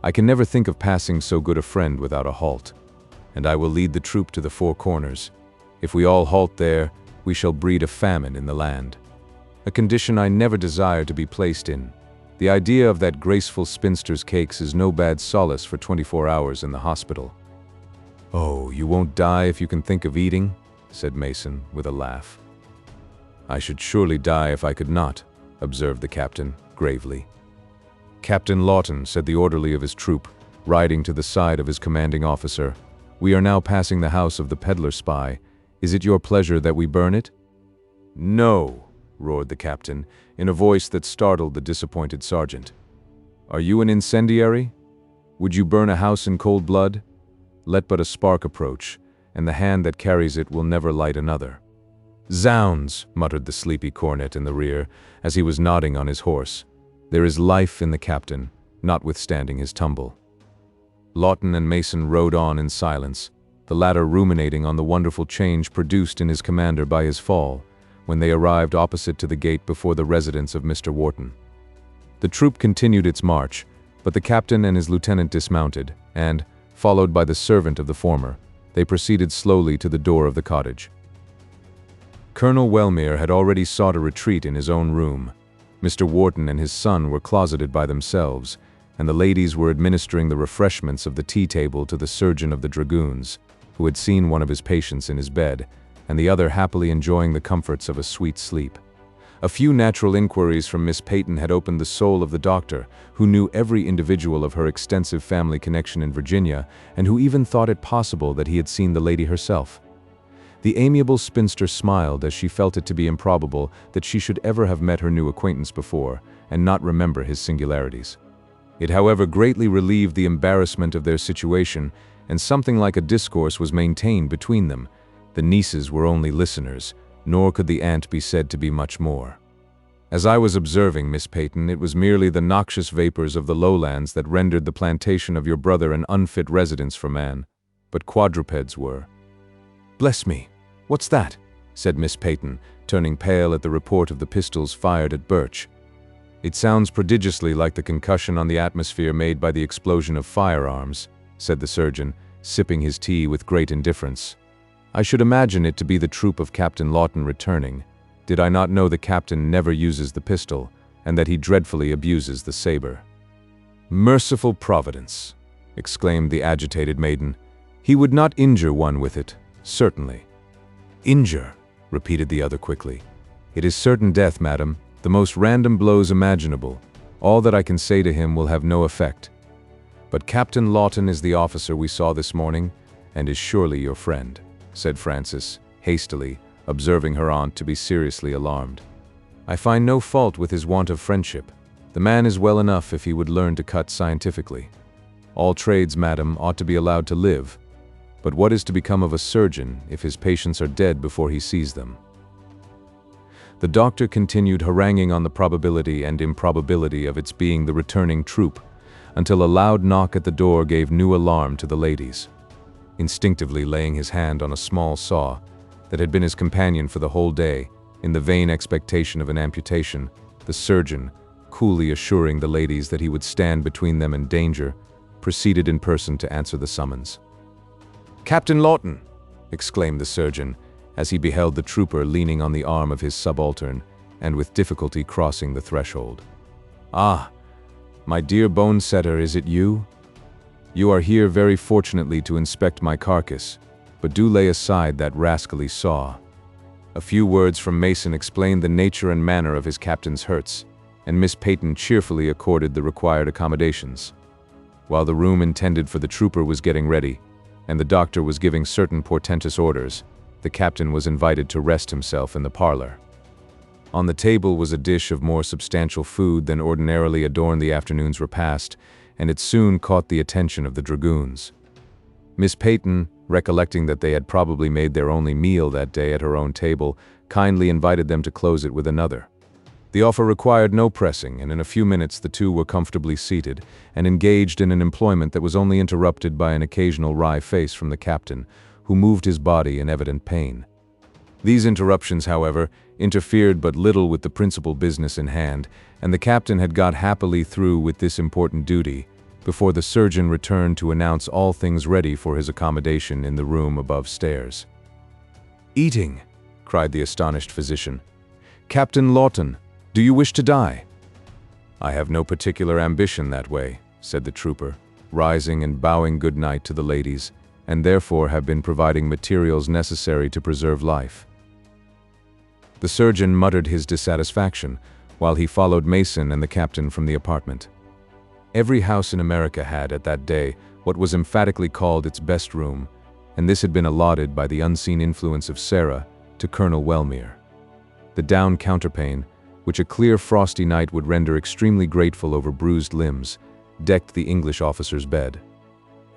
I can never think of passing so good a friend without a halt. And I will lead the troop to the Four Corners. If we all halt there, we shall breed a famine in the land. A condition I never desire to be placed in. The idea of that graceful spinster's cakes is no bad solace for 24 hours in the hospital. "Oh, you won't die if you can think of eating?" said Mason, with a laugh. "I should surely die if I could not," observed the captain, gravely. "Captain Lawton," said the orderly of his troop, riding to the side of his commanding officer, "we are now passing the house of the peddler spy. Is it your pleasure that we burn it?" "No," roared the captain, in a voice that startled the disappointed sergeant. "Are you an incendiary? Would you burn a house in cold blood? Let but a spark approach, and the hand that carries it will never light another." "Zounds," muttered the sleepy cornet in the rear, as he was nodding on his horse. "There is life in the captain, notwithstanding his tumble." Lawton and Mason rode on in silence, the latter ruminating on the wonderful change produced in his commander by his fall, when they arrived opposite to the gate before the residence of Mr. Wharton. The troop continued its march, but the captain and his lieutenant dismounted, and, followed by the servant of the former, they proceeded slowly to the door of the cottage. Colonel Wellmere had already sought a retreat in his own room. Mr. Wharton and his son were closeted by themselves, and the ladies were administering the refreshments of the tea-table to the surgeon of the dragoons, who had seen one of his patients in his bed, and the other happily enjoying the comforts of a sweet sleep. A few natural inquiries from Miss Peyton had opened the soul of the doctor, who knew every individual of her extensive family connection in Virginia, and who even thought it possible that he had seen the lady herself. The amiable spinster smiled as she felt it to be improbable that she should ever have met her new acquaintance before, and not remember his singularities. It, however, greatly relieved the embarrassment of their situation, and something like a discourse was maintained between them. The nieces were only listeners, nor could the aunt be said to be much more. "As I was observing, Miss Peyton, it was merely the noxious vapors of the lowlands that rendered the plantation of your brother an unfit residence for man, but quadrupeds were." "Bless me, what's that?" said Miss Peyton, turning pale at the report of the pistols fired at Birch. "It sounds prodigiously like the concussion on the atmosphere made by the explosion of firearms," said the surgeon, sipping his tea with great indifference. "I should imagine it to be the troop of Captain Lawton returning, did I not know the captain never uses the pistol, and that he dreadfully abuses the saber." "Merciful Providence!" exclaimed the agitated maiden. "He would not injure one with it, certainly." "Injure," repeated the other quickly. "It is certain death, madam, the most random blows imaginable. All that I can say to him will have no effect. But Captain Lawton is the officer we saw this morning, and is surely your friend," said Francis, hastily, observing her aunt to be seriously alarmed. "I find no fault with his want of friendship. The man is well enough if he would learn to cut scientifically. All trades, madam, ought to be allowed to live. But what is to become of a surgeon if his patients are dead before he sees them?" The doctor continued haranguing on the probability and improbability of its being the returning troop, until a loud knock at the door gave new alarm to the ladies. Instinctively laying his hand on a small saw that had been his companion for the whole day, in the vain expectation of an amputation, the surgeon, coolly assuring the ladies that he would stand between them and danger, proceeded in person to answer the summons. "Captain Lawton!" exclaimed the surgeon, as he beheld the trooper leaning on the arm of his subaltern, and with difficulty crossing the threshold. "Ah, my dear bone setter, is it you? You are here very fortunately to inspect my carcass, but do lay aside that rascally saw." A few words from Mason explained the nature and manner of his captain's hurts, and Miss Peyton cheerfully accorded the required accommodations. While the room intended for the trooper was getting ready, and the doctor was giving certain portentous orders, the captain was invited to rest himself in the parlor. On the table was a dish of more substantial food than ordinarily adorned the afternoon's repast, and it soon caught the attention of the dragoons. Miss Peyton, recollecting that they had probably made their only meal that day at her own table, kindly invited them to close it with another. The offer required no pressing, and in a few minutes the two were comfortably seated and engaged in an employment that was only interrupted by an occasional wry face from the captain, who moved his body in evident pain. These interruptions, however, interfered but little with the principal business in hand, and the captain had got happily through with this important duty before the surgeon returned to announce all things ready for his accommodation in the room above stairs. "Eating!" cried the astonished physician. "Captain Lawton, do you wish to die?" "I have no particular ambition that way," said the trooper, rising and bowing good night to the ladies, "and therefore have been providing materials necessary to preserve life." The surgeon muttered his dissatisfaction, while he followed Mason and the captain from the apartment. Every house in America had, at that day, what was emphatically called its best room, and this had been allotted by the unseen influence of Sarah to Colonel Wellmere. The down counterpane, which a clear frosty night would render extremely grateful over bruised limbs, decked the English officer's bed.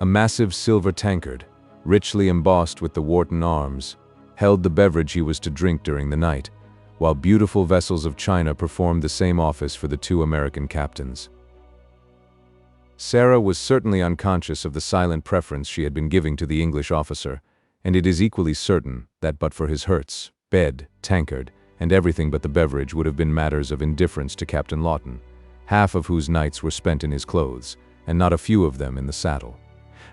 A massive silver tankard, richly embossed with the Wharton arms, held the beverage he was to drink during the night, while beautiful vessels of china performed the same office for the two American captains. Sarah was certainly unconscious of the silent preference she had been giving to the English officer, and it is equally certain that but for his hurts, bed, tankard, and everything but the beverage would have been matters of indifference to Captain Lawton, half of whose nights were spent in his clothes, and not a few of them in the saddle.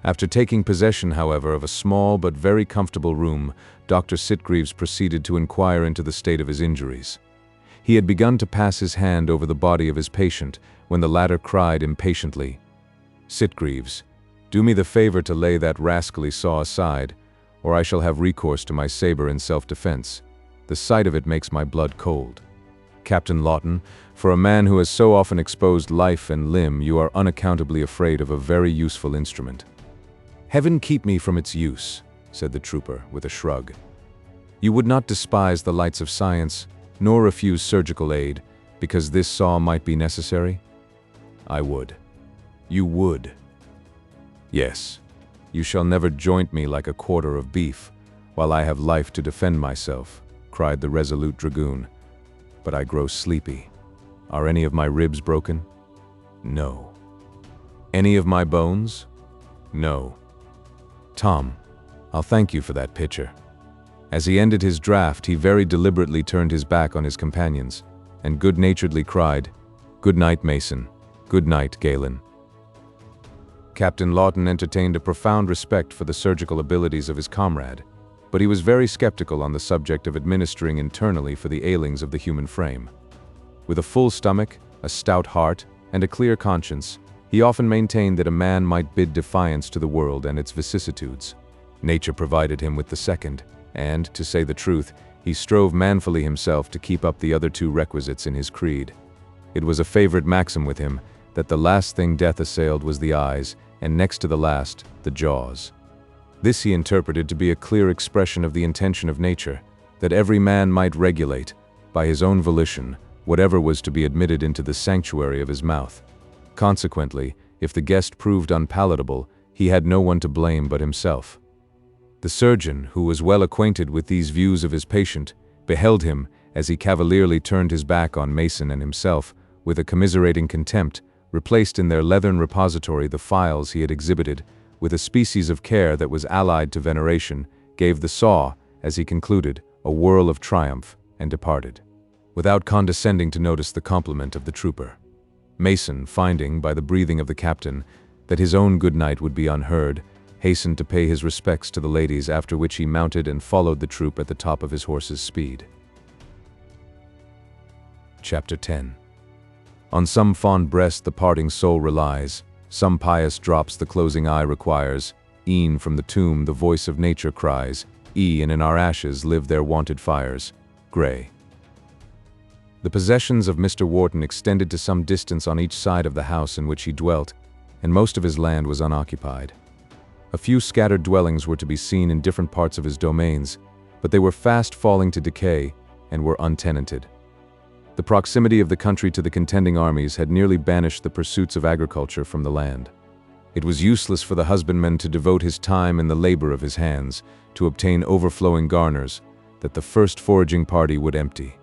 After taking possession, however, of a small but very comfortable room, Dr. Sitgreaves proceeded to inquire into the state of his injuries. He had begun to pass his hand over the body of his patient when the latter cried impatiently, "Sitgreaves, do me the favor to lay that rascally saw aside, or I shall have recourse to my saber in self-defense. The sight of it makes my blood cold. Captain Lawton, for a man who has so often exposed life and limb, you are unaccountably afraid of a very useful instrument." "Heaven keep me from its use," said the trooper with a shrug. "You would not despise the lights of science, nor refuse surgical aid, because this saw might be necessary?" "I would." "You would?" "Yes. You shall never joint me like a quarter of beef, while I have life to defend myself," cried the resolute dragoon. "But I grow sleepy. Are any of my ribs broken?" "No." "Any of my bones?" "No." "Tom, I'll thank you for that pitcher." As he ended his draught, he very deliberately turned his back on his companions, and good-naturedly cried, "Good night, Mason. Good night, Galen." Captain Lawton entertained a profound respect for the surgical abilities of his comrade, but he was very skeptical on the subject of administering internally for the ailings of the human frame. With a full stomach, a stout heart, and a clear conscience, he often maintained that a man might bid defiance to the world and its vicissitudes. Nature provided him with the second, and, to say the truth, he strove manfully himself to keep up the other two requisites in his creed. It was a favorite maxim with him that the last thing death assailed was the eyes, and next to the last, the jaws. This he interpreted to be a clear expression of the intention of nature, that every man might regulate, by his own volition, whatever was to be admitted into the sanctuary of his mouth. Consequently, if the guest proved unpalatable, he had no one to blame but himself. The surgeon, who was well acquainted with these views of his patient, beheld him, as he cavalierly turned his back on Mason and himself, with a commiserating contempt, replaced in their leathern repository the phials he had exhibited, with a species of care that was allied to veneration, gave the saw, as he concluded, a whirl of triumph, and departed, without condescending to notice the compliment of the trooper. Mason, finding, by the breathing of the captain, that his own good night would be unheard, hastened to pay his respects to the ladies, after which he mounted and followed the troop at the top of his horse's speed. Chapter 10. On some fond breast the parting soul relies, some pious drops the closing eye requires, e'en from the tomb the voice of nature cries, and in our ashes live their wonted fires. Gray. The possessions of Mr. Wharton extended to some distance on each side of the house in which he dwelt, and most of his land was unoccupied. A few scattered dwellings were to be seen in different parts of his domains, but they were fast falling to decay and were untenanted. The proximity of the country to the contending armies had nearly banished the pursuits of agriculture from the land. It was useless for the husbandman to devote his time and the labor of his hands to obtain overflowing garners that the first foraging party would empty.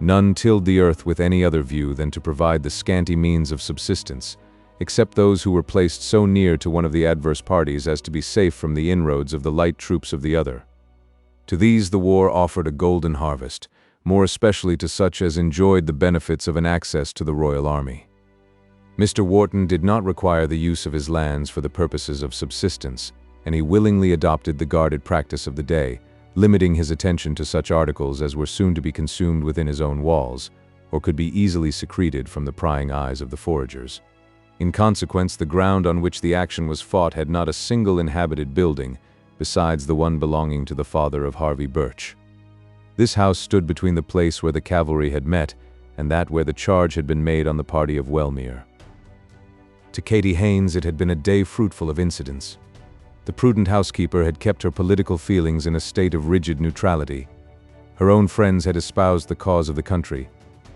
None tilled the earth with any other view than to provide the scanty means of subsistence, except those who were placed so near to one of the adverse parties as to be safe from the inroads of the light troops of the other. To these the war offered a golden harvest, more especially to such as enjoyed the benefits of an access to the royal army. Mr. Wharton did not require the use of his lands for the purposes of subsistence, and he willingly adopted the guarded practice of the day, limiting his attention to such articles as were soon to be consumed within his own walls, or could be easily secreted from the prying eyes of the foragers. In consequence, the ground on which the action was fought had not a single inhabited building, besides the one belonging to the father of Harvey Birch. This house stood between the place where the cavalry had met and that where the charge had been made on the party of Wellmere. To Katy Haynes it had been a day fruitful of incidents. The prudent housekeeper had kept her political feelings in a state of rigid neutrality. Her own friends had espoused the cause of the country,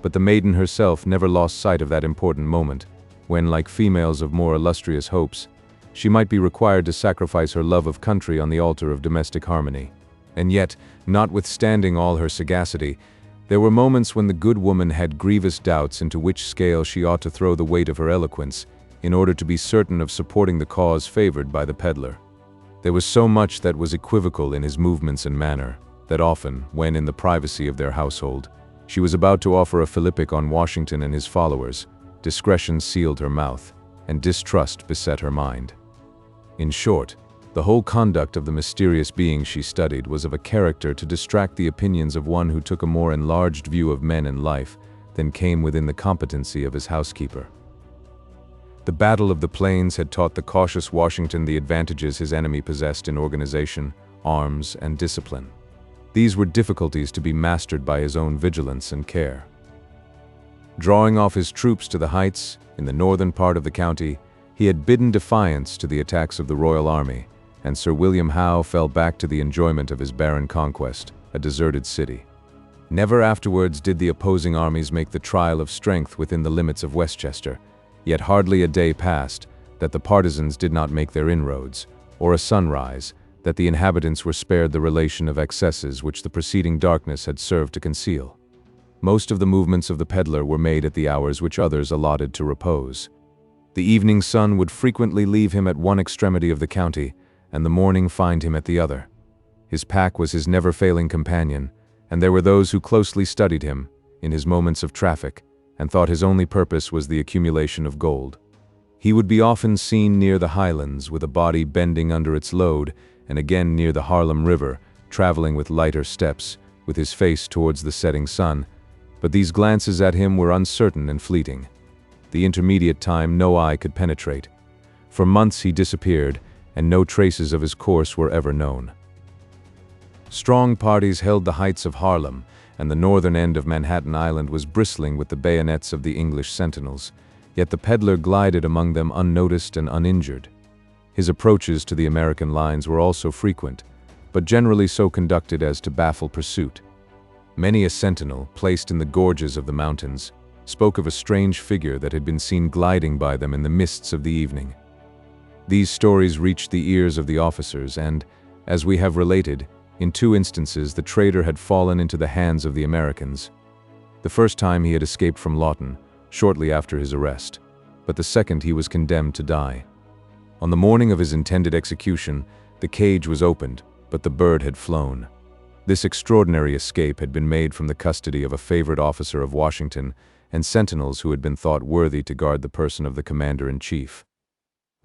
but the maiden herself never lost sight of that important moment, when, like females of more illustrious hopes, she might be required to sacrifice her love of country on the altar of domestic harmony. And yet, notwithstanding all her sagacity, there were moments when the good woman had grievous doubts into which scale she ought to throw the weight of her eloquence, in order to be certain of supporting the cause favored by the peddler. There was so much that was equivocal in his movements and manner, that often, when in the privacy of their household, she was about to offer a philippic on Washington and his followers, discretion sealed her mouth, and distrust beset her mind. In short, the whole conduct of the mysterious being she studied was of a character to distract the opinions of one who took a more enlarged view of men and life than came within the competency of his housekeeper. The Battle of the Plains had taught the cautious Washington the advantages his enemy possessed in organization, arms, and discipline. These were difficulties to be mastered by his own vigilance and care. Drawing off his troops to the heights, in the northern part of the county, he had bidden defiance to the attacks of the royal army, and Sir William Howe fell back to the enjoyment of his barren conquest, a deserted city. Never afterwards did the opposing armies make the trial of strength within the limits of Westchester, yet hardly a day passed that the partisans did not make their inroads, or a sunrise that the inhabitants were spared the relation of excesses which the preceding darkness had served to conceal. Most of the movements of the peddler were made at the hours which others allotted to repose. The evening sun would frequently leave him at one extremity of the county, and the morning find him at the other. His pack was his never-failing companion, and there were those who closely studied him, in his moments of traffic, and thought his only purpose was the accumulation of gold. He would be often seen near the highlands, with a body bending under its load, and again near the Harlem River, traveling with lighter steps, with his face towards the setting sun, but these glances at him were uncertain and fleeting. The intermediate time no eye could penetrate. For months he disappeared, and no traces of his course were ever known. Strong parties held the heights of Harlem, and the northern end of Manhattan Island was bristling with the bayonets of the English sentinels, yet the peddler glided among them unnoticed and uninjured. His approaches to the American lines were also frequent, but generally so conducted as to baffle pursuit. Many a sentinel, placed in the gorges of the mountains, spoke of a strange figure that had been seen gliding by them in the mists of the evening. These stories reached the ears of the officers and, as we have related, in 2 instances the traitor had fallen into the hands of the Americans. The first time he had escaped from Lawton, shortly after his arrest, but the second he was condemned to die. On the morning of his intended execution, the cage was opened, but the bird had flown. This extraordinary escape had been made from the custody of a favorite officer of Washington and sentinels who had been thought worthy to guard the person of the commander-in-chief.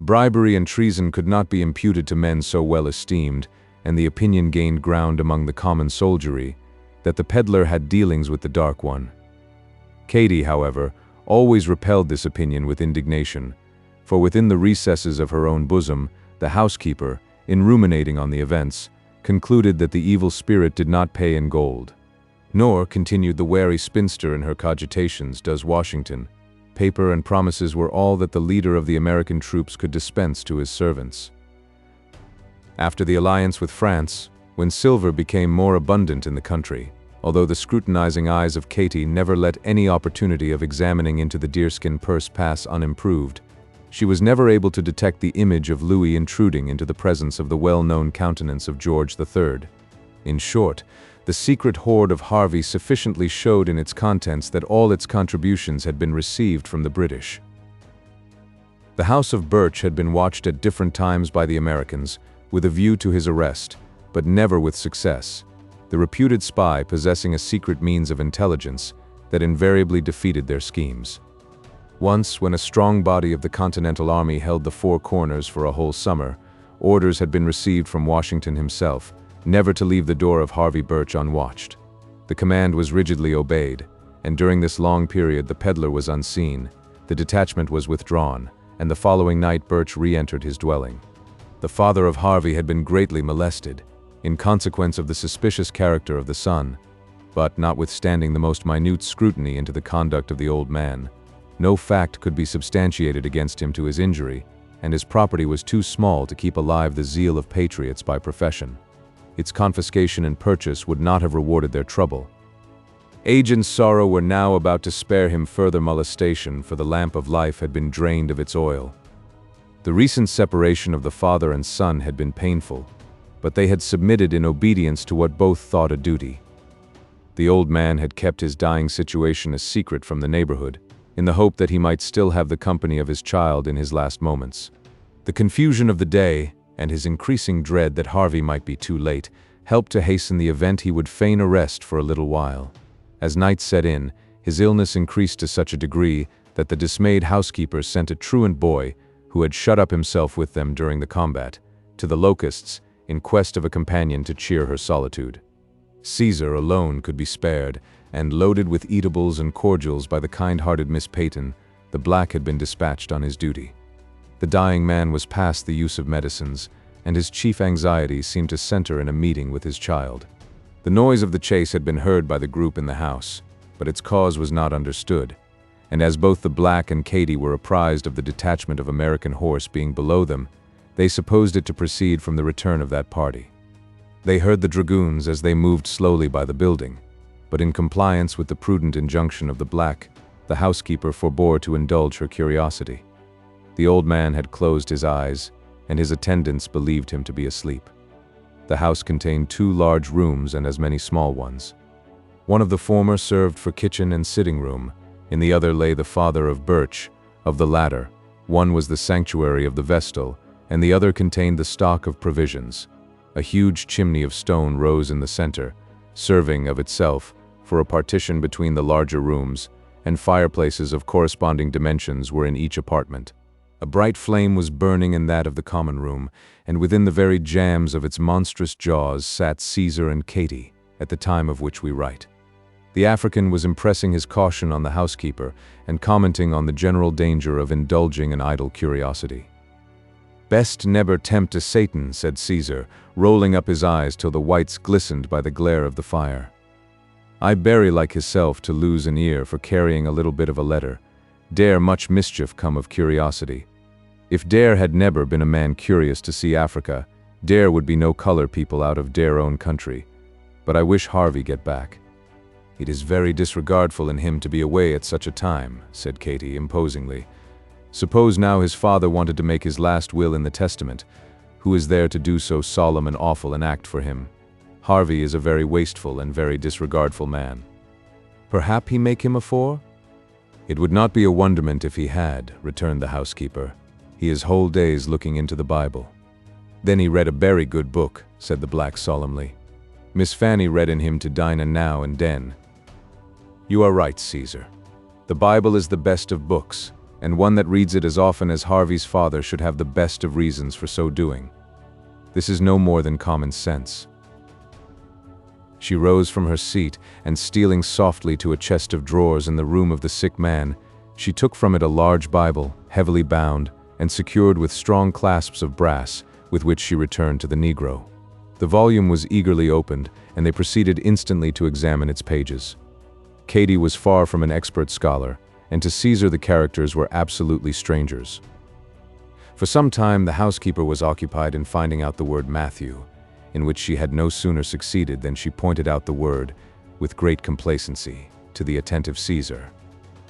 Bribery and treason could not be imputed to men so well esteemed, and the opinion gained ground among the common soldiery that the peddler had dealings with the Dark One. Katy, however, always repelled this opinion with indignation, for within the recesses of her own bosom, the housekeeper, in ruminating on the events, concluded that the evil spirit did not pay in gold. Nor, continued the wary spinster in her cogitations, does Washington. Paper and promises were all that the leader of the American troops could dispense to his servants. After the alliance with France, when silver became more abundant in the country, although the scrutinizing eyes of Katy never let any opportunity of examining into the deerskin purse pass unimproved, she was never able to detect the image of Louis intruding into the presence of the well-known countenance of George III. In short, the secret hoard of Harvey sufficiently showed in its contents that all its contributions had been received from the British. The House of Birch had been watched at different times by the Americans, with a view to his arrest, but never with success, the reputed spy possessing a secret means of intelligence that invariably defeated their schemes. Once, when a strong body of the Continental Army held the Four Corners for a whole summer, orders had been received from Washington himself, never to leave the door of Harvey Birch unwatched. The command was rigidly obeyed, and during this long period the peddler was unseen, the detachment was withdrawn, and the following night Birch re-entered his dwelling. The father of Harvey had been greatly molested, in consequence of the suspicious character of the son, but notwithstanding the most minute scrutiny into the conduct of the old man, no fact could be substantiated against him to his injury, and his property was too small to keep alive the zeal of patriots by profession. Its confiscation and purchase would not have rewarded their trouble. Age and sorrow were now about to spare him further molestation, for the lamp of life had been drained of its oil. The recent separation of the father and son had been painful, but they had submitted in obedience to what both thought a duty. The old man had kept his dying situation a secret from the neighborhood, in the hope that he might still have the company of his child in his last moments. The confusion of the day, and his increasing dread that Harvey might be too late, helped to hasten the event he would fain arrest for a little while. As night set in, his illness increased to such a degree that the dismayed housekeepers sent a truant boy, who had shut up himself with them during the combat, to the Locusts in quest of a companion to cheer her solitude. Caesar alone could be spared, and loaded with eatables and cordials by the kind-hearted Miss Peyton, the black had been dispatched on his duty. The dying man was past the use of medicines, and his chief anxiety seemed to center in a meeting with his child. The noise of the chase had been heard by the group in the house, but its cause was not understood, and as both the black and Katy were apprised of the detachment of American horse being below them, they supposed it to proceed from the return of that party. They heard the dragoons as they moved slowly by the building, but in compliance with the prudent injunction of the black, the housekeeper forbore to indulge her curiosity. The old man had closed his eyes, and his attendants believed him to be asleep. The house contained 2 large rooms and as many small ones. One of the former served for kitchen and sitting room, in the other lay the father of Birch. Of the latter, one was the sanctuary of the Vestal, and the other contained the stock of provisions. A huge chimney of stone rose in the center, serving of itself for a partition between the larger rooms, and fireplaces of corresponding dimensions were in each apartment. A bright flame was burning in that of the common room, and within the very jambs of its monstrous jaws sat Caesar and Katy, at the time of which we write. The African was impressing his caution on the housekeeper and commenting on the general danger of indulging an idle curiosity. "Best never tempt a Satan," said Caesar, rolling up his eyes till the whites glistened by the glare of the fire. "I bury like hisself to lose an ear for carrying a little bit of a letter. Dare much mischief come of curiosity. If Dare had never been a man curious to see Africa, Dare would be no color people out of Dare own country. But I wish Harvey get back." "It is very disregardful in him to be away at such a time," said Katy imposingly. "Suppose now his father wanted to make his last will in the testament, who is there to do so solemn and awful an act for him? Harvey is a very wasteful and very disregardful man." "Perhap he make him afore?" "It would not be a wonderment if he had," returned the housekeeper. "He is whole days looking into the Bible." "Then he read a very good book," said the black solemnly. "Miss Fanny read in him to Dinah now and den." "You are right, Caesar. The Bible is the best of books, and one that reads it as often as Harvey's father should have the best of reasons for so doing. This is no more than common sense." She rose from her seat, and stealing softly to a chest of drawers in the room of the sick man, she took from it a large Bible, heavily bound, and secured with strong clasps of brass, with which she returned to the Negro. The volume was eagerly opened, and they proceeded instantly to examine its pages. Katy was far from an expert scholar, and to Caesar the characters were absolutely strangers. For some time the housekeeper was occupied in finding out the word Matthew, in which she had no sooner succeeded than she pointed out the word, with great complacency, to the attentive Caesar.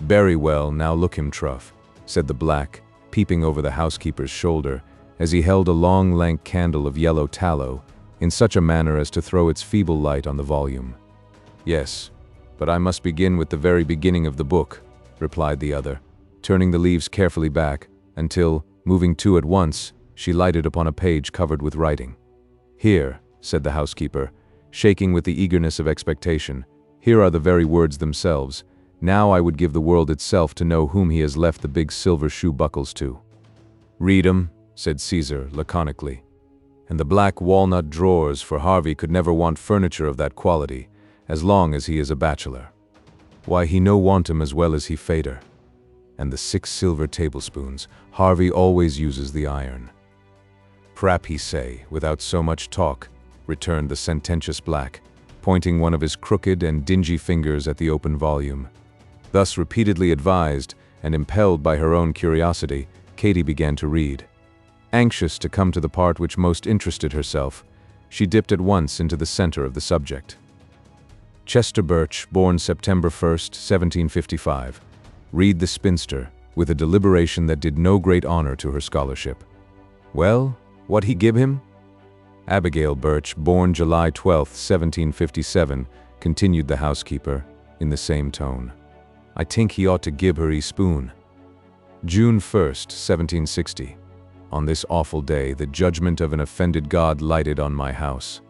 "Very well, now look him, Truff," said the black, peeping over the housekeeper's shoulder, as he held a long lank candle of yellow tallow, in such a manner as to throw its feeble light on the volume. "Yes, but I must begin with the very beginning of the book," replied the other, turning the leaves carefully back, until, moving two at once, she lighted upon a page covered with writing. "Here," said the housekeeper, shaking with the eagerness of expectation, "here are the very words themselves. Now I would give the world itself to know whom he has left the big silver shoe buckles to." "Read 'em," said Caesar laconically. "And the black walnut drawers, for Harvey could never want furniture of that quality, as long as he is a bachelor. Why, he no want 'em as well as he fader. And the 6 silver tablespoons, Harvey always uses the iron." "Prap he say, without so much talk," returned the sententious black, pointing one of his crooked and dingy fingers at the open volume. Thus repeatedly advised, and impelled by her own curiosity, Katy began to read. Anxious to come to the part which most interested herself, she dipped at once into the center of the subject. Chester Birch, born September 1st, 1755. Read the spinster, with a deliberation that did no great honor to her scholarship. "Well, what he give him?" Abigail Birch, born July 12th, 1757, continued the housekeeper, in the same tone. "I think he ought to give her a spoon." June 1st, 1760. On this awful day, the judgment of an offended God lighted on my house.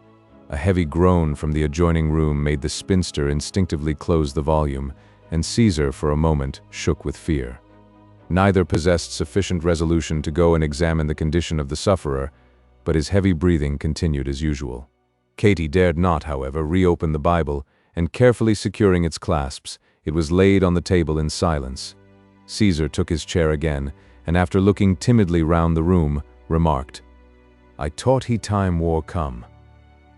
A heavy groan from the adjoining room made the spinster instinctively close the volume, and Caesar, for a moment, shook with fear. Neither possessed sufficient resolution to go and examine the condition of the sufferer, but his heavy breathing continued as usual. Katy dared not, however, reopen the Bible, and carefully securing its clasps, it was laid on the table in silence. Caesar took his chair again, and after looking timidly round the room, remarked, "I thought he time war come."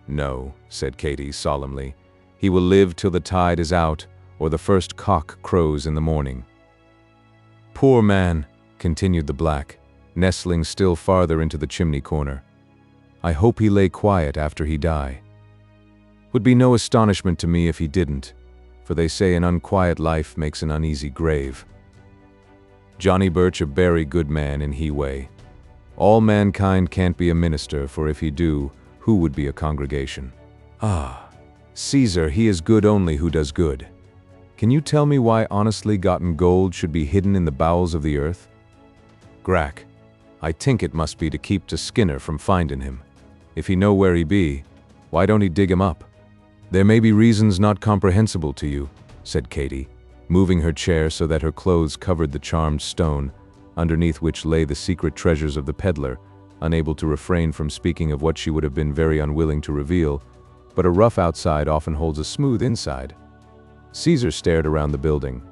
"No," said Katy solemnly, "he will live till the tide is out, or the first cock crows in the morning." "Poor man," continued the black, nestling still farther into the chimney corner. "I hope he lay quiet after he die. Would be no astonishment to me if he didn't, for they say an unquiet life makes an uneasy grave. Johnny Birch a very good man in he way. All mankind can't be a minister, for if he do, who would be a congregation? Ah, Caesar, he is good only who does good. Can you tell me why honestly gotten gold should be hidden in the bowels of the earth? Grack, I think it must be to keep to Skinner from finding him. If he know where he be, why don't he dig him up?" "There may be reasons not comprehensible to you," said Katy, moving her chair so that her clothes covered the charmed stone, underneath which lay the secret treasures of the peddler, unable to refrain from speaking of what she would have been very unwilling to reveal, but a rough outside often holds a smooth inside. Caesar stared around the building,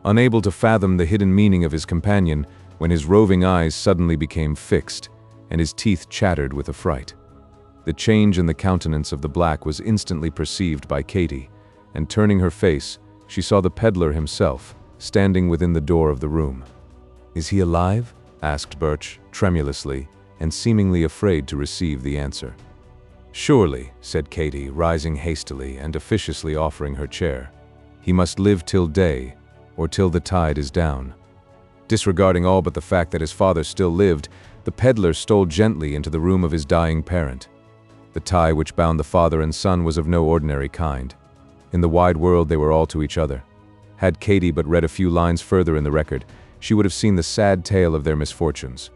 unable to fathom the hidden meaning of his companion, when his roving eyes suddenly became fixed, and his teeth chattered with affright. The change in the countenance of the black was instantly perceived by Katy, and turning her face, she saw the peddler himself, standing within the door of the room. "Is he alive?" asked Birch, tremulously, and seemingly afraid to receive the answer. "Surely," said Katy, rising hastily and officiously offering her chair. "He must live till day, or till the tide is down." Disregarding all but the fact that his father still lived, the peddler stole gently into the room of his dying parent. The tie which bound the father and son was of no ordinary kind. In the wide world they were all to each other. Had Katy but read a few lines further in the record, she would have seen the sad tale of their misfortunes.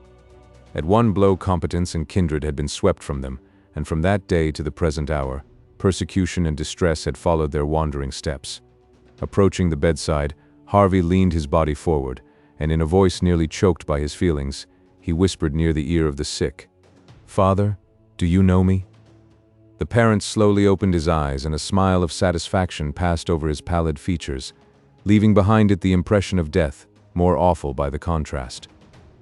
At one blow competence and kindred had been swept from them, and from that day to the present hour, persecution and distress had followed their wandering steps. Approaching the bedside, Harvey leaned his body forward, and in a voice nearly choked by his feelings, he whispered near the ear of the sick, "Father, do you know me?" The parent slowly opened his eyes, and a smile of satisfaction passed over his pallid features, leaving behind it the impression of death, more awful by the contrast.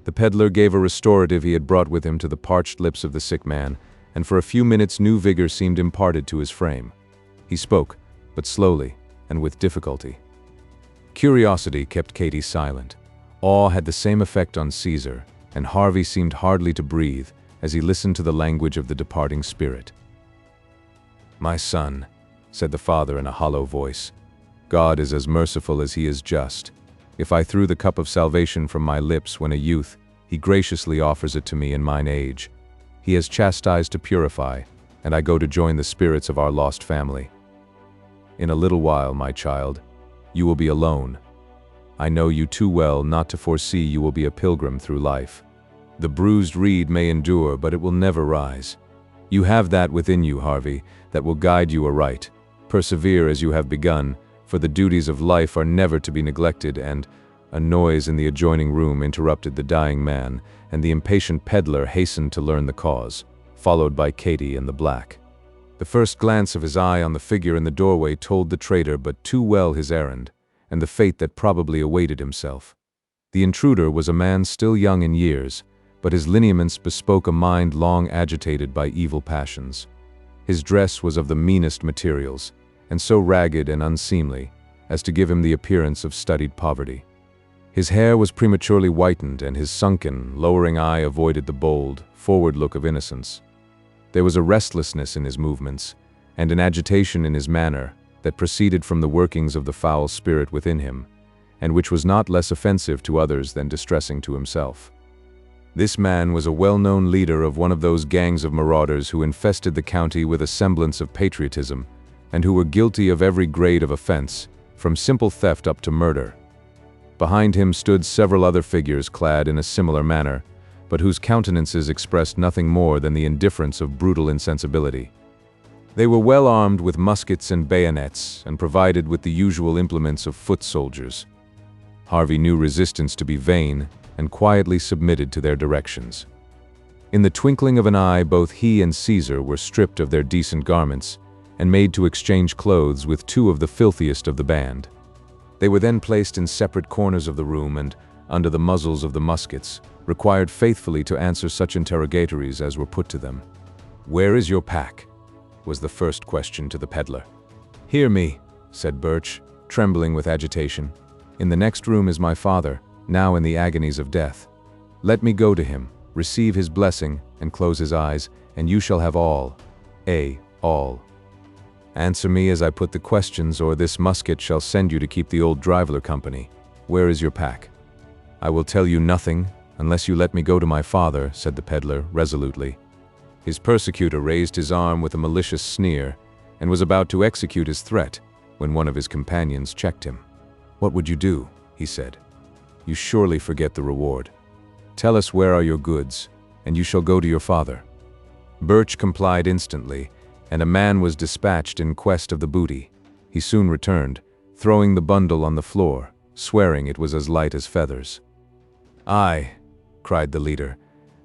The peddler gave a restorative he had brought with him to the parched lips of the sick man, and for a few minutes new vigor seemed imparted to his frame. He spoke, but slowly, and with difficulty. Curiosity kept Katy silent. Awe had the same effect on Caesar, and Harvey seemed hardly to breathe as he listened to the language of the departing spirit. "My son," said the father in a hollow voice, "God is as merciful as he is just. If I threw the cup of salvation from my lips when a youth, he graciously offers it to me in mine age. He has chastised to purify, and I go to join the spirits of our lost family. In a little while, my child, you will be alone. I know you too well not to foresee you will be a pilgrim through life. The bruised reed may endure, but it will never rise. You have that within you, Harvey, that will guide you aright. Persevere as you have begun, for the duties of life are never to be neglected. And a noise in the adjoining room interrupted the dying man, and the impatient peddler hastened to learn the cause, followed by Katy and the black. The first glance of his eye on the figure in the doorway told the trader but too well his errand, and the fate that probably awaited himself. The intruder was a man still young in years, but his lineaments bespoke a mind long agitated by evil passions. His dress was of the meanest materials, and so ragged and unseemly as to give him the appearance of studied poverty. His hair was prematurely whitened, and his sunken, lowering eye avoided the bold, forward look of innocence. There was a restlessness in his movements, and an agitation in his manner that proceeded from the workings of the foul spirit within him, and which was not less offensive to others than distressing to himself. This man was a well-known leader of one of those gangs of marauders who infested the county with a semblance of patriotism, and who were guilty of every grade of offense, from simple theft up to murder. Behind him stood several other figures clad in a similar manner, but whose countenances expressed nothing more than the indifference of brutal insensibility. They were well armed with muskets and bayonets, and provided with the usual implements of foot soldiers. Harvey knew resistance to be vain, and quietly submitted to their directions. In the twinkling of an eye, both he and Caesar were stripped of their decent garments, and made to exchange clothes with two of the filthiest of the band. They were then placed in separate corners of the room and, under the muzzles of the muskets, required faithfully to answer such interrogatories as were put to them. "Where is your pack?" was the first question to the peddler. "Hear me," said Birch, trembling with agitation. "In the next room is my father, now in the agonies of death. Let me go to him, receive his blessing, and close his eyes, and you shall have all. All. Answer me as I put the questions, or this musket shall send you to keep the old Driveler company. Where is your pack?" "I will tell you nothing, unless you let me go to my father," said the peddler, resolutely. His persecutor raised his arm with a malicious sneer, and was about to execute his threat, when one of his companions checked him. "What would you do?" he said. "You surely forget the reward. Tell us where are your goods, and you shall go to your father." Birch complied instantly, and a man was dispatched in quest of the booty. He soon returned, throwing the bundle on the floor, swearing it was as light as feathers. "Aye," cried the leader,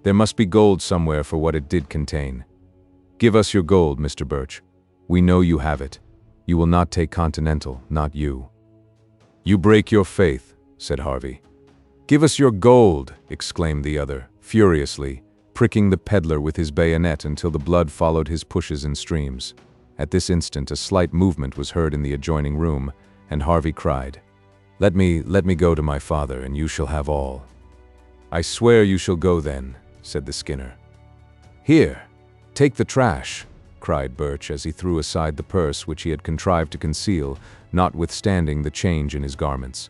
"there must be gold somewhere for what it did contain. Give us your gold, Mr. Birch. We know you have it. You will not take Continental, not you." "You break your faith," said Harvey. "Give us your gold," exclaimed the other, furiously, pricking the peddler with his bayonet until the blood followed his pushes in streams. At this instant a slight movement was heard in the adjoining room, and Harvey cried, Let me go to my father, and you shall have all." "I swear you shall go then," said the Skinner. "Here, take the trash," cried Birch as he threw aside the purse which he had contrived to conceal, notwithstanding the change in his garments.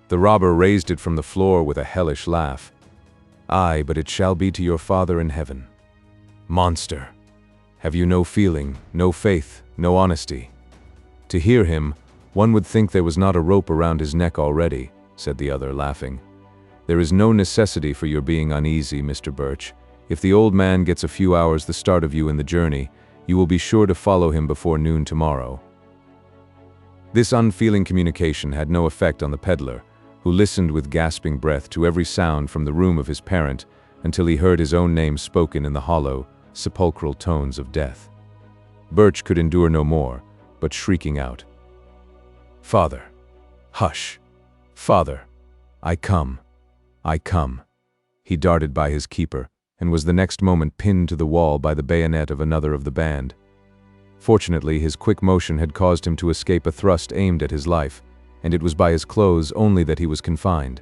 The robber raised it from the floor with a hellish laugh. "Aye, but it shall be to your father in heaven." "Monster! Have you no feeling, no faith, no honesty?" "To hear him, one would think there was not a rope around his neck already," said the other, laughing. "There is no necessity for your being uneasy, Mr. Birch. If the old man gets a few hours the start of you in the journey, you will be sure to follow him before noon tomorrow." This unfeeling communication had no effect on the peddler, who listened with gasping breath to every sound from the room of his parent until he heard his own name spoken in the hollow, sepulchral tones of death. Birch could endure no more, but shrieking out, "Father! Hush! Father! I come! I come!" He darted by his keeper, and was the next moment pinned to the wall by the bayonet of another of the band. Fortunately, his quick motion had caused him to escape a thrust aimed at his life, and it was by his clothes only that he was confined.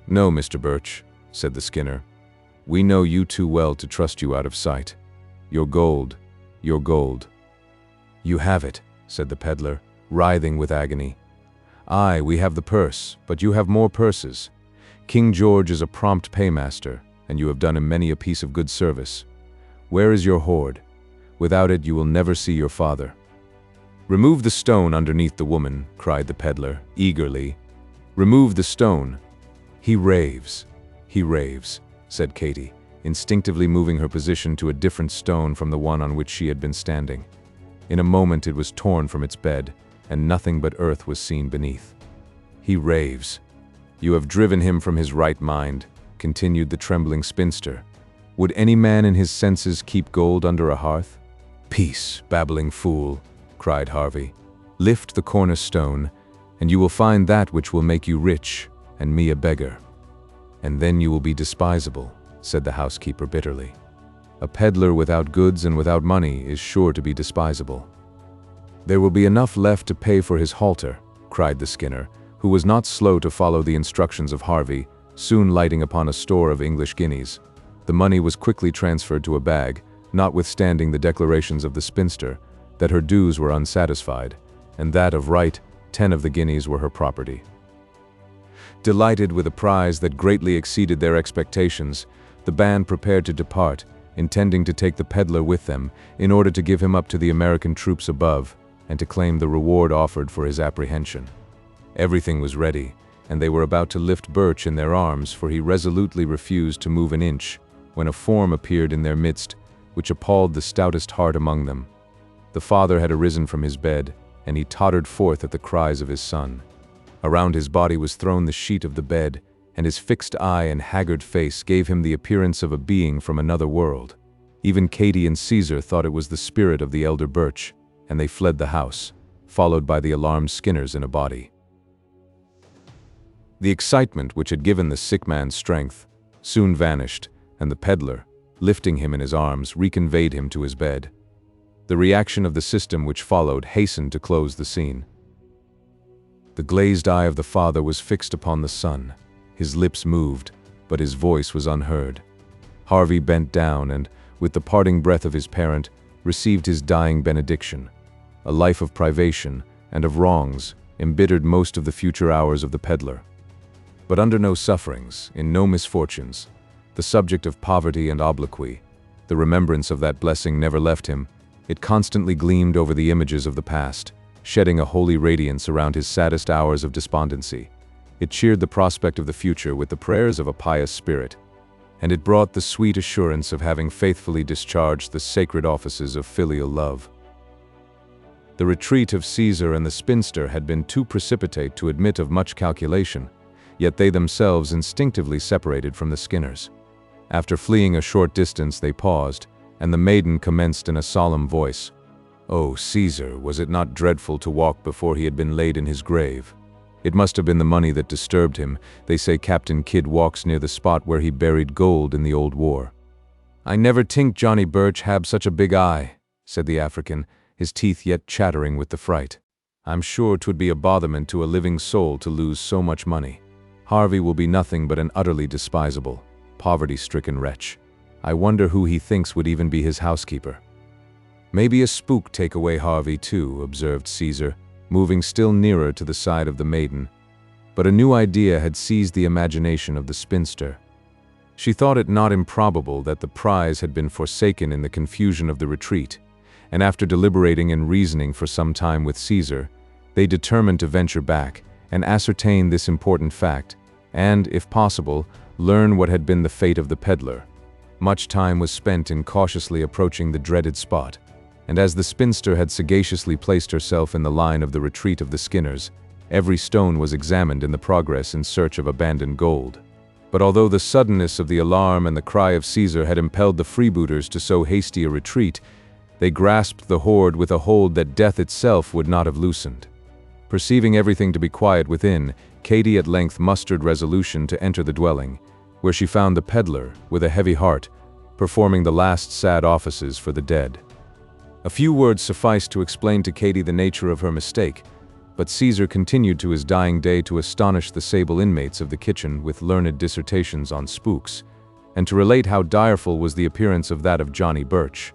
"No, Mr. Birch," said the Skinner. "We know you too well to trust you out of sight. Your gold, your gold." "You have it," said the peddler, writhing with agony. "Aye, we have the purse, but you have more purses. King George is a prompt paymaster, and you have done him many a piece of good service. Where is your hoard? Without it, you will never see your father." "Remove the stone underneath the woman," cried the peddler, eagerly. "Remove the stone." "He raves, he raves," said Katy, instinctively moving her position to a different stone from the one on which she had been standing. In a moment it was torn from its bed, and nothing but earth was seen beneath. "He raves. You have driven him from his right mind," continued the trembling spinster. "Would any man in his senses keep gold under a hearth?" "Peace, babbling fool," cried Harvey. "Lift the corner stone, and you will find that which will make you rich, and me a beggar." "And then you will be despisable," said the housekeeper bitterly. "A peddler without goods and without money is sure to be despisable." "There will be enough left to pay for his halter," cried the skinner, who was not slow to follow the instructions of Harvey, soon lighting upon a store of English guineas. The money was quickly transferred to a bag, notwithstanding the declarations of the spinster that her dues were unsatisfied, and that of right 10 of the guineas were her property. Delighted with a prize that greatly exceeded their expectations, the band prepared to depart, intending to take the peddler with them in order to give him up to the American troops above and to claim the reward offered for his apprehension. Everything was ready, and they were about to lift Birch in their arms, for he resolutely refused to move an inch, when a form appeared in their midst, which appalled the stoutest heart among them. The father had arisen from his bed, and he tottered forth at the cries of his son. Around his body was thrown the sheet of the bed, and his fixed eye and haggard face gave him the appearance of a being from another world. Even Katy and Caesar thought it was the spirit of the elder Birch, and they fled the house, followed by the alarmed Skinners in a body. The excitement which had given the sick man strength soon vanished, and the peddler, lifting him in his arms, reconveyed him to his bed. The reaction of the system which followed hastened to close the scene. The glazed eye of the father was fixed upon the son. His lips moved, but his voice was unheard. Harvey bent down and, with the parting breath of his parent, received his dying benediction. A life of privation and of wrongs embittered most of the future hours of the peddler. But under no sufferings, in no misfortunes, the subject of poverty and obloquy, the remembrance of that blessing never left him. It constantly gleamed over the images of the past, shedding a holy radiance around his saddest hours of despondency. It cheered the prospect of the future with the prayers of a pious spirit, and it brought the sweet assurance of having faithfully discharged the sacred offices of filial love. The retreat of Caesar and the spinster had been too precipitate to admit of much calculation, yet they themselves instinctively separated from the Skinners. After fleeing a short distance, they paused, and the maiden commenced in a solemn voice. "Oh, Caesar, was it not dreadful to walk before he had been laid in his grave? It must have been the money that disturbed him. They say Captain Kidd walks near the spot where he buried gold in the old war." "I never tink Johnny Birch hab such a big eye," said the African, his teeth yet chattering with the fright. "I'm sure 'twould be a botherment to a living soul to lose so much money. Harvey will be nothing but an utterly despisable, poverty-stricken wretch. I wonder who he thinks would even be his housekeeper." "Maybe a spook take away Harvey too," observed Caesar, moving still nearer to the side of the maiden. But a new idea had seized the imagination of the spinster. She thought it not improbable that the prize had been forsaken in the confusion of the retreat, and after deliberating and reasoning for some time with Caesar, they determined to venture back and ascertain this important fact, and, if possible, learn what had been the fate of the peddler. Much time was spent in cautiously approaching the dreaded spot, and as the spinster had sagaciously placed herself in the line of the retreat of the Skinners, every stone was examined in the progress in search of abandoned gold. But although the suddenness of the alarm and the cry of Caesar had impelled the freebooters to so hasty a retreat, they grasped the hoard with a hold that death itself would not have loosened. Perceiving everything to be quiet within, Katy at length mustered resolution to enter the dwelling, where she found the peddler, with a heavy heart, performing the last sad offices for the dead. A few words sufficed to explain to Katy the nature of her mistake, but Caesar continued to his dying day to astonish the sable inmates of the kitchen with learned dissertations on spooks, and to relate how direful was the appearance of that of Johnny Birch.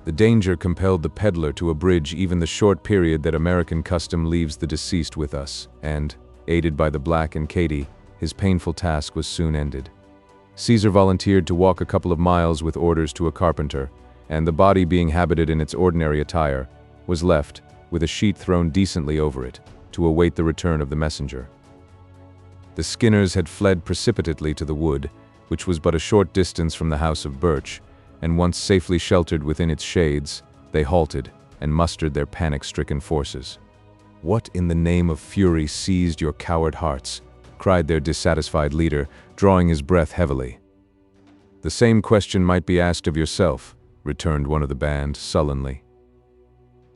The danger compelled the peddler to abridge even the short period that American custom leaves the deceased with us, and, aided by the black and Katy, his painful task was soon ended. Caesar volunteered to walk a couple of miles with orders to a carpenter, and the body being habited in its ordinary attire, was left, with a sheet thrown decently over it, to await the return of the messenger. The Skinners had fled precipitately to the wood, which was but a short distance from the house of Birch, and once safely sheltered within its shades, they halted and mustered their panic-stricken forces. "What in the name of fury seized your coward hearts?" cried their dissatisfied leader, drawing his breath heavily. "The same question might be asked of yourself," returned one of the band sullenly.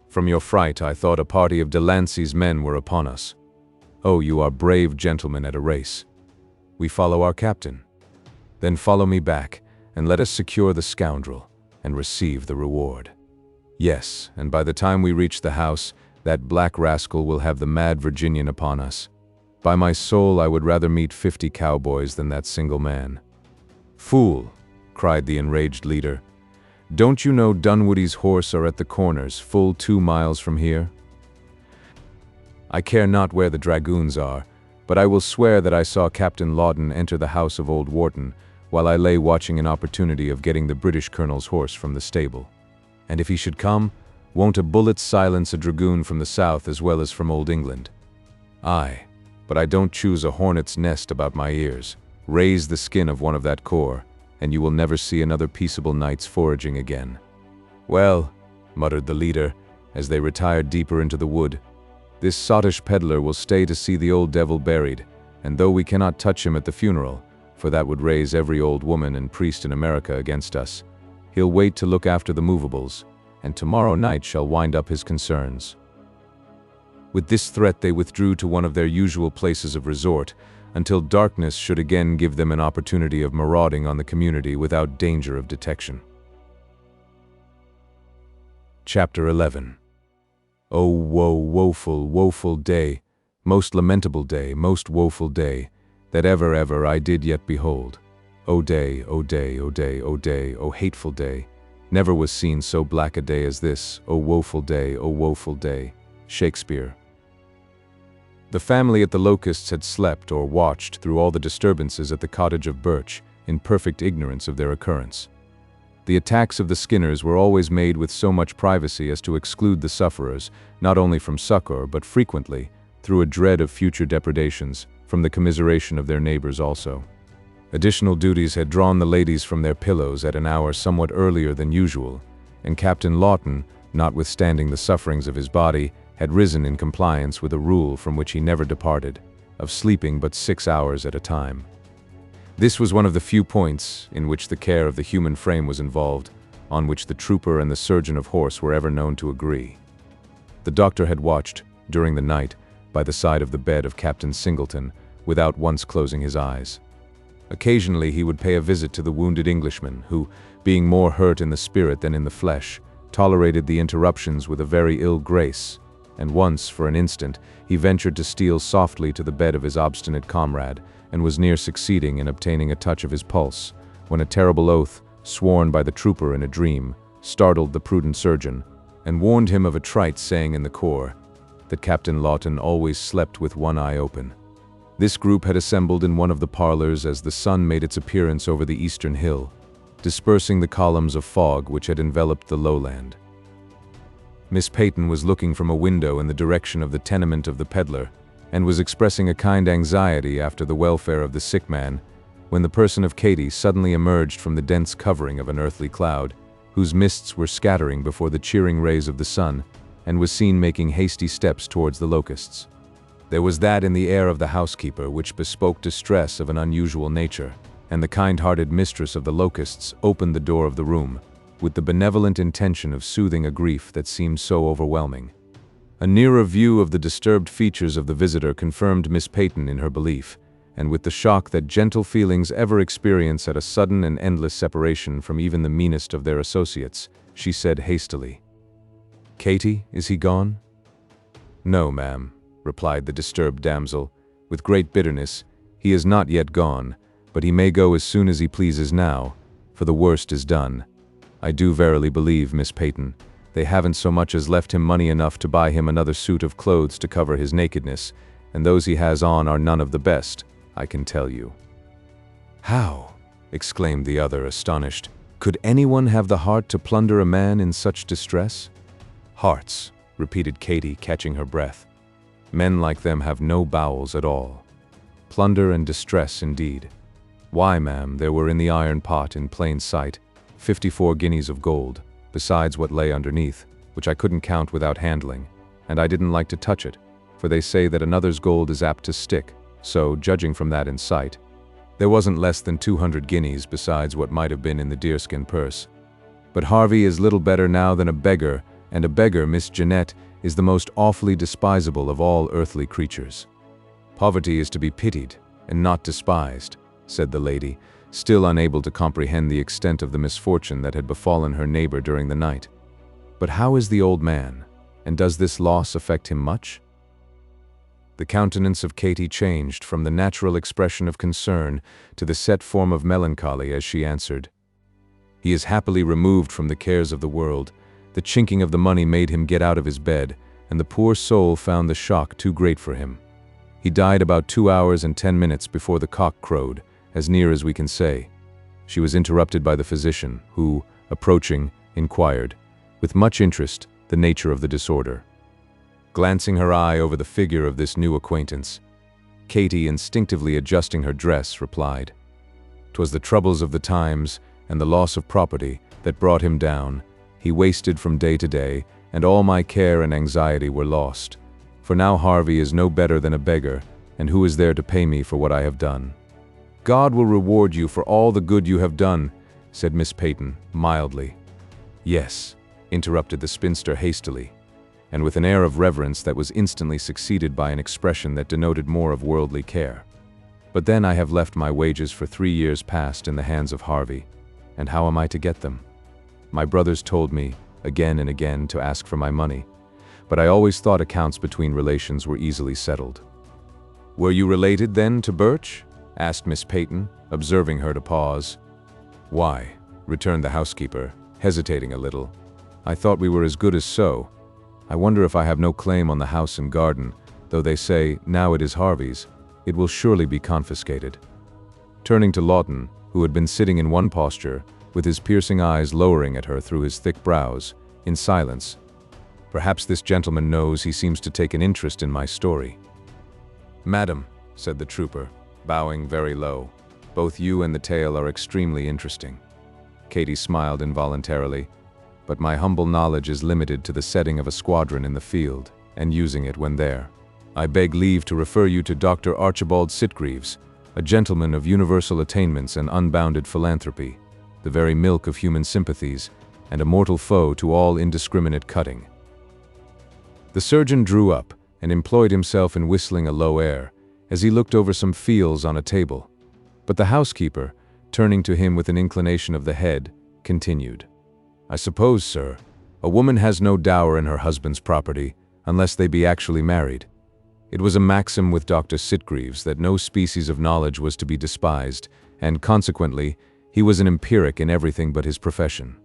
"From your fright, I thought a party of Delancey's men were upon us. Oh, you are brave gentlemen at a race. We follow our captain. Then follow me back, and let us secure the scoundrel, and receive the reward. Yes, and by the time we reach the house, that black rascal will have the mad Virginian upon us. By my soul, I would rather meet 50 cowboys than that single man." "Fool!" cried the enraged leader. "Don't you know Dunwoody's horse are at the corners, full 2 miles from here? I care not where the dragoons are, but I will swear that I saw Captain Lawton enter the house of old Wharton, while I lay watching an opportunity of getting the British colonel's horse from the stable. And if he should come, won't a bullet silence a dragoon from the south as well as from old England? Aye, but I don't choose a hornet's nest about my ears. Raise the skin of one of that corps, and you will never see another peaceable night's foraging again." "Well," muttered the leader, as they retired deeper into the wood, "this sottish peddler will stay to see the old devil buried, and though we cannot touch him at the funeral, for that would raise every old woman and priest in America against us, he'll wait to look after the movables, and tomorrow night shall wind up his concerns." With this threat they withdrew to one of their usual places of resort, until darkness should again give them an opportunity of marauding on the community without danger of detection. Chapter 11. O woe, woeful, woeful day, most lamentable day, most woeful day, that ever I did yet behold. O day, O day, O day, O day, O hateful day, never was seen so black a day as this, O woeful day, O woeful day. Shakespeare. The family at the Locusts had slept or watched through all the disturbances at the cottage of Birch, in perfect ignorance of their occurrence. The attacks of the Skinners were always made with so much privacy as to exclude the sufferers, not only from succor, but frequently, through a dread of future depredations, from the commiseration of their neighbors also. Additional duties had drawn the ladies from their pillows at an hour somewhat earlier than usual, and Captain Lawton, notwithstanding the sufferings of his body, had risen in compliance with a rule from which he never departed, of sleeping but 6 hours at a time. This was one of the few points in which the care of the human frame was involved, on which the trooper and the surgeon of horse were ever known to agree. The doctor had watched, during the night, by the side of the bed of Captain Singleton, without once closing his eyes. Occasionally he would pay a visit to the wounded Englishman, who, being more hurt in the spirit than in the flesh, tolerated the interruptions with a very ill grace, and once, for an instant, he ventured to steal softly to the bed of his obstinate comrade, and was near succeeding in obtaining a touch of his pulse, when a terrible oath, sworn by the trooper in a dream, startled the prudent surgeon, and warned him of a trite saying in the corps, that Captain Lawton always slept with one eye open. This group had assembled in one of the parlors as the sun made its appearance over the eastern hill, dispersing the columns of fog which had enveloped the lowland. Miss Peyton was looking from a window in the direction of the tenement of the peddler, and was expressing a kind anxiety after the welfare of the sick man, when the person of Katy suddenly emerged from the dense covering of an earthly cloud, whose mists were scattering before the cheering rays of the sun, and was seen making hasty steps towards the Locusts. There was that in the air of the housekeeper which bespoke distress of an unusual nature, and the kind-hearted mistress of the Locusts opened the door of the room, with the benevolent intention of soothing a grief that seemed so overwhelming. A nearer view of the disturbed features of the visitor confirmed Miss Peyton in her belief, and with the shock that gentle feelings ever experience at a sudden and endless separation from even the meanest of their associates, she said hastily, "Katy, is he gone?" "No, ma'am," replied the disturbed damsel, with great bitterness. "He is not yet gone, but he may go as soon as he pleases now, for the worst is done. I do verily believe, Miss Peyton, they haven't so much as left him money enough to buy him another suit of clothes to cover his nakedness, and those he has on are none of the best, I can tell you." "How?" exclaimed the other, astonished. could anyone have the heart to plunder a man in such distress? Hearts, repeated Katy, catching her breath. Men like them have no bowels at all. Plunder and distress indeed. Why, ma'am, there were in the iron pot in plain sight 54 guineas of gold, besides what lay underneath, which I couldn't count without handling, and I didn't like to touch it, for they say that another's gold is apt to stick, so, judging from that in sight, there wasn't less than 200 guineas besides what might have been in the deerskin purse. But Harvey is little better now than a beggar, and a beggar, Miss Jeanette, is the most awfully despisable of all earthly creatures. Poverty is to be pitied, and not despised, said the lady, still unable to comprehend the extent of the misfortune that had befallen her neighbor during the night. But how is the old man, and does this loss affect him much? The countenance of Katy changed from the natural expression of concern to the set form of melancholy as she answered, "He is happily removed from the cares of the world. The chinking of the money made him get out of his bed, and the poor soul found the shock too great for him. He died about 2 hours and 10 minutes before the cock crowed, as near as we can say." She was interrupted by the physician, who, approaching, inquired, with much interest, the nature of the disorder. Glancing her eye over the figure of this new acquaintance, Katy, instinctively adjusting her dress, replied, "'Twas the troubles of the times and the loss of property that brought him down. He wasted from day to day, and all my care and anxiety were lost. For now Harvey is no better than a beggar, and who is there to pay me for what I have done?" "God will reward you for all the good you have done," said Miss Peyton, mildly. "Yes," interrupted the spinster hastily, and with an air of reverence that was instantly succeeded by an expression that denoted more of worldly care. "But then I have left my wages for 3 years past in the hands of Harvey, and how am I to get them? My brothers told me, again and again, to ask for my money, but I always thought accounts between relations were easily settled." "Were you related, then, to Birch?" asked Miss Peyton, observing her to pause. "Why," returned the housekeeper, hesitating a little, "I thought we were as good as so. I wonder if I have no claim on the house and garden, though they say, now it is Harvey's, it will surely be confiscated." Turning to Lawton, who had been sitting in one posture, with his piercing eyes lowering at her through his thick brows, in silence, "Perhaps this gentleman knows he seems to take an interest in my story." "Madam," said the trooper, bowing very low, "both you and the tale are extremely interesting." Katy smiled involuntarily. "But my humble knowledge is limited to the setting of a squadron in the field, and using it when there. I beg leave to refer you to Dr. Archibald Sitgreaves, a gentleman of universal attainments and unbounded philanthropy, the very milk of human sympathies, and a mortal foe to all indiscriminate cutting." The surgeon drew up, and employed himself in whistling a low air, as he looked over some fields on a table. But the housekeeper, turning to him with an inclination of the head, continued, "I suppose, sir, a woman has no dower in her husband's property, unless they be actually married. It was a maxim with Dr. Sitgreaves that no species of knowledge was to be despised, and consequently, he was an empiric in everything but his profession."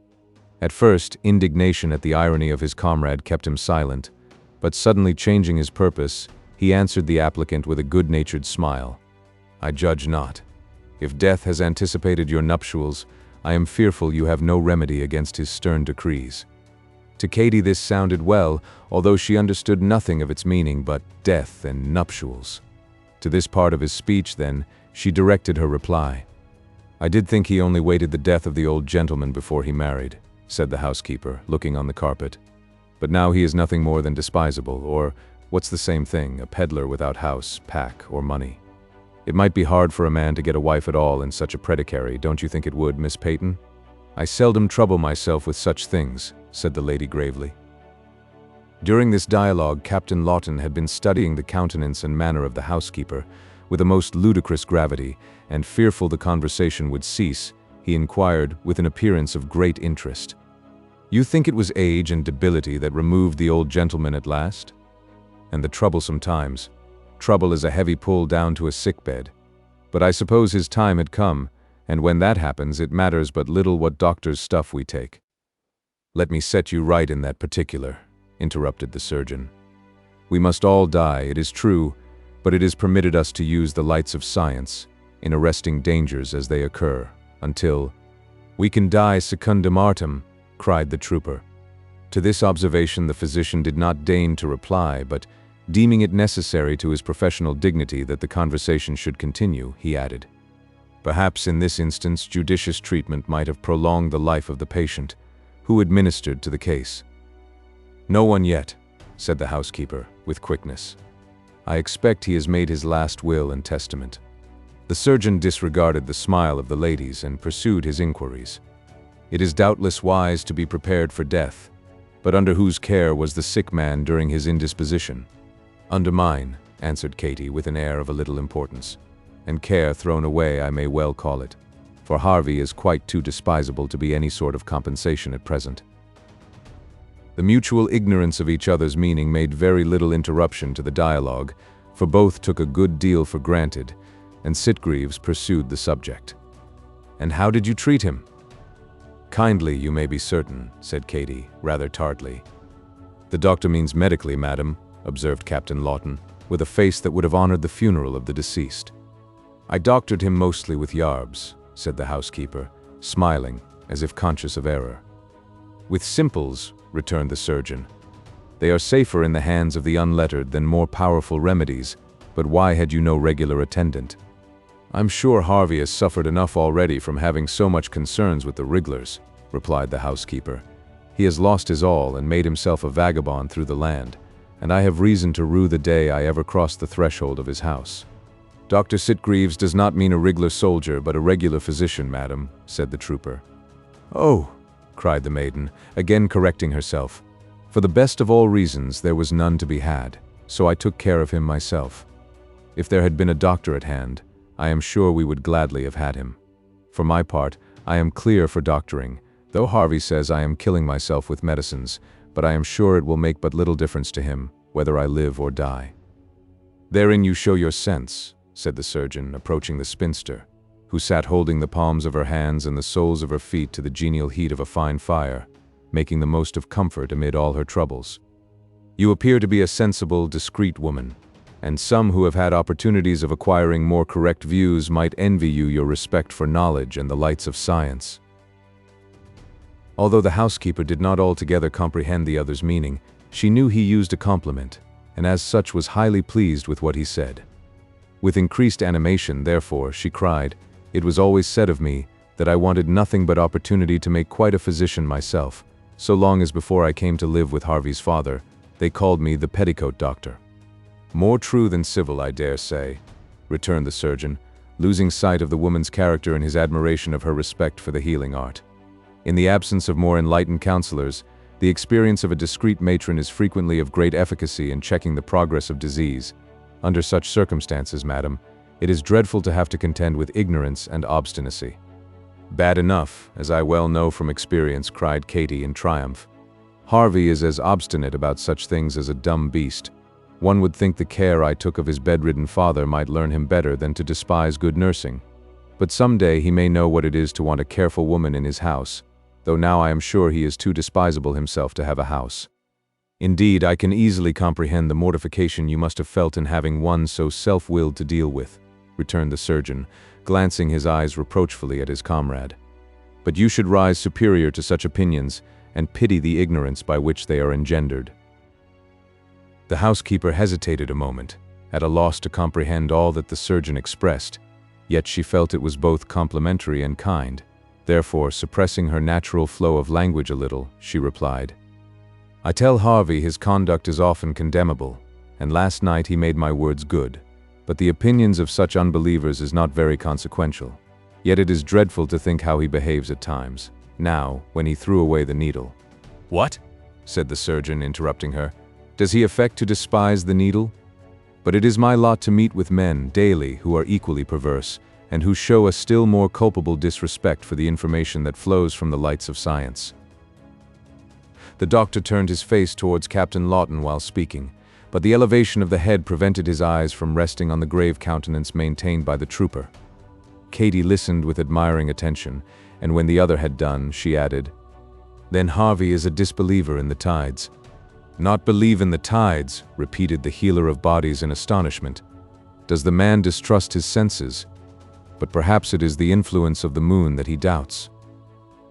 At first, indignation at the irony of his comrade kept him silent, but suddenly changing his purpose, he answered the applicant with a good-natured smile, "I judge not. If death has anticipated your nuptials, I am fearful you have no remedy against his stern decrees." To Katy this sounded well, although she understood nothing of its meaning but death and nuptials. To this part of his speech, then, she directed her reply. "I did think he only waited the death of the old gentleman before he married," said the housekeeper, looking on the carpet. "But now he is nothing more than despisable, or, what's the same thing, a peddler without house, pack, or money. It might be hard for a man to get a wife at all in such a predicary, don't you think it would, Miss Peyton?" "I seldom trouble myself with such things," said the lady gravely. During this dialogue, Captain Lawton had been studying the countenance and manner of the housekeeper, with a most ludicrous gravity, and fearful the conversation would cease, he inquired, with an appearance of great interest, "You think it was age and debility that removed the old gentleman at last? And the troublesome times. Trouble is a heavy pull down to a sick-bed. But I suppose his time had come, and when that happens it matters but little what doctor's stuff we take." "Let me set you right in that particular," interrupted the surgeon. "We must all die, it is true, but it is permitted us to use the lights of science, in arresting dangers as they occur, until—" "We can die secundum artem," cried the trooper. To this observation the physician did not deign to reply, but, deeming it necessary to his professional dignity that the conversation should continue, he added, "Perhaps in this instance judicious treatment might have prolonged the life of the patient, who administered to the case." "No one yet," said the housekeeper, with quickness. "I expect he has made his last will and testament." The surgeon disregarded the smile of the ladies and pursued his inquiries. "It is doubtless wise to be prepared for death, but under whose care was the sick man during his indisposition?" "Under mine," answered Katy with an air of a little importance. "And care thrown away I may well call it, for Harvey is quite too despisable to be any sort of compensation at present." The mutual ignorance of each other's meaning made very little interruption to the dialogue, for both took a good deal for granted, and Sitgreaves pursued the subject. "And how did you treat him?" "Kindly, you may be certain," said Katy, rather tartly. "The doctor means medically, madam," observed Captain Lawton, with a face that would have honored the funeral of the deceased. "I doctored him mostly with yarbs," said the housekeeper, smiling, as if conscious of error. "With simples," returned the surgeon. "They are safer in the hands of the unlettered than more powerful remedies, but why had you no regular attendant?" "I'm sure Harvey has suffered enough already from having so much concerns with the wrigglers," replied the housekeeper. "He has lost his all and made himself a vagabond through the land, and I have reason to rue the day I ever crossed the threshold of his house." "Dr. Sitgreaves does not mean a wriggler soldier, but a regular physician, madam," said the trooper. "Oh!" cried the maiden, again correcting herself. "For the best of all reasons there was none to be had, so I took care of him myself. If there had been a doctor at hand, I am sure we would gladly have had him. For my part, I am clear for doctoring, though Harvey says I am killing myself with medicines, but I am sure it will make but little difference to him, whether I live or die." "Therein you show your sense," said the surgeon, approaching the spinster, who sat holding the palms of her hands and the soles of her feet to the genial heat of a fine fire, making the most of comfort amid all her troubles. "You appear to be a sensible, discreet woman, and some who have had opportunities of acquiring more correct views might envy you your respect for knowledge and the lights of science." Although the housekeeper did not altogether comprehend the other's meaning, she knew he used a compliment, and as such was highly pleased with what he said. With increased animation, therefore, she cried, "It was always said of me that I wanted nothing but opportunity to make quite a physician myself, so long as before I came to live with Harvey's father, they called me the petticoat doctor." "More true than civil, I dare say," returned the surgeon, losing sight of the woman's character in his admiration of her respect for the healing art. In the absence of more enlightened counselors, the experience of a discreet matron is frequently of great efficacy in checking the progress of disease. Under such circumstances, madam, it is dreadful to have to contend with ignorance and obstinacy." "Bad enough, as I well know from experience," cried Katy in triumph. "Harvey is as obstinate about such things as a dumb beast. One would think the care I took of his bedridden father might learn him better than to despise good nursing. But someday he may know what it is to want a careful woman in his house, though now I am sure he is too despisable himself to have a house." "Indeed, I can easily comprehend the mortification you must have felt in having one so self-willed to deal with," returned the surgeon, glancing his eyes reproachfully at his comrade. "But you should rise superior to such opinions, and pity the ignorance by which they are engendered." The housekeeper hesitated a moment, at a loss to comprehend all that the surgeon expressed, yet she felt it was both complimentary and kind. Therefore, suppressing her natural flow of language a little, she replied, "I tell Harvey his conduct is often condemnable, and last night he made my words good, but the opinions of such unbelievers is not very consequential. Yet it is dreadful to think how he behaves at times, now, when he threw away the needle." "What?" said the surgeon, interrupting her. "Does he affect to despise the needle? But it is my lot to meet with men daily who are equally perverse, and who show a still more culpable disrespect for the information that flows from the lights of science." The doctor turned his face towards Captain Lawton while speaking, but the elevation of the head prevented his eyes from resting on the grave countenance maintained by the trooper. Katy listened with admiring attention, and when the other had done, she added, "Then Harvey is a disbeliever in the tides." "Not believe in the tides," repeated the healer of bodies in astonishment. "Does the man distrust his senses? But perhaps it is the influence of the moon that he doubts."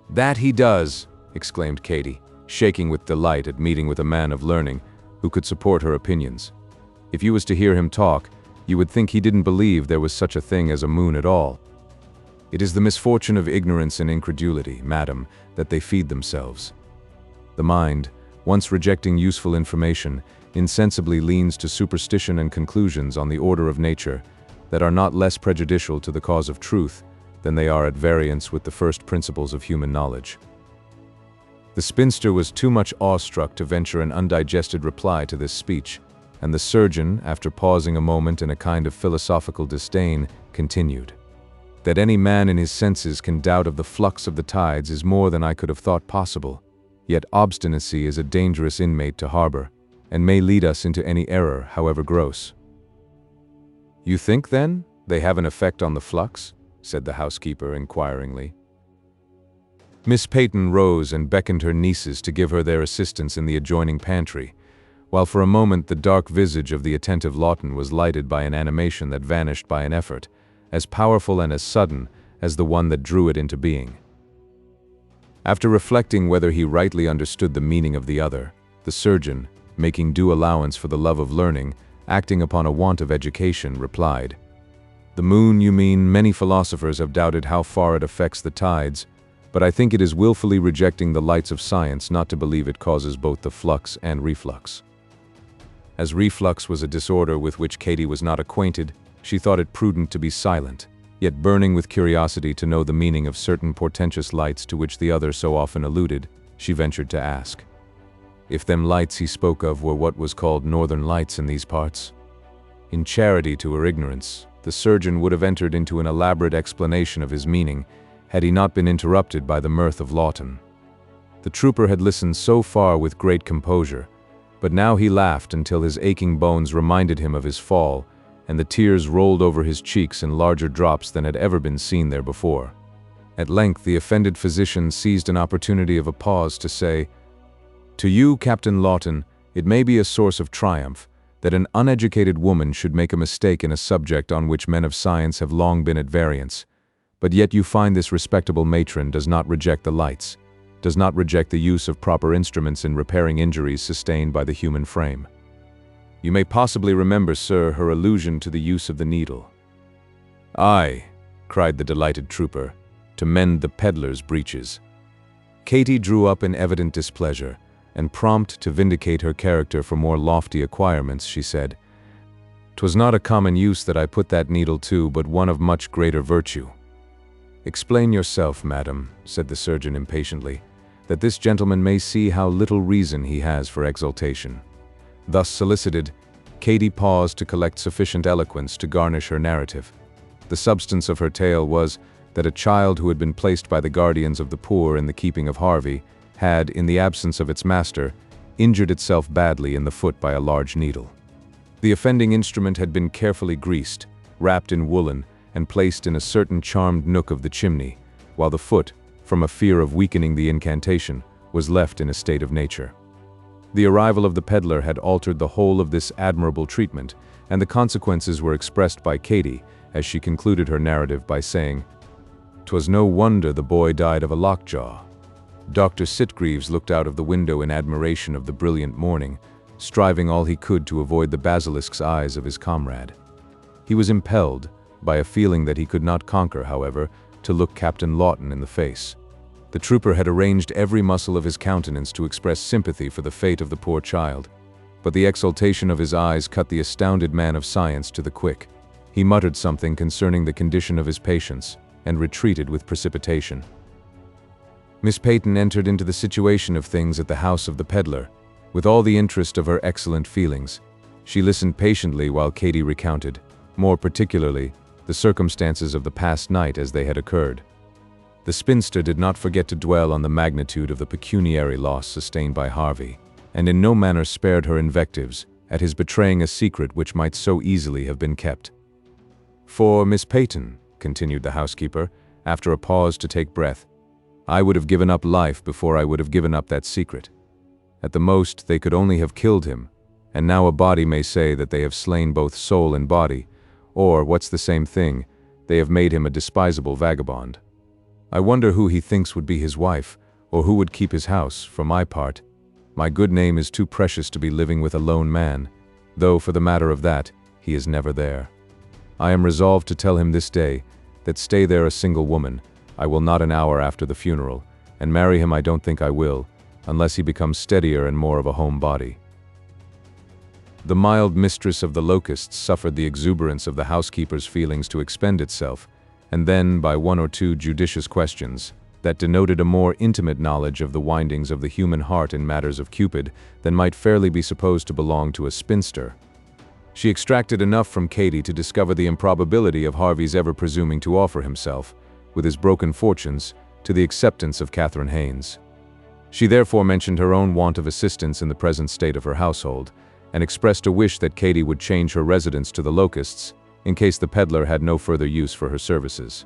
"That he does," exclaimed Katy, shaking with delight at meeting with a man of learning who could support her opinions. If you was to hear him talk, you would think he didn't believe there was such a thing as a moon at all. It is the misfortune of ignorance and incredulity, madam, that they feed themselves. The mind, once rejecting useful information, insensibly leans to superstition and conclusions on the order of nature that are not less prejudicial to the cause of truth than they are at variance with the first principles of human knowledge. The spinster was too much awestruck to venture an undigested reply to this speech, and the surgeon, after pausing a moment in a kind of philosophical disdain, continued. That any man in his senses can doubt of the flux of the tides is more than I could have thought possible, yet obstinacy is a dangerous inmate to harbor, and may lead us into any error, however gross. "You think, then, they have an effect on the flux?" said the housekeeper inquiringly. Miss Peyton rose and beckoned her nieces to give her their assistance in the adjoining pantry, while for a moment the dark visage of the attentive Lawton was lighted by an animation that vanished by an effort, as powerful and as sudden as the one that drew it into being. After reflecting whether he rightly understood the meaning of the other, the surgeon, making due allowance for the love of learning, acting upon a want of education, replied, "The moon, you mean. Many philosophers have doubted how far it affects the tides, but I think it is willfully rejecting the lights of science not to believe it causes both the flux and reflux." As reflux was a disorder with which Katy was not acquainted, she thought it prudent to be silent, yet burning with curiosity to know the meaning of certain portentous lights to which the other so often alluded, she ventured to ask, "If them lights he spoke of were what was called northern lights in these parts?" In charity to her ignorance, the surgeon would have entered into an elaborate explanation of his meaning, had he not been interrupted by the mirth of Lawton. The trooper had listened so far with great composure, but now he laughed until his aching bones reminded him of his fall, and the tears rolled over his cheeks in larger drops than had ever been seen there before. At length the offended physician seized an opportunity of a pause to say, "To you, Captain Lawton, it may be a source of triumph that an uneducated woman should make a mistake in a subject on which men of science have long been at variance, but yet you find this respectable matron does not reject the lights, does not reject the use of proper instruments in repairing injuries sustained by the human frame. You may possibly remember, sir, her allusion to the use of the needle." "Aye," cried the delighted trooper, "to mend the peddler's breeches." Katy drew up in evident displeasure, and prompt to vindicate her character for more lofty acquirements, she said, "'Twas not a common use that I put that needle to, but one of much greater virtue." "Explain yourself, madam," said the surgeon impatiently, "that this gentleman may see how little reason he has for exultation." Thus solicited, Katy paused to collect sufficient eloquence to garnish her narrative. The substance of her tale was that a child who had been placed by the guardians of the poor in the keeping of Harvey had, in the absence of its master, injured itself badly in the foot by a large needle. The offending instrument had been carefully greased, wrapped in woolen, and placed in a certain charmed nook of the chimney, while the foot, from a fear of weakening the incantation, was left in a state of nature. The arrival of the peddler had altered the whole of this admirable treatment, and the consequences were expressed by Katy as she concluded her narrative by saying, "'Twas no wonder the boy died of a lockjaw." Dr. Sitgreaves looked out of the window in admiration of the brilliant morning, striving all he could to avoid the basilisk's eyes of his comrade. He was impelled, by a feeling that he could not conquer, however, to look Captain Lawton in the face. The trooper had arranged every muscle of his countenance to express sympathy for the fate of the poor child, but the exultation of his eyes cut the astounded man of science to the quick. He muttered something concerning the condition of his patients, and retreated with precipitation. Miss Peyton entered into the situation of things at the house of the peddler, with all the interest of her excellent feelings. She listened patiently while Katy recounted, more particularly, the circumstances of the past night as they had occurred. The spinster did not forget to dwell on the magnitude of the pecuniary loss sustained by Harvey, and in no manner spared her invectives at his betraying a secret which might so easily have been kept. "For Miss Peyton," continued the housekeeper, after a pause to take breath, "I would have given up life before I would have given up that secret. At the most, they could only have killed him, and now a body may say that they have slain both soul and body, or, what's the same thing, they have made him a despisable vagabond. I wonder who he thinks would be his wife, or who would keep his house. For my part, my good name is too precious to be living with a lone man, though for the matter of that, he is never there. I am resolved to tell him this day that stay there a single woman, I will not an hour after the funeral, and marry him I don't think I will, unless he becomes steadier and more of a home body. The mild mistress of the Locusts suffered the exuberance of the housekeeper's feelings to expend itself, and then, by one or two judicious questions, that denoted a more intimate knowledge of the windings of the human heart in matters of Cupid than might fairly be supposed to belong to a spinster. She extracted enough from Katy to discover the improbability of Harvey's ever presuming to offer himself, with his broken fortunes, to the acceptance of Catherine Haynes. She therefore mentioned her own want of assistance in the present state of her household, and expressed a wish that Katy would change her residence to the Locusts, in case the peddler had no further use for her services.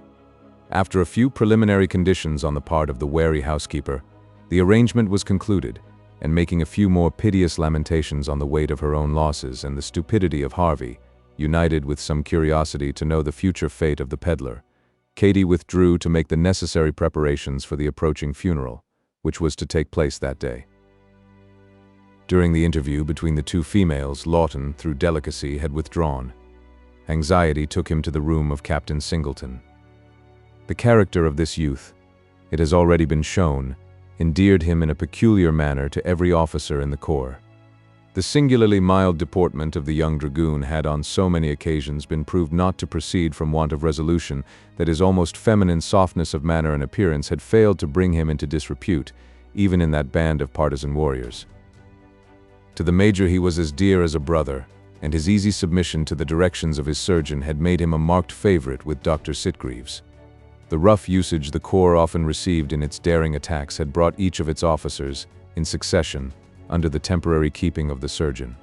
After a few preliminary conditions on the part of the wary housekeeper, the arrangement was concluded, and making a few more piteous lamentations on the weight of her own losses and the stupidity of Harvey, united with some curiosity to know the future fate of the peddler, Katy withdrew to make the necessary preparations for the approaching funeral, which was to take place that day. During the interview between the two females, Lawton, through delicacy, had withdrawn. Anxiety took him to the room of Captain Singleton. The character of this youth, it has already been shown, endeared him in a peculiar manner to every officer in the corps. The singularly mild deportment of the young dragoon had on so many occasions been proved not to proceed from want of resolution that his almost feminine softness of manner and appearance had failed to bring him into disrepute, even in that band of partisan warriors. To the major he was as dear as a brother, and his easy submission to the directions of his surgeon had made him a marked favorite with Dr. Sitgreaves. The rough usage the corps often received in its daring attacks had brought each of its officers, in succession, under the temporary keeping of the surgeon.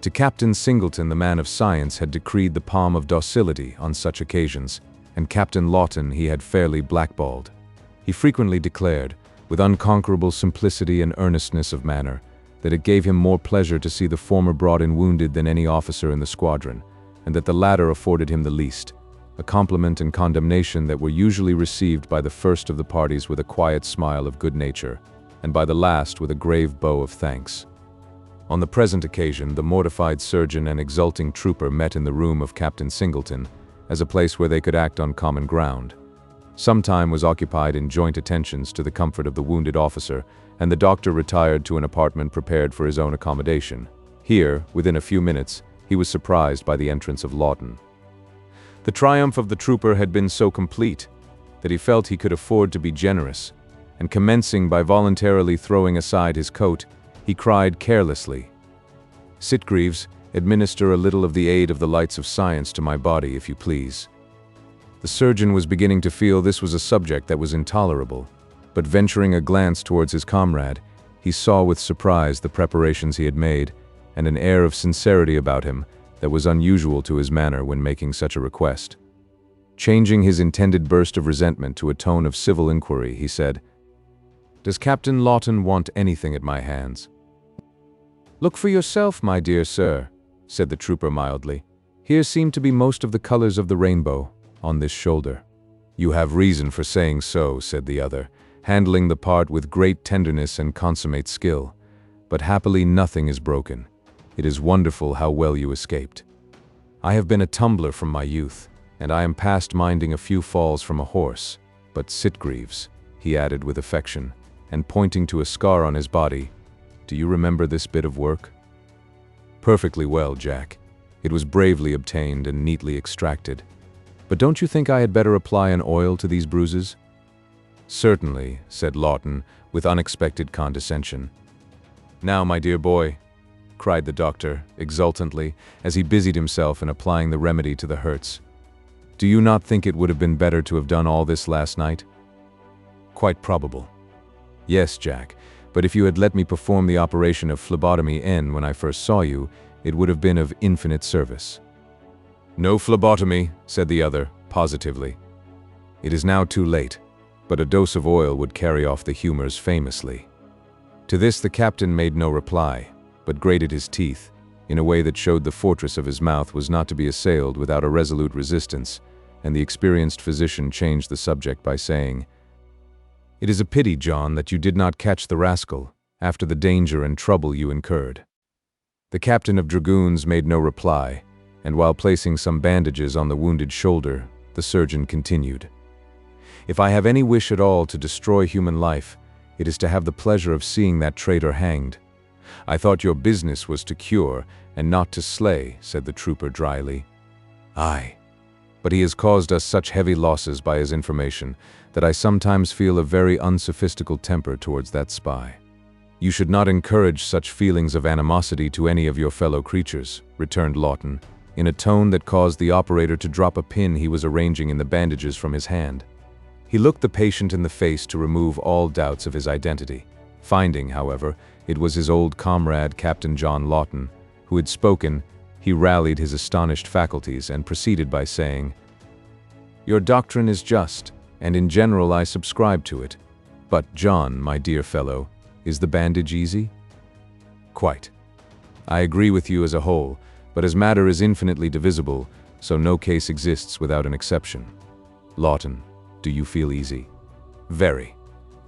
To Captain Singleton, the man of science, had decreed the palm of docility on such occasions, and Captain Lawton he had fairly blackballed. He frequently declared, with unconquerable simplicity and earnestness of manner, that it gave him more pleasure to see the former brought in wounded than any officer in the squadron, and that the latter afforded him the least, a compliment and condemnation that were usually received by the first of the parties with a quiet smile of good nature, and by the last with a grave bow of thanks. On the present occasion, the mortified surgeon and exulting trooper met in the room of Captain Singleton, as a place where they could act on common ground. Some time was occupied in joint attentions to the comfort of the wounded officer, and the doctor retired to an apartment prepared for his own accommodation. Here, within a few minutes, he was surprised by the entrance of Lawton. The triumph of the trooper had been so complete that he felt he could afford to be generous, and commencing by voluntarily throwing aside his coat, he cried carelessly, "Sitgreaves, administer a little of the aid of the lights of science to my body, if you please." The surgeon was beginning to feel this was a subject that was intolerable, but venturing a glance towards his comrade, he saw with surprise the preparations he had made, and an air of sincerity about him that was unusual to his manner when making such a request. Changing his intended burst of resentment to a tone of civil inquiry, he said, "Does Captain Lawton want anything at my hands?" "Look for yourself, my dear sir," said the trooper mildly. "Here seem to be most of the colors of the rainbow, on this shoulder." "You have reason for saying so," said the other, handling the part with great tenderness and consummate skill. "But happily nothing is broken. It is wonderful how well you escaped. I have been a tumbler from my youth, and I am past minding a few falls from a horse. But Sitgreaves," he added with affection, and pointing to a scar on his body, "do you remember this bit of work?" "Perfectly well, Jack. It was bravely obtained and neatly extracted. But don't you think I had better apply an oil to these bruises?" "Certainly," said Lawton, with unexpected condescension. "Now, my dear boy," cried the doctor, exultantly, as he busied himself in applying the remedy to the hurts, "do you not think it would have been better to have done all this last night?" "Quite probable." "Yes, Jack, but if you had let me perform the operation of phlebotomy when I first saw you, it would have been of infinite service." "No phlebotomy," said the other, positively. "It is now too late, but a dose of oil would carry off the humors famously." To this the captain made no reply, but grated his teeth, in a way that showed the fortress of his mouth was not to be assailed without a resolute resistance, and the experienced physician changed the subject by saying, It is a pity, John, that you did not catch the rascal, after the danger and trouble you incurred." The captain of dragoons made no reply, and while placing some bandages on the wounded shoulder, the surgeon continued, "If I have any wish at all to destroy human life, it is to have the pleasure of seeing that traitor hanged." "I thought your business was to cure, and not to slay," said the trooper dryly. "Aye, but he has caused us such heavy losses by his information that I sometimes feel a very unsophistical temper towards that spy." "You should not encourage such feelings of animosity to any of your fellow creatures," returned Lawton, in a tone that caused the operator to drop a pin he was arranging in the bandages from his hand. He looked the patient in the face to remove all doubts of his identity. Finding, however, it was his old comrade Captain John Lawton, who had spoken, he rallied his astonished faculties and proceeded by saying, "Your doctrine is just, and in general I subscribe to it. But, John, my dear fellow, is the bandage easy?" "Quite. I agree with you as a whole, but as matter is infinitely divisible, so no case exists without an exception. Lawton, do you feel easy?" "Very.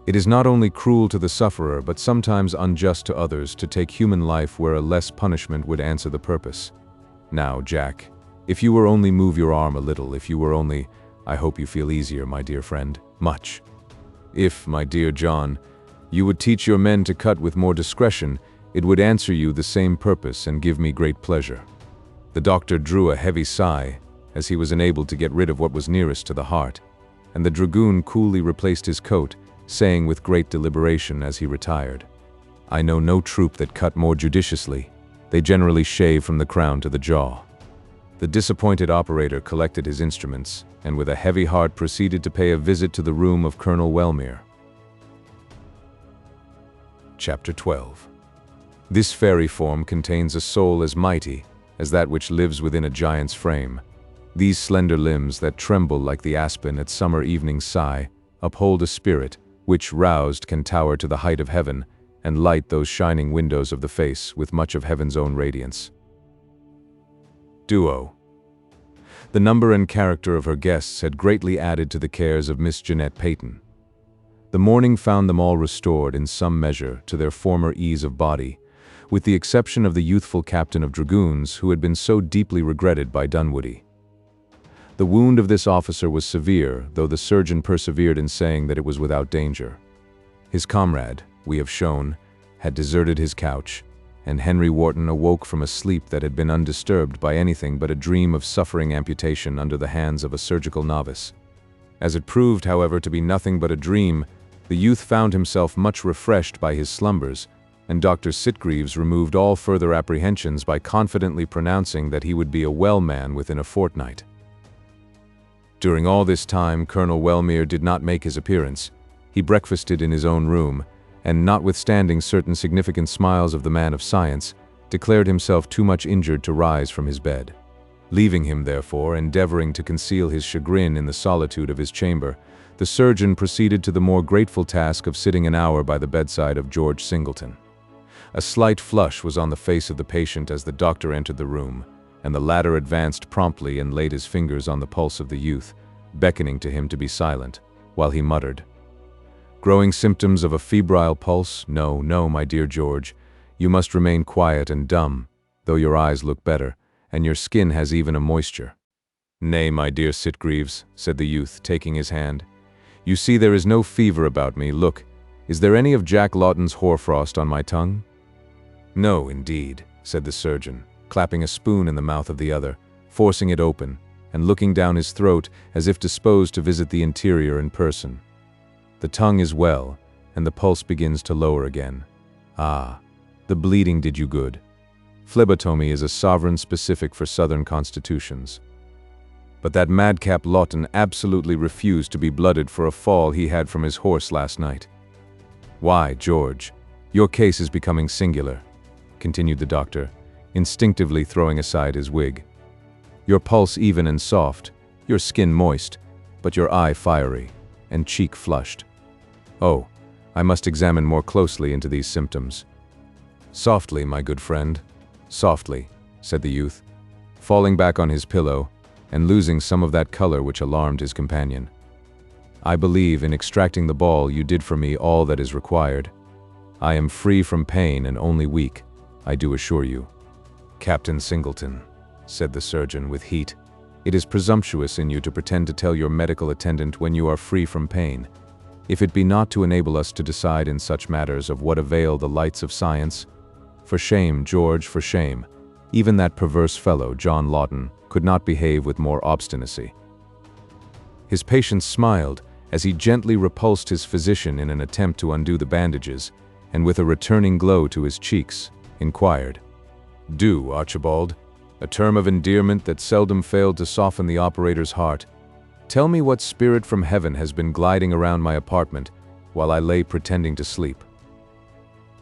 It is not only cruel to the sufferer, but sometimes unjust to others to take human life where a less punishment would answer the purpose. Now, Jack, if you were only move your arm a little, if you were only, I hope you feel easier, my dear friend, much. If, my dear John, you would teach your men to cut with more discretion, it would answer you the same purpose and give me great pleasure." The doctor drew a heavy sigh, as he was enabled to get rid of what was nearest to the heart, and the dragoon coolly replaced his coat, saying with great deliberation as he retired, "I know no troop that cut more judiciously. They generally shave from the crown to the jaw." The disappointed operator collected his instruments, and with a heavy heart proceeded to pay a visit to the room of Colonel Wellmere. Chapter 12. This fairy form contains a soul as mighty as that which lives within a giant's frame. These slender limbs that tremble like the aspen at summer evening sigh uphold a spirit which, roused, can tower to the height of heaven and light those shining windows of the face with much of heaven's own radiance. Duo. The number and character of her guests had greatly added to the cares of Miss Jeanette Peyton. The morning found them all restored in some measure to their former ease of body, with the exception of the youthful captain of dragoons who had been so deeply regretted by Dunwoody. The wound of this officer was severe, though the surgeon persevered in saying that it was without danger. His comrade, we have shown, had deserted his couch, and Henry Wharton awoke from a sleep that had been undisturbed by anything but a dream of suffering amputation under the hands of a surgical novice. As it proved, however, to be nothing but a dream, the youth found himself much refreshed by his slumbers, and Dr. Sitgreaves removed all further apprehensions by confidently pronouncing that he would be a well man within a fortnight. During all this time, Colonel Wellmere did not make his appearance. He breakfasted in his own room, and notwithstanding certain significant smiles of the man of science, declared himself too much injured to rise from his bed. Leaving him, therefore, endeavoring to conceal his chagrin in the solitude of his chamber, the surgeon proceeded to the more grateful task of sitting an hour by the bedside of George Singleton. A slight flush was on the face of the patient as the doctor entered the room, and the latter advanced promptly and laid his fingers on the pulse of the youth, beckoning to him to be silent, while he muttered, "Growing symptoms of a febrile pulse? No, no, my dear George. You must remain quiet and dumb, though your eyes look better, and your skin has even a moisture." "Nay, my dear Sitgreaves," said the youth, taking his hand. "You see there is no fever about me. Look, is there any of Jack Lawton's hoarfrost on my tongue?" "No, indeed," said the surgeon, clapping a spoon in the mouth of the other, forcing it open, and looking down his throat as if disposed to visit the interior in person. "The tongue is well, and the pulse begins to lower again. Ah, the bleeding did you good. Phlebotomy is a sovereign specific for southern constitutions. But that madcap Lawton absolutely refused to be blooded for a fall he had from his horse last night. Why, George, your case is becoming singular," continued the doctor, instinctively throwing aside his wig. "Your pulse even and soft, your skin moist, but your eye fiery, and cheek flushed. Oh, I must examine more closely into these symptoms." "Softly, my good friend, softly," said the youth, falling back on his pillow and losing some of that color which alarmed his companion. I believe in extracting the ball you did for me all that is required. I am free from pain and only weak, I do assure you." "Captain Singleton," said the surgeon with heat, "it is presumptuous in you to pretend to tell your medical attendant when you are free from pain. If it be not to enable us to decide in such matters, of what avail the lights of science? For shame, George, for shame. Even that perverse fellow, John Lawton, could not behave with more obstinacy." His patient smiled as he gently repulsed his physician in an attempt to undo the bandages, and with a returning glow to his cheeks, inquired, "Do, Archibald," a term of endearment that seldom failed to soften the operator's heart. "Tell me what spirit from heaven has been gliding around my apartment while I lay pretending to sleep."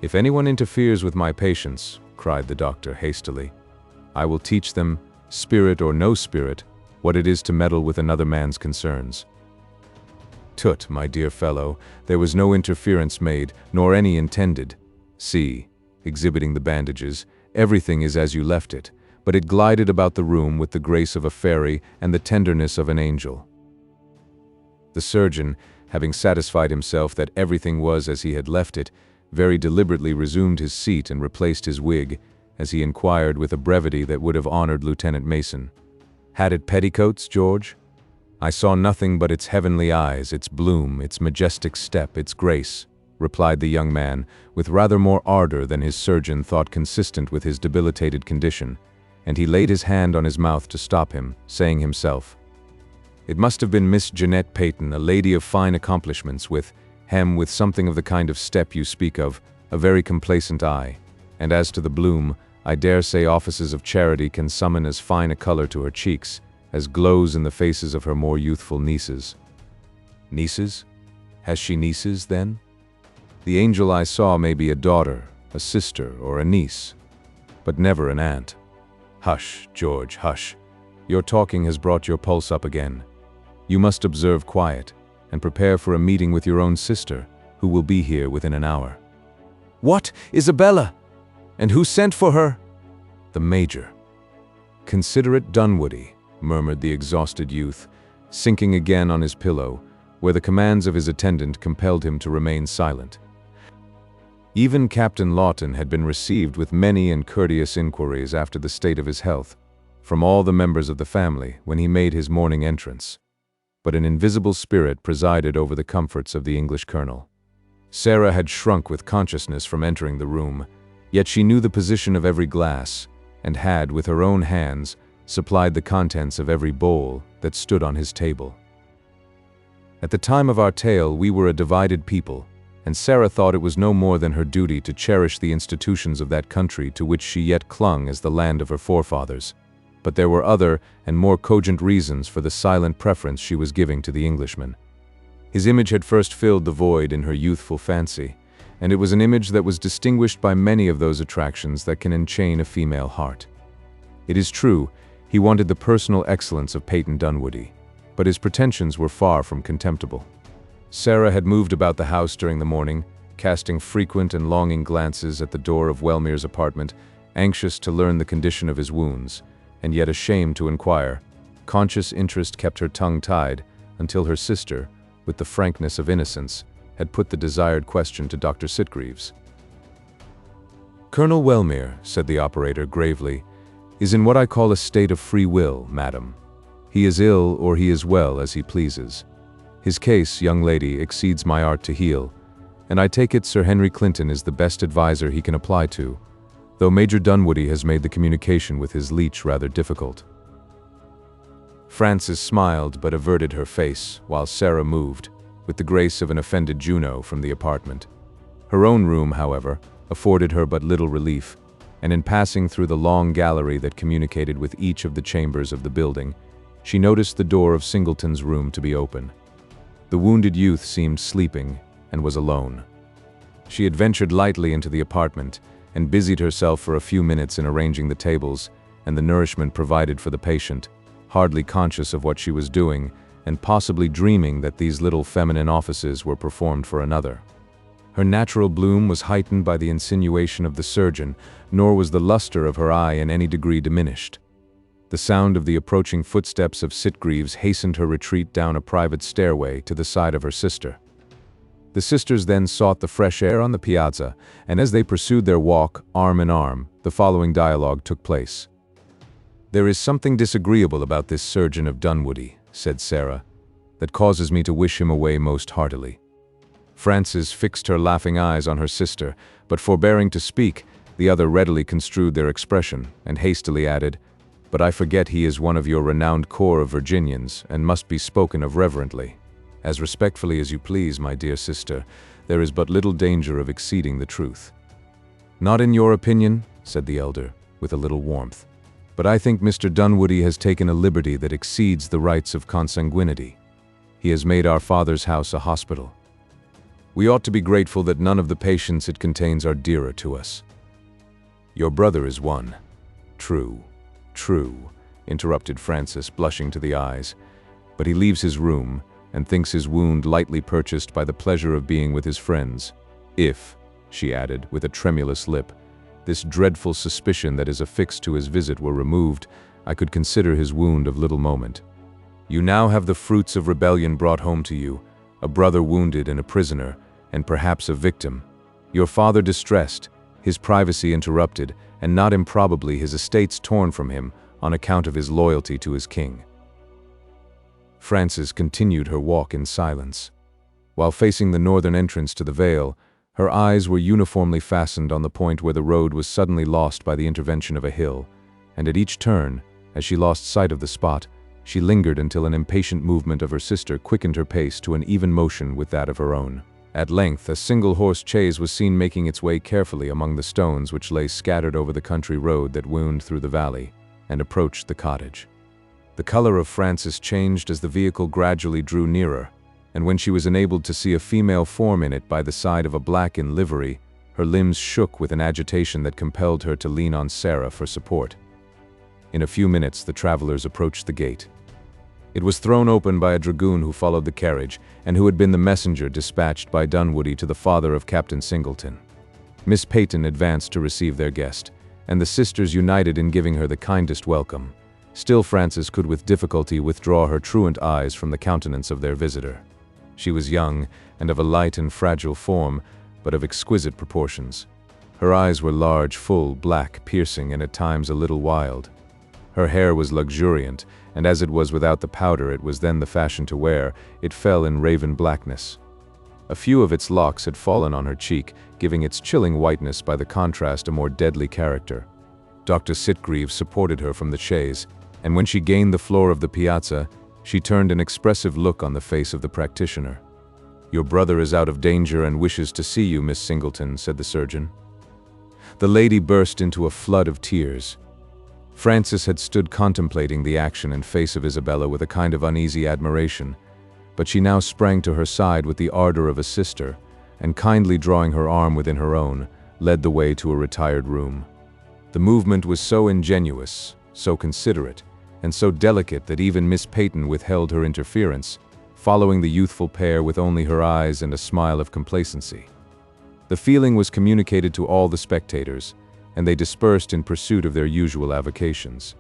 "If anyone interferes with my patients," cried the doctor hastily, "I will teach them, spirit or no spirit, what it is to meddle with another man's concerns." "Tut, my dear fellow, there was no interference made, nor any intended. See," exhibiting the bandages, "everything is as you left it, but it glided about the room with the grace of a fairy and the tenderness of an angel." The surgeon, having satisfied himself that everything was as he had left it, very deliberately resumed his seat and replaced his wig, as he inquired with a brevity that would have honored Lieutenant Mason, "Had it petticoats, George?" "I saw nothing but its heavenly eyes, its bloom, its majestic step, its grace," replied the young man, with rather more ardor than his surgeon thought consistent with his debilitated condition, and he laid his hand on his mouth to stop him, saying himself, "It must have been Miss Jeanette Peyton, a lady of fine accomplishments, with something of the kind of step you speak of, a very complacent eye. And as to the bloom, I dare say offices of charity can summon as fine a color to her cheeks as glows in the faces of her more youthful nieces." "Nieces? Has she nieces, then?" "The angel I saw may be a daughter, a sister, or a niece, but never an aunt." "Hush, George, hush. Your talking has brought your pulse up again. You must observe quiet, and prepare for a meeting with your own sister, who will be here within an hour." "What, Isabella? And who sent for her?" "The Major." "Considerate Dunwoody," murmured the exhausted youth, sinking again on his pillow, where the commands of his attendant compelled him to remain silent. Even Captain Lawton had been received with many and courteous inquiries after the state of his health, from all the members of the family, when he made his morning entrance. But an invisible spirit presided over the comforts of the English colonel. Sarah had shrunk with consciousness from entering the room, yet she knew the position of every glass, and had, with her own hands, supplied the contents of every bowl that stood on his table. At the time of our tale, we were a divided people, and Sarah thought it was no more than her duty to cherish the institutions of that country to which she yet clung as the land of her forefathers. But there were other and more cogent reasons for the silent preference she was giving to the Englishman. His image had first filled the void in her youthful fancy, and it was an image that was distinguished by many of those attractions that can enchain a female heart. It is true, he wanted the personal excellence of Peyton Dunwoody, but his pretensions were far from contemptible. Sarah had moved about the house during the morning, casting frequent and longing glances at the door of Wellmere's apartment, anxious to learn the condition of his wounds, and yet ashamed to inquire. Conscious interest kept her tongue tied until her sister, with the frankness of innocence, had put the desired question to Dr. Sitgreaves. "Colonel Wellmere," said the operator gravely, "is in what I call a state of free will, madam. He is ill or he is well as he pleases. His case, young lady, exceeds my art to heal, and I take it Sir Henry Clinton is the best adviser he can apply to, though Major Dunwoody has made the communication with his leech rather difficult." Frances smiled but averted her face, while Sarah moved, with the grace of an offended Juno, from the apartment. Her own room, however, afforded her but little relief, and in passing through the long gallery that communicated with each of the chambers of the building, she noticed the door of Singleton's room to be open. The wounded youth seemed sleeping, and was alone. She had ventured lightly into the apartment, and busied herself for a few minutes in arranging the tables and the nourishment provided for the patient, hardly conscious of what she was doing, and possibly dreaming that these little feminine offices were performed for another. Her natural bloom was heightened by the insinuation of the surgeon, nor was the luster of her eye in any degree diminished. The sound of the approaching footsteps of Sitgreaves hastened her retreat down a private stairway to the side of her sister. The sisters then sought the fresh air on the piazza, and as they pursued their walk, arm in arm, the following dialogue took place. "There is something disagreeable about this surgeon of Dunwoody," said Sarah, "that causes me to wish him away most heartily." Frances fixed her laughing eyes on her sister, but forbearing to speak, the other readily construed their expression, and hastily added, "But I forget he is one of your renowned corps of Virginians, and must be spoken of reverently." "As respectfully as you please, my dear sister. There is but little danger of exceeding the truth." "Not in your opinion," said the elder, with a little warmth. "But I think Mr. Dunwoody has taken a liberty that exceeds the rights of consanguinity. He has made our father's house a hospital. We ought to be grateful that none of the patients it contains are dearer to us." "Your brother is one." "True, true," interrupted Frances, blushing to the eyes. "But he leaves his room, and thinks his wound lightly purchased by the pleasure of being with his friends. If," she added, with a tremulous lip, "this dreadful suspicion that is affixed to his visit were removed, I could consider his wound of little moment. You now have the fruits of rebellion brought home to you, a brother wounded and a prisoner, and perhaps a victim. Your father distressed, his privacy interrupted, and not improbably his estates torn from him on account of his loyalty to his king." Frances continued her walk in silence. While facing the northern entrance to the vale, her eyes were uniformly fastened on the point where the road was suddenly lost by the intervention of a hill, and at each turn, as she lost sight of the spot, she lingered until an impatient movement of her sister quickened her pace to an even motion with that of her own. At length, a single-horse chaise was seen making its way carefully among the stones which lay scattered over the country road that wound through the valley, and approached the cottage. The color of Frances changed as the vehicle gradually drew nearer, and when she was enabled to see a female form in it by the side of a black in livery, her limbs shook with an agitation that compelled her to lean on Sarah for support. In a few minutes the travelers approached the gate. It was thrown open by a dragoon who followed the carriage, and who had been the messenger dispatched by Dunwoody to the father of Captain Singleton. Miss Peyton advanced to receive their guest, and the sisters united in giving her the kindest welcome. Still Frances could with difficulty withdraw her truant eyes from the countenance of their visitor. She was young, and of a light and fragile form, but of exquisite proportions. Her eyes were large, full, black, piercing, and at times a little wild. Her hair was luxuriant, and as it was without the powder it was then the fashion to wear, it fell in raven blackness. A few of its locks had fallen on her cheek, giving its chilling whiteness by the contrast a more deadly character. Dr. Sitgreaves supported her from the chaise, and when she gained the floor of the piazza, she turned an expressive look on the face of the practitioner. "Your brother is out of danger and wishes to see you, Miss Singleton," said the surgeon. The lady burst into a flood of tears. Frances had stood contemplating the action and face of Isabella with a kind of uneasy admiration, but she now sprang to her side with the ardor of a sister, and kindly drawing her arm within her own, led the way to a retired room. The movement was so ingenuous, so considerate, and so delicate that even Miss Peyton withheld her interference, following the youthful pair with only her eyes and a smile of complacency. The feeling was communicated to all the spectators, and they dispersed in pursuit of their usual avocations.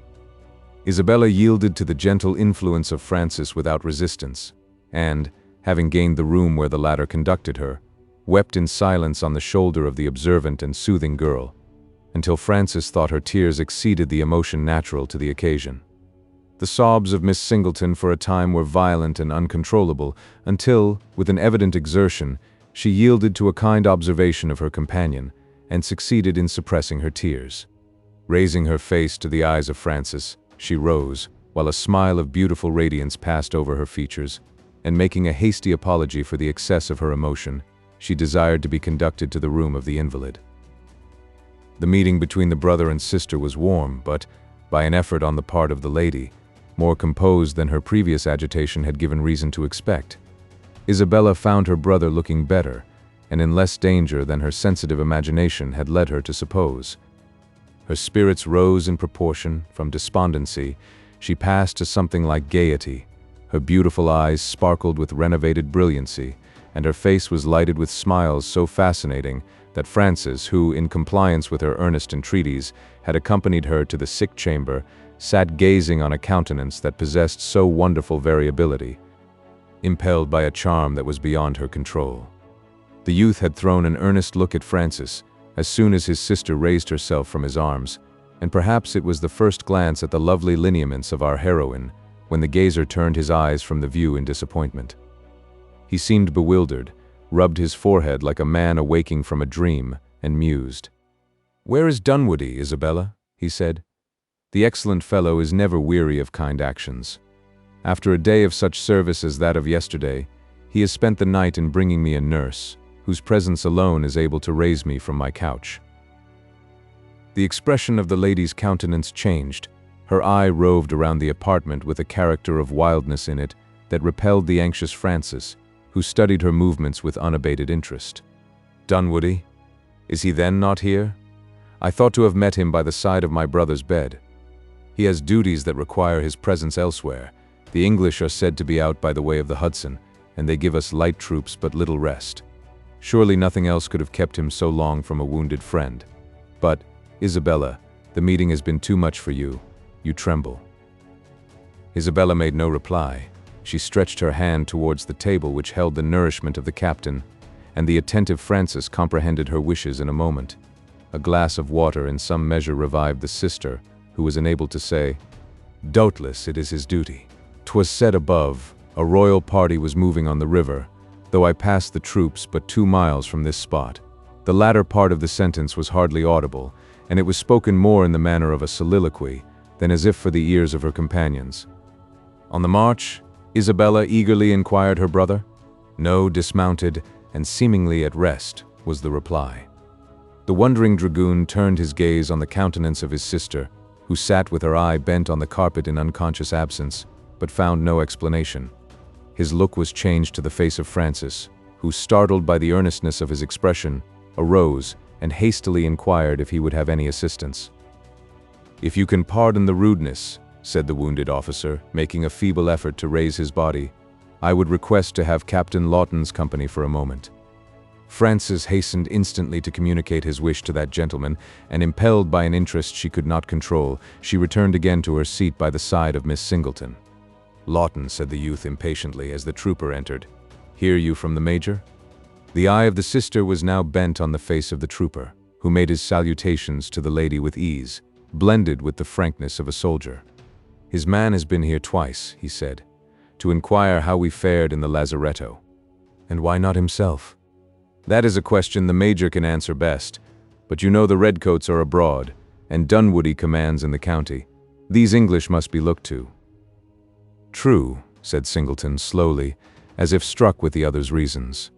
Isabella yielded to the gentle influence of Frances without resistance, and, having gained the room where the latter conducted her, wept in silence on the shoulder of the observant and soothing girl, until Frances thought her tears exceeded the emotion natural to the occasion. The sobs of Miss Singleton for a time were violent and uncontrollable, until, with an evident exertion, she yielded to a kind observation of her companion, and succeeded in suppressing her tears. Raising her face to the eyes of Frances, she rose, while a smile of beautiful radiance passed over her features, and making a hasty apology for the excess of her emotion, she desired to be conducted to the room of the invalid. The meeting between the brother and sister was warm, but, by an effort on the part of the lady, more composed than her previous agitation had given reason to expect. Isabella found her brother looking better, and in less danger than her sensitive imagination had led her to suppose. Her spirits rose in proportion. From despondency, she passed to something like gaiety. Her beautiful eyes sparkled with renovated brilliancy, and her face was lighted with smiles so fascinating that Frances, who, in compliance with her earnest entreaties, had accompanied her to the sick chamber, sat gazing on a countenance that possessed so wonderful variability, impelled by a charm that was beyond her control. The youth had thrown an earnest look at Francis as soon as his sister raised herself from his arms, and perhaps it was the first glance at the lovely lineaments of our heroine when the gazer turned his eyes from the view in disappointment. He seemed bewildered, rubbed his forehead like a man awaking from a dream, and mused. "Where is Dunwoodie, Isabella?" he said. "The excellent fellow is never weary of kind actions. After a day of such service as that of yesterday, he has spent the night in bringing me a nurse, whose presence alone is able to raise me from my couch." The expression of the lady's countenance changed. Her eye roved around the apartment with a character of wildness in it that repelled the anxious Francis, who studied her movements with unabated interest. "Dunwoodie? Is he then not here? I thought to have met him by the side of my brother's bed. He has duties that require his presence elsewhere. The English are said to be out by the way of the Hudson, and they give us light troops but little rest. Surely nothing else could have kept him so long from a wounded friend. But, Isabella, the meeting has been too much for you. You tremble." Isabella made no reply. She stretched her hand towards the table which held the nourishment of the captain, and the attentive Francis comprehended her wishes in a moment. A glass of water in some measure revived the sister, who was enabled to say, "Doubtless it is his duty. 'Twas said above, a royal party was moving on the river, though I passed the troops but 2 miles from this spot." The latter part of the sentence was hardly audible, and it was spoken more in the manner of a soliloquy than as if for the ears of her companions. "On the march?" Isabella eagerly inquired her brother. "No, dismounted, and seemingly at rest," was the reply. The wondering dragoon turned his gaze on the countenance of his sister, who sat with her eye bent on the carpet in unconscious absence, but found no explanation. His look was changed to the face of Francis, who, startled by the earnestness of his expression, arose and hastily inquired if he would have any assistance. "If you can pardon the rudeness," said the wounded officer, making a feeble effort to raise his body, "I would request to have Captain Lawton's company for a moment." Francis hastened instantly to communicate his wish to that gentleman, and impelled by an interest she could not control, she returned again to her seat by the side of Miss Singleton. "Lawton," said the youth impatiently as the trooper entered. "Hear you from the major?" The eye of the sister was now bent on the face of the trooper, who made his salutations to the lady with ease, blended with the frankness of a soldier. "His man has been here twice," he said, "to inquire how we fared in the lazaretto." "And why not himself?" "That is a question the major can answer best, but you know the redcoats are abroad, and Dunwoodie commands in the county. These English must be looked to." "True," said Singleton slowly, as if struck with the other's reasons.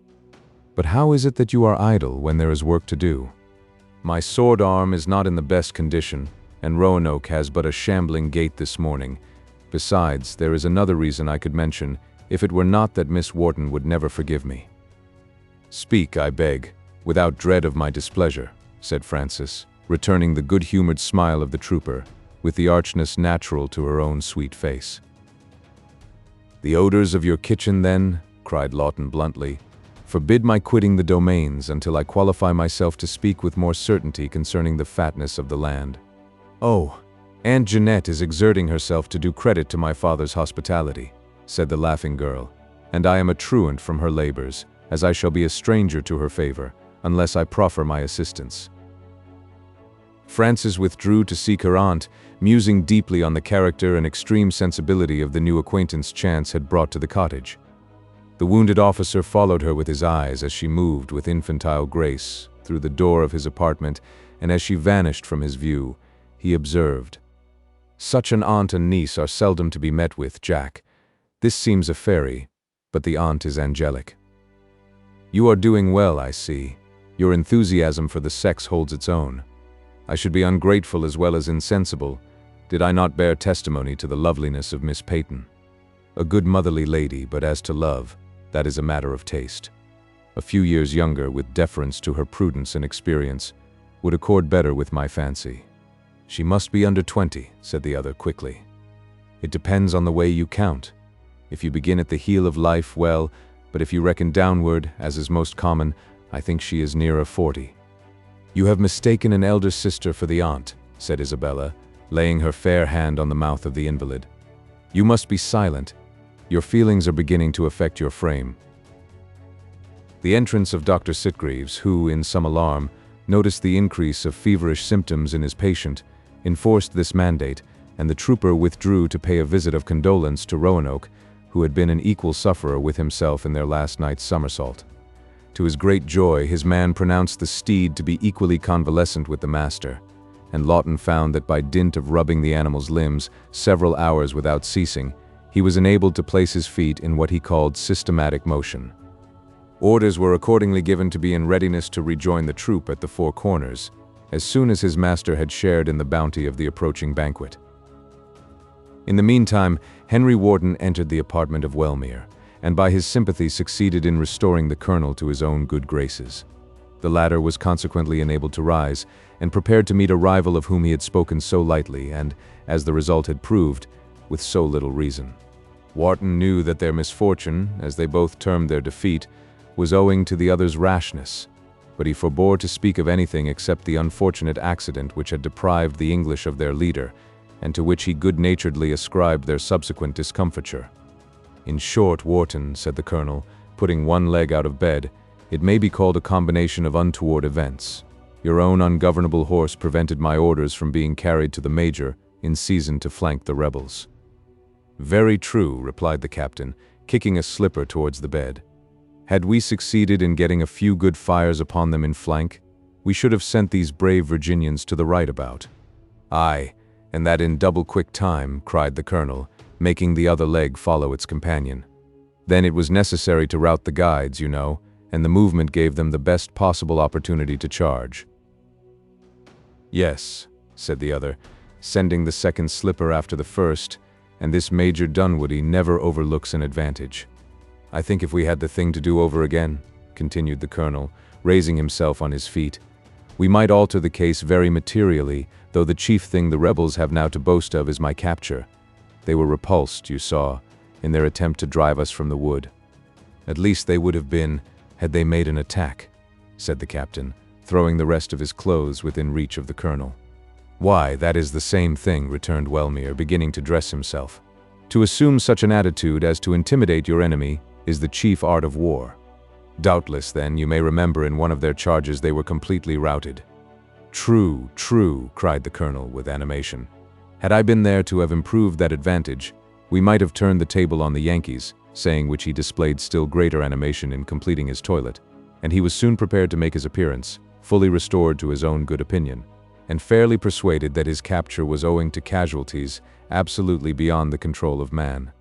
"But how is it that you are idle when there is work to do?" "My sword arm is not in the best condition, and Roanoke has but a shambling gait this morning. Besides, there is another reason I could mention, if it were not that Miss Wharton would never forgive me." "Speak, I beg, without dread of my displeasure," said Francis, returning the good-humored smile of the trooper, with the archness natural to her own sweet face. "The odors of your kitchen, then," cried Lawton bluntly, "forbid my quitting the domains until I qualify myself to speak with more certainty concerning the fatness of the land. Oh, Aunt Jeanette is exerting herself to do credit to my father's hospitality," said the laughing girl, "and I am a truant from her labors, as I shall be a stranger to her favor, unless I proffer my assistance." Francis withdrew to seek her aunt, musing deeply on the character and extreme sensibility of the new acquaintance chance had brought to the cottage. The wounded officer followed her with his eyes as she moved with infantile grace through the door of his apartment, and as she vanished from his view, he observed, "Such an aunt and niece are seldom to be met with, Jack. This seems a fairy, but the aunt is angelic." "You are doing well, I see. Your enthusiasm for the sex holds its own. I should be ungrateful as well as insensible did I not bear testimony to the loveliness of Miss Peyton. A good motherly lady, but as to love, that is a matter of taste. A few years younger, with deference to her prudence and experience, would accord better with my fancy." "She must be under 20, said the other quickly. "It depends on the way you count. If you begin at the heel of life, well, but if you reckon downward, as is most common, I think she is nearer 40. "You have mistaken an elder sister for the aunt," said Isabella, laying her fair hand on the mouth of the invalid. "You must be silent. Your feelings are beginning to affect your frame." The entrance of Dr. Sitgreaves, who, in some alarm, noticed the increase of feverish symptoms in his patient, enforced this mandate, and the trooper withdrew to pay a visit of condolence to Roanoke, who had been an equal sufferer with himself in their last night's somersault. To his great joy, his man pronounced the steed to be equally convalescent with the master, and Lawton found that by dint of rubbing the animal's limbs several hours without ceasing, he was enabled to place his feet in what he called systematic motion. Orders were accordingly given to be in readiness to rejoin the troop at the Four Corners, as soon as his master had shared in the bounty of the approaching banquet. In the meantime, Henry Wharton entered the apartment of Wellmere, and by his sympathy succeeded in restoring the colonel to his own good graces. The latter was consequently enabled to rise, and prepared to meet a rival of whom he had spoken so lightly and, as the result had proved, with so little reason. Wharton knew that their misfortune, as they both termed their defeat, was owing to the other's rashness, but he forbore to speak of anything except the unfortunate accident which had deprived the English of their leader, and to which he good-naturedly ascribed their subsequent discomfiture. "In short, Wharton," said the colonel, putting one leg out of bed, "it may be called a combination of untoward events. Your own ungovernable horse prevented my orders from being carried to the major in season to flank the rebels." "Very true," replied the captain, kicking a slipper towards the bed. "Had we succeeded in getting a few good fires upon them in flank, we should have sent these brave Virginians to the right about." "Aye, and that in double-quick time," cried the colonel, making the other leg follow its companion. "Then it was necessary to rout the guides, you know, and the movement gave them the best possible opportunity to charge." "Yes," said the other, sending the second slipper after the first, "and this Major Dunwoody never overlooks an advantage. I think if we had the thing to do over again," continued the colonel, raising himself on his feet, "we might alter the case very materially, though the chief thing the rebels have now to boast of is my capture. They were repulsed, you saw, in their attempt to drive us from the wood. At least they would have been, had they made an attack," said the captain, throwing the rest of his clothes within reach of the colonel. "Why, that is the same thing," returned Wellmere, beginning to dress himself. "To assume such an attitude as to intimidate your enemy is the chief art of war. Doubtless, then, you may remember in one of their charges they were completely routed." "True, true," cried the colonel with animation. "Had I been there to have improved that advantage, we might have turned the table on the Yankees," saying which he displayed still greater animation in completing his toilet, and he was soon prepared to make his appearance, fully restored to his own good opinion, and fairly persuaded that his capture was owing to casualties absolutely beyond the control of man.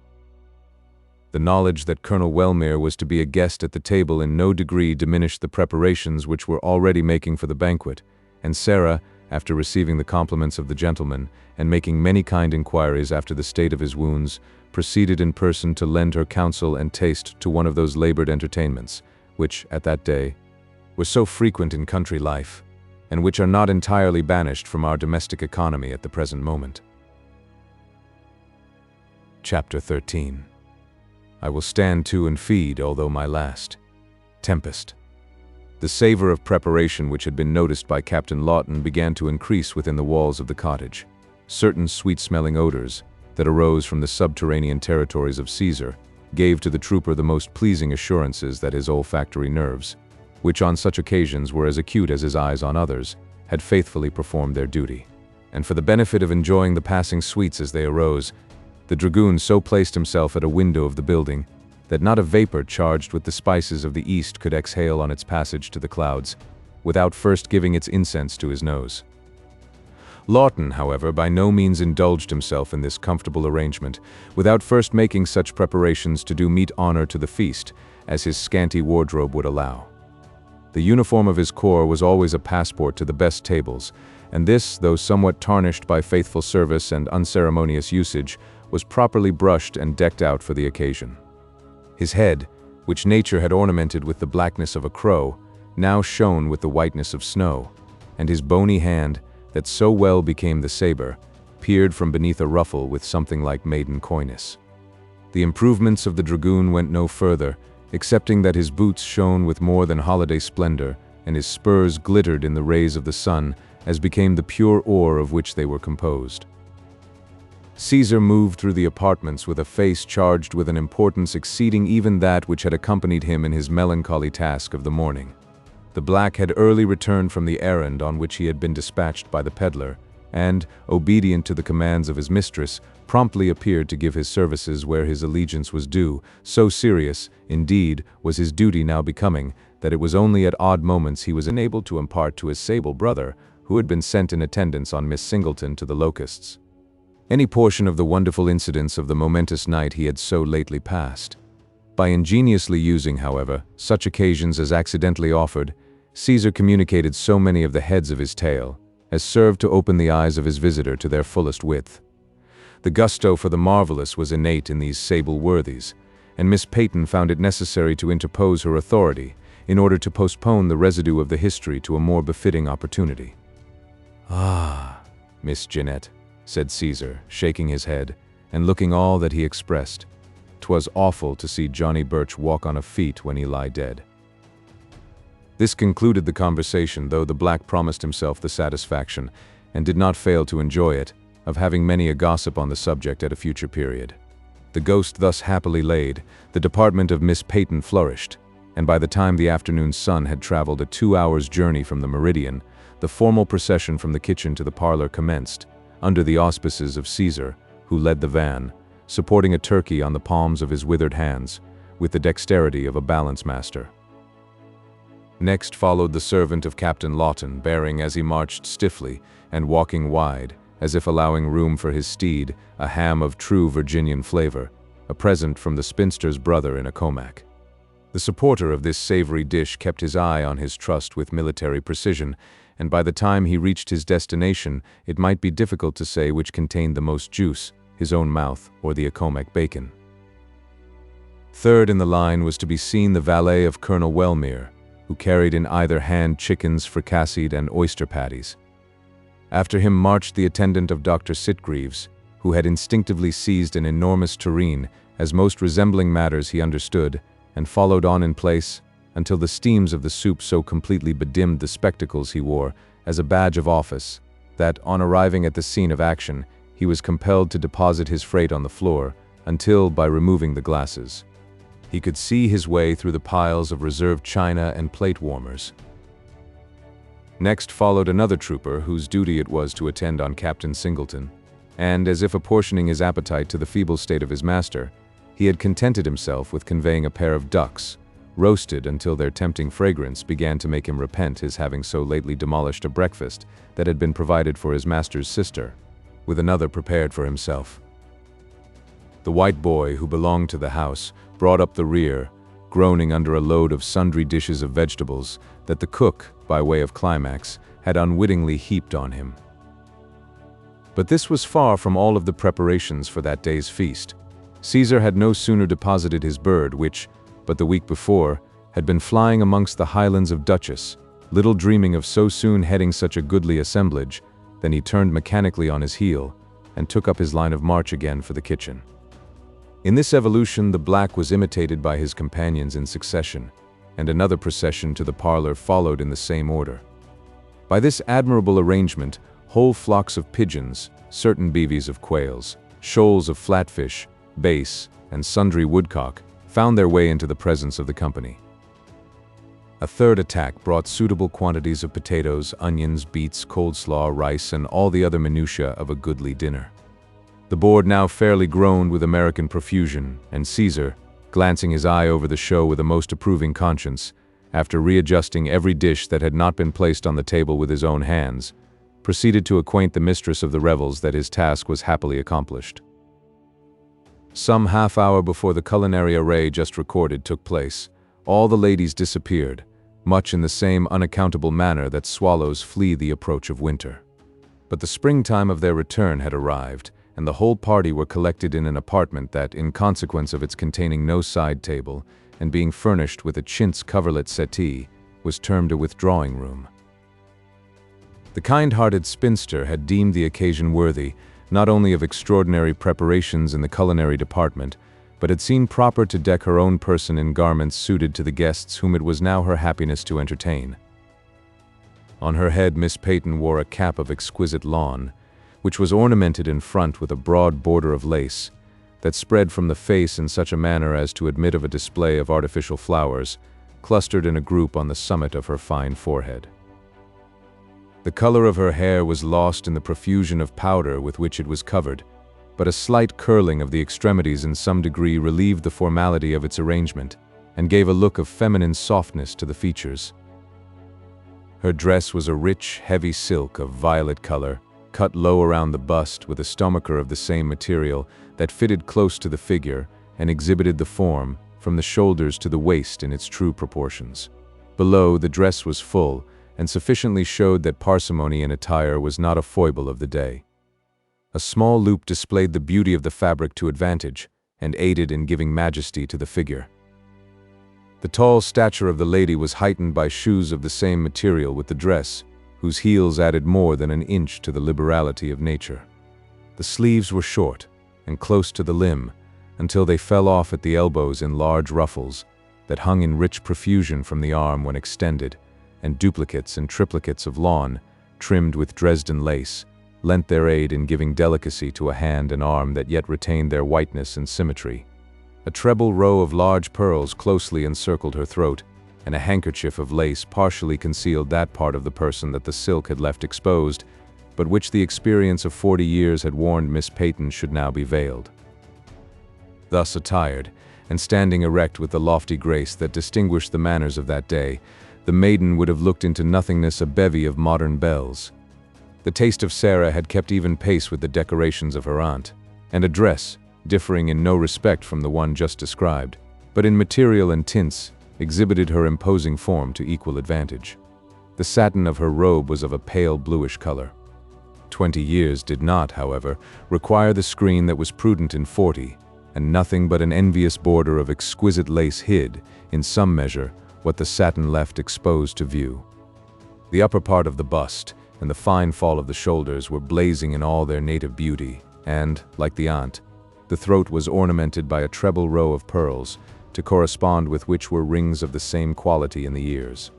The knowledge that Colonel Wellmere was to be a guest at the table in no degree diminished the preparations which were already making for the banquet, and Sarah, after receiving the compliments of the gentleman, and making many kind inquiries after the state of his wounds, proceeded in person to lend her counsel and taste to one of those labored entertainments, which, at that day, were so frequent in country life, and which are not entirely banished from our domestic economy at the present moment. Chapter 13. I will stand to and feed, although my last. Tempest. The savor of preparation which had been noticed by Captain Lawton began to increase within the walls of the cottage. Certain sweet-smelling odors that arose from the subterranean territories of Caesar gave to the trooper the most pleasing assurances that his olfactory nerves, which on such occasions were as acute as his eyes on others, had faithfully performed their duty. And for the benefit of enjoying the passing sweets as they arose, the dragoon so placed himself at a window of the building that not a vapor charged with the spices of the east could exhale on its passage to the clouds, without first giving its incense to his nose. Lawton, however, by no means indulged himself in this comfortable arrangement, without first making such preparations to do meet honor to the feast, as his scanty wardrobe would allow. The uniform of his corps was always a passport to the best tables, and this, though somewhat tarnished by faithful service and unceremonious usage, was properly brushed and decked out for the occasion. His head, which nature had ornamented with the blackness of a crow, now shone with the whiteness of snow, and his bony hand, that so well became the saber, peered from beneath a ruffle with something like maiden coyness. The improvements of the dragoon went no further, excepting that his boots shone with more than holiday splendor, and his spurs glittered in the rays of the sun, as became the pure ore of which they were composed. Caesar moved through the apartments with a face charged with an importance exceeding even that which had accompanied him in his melancholy task of the morning. The black had early returned from the errand on which he had been dispatched by the peddler, and, obedient to the commands of his mistress, promptly appeared to give his services where his allegiance was due. So serious, indeed, was his duty now becoming, that it was only at odd moments he was enabled to impart to his sable brother, who had been sent in attendance on Miss Singleton to the Locusts, any portion of the wonderful incidents of the momentous night he had so lately passed. By ingeniously using, however, such occasions as accidentally offered, Caesar communicated so many of the heads of his tale as served to open the eyes of his visitor to their fullest width. The gusto for the marvelous was innate in these sable worthies, and Miss Peyton found it necessary to interpose her authority in order to postpone the residue of the history to a more befitting opportunity. "Ah, Miss Jeanette," said Caesar, shaking his head, and looking all that he expressed. "'Twas awful to see Johnny Birch walk on a feet when he lie dead." This concluded the conversation, though the black promised himself the satisfaction, and did not fail to enjoy it, of having many a gossip on the subject at a future period. The ghost thus happily laid, the department of Miss Peyton flourished, and by the time the afternoon sun had traveled a 2 hours' journey from the meridian, the formal procession from the kitchen to the parlor commenced, under the auspices of Caesar, who led the van, supporting a turkey on the palms of his withered hands, with the dexterity of a balance master. Next followed the servant of Captain Lawton, bearing as he marched stiffly, and walking wide, as if allowing room for his steed, a ham of true Virginian flavor, a present from the spinster's brother in a komack. The supporter of this savory dish kept his eye on his trust with military precision, and by the time he reached his destination, it might be difficult to say which contained the most juice, his own mouth or the Accomac bacon. Third in the line was to be seen the valet of Colonel Wellmere, who carried in either hand chickens fricasseed and oyster patties. After him marched the attendant of Dr. Sitgreaves, who had instinctively seized an enormous tureen, as most resembling matters he understood, and followed on in place, until the steams of the soup so completely bedimmed the spectacles he wore as a badge of office, that, on arriving at the scene of action, he was compelled to deposit his freight on the floor, until, by removing the glasses, he could see his way through the piles of reserved china and plate warmers. Next followed another trooper whose duty it was to attend on Captain Singleton, and, as if apportioning his appetite to the feeble state of his master, he had contented himself with conveying a pair of ducks, roasted until their tempting fragrance began to make him repent his having so lately demolished a breakfast that had been provided for his master's sister, with another prepared for himself. The white boy, who belonged to the house, brought up the rear, groaning under a load of sundry dishes of vegetables that the cook, by way of climax, had unwittingly heaped on him. But this was far from all of the preparations for that day's feast. Caesar had no sooner deposited his bird, which, but the week before, had been flying amongst the highlands of Duchess, little dreaming of so soon heading such a goodly assemblage, than he turned mechanically on his heel, and took up his line of march again for the kitchen. In this evolution the black was imitated by his companions in succession, and another procession to the parlor followed in the same order. By this admirable arrangement, whole flocks of pigeons, certain beeves of quails, shoals of flatfish, bass, and sundry woodcock, found their way into the presence of the company. A third attack brought suitable quantities of potatoes, onions, beets, coleslaw, rice, and all the other minutiae of a goodly dinner. The board now fairly groaned with American profusion, and Caesar, glancing his eye over the show with a most approving conscience, after readjusting every dish that had not been placed on the table with his own hands, proceeded to acquaint the mistress of the revels that his task was happily accomplished. Some half hour before the culinary array just recorded took place, all the ladies disappeared, much in the same unaccountable manner that swallows flee the approach of winter. But the springtime of their return had arrived, and the whole party were collected in an apartment that, in consequence of its containing no side table, and being furnished with a chintz coverlet settee, was termed a withdrawing room. The kind-hearted spinster had deemed the occasion worthy, not only of extraordinary preparations in the culinary department, but had seen proper to deck her own person in garments suited to the guests whom it was now her happiness to entertain. On her head Miss Peyton wore a cap of exquisite lawn, which was ornamented in front with a broad border of lace that spread from the face in such a manner as to admit of a display of artificial flowers, clustered in a group on the summit of her fine forehead. The color of her hair was lost in the profusion of powder with which it was covered, but a slight curling of the extremities in some degree relieved the formality of its arrangement and gave a look of feminine softness to the features. Her dress was a rich, heavy silk of violet color, cut low around the bust with a stomacher of the same material that fitted close to the figure and exhibited the form, from the shoulders to the waist in its true proportions. Below, the dress was full and sufficiently showed that parsimony in attire was not a foible of the day. A small loop displayed the beauty of the fabric to advantage and aided in giving majesty to the figure. The tall stature of the lady was heightened by shoes of the same material with the dress, whose heels added more than an inch to the liberality of nature. The sleeves were short and close to the limb, until they fell off at the elbows in large ruffles that hung in rich profusion from the arm when extended, and duplicates and triplicates of lawn, trimmed with Dresden lace, lent their aid in giving delicacy to a hand and arm that yet retained their whiteness and symmetry. A treble row of large pearls closely encircled her throat, and a handkerchief of lace partially concealed that part of the person that the silk had left exposed, but which the experience of 40 years had warned Miss Peyton should now be veiled. Thus attired, and standing erect with the lofty grace that distinguished the manners of that day, the maiden would have looked into nothingness a bevy of modern belles. The taste of Sarah had kept even pace with the decorations of her aunt, and a dress, differing in no respect from the one just described, but in material and tints, exhibited her imposing form to equal advantage. The satin of her robe was of a pale bluish color. 20 years did not, however, require the screen that was prudent in 40, and nothing but an envious border of exquisite lace hid, in some measure, what the satin left exposed to view. The upper part of the bust and the fine fall of the shoulders were blazing in all their native beauty, and, like the aunt, the throat was ornamented by a treble row of pearls, to correspond with which were rings of the same quality in the ears.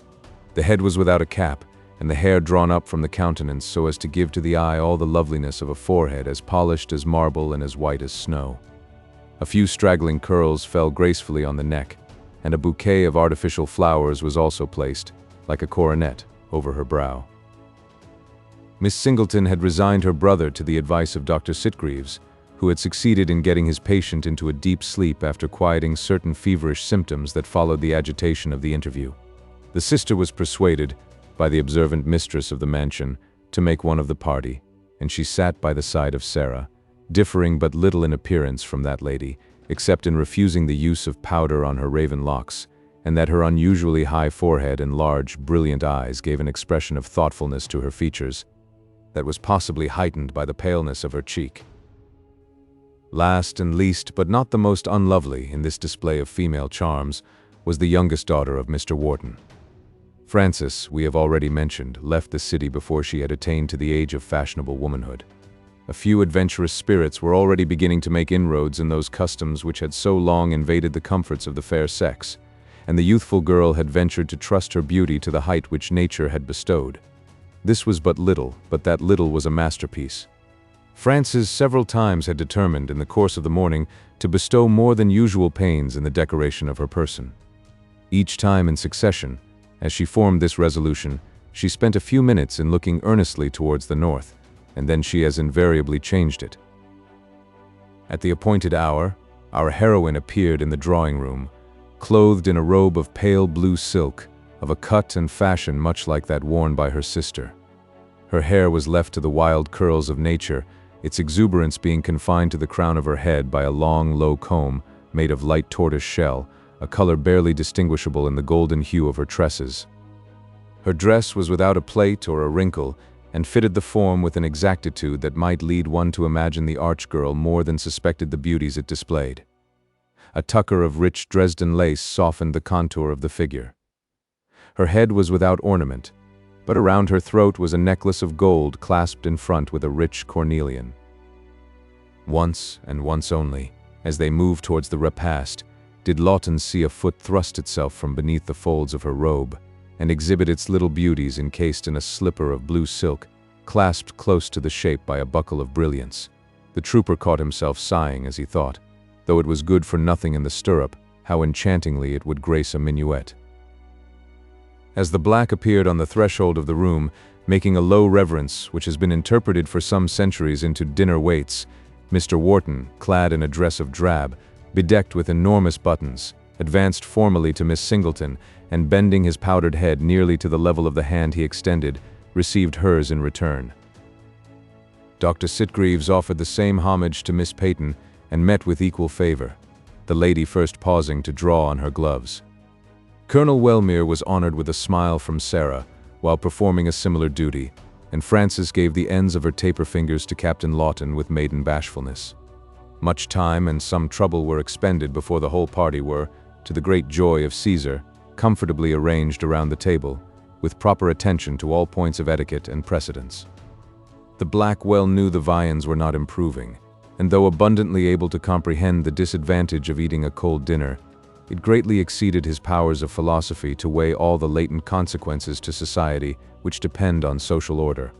The head was without a cap, and the hair drawn up from the countenance so as to give to the eye all the loveliness of a forehead as polished as marble and as white as snow. A few straggling curls fell gracefully on the neck, and a bouquet of artificial flowers was also placed, like a coronet, over her brow. Miss Singleton had resigned her brother to the advice of Dr. Sitgreaves, who had succeeded in getting his patient into a deep sleep after quieting certain feverish symptoms that followed the agitation of the interview. The sister was persuaded, by the observant mistress of the mansion, to make one of the party, and she sat by the side of Sarah, differing but little in appearance from that lady, except in refusing the use of powder on her raven locks, and that her unusually high forehead and large, brilliant eyes gave an expression of thoughtfulness to her features that was possibly heightened by the paleness of her cheek. Last and least, but not the most unlovely in this display of female charms, was the youngest daughter of Mr. Wharton. Frances, we have already mentioned, left the city before she had attained to the age of fashionable womanhood. A few adventurous spirits were already beginning to make inroads in those customs which had so long invaded the comforts of the fair sex, and the youthful girl had ventured to trust her beauty to the height which nature had bestowed. This was but little, but that little was a masterpiece. Frances several times had determined in the course of the morning to bestow more than usual pains in the decoration of her person. Each time in succession, as she formed this resolution, she spent a few minutes in looking earnestly towards the north, and then she as invariably changed it. At the appointed hour, our heroine appeared in the drawing-room, clothed in a robe of pale blue silk, of a cut and fashion much like that worn by her sister. Her hair was left to the wild curls of nature, its exuberance being confined to the crown of her head by a long, low comb made of light tortoise shell, a color barely distinguishable in the golden hue of her tresses. Her dress was without a plait or a wrinkle, and fitted the form with an exactitude that might lead one to imagine the arch girl more than suspected the beauties it displayed. A tucker of rich Dresden lace softened the contour of the figure. Her head was without ornament, but around her throat was a necklace of gold clasped in front with a rich cornelian. Once, and once only, as they moved towards the repast, did Lawton see a foot thrust itself from beneath the folds of her robe, and exhibit its little beauties encased in a slipper of blue silk, clasped close to the shape by a buckle of brilliance. The trooper caught himself sighing as he thought, though it was good for nothing in the stirrup, how enchantingly it would grace a minuet. As the black appeared on the threshold of the room, making a low reverence which has been interpreted for some centuries into dinner waits, Mr. Wharton, clad in a dress of drab, bedecked with enormous buttons, advanced formally to Miss Singleton, and bending his powdered head nearly to the level of the hand he extended, received hers in return. Dr. Sitgreaves offered the same homage to Miss Peyton, and met with equal favor, the lady first pausing to draw on her gloves. Colonel Wellmere was honored with a smile from Sarah, while performing a similar duty, and Frances gave the ends of her taper fingers to Captain Lawton with maiden bashfulness. Much time and some trouble were expended before the whole party were, to the great joy of Caesar, comfortably arranged around the table, with proper attention to all points of etiquette and precedence. The black well knew the viands were not improving, and though abundantly able to comprehend the disadvantage of eating a cold dinner, it greatly exceeded his powers of philosophy to weigh all the latent consequences to society which depend on social order.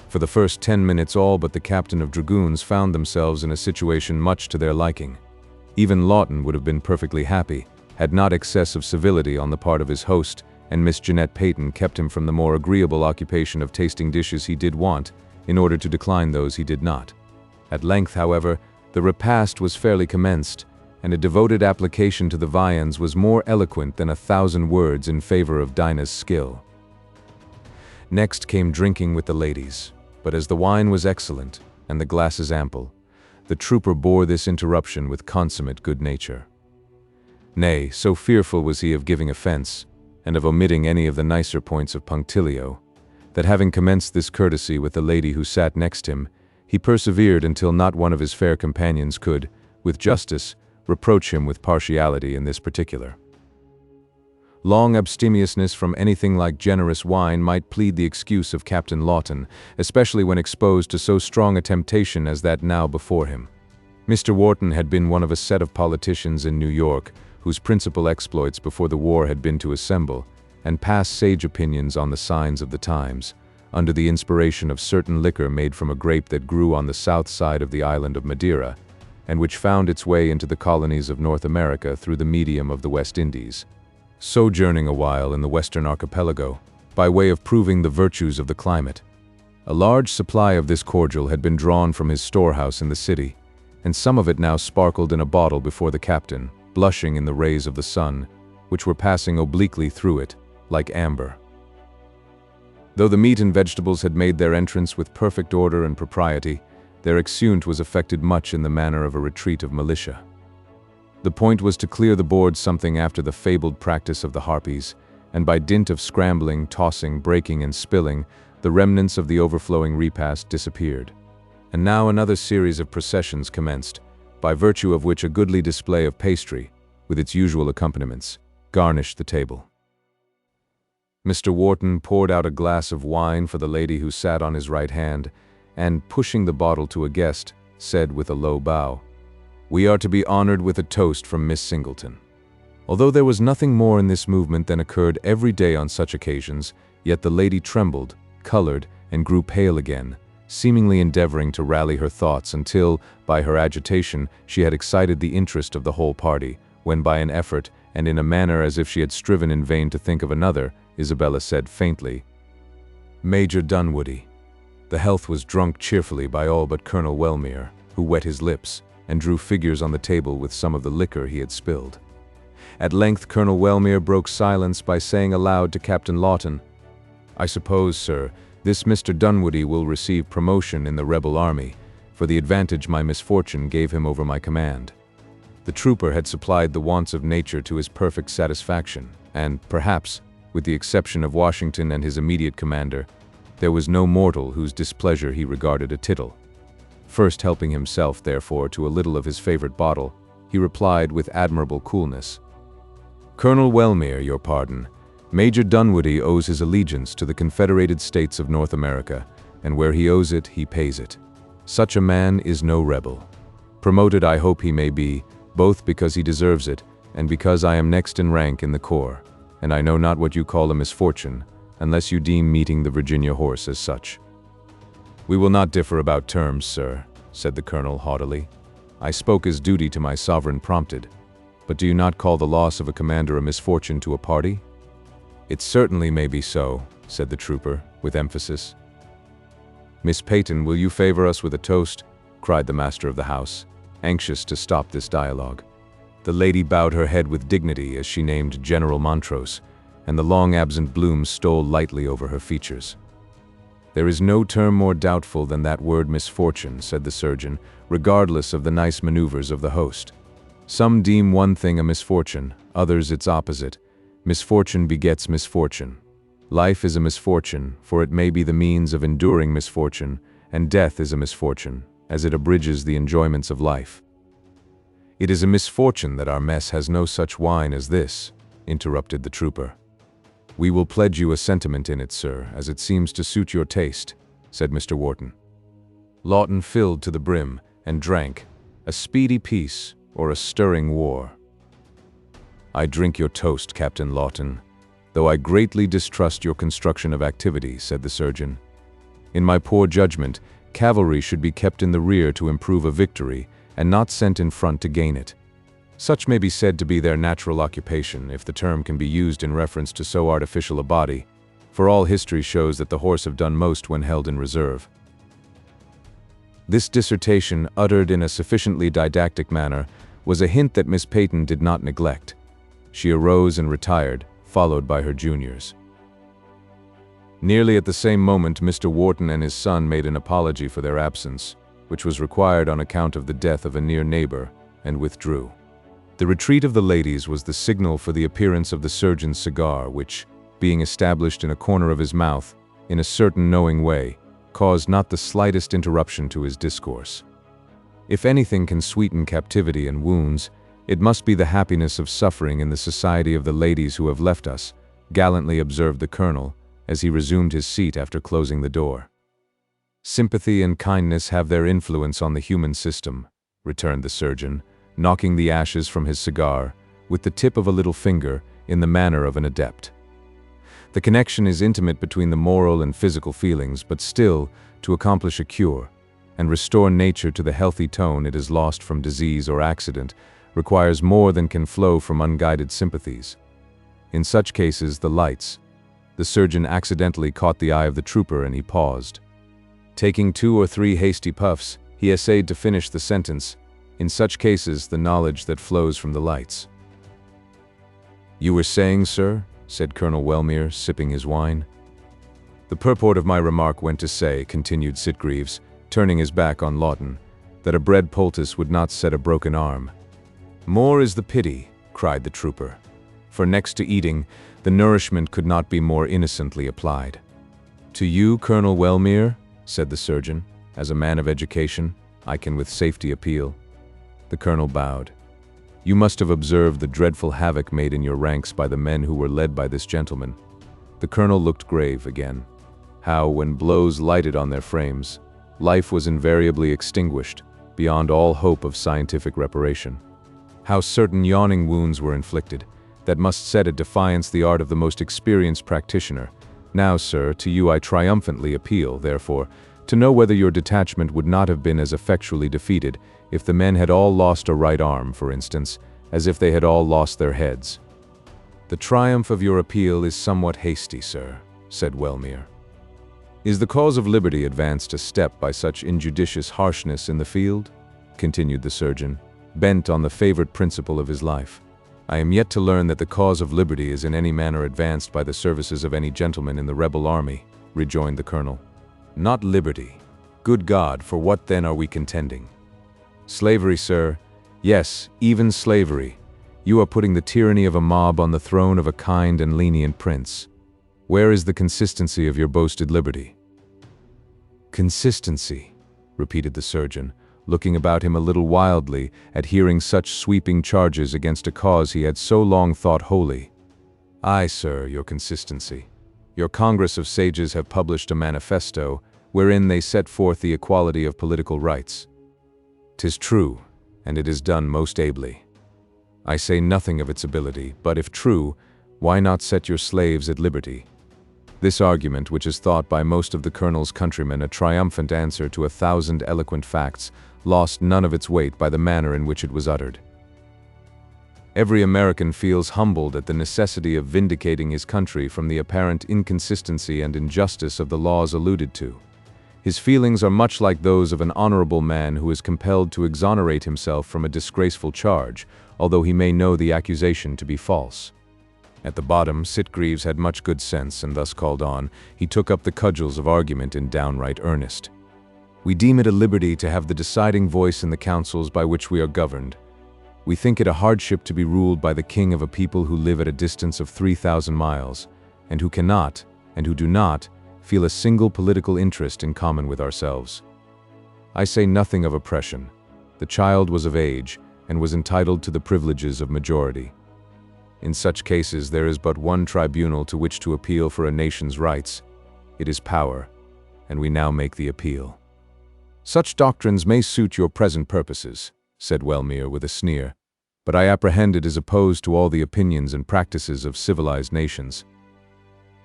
For the first 10 minutes all but the captain of dragoons found themselves in a situation much to their liking. Even Lawton would have been perfectly happy, had not excess of civility on the part of his host and Miss Jeanette Peyton kept him from the more agreeable occupation of tasting dishes he did want, in order to decline those he did not. At length, however, the repast was fairly commenced, and a devoted application to the viands was more eloquent than 1,000 words in favor of Dinah's skill. Next came drinking with the ladies, but as the wine was excellent, and the glasses ample, the trooper bore this interruption with consummate good nature. Nay, so fearful was he of giving offense, and of omitting any of the nicer points of punctilio, that having commenced this courtesy with the lady who sat next him, he persevered until not one of his fair companions could, with justice, reproach him with partiality in this particular. Long abstemiousness from anything like generous wine might plead the excuse of Captain Lawton, especially when exposed to so strong a temptation as that now before him. Mr. Wharton had been one of a set of politicians in New York, whose principal exploits before the war had been to assemble and pass sage opinions on the signs of the times, under the inspiration of certain liquor made from a grape that grew on the south side of the island of Madeira, and which found its way into the colonies of North America through the medium of the West Indies, sojourning a while in the Western Archipelago, by way of proving the virtues of the climate. A large supply of this cordial had been drawn from his storehouse in the city, and some of it now sparkled in a bottle before the captain, blushing in the rays of the sun, which were passing obliquely through it, like amber. Though the meat and vegetables had made their entrance with perfect order and propriety, their exeunt was affected much in the manner of a retreat of militia. The point was to clear the board something after the fabled practice of the harpies, and by dint of scrambling, tossing, breaking, and spilling, the remnants of the overflowing repast disappeared. And now another series of processions commenced, by virtue of which a goodly display of pastry, with its usual accompaniments, garnished the table. Mr. Wharton poured out a glass of wine for the lady who sat on his right hand, and, pushing the bottle to a guest, said with a low bow, "We are to be honored with a toast from Miss Singleton." Although there was nothing more in this movement than occurred every day on such occasions, yet the lady trembled, colored, and grew pale again, seemingly endeavoring to rally her thoughts until, by her agitation, she had excited the interest of the whole party, when by an effort, and in a manner as if she had striven in vain to think of another, Isabella said faintly, "Major Dunwoodie." The health was drunk cheerfully by all but Colonel Wellmere, who wet his lips, and drew figures on the table with some of the liquor he had spilled. At length Colonel Wellmere broke silence by saying aloud to Captain Lawton, "I suppose, sir, this Mr. Dunwoodie will receive promotion in the rebel army, for the advantage my misfortune gave him over my command." The trooper had supplied the wants of nature to his perfect satisfaction, and, perhaps, with the exception of Washington and his immediate commander, there was no mortal whose displeasure he regarded a tittle. First helping himself, therefore, to a little of his favorite bottle, he replied with admirable coolness, "Colonel Wellmere, your pardon. Major Dunwoodie owes his allegiance to the Confederated States of North America, and where he owes it, he pays it. Such a man is no rebel. Promoted I hope he may be, both because he deserves it, and because I am next in rank in the corps, and I know not what you call a misfortune, unless you deem meeting the Virginia horse as such." "We will not differ about terms, sir," said the colonel haughtily. "I spoke as duty to my sovereign prompted. But do you not call the loss of a commander a misfortune to a party?" "It certainly may be so," said the trooper, with emphasis. "Miss Peyton, will you favor us with a toast?" cried the master of the house, anxious to stop this dialogue. The lady bowed her head with dignity as she named General Montrose, and the long absent bloom stole lightly over her features. "There is no term more doubtful than that word misfortune," said the surgeon, regardless of the nice maneuvers of the host. "Some deem one thing a misfortune, others its opposite. Misfortune begets misfortune. Life is a misfortune, for it may be the means of enduring misfortune, and death is a misfortune, as it abridges the enjoyments of life." "It is a misfortune that our mess has no such wine as this," interrupted the trooper. "We will pledge you a sentiment in it, sir, as it seems to suit your taste," said Mr. Wharton. Lawton filled to the brim and drank, "A speedy peace or a stirring war." "I drink your toast, Captain Lawton, though I greatly distrust your construction of activity," said the surgeon. "In my poor judgment, cavalry should be kept in the rear to improve a victory, and not sent in front to gain it. Such may be said to be their natural occupation, if the term can be used in reference to so artificial a body, for all history shows that the horse have done most when held in reserve." This dissertation, uttered in a sufficiently didactic manner, was a hint that Miss Peyton did not neglect. She arose and retired, followed by her juniors. Nearly at the same moment, Mr. Wharton and his son made an apology for their absence, which was required on account of the death of a near neighbor, and withdrew. The retreat of the ladies was the signal for the appearance of the surgeon's cigar, which, being established in a corner of his mouth, in a certain knowing way, caused not the slightest interruption to his discourse. If anything can sweeten captivity and wounds, it must be the happiness of suffering in the society of the ladies who have left us, gallantly observed the colonel, as he resumed his seat after closing the door. "Sympathy and kindness have their influence on the human system," returned the surgeon, knocking the ashes from his cigar, with the tip of a little finger, in the manner of an adept. "The connection is intimate between the moral and physical feelings, but still, to accomplish a cure, and restore nature to the healthy tone it has lost from disease or accident, requires more than can flow from unguided sympathies. In such cases, the lights—" The surgeon accidentally caught the eye of the trooper and he paused. Taking 2 or 3 hasty puffs, he essayed to finish the sentence, "In such cases, the knowledge that flows from the lights." "You were saying, sir?" said Colonel Wellmere, sipping his wine. "The purport of my remark went to say," continued Sitgreaves, turning his back on Lawton, "that a bread poultice would not set a broken arm." "More is the pity," cried the trooper, "for next to eating, the nourishment could not be more innocently applied." "To you, Colonel Wellmere," said the surgeon, "as a man of education, I can with safety appeal." The colonel bowed. "You must have observed the dreadful havoc made in your ranks by the men who were led by this gentleman." The colonel looked grave again. How, when blows lighted on their frames, life was invariably extinguished, beyond all hope of scientific reparation. How certain yawning wounds were inflicted, that must set at defiance the art of the most experienced practitioner. Now, sir, to you I triumphantly appeal, therefore, to know whether your detachment would not have been as effectually defeated if the men had all lost a right arm, for instance, as if they had all lost their heads. "The triumph of your appeal is somewhat hasty, sir," said Wellmere. "Is the cause of liberty advanced a step by such injudicious harshness in the field?" continued the surgeon, bent on the favorite principle of his life. "I am yet to learn that the cause of liberty is in any manner advanced by the services of any gentleman in the rebel army," rejoined the colonel. "Not liberty. Good God, for what then are we contending? Slavery, sir. Yes, even slavery. You are putting the tyranny of a mob on the throne of a kind and lenient prince. Where is the consistency of your boasted liberty?" "Consistency," repeated the surgeon, looking about him a little wildly at hearing such sweeping charges against a cause he had so long thought holy. "Aye, sir, your consistency. Your Congress of Sages have published a manifesto wherein they set forth the equality of political rights. 'Tis true, and it is done most ably. I say nothing of its ability, but if true, why not set your slaves at liberty? This argument, which is thought by most of the colonel's countrymen a triumphant answer to 1,000 eloquent facts, lost none of its weight by the manner in which it was uttered. Every American feels humbled at the necessity of vindicating his country from the apparent inconsistency and injustice of the laws alluded to. His feelings are much like those of an honorable man who is compelled to exonerate himself from a disgraceful charge, although he may know the accusation to be false. At the bottom, Sitgreaves had much good sense, and thus called on, he took up the cudgels of argument in downright earnest. We deem it a liberty to have the deciding voice in the councils by which we are governed. We think it a hardship to be ruled by the king of a people who live at a distance of 3,000 miles, and who cannot, and who do not, feel a single political interest in common with ourselves. I say nothing of oppression. The child was of age, and was entitled to the privileges of majority. In such cases there is but one tribunal to which to appeal for a nation's rights. It is power, and we now make the appeal. Such doctrines may suit your present purposes, said Wellmere with a sneer, but I apprehend it is opposed to all the opinions and practices of civilized nations.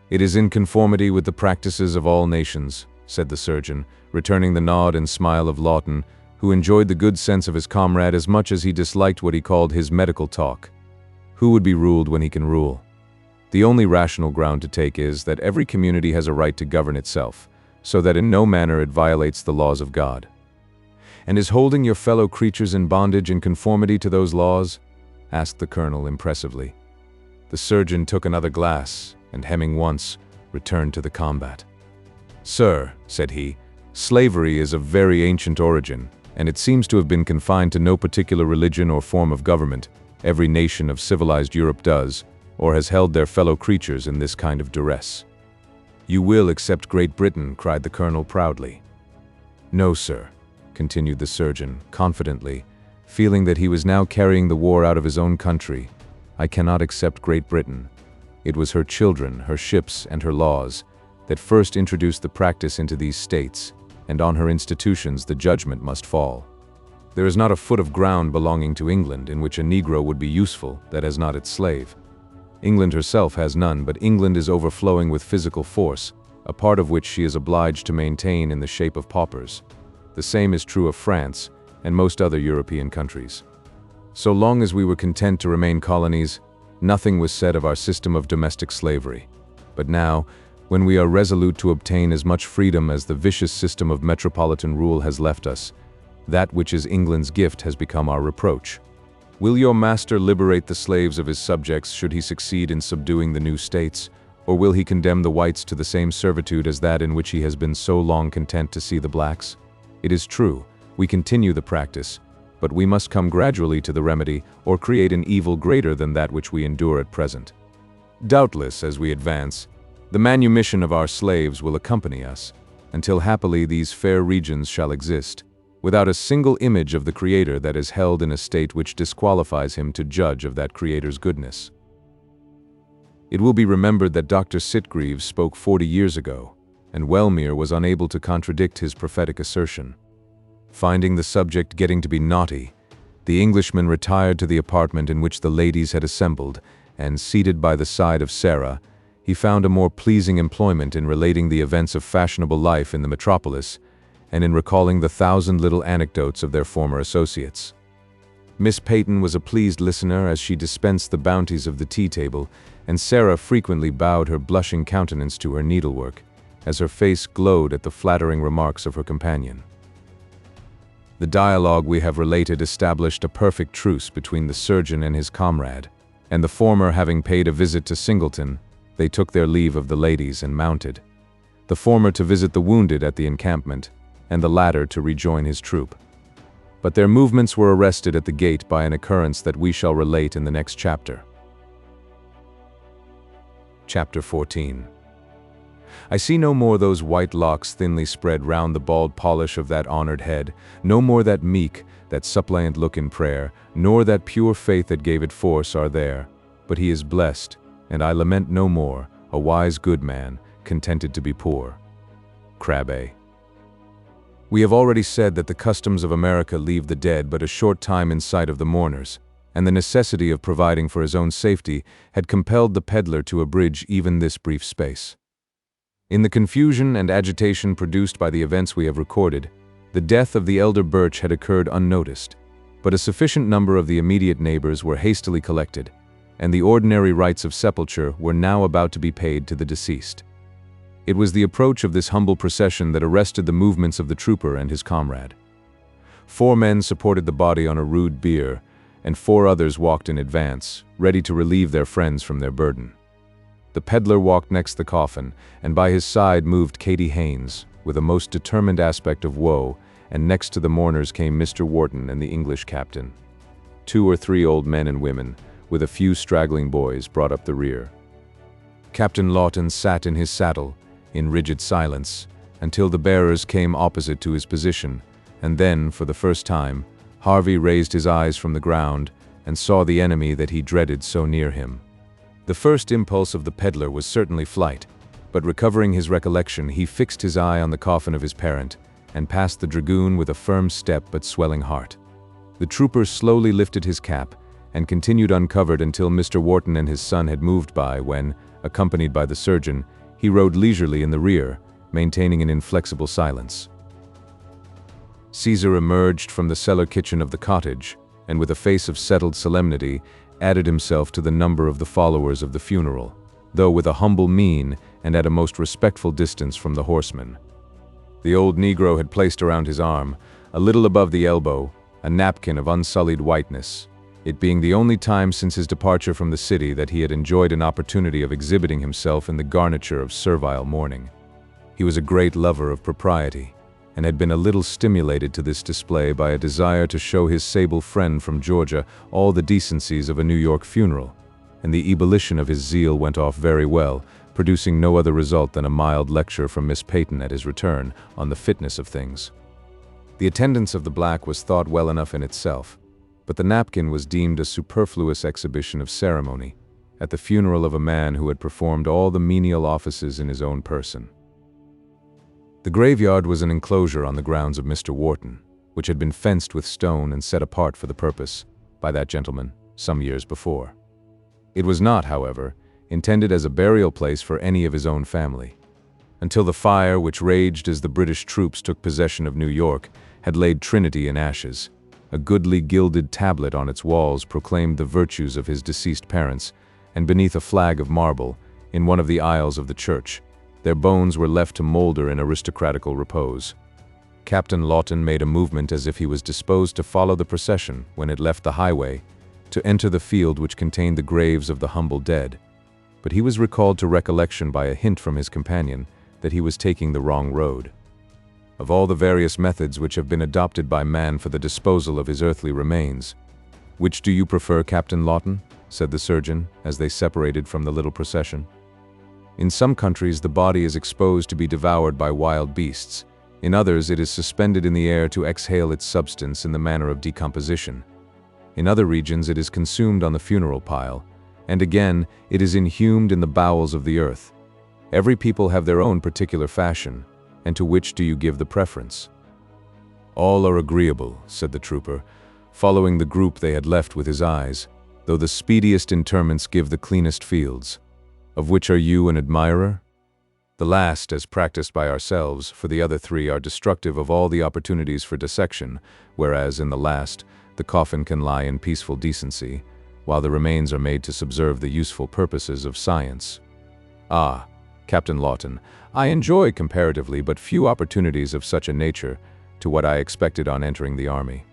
It is in conformity with the practices of all nations, said the surgeon, returning the nod and smile of Lawton, who enjoyed the good sense of his comrade as much as he disliked what he called his medical talk. Who would be ruled when he can rule? The only rational ground to take is that every community has a right to govern itself, so that in no manner it violates the laws of God. And is holding your fellow creatures in bondage in conformity to those laws? Asked the colonel impressively. The surgeon took another glass, and hemming once, returned to the combat. Sir, said he, slavery is of very ancient origin, and it seems to have been confined to no particular religion or form of government. Every nation of civilized Europe does, or has held their fellow creatures in this kind of duress. You will accept Great Britain, cried the colonel proudly. No, sir, continued the surgeon, confidently, feeling that he was now carrying the war out of his own country. I cannot accept Great Britain. It was her children, her ships, and her laws that first introduced the practice into these states, and on her institutions the judgment must fall. There is not a foot of ground belonging to England in which a Negro would be useful that has not its slave. England herself has none, but England is overflowing with physical force, a part of which she is obliged to maintain in the shape of paupers. The same is true of France and most other European countries. So long as we were content to remain colonies, nothing was said of our system of domestic slavery. But now, when we are resolute to obtain as much freedom as the vicious system of metropolitan rule has left us, that which is England's gift has become our reproach. Will your master liberate the slaves of his subjects should he succeed in subduing the new states, or will he condemn the whites to the same servitude as that in which he has been so long content to see the blacks? It is true, we continue the practice, but we must come gradually to the remedy, or create an evil greater than that which we endure at present. Doubtless, as we advance, the manumission of our slaves will accompany us, until happily these fair regions shall exist, without a single image of the Creator that is held in a state which disqualifies him to judge of that Creator's goodness. It will be remembered that Dr. Sitgreaves spoke 40 years ago, and Wellmere was unable to contradict his prophetic assertion. Finding the subject getting to be naughty, the Englishman retired to the apartment in which the ladies had assembled, and, seated by the side of Sarah, he found a more pleasing employment in relating the events of fashionable life in the metropolis, and in recalling the 1,000 little anecdotes of their former associates. Miss Peyton was a pleased listener as she dispensed the bounties of the tea-table, and Sarah frequently bowed her blushing countenance to her needlework, as her face glowed at the flattering remarks of her companion. The dialogue we have related established a perfect truce between the surgeon and his comrade, and the former having paid a visit to Singleton, they took their leave of the ladies and mounted, the former to visit the wounded at the encampment, and the latter to rejoin his troop. But their movements were arrested at the gate by an occurrence that we shall relate in the next chapter. Chapter 14. I see no more those white locks thinly spread round the bald polish of that honored head, no more that meek, that suppliant look in prayer, nor that pure faith that gave it force are there. But he is blessed, and I lament no more, a wise good man, contented to be poor. Crabbe. We have already said that the customs of America leave the dead but a short time in sight of the mourners, and the necessity of providing for his own safety had compelled the peddler to abridge even this brief space. In the confusion and agitation produced by the events we have recorded, the death of the elder Birch had occurred unnoticed, but a sufficient number of the immediate neighbors were hastily collected, and the ordinary rites of sepulture were now about to be paid to the deceased. It was the approach of this humble procession that arrested the movements of the trooper and his comrade. 4 men supported the body on a rude bier, and 4 others walked in advance, ready to relieve their friends from their burden. The peddler walked next the coffin, and by his side moved Katie Haynes, with a most determined aspect of woe, and next to the mourners came Mr. Wharton and the English captain. 2 or 3 old men and women, with a few straggling boys, brought up the rear. Captain Lawton sat in his saddle, in rigid silence, until the bearers came opposite to his position, and then, for the first time, Harvey raised his eyes from the ground and saw the enemy that he dreaded so near him. The first impulse of the peddler was certainly flight, but recovering his recollection, he fixed his eye on the coffin of his parent and passed the dragoon with a firm step but swelling heart. The trooper slowly lifted his cap and continued uncovered until Mr. Wharton and his son had moved by when, accompanied by the surgeon, he rode leisurely in the rear, maintaining an inflexible silence. Caesar emerged from the cellar kitchen of the cottage, and with a face of settled solemnity, added himself to the number of the followers of the funeral, though with a humble mien and at a most respectful distance from the horsemen. The old Negro had placed around his arm, a little above the elbow, a napkin of unsullied whiteness, it being the only time since his departure from the city that he had enjoyed an opportunity of exhibiting himself in the garniture of servile mourning. He was a great lover of propriety, and had been a little stimulated to this display by a desire to show his sable friend from Georgia all the decencies of a New York funeral, and the ebullition of his zeal went off very well, producing no other result than a mild lecture from Miss Peyton at his return on the fitness of things. The attendance of the black was thought well enough in itself, but the napkin was deemed a superfluous exhibition of ceremony at the funeral of a man who had performed all the menial offices in his own person. The graveyard was an enclosure on the grounds of Mr. Wharton, which had been fenced with stone and set apart for the purpose by that gentleman some years before. It was not, however, intended as a burial place for any of his own family, until the fire which raged as the British troops took possession of New York had laid Trinity in ashes. A goodly gilded tablet on its walls proclaimed the virtues of his deceased parents, and beneath a flag of marble, in one of the aisles of the church, their bones were left to molder in aristocratical repose. Captain Lawton made a movement as if he was disposed to follow the procession when it left the highway, to enter the field which contained the graves of the humble dead, but he was recalled to recollection by a hint from his companion that he was taking the wrong road. Of all the various methods which have been adopted by man for the disposal of his earthly remains, which do you prefer, Captain Lawton? Said the surgeon, as they separated from the little procession. In some countries the body is exposed to be devoured by wild beasts. In others it is suspended in the air to exhale its substance in the manner of decomposition. In other regions it is consumed on the funeral pile, and again it is inhumed in the bowels of the earth. Every people have their own particular fashion, and to which do you give the preference? All are agreeable, said the trooper, following the group they had left with his eyes, though the speediest interments give the cleanest fields. Of which are you an admirer? The last, as practiced by ourselves, for the other 3 are destructive of all the opportunities for dissection, whereas in the last, the coffin can lie in peaceful decency, while the remains are made to subserve the useful purposes of science. Ah, Captain Lawton, I enjoy comparatively but few opportunities of such a nature to what I expected on entering the army.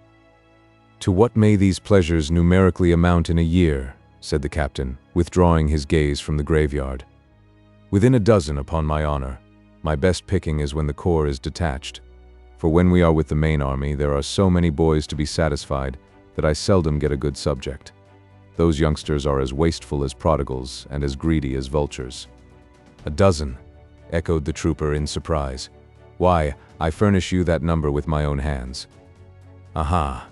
To what may these pleasures numerically amount in a year? Said the captain, withdrawing his gaze from the graveyard. Within a dozen, upon my honor. My best picking is when the corps is detached. For when we are with the main army, there are so many boys to be satisfied that I seldom get a good subject. Those youngsters are as wasteful as prodigals and as greedy as vultures. A dozen, echoed the trooper in surprise. Why, I furnish you that number with my own hands. Aha,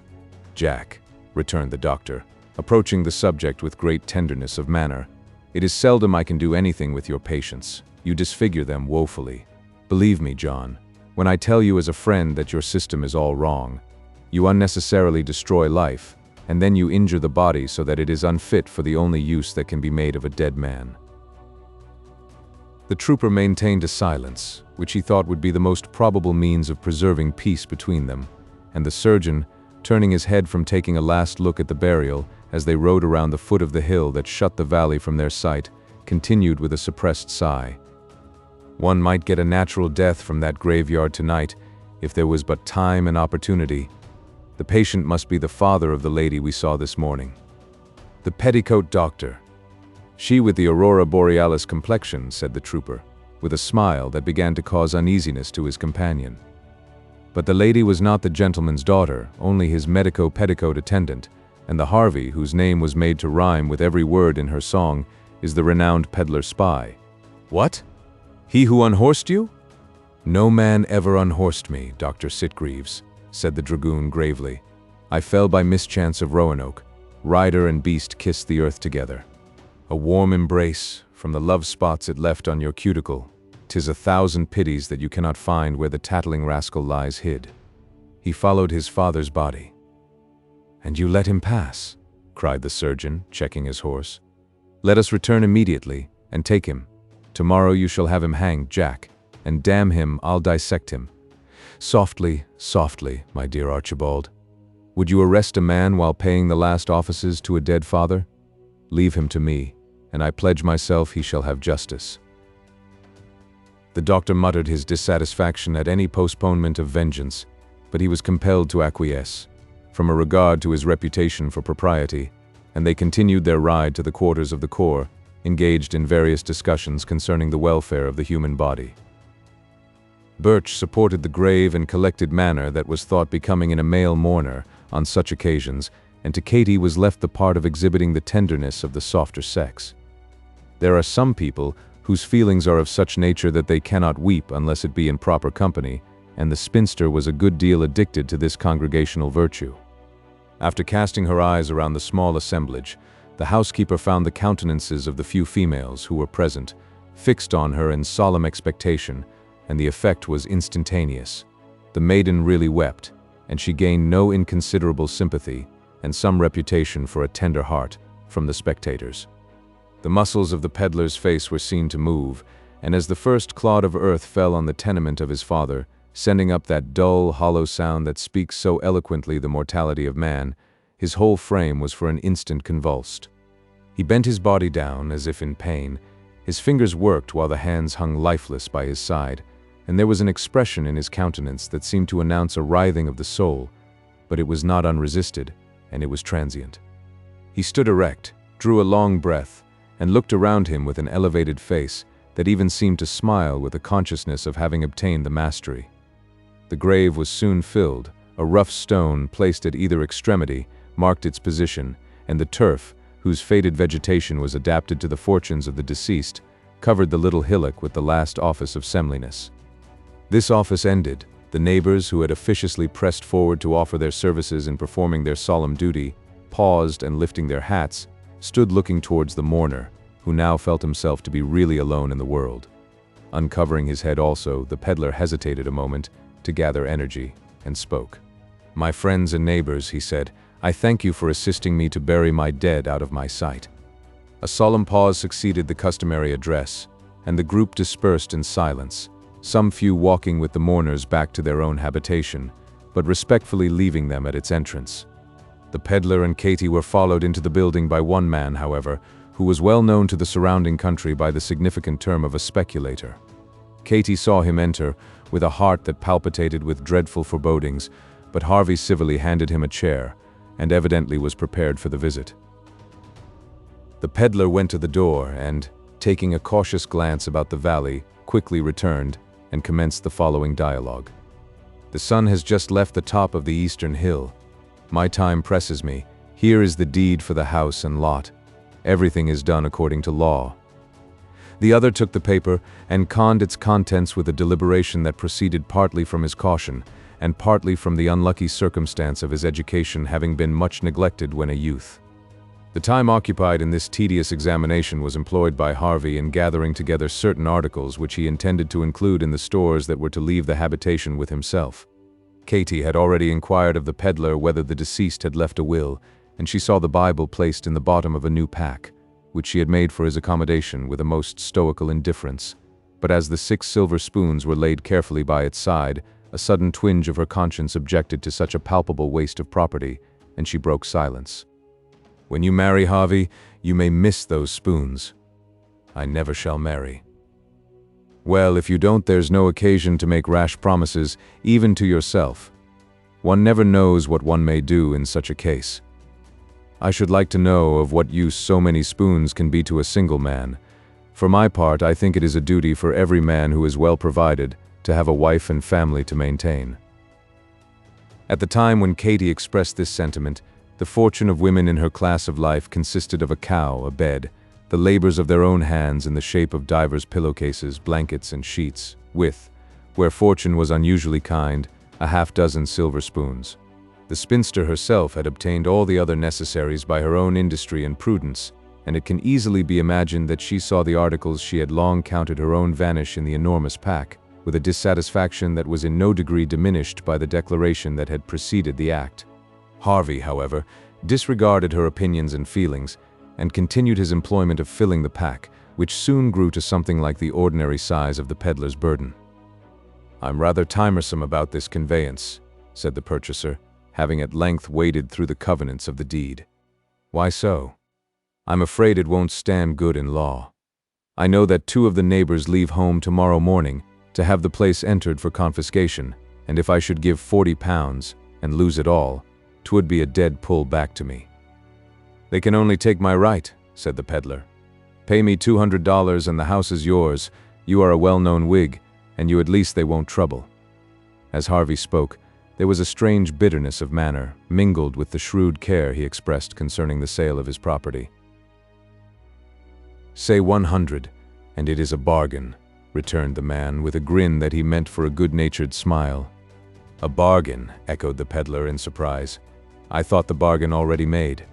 Jack, returned the doctor, approaching the subject with great tenderness of manner. It is seldom I can do anything with your patients. You disfigure them woefully. Believe me, John, when I tell you as a friend that your system is all wrong. You unnecessarily destroy life, and then you injure the body so that it is unfit for the only use that can be made of a dead man. The trooper maintained a silence, which he thought would be the most probable means of preserving peace between them, and the surgeon, turning his head from taking a last look at the burial as they rode around the foot of the hill that shut the valley from their sight, continued with a suppressed sigh. One might get a natural death from that graveyard tonight, if there was but time and opportunity. The patient must be the father of the lady we saw this morning. The petticoat doctor. She with the aurora borealis complexion, said the trooper, with a smile that began to cause uneasiness to his companion. But the lady was not the gentleman's daughter, only his medico-petticoat attendant, and the Harvey, whose name was made to rhyme with every word in her song, is the renowned peddler spy. What? He who unhorsed you? No man ever unhorsed me, Dr. Sitgreaves, said the dragoon gravely. I fell by mischance of Roanoke. Rider and beast kissed the earth together. A warm embrace, from the love spots it left on your cuticle. 'Tis 1,000 pities that you cannot find where the tattling rascal lies hid. He followed his father's body. And you let him pass, cried the surgeon, checking his horse. Let us return immediately, and take him. Tomorrow you shall have him hanged, Jack, and damn him, I'll dissect him. Softly, softly, my dear Archibald. Would you arrest a man while paying the last offices to a dead father? Leave him to me, and I pledge myself he shall have justice. The doctor muttered his dissatisfaction at any postponement of vengeance, but he was compelled to acquiesce, from a regard to his reputation for propriety, and they continued their ride to the quarters of the corps, engaged in various discussions concerning the welfare of the human body. Birch supported the grave and collected manner that was thought becoming in a male mourner on such occasions, and to Katie was left the part of exhibiting the tenderness of the softer sex. There are some people whose feelings are of such nature that they cannot weep unless it be in proper company, and the spinster was a good deal addicted to this congregational virtue. After casting her eyes around the small assemblage, the housekeeper found the countenances of the few females who were present fixed on her in solemn expectation, and the effect was instantaneous. The maiden really wept, and she gained no inconsiderable sympathy and some reputation for a tender heart from the spectators. The muscles of the peddler's face were seen to move, and as the first clod of earth fell on the tenement of his father, sending up that dull, hollow sound that speaks so eloquently the mortality of man, his whole frame was for an instant convulsed. He bent his body down as if in pain. His fingers worked while the hands hung lifeless by his side, and there was an expression in his countenance that seemed to announce a writhing of the soul, but it was not unresisted, and it was transient. He stood erect, drew a long breath, and looked around him with an elevated face that even seemed to smile with the consciousness of having obtained the mastery. The grave was soon filled. A rough stone placed at either extremity marked its position, and the turf, whose faded vegetation was adapted to the fortunes of the deceased, covered the little hillock with the last office of seemliness. This office ended, the neighbors who had officiously pressed forward to offer their services in performing their solemn duty, paused and lifting their hats, stood looking towards the mourner, who now felt himself to be really alone in the world. Uncovering his head also, the peddler hesitated a moment to gather energy, and spoke. "My friends and neighbors," he said, "I thank you for assisting me to bury my dead out of my sight." A solemn pause succeeded the customary address, and the group dispersed in silence, some few walking with the mourners back to their own habitation, but respectfully leaving them at its entrance. The peddler and Katie were followed into the building by one man, however, who was well known to the surrounding country by the significant term of a speculator. Katie saw him enter, with a heart that palpitated with dreadful forebodings, but Harvey civilly handed him a chair, and evidently was prepared for the visit. The peddler went to the door and, taking a cautious glance about the valley, quickly returned and commenced the following dialogue. "The sun has just left the top of the eastern hill. My time presses me. Here is the deed for the house and lot. Everything is done according to law." The other took the paper and conned its contents with a deliberation that proceeded partly from his caution, and partly from the unlucky circumstance of his education having been much neglected when a youth. The time occupied in this tedious examination was employed by Harvey in gathering together certain articles which he intended to include in the stores that were to leave the habitation with himself. Katie had already inquired of the peddler whether the deceased had left a will, and she saw the Bible placed in the bottom of a new pack, which she had made for his accommodation with a most stoical indifference, but as the 6 silver spoons were laid carefully by its side, a sudden twinge of her conscience objected to such a palpable waste of property, and she broke silence. "When you marry, Harvey, you may miss those spoons." "I never shall marry." "Well, if you don't, there's no occasion to make rash promises, even to yourself. One never knows what one may do in such a case. I should like to know of what use so many spoons can be to a single man. For my part, I think it is a duty for every man who is well provided to have a wife and family to maintain." At the time when Katy expressed this sentiment, the fortune of women in her class of life consisted of a cow, a bed, the labors of their own hands in the shape of divers pillowcases, blankets, and sheets, with, where fortune was unusually kind, a half-dozen silver spoons. The spinster herself had obtained all the other necessaries by her own industry and prudence, and it can easily be imagined that she saw the articles she had long counted her own vanish in the enormous pack, with a dissatisfaction that was in no degree diminished by the declaration that had preceded the act. Harvey, however, disregarded her opinions and feelings, and continued his employment of filling the pack, which soon grew to something like the ordinary size of the peddler's burden. "I'm rather tiresome about this conveyance," said the purchaser, having at length waded through the covenants of the deed. "Why so?" "I'm afraid it won't stand good in law. I know that 2 of the neighbors leave home tomorrow morning to have the place entered for confiscation, and if I should give £40 and lose it all, 'twould be a dead pull back to me." "They can only take my right," said the peddler. "Pay me $200 and the house is yours. You are a well-known Whig, and you at least they won't trouble." As Harvey spoke, there was a strange bitterness of manner, mingled with the shrewd care he expressed concerning the sale of his property. "Say 100, and it is a bargain," returned the man, with a grin that he meant for a good-natured smile. "A bargain," echoed the peddler in surprise. "I thought the bargain already made."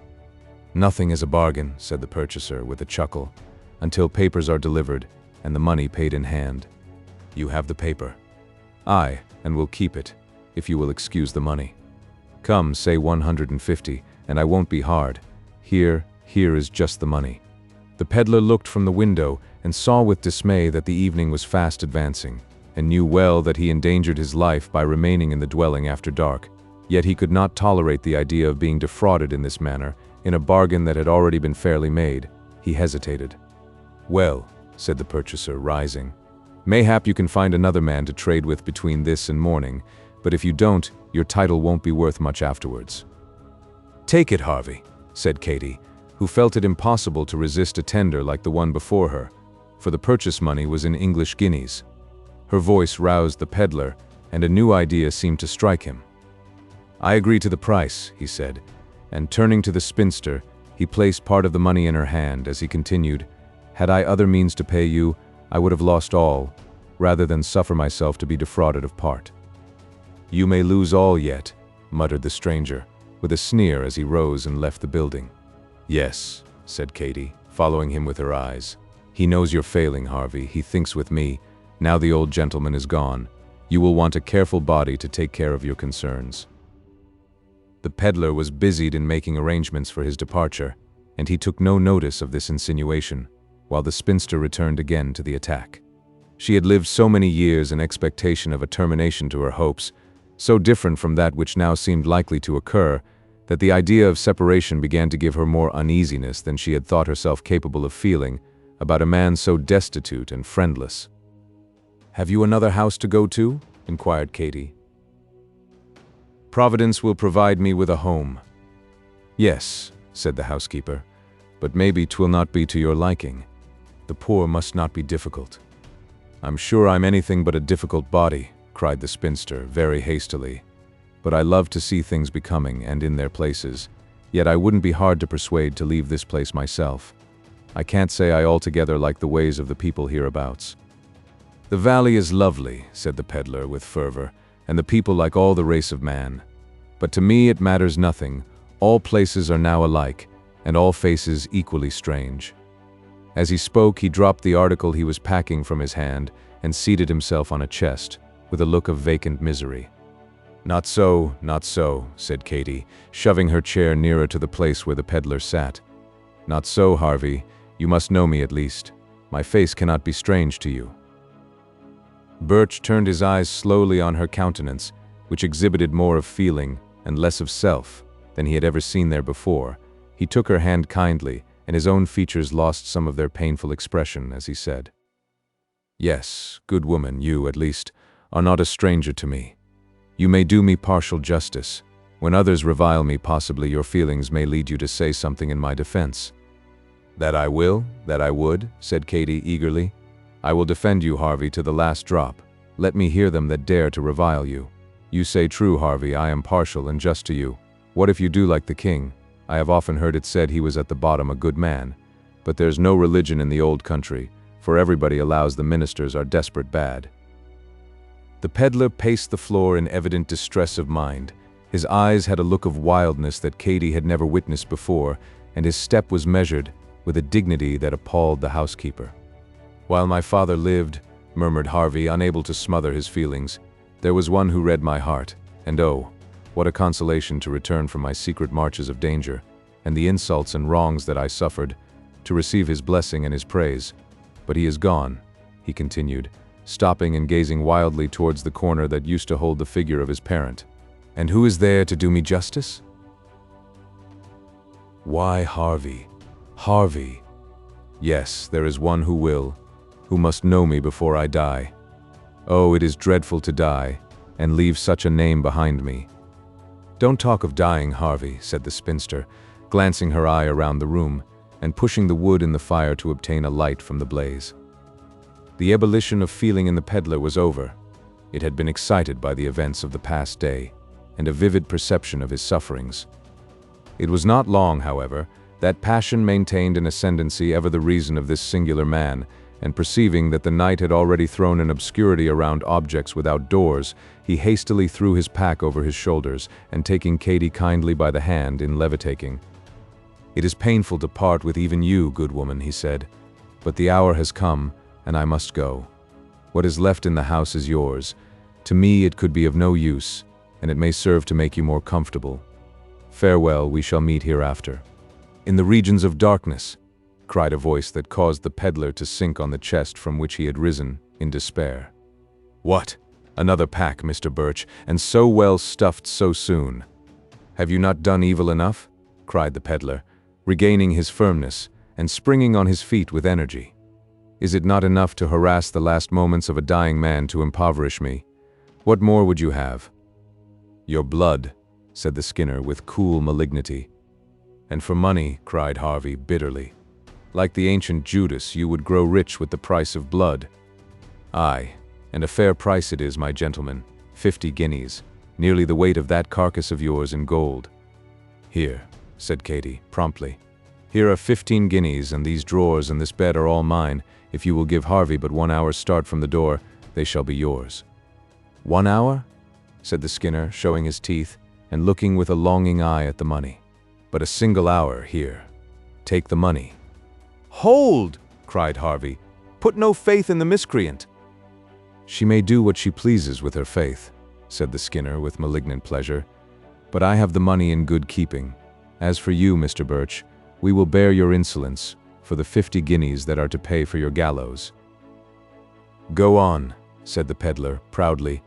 "Nothing is a bargain," said the purchaser with a chuckle, "until papers are delivered and the money paid in hand. You have the paper." "Aye, and will keep it, if you will excuse the money." "Come, say 150, and I won't be hard. Here is just the money." The peddler looked from the window and saw with dismay that the evening was fast advancing, and knew well that he endangered his life by remaining in the dwelling after dark. Yet he could not tolerate the idea of being defrauded in this manner, in a bargain that had already been fairly made. He hesitated. "Well," said the purchaser, rising, "mayhap you can find another man to trade with between this and morning, but if you don't, your title won't be worth much afterwards." "Take it, Harvey," said Katy, who felt it impossible to resist a tender like the one before her, for the purchase money was in English guineas. Her voice roused the peddler, and a new idea seemed to strike him. "I agree to the price," he said, and turning to the spinster, he placed part of the money in her hand as he continued, "Had I other means to pay you, I would have lost all, rather than suffer myself to be defrauded of part." "You may lose all yet," muttered the stranger, with a sneer as he rose and left the building. "Yes," said Katy, following him with her eyes. "He knows you're failing, Harvey. He thinks with me, now the old gentleman is gone, you will want a careful body to take care of your concerns." The peddler was busied in making arrangements for his departure, and he took no notice of this insinuation, while the spinster returned again to the attack. She had lived so many years in expectation of a termination to her hopes, so different from that which now seemed likely to occur, that the idea of separation began to give her more uneasiness than she had thought herself capable of feeling about a man so destitute and friendless. "Have you another house to go to?" inquired Katy. "Providence will provide me with a home." "Yes," said the housekeeper, "but maybe 'twill not be to your liking. The poor must not be difficult." "I'm sure I'm anything but a difficult body," cried the spinster, very hastily. "But I love to see things becoming and in their places, yet I wouldn't be hard to persuade to leave this place myself. I can't say I altogether like the ways of the people hereabouts." "The valley is lovely," said the peddler with fervor, "and the people like all the race of man. But to me it matters nothing. All places are now alike, and all faces equally strange." As he spoke, he dropped the article he was packing from his hand and seated himself on a chest, with a look of vacant misery. "Not so, not so," said Katy, shoving her chair nearer to the place where the peddler sat. "Not so, Harvey. You must know me at least. My face cannot be strange to you." Birch turned his eyes slowly on her countenance, which exhibited more of feeling and less of self than he had ever seen there before. He took her hand kindly, and his own features lost some of their painful expression as he said, "Yes, good woman, you, at least, are not a stranger to me. You may do me partial justice. When others revile me, possibly your feelings may lead you to say something in my defense." "That I will, that I would," said Katy eagerly. "I will defend you, Harvey, to the last drop. Let me hear them that dare to revile you. You say true, Harvey, I am partial and just to you. What if you do like the king? I have often heard it said he was at the bottom a good man. But there's no religion in the old country, for everybody allows the ministers are desperate bad." The peddler paced the floor in evident distress of mind. His eyes had a look of wildness that Katy had never witnessed before, and his step was measured with a dignity that appalled the housekeeper. "While my father lived," murmured Harvey, unable to smother his feelings, "there was one who read my heart, and oh, what a consolation to return from my secret marches of danger, and the insults and wrongs that I suffered, to receive his blessing and his praise. But he is gone," he continued, stopping and gazing wildly towards the corner that used to hold the figure of his parent. "And who is there to do me justice?" "Why, Harvey, Harvey. Yes, there is one who will, who must know me before I die. Oh, it is dreadful to die, and leave such a name behind me." "Don't talk of dying, Harvey," said the spinster, glancing her eye around the room, and pushing the wood in the fire to obtain a light from the blaze. The ebullition of feeling in the peddler was over. It had been excited by the events of the past day, and a vivid perception of his sufferings. It was not long, however, that passion maintained an ascendancy ever the reason of this singular man, and perceiving that the night had already thrown an obscurity around objects without doors, he hastily threw his pack over his shoulders, and taking Katy kindly by the hand in levitating, "It is painful to part with even you, good woman," he said, "but the hour has come, and I must go. What is left in the house is yours. To me it could be of no use, and it may serve to make you more comfortable. Farewell, we shall meet hereafter." "In the regions of darkness," cried a voice that caused the peddler to sink on the chest from which he had risen, in despair. "What? Another pack, Mr. Birch, and so well stuffed so soon? Have you not done evil enough?" cried the peddler, regaining his firmness, and springing on his feet with energy. "Is it not enough to harass the last moments of a dying man to impoverish me? What more would you have?" "Your blood," said the Skinner with cool malignity. "And for money," cried Harvey bitterly. "Like the ancient Judas, you would grow rich with the price of blood." "Aye, and a fair price it is, my gentleman, 50 guineas, nearly the weight of that carcass of yours in gold." "Here," said Katy, promptly. "Here are 15 guineas, and these drawers and this bed are all mine. If you will give Harvey but 1 hour's start from the door, they shall be yours." "1 hour?" said the Skinner, showing his teeth, and looking with a longing eye at the money. "But a single hour, here. Take the money." "Hold!" cried Harvey. "Put no faith in the miscreant." "She may do what she pleases with her faith," said the Skinner with malignant pleasure. "But I have the money in good keeping. As for you, Mr. Birch, we will bear your insolence for the 50 guineas that are to pay for your gallows." "Go on," said the peddler, proudly.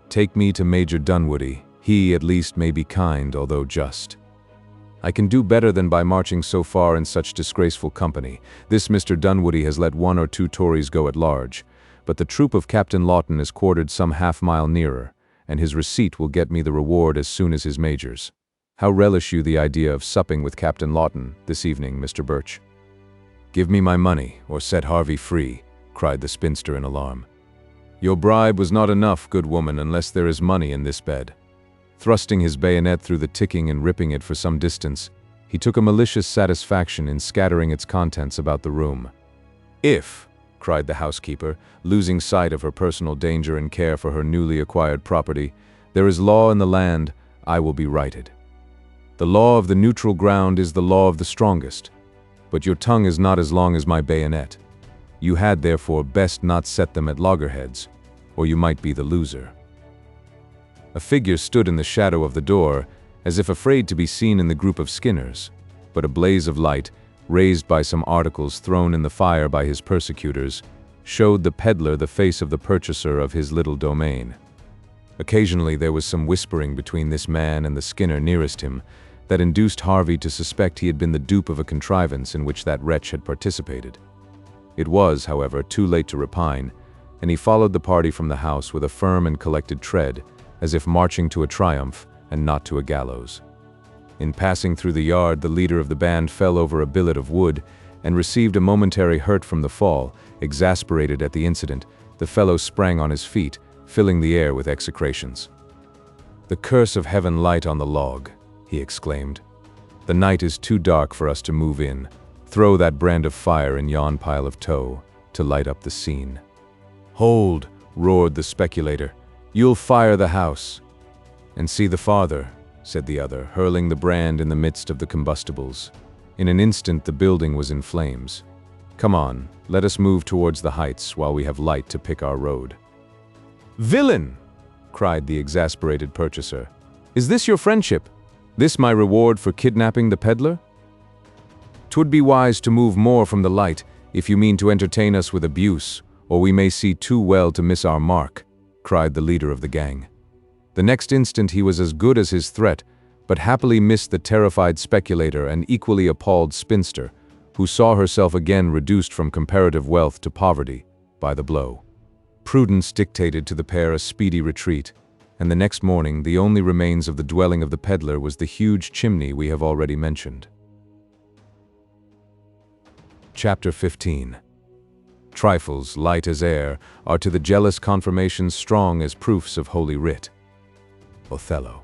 "Take me to Major Dunwoody. He, at least, may be kind, although just. I can do better than by marching so far in such disgraceful company. This Mr. Dunwoody has let 1 or 2 Tories go at large, but the troop of Captain Lawton is quartered some half-mile nearer, and his receipt will get me the reward as soon as his major's. How relish you the idea of supping with Captain Lawton this evening, Mr. Birch?" "Give me my money, or set Harvey free," cried the spinster in alarm. "Your bribe was not enough, good woman, unless there is money in this bed." Thrusting his bayonet through the ticking and ripping it for some distance, he took a malicious satisfaction in scattering its contents about the room. "If," cried the housekeeper, losing sight of her personal danger and care for her newly acquired property, "there is law in the land, I will be righted. The law of the neutral ground is the law of the strongest, but your tongue is not as long as my bayonet. You had therefore best not set them at loggerheads, or you might be the loser." A figure stood in the shadow of the door, as if afraid to be seen in the group of Skinners, but a blaze of light, raised by some articles thrown in the fire by his persecutors, showed the peddler the face of the purchaser of his little domain. Occasionally there was some whispering between this man and the skinner nearest him that induced Harvey to suspect he had been the dupe of a contrivance in which that wretch had participated. It was, however, too late to repine, and he followed the party from the house with a firm and collected tread, as if marching to a triumph and not to a gallows. In passing through the yard, the leader of the band fell over a billet of wood and received a momentary hurt from the fall. Exasperated at the incident, the fellow sprang on his feet, filling the air with execrations. "The curse of heaven light on the log," he exclaimed. "The night is too dark for us to move in. Throw that brand of fire in yon pile of tow to light up the scene." "Hold," roared the speculator. "You'll fire the house." "And see the farther," said the other, hurling the brand in the midst of the combustibles. In an instant the building was in flames. "Come on, let us move towards the heights while we have light to pick our road." "Villain!" cried the exasperated purchaser. "Is this your friendship? This my reward for kidnapping the peddler? 'Twould be wise to move more from the light if you mean to entertain us with abuse, or we may see too well to miss our mark," cried the leader of the gang. The next instant he was as good as his threat, but happily missed the terrified speculator and equally appalled spinster, who saw herself again reduced from comparative wealth to poverty by the blow. Prudence dictated to the pair a speedy retreat, and the next morning the only remains of the dwelling of the peddler was the huge chimney we have already mentioned. Chapter 15. Trifles, light as air, are to the jealous confirmations strong as proofs of Holy Writ. Othello.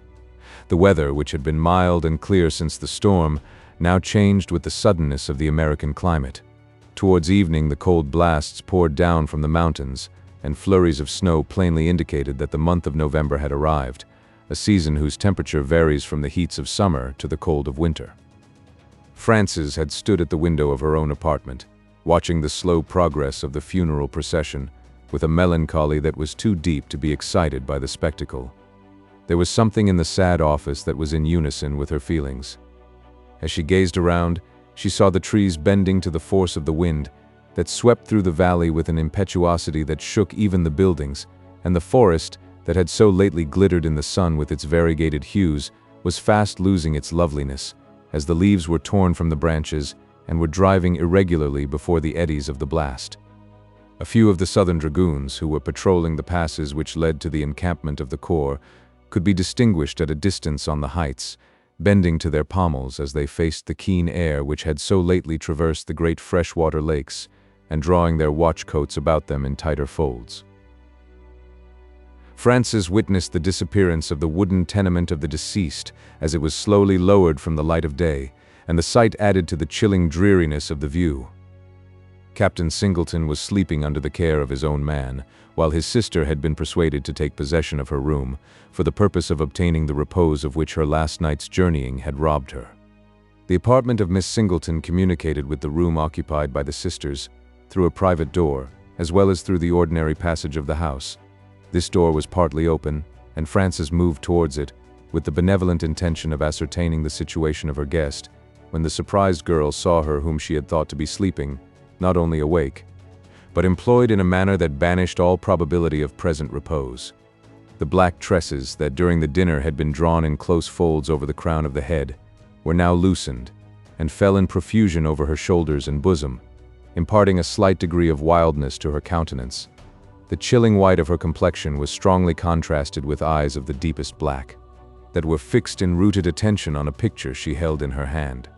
The weather, which had been mild and clear since the storm, now changed with the suddenness of the American climate. Towards evening the cold blasts poured down from the mountains, and flurries of snow plainly indicated that the month of November had arrived, a season whose temperature varies from the heats of summer to the cold of winter. Frances had stood at the window of her own apartment, watching the slow progress of the funeral procession, with a melancholy that was too deep to be excited by the spectacle. There was something in the sad office that was in unison with her feelings. As she gazed around, she saw the trees bending to the force of the wind that swept through the valley with an impetuosity that shook even the buildings, and the forest, that had so lately glittered in the sun with its variegated hues, was fast losing its loveliness, as the leaves were torn from the branches and were driving irregularly before the eddies of the blast. A few of the Southern dragoons, who were patrolling the passes which led to the encampment of the corps, could be distinguished at a distance on the heights, bending to their pommels as they faced the keen air which had so lately traversed the great freshwater lakes, and drawing their watch-coats about them in tighter folds. Frances witnessed the disappearance of the wooden tenement of the deceased as it was slowly lowered from the light of day, and the sight added to the chilling dreariness of the view. Captain Singleton was sleeping under the care of his own man, while his sister had been persuaded to take possession of her room, for the purpose of obtaining the repose of which her last night's journeying had robbed her. The apartment of Miss Singleton communicated with the room occupied by the sisters through a private door, as well as through the ordinary passage of the house. This door was partly open, and Frances moved towards it, with the benevolent intention of ascertaining the situation of her guest, when the surprised girl saw her whom she had thought to be sleeping, not only awake, but employed in a manner that banished all probability of present repose. The black tresses that during the dinner had been drawn in close folds over the crown of the head were now loosened, and fell in profusion over her shoulders and bosom, imparting a slight degree of wildness to her countenance. The chilling white of her complexion was strongly contrasted with eyes of the deepest black, that were fixed in rooted attention on a picture she held in her hand.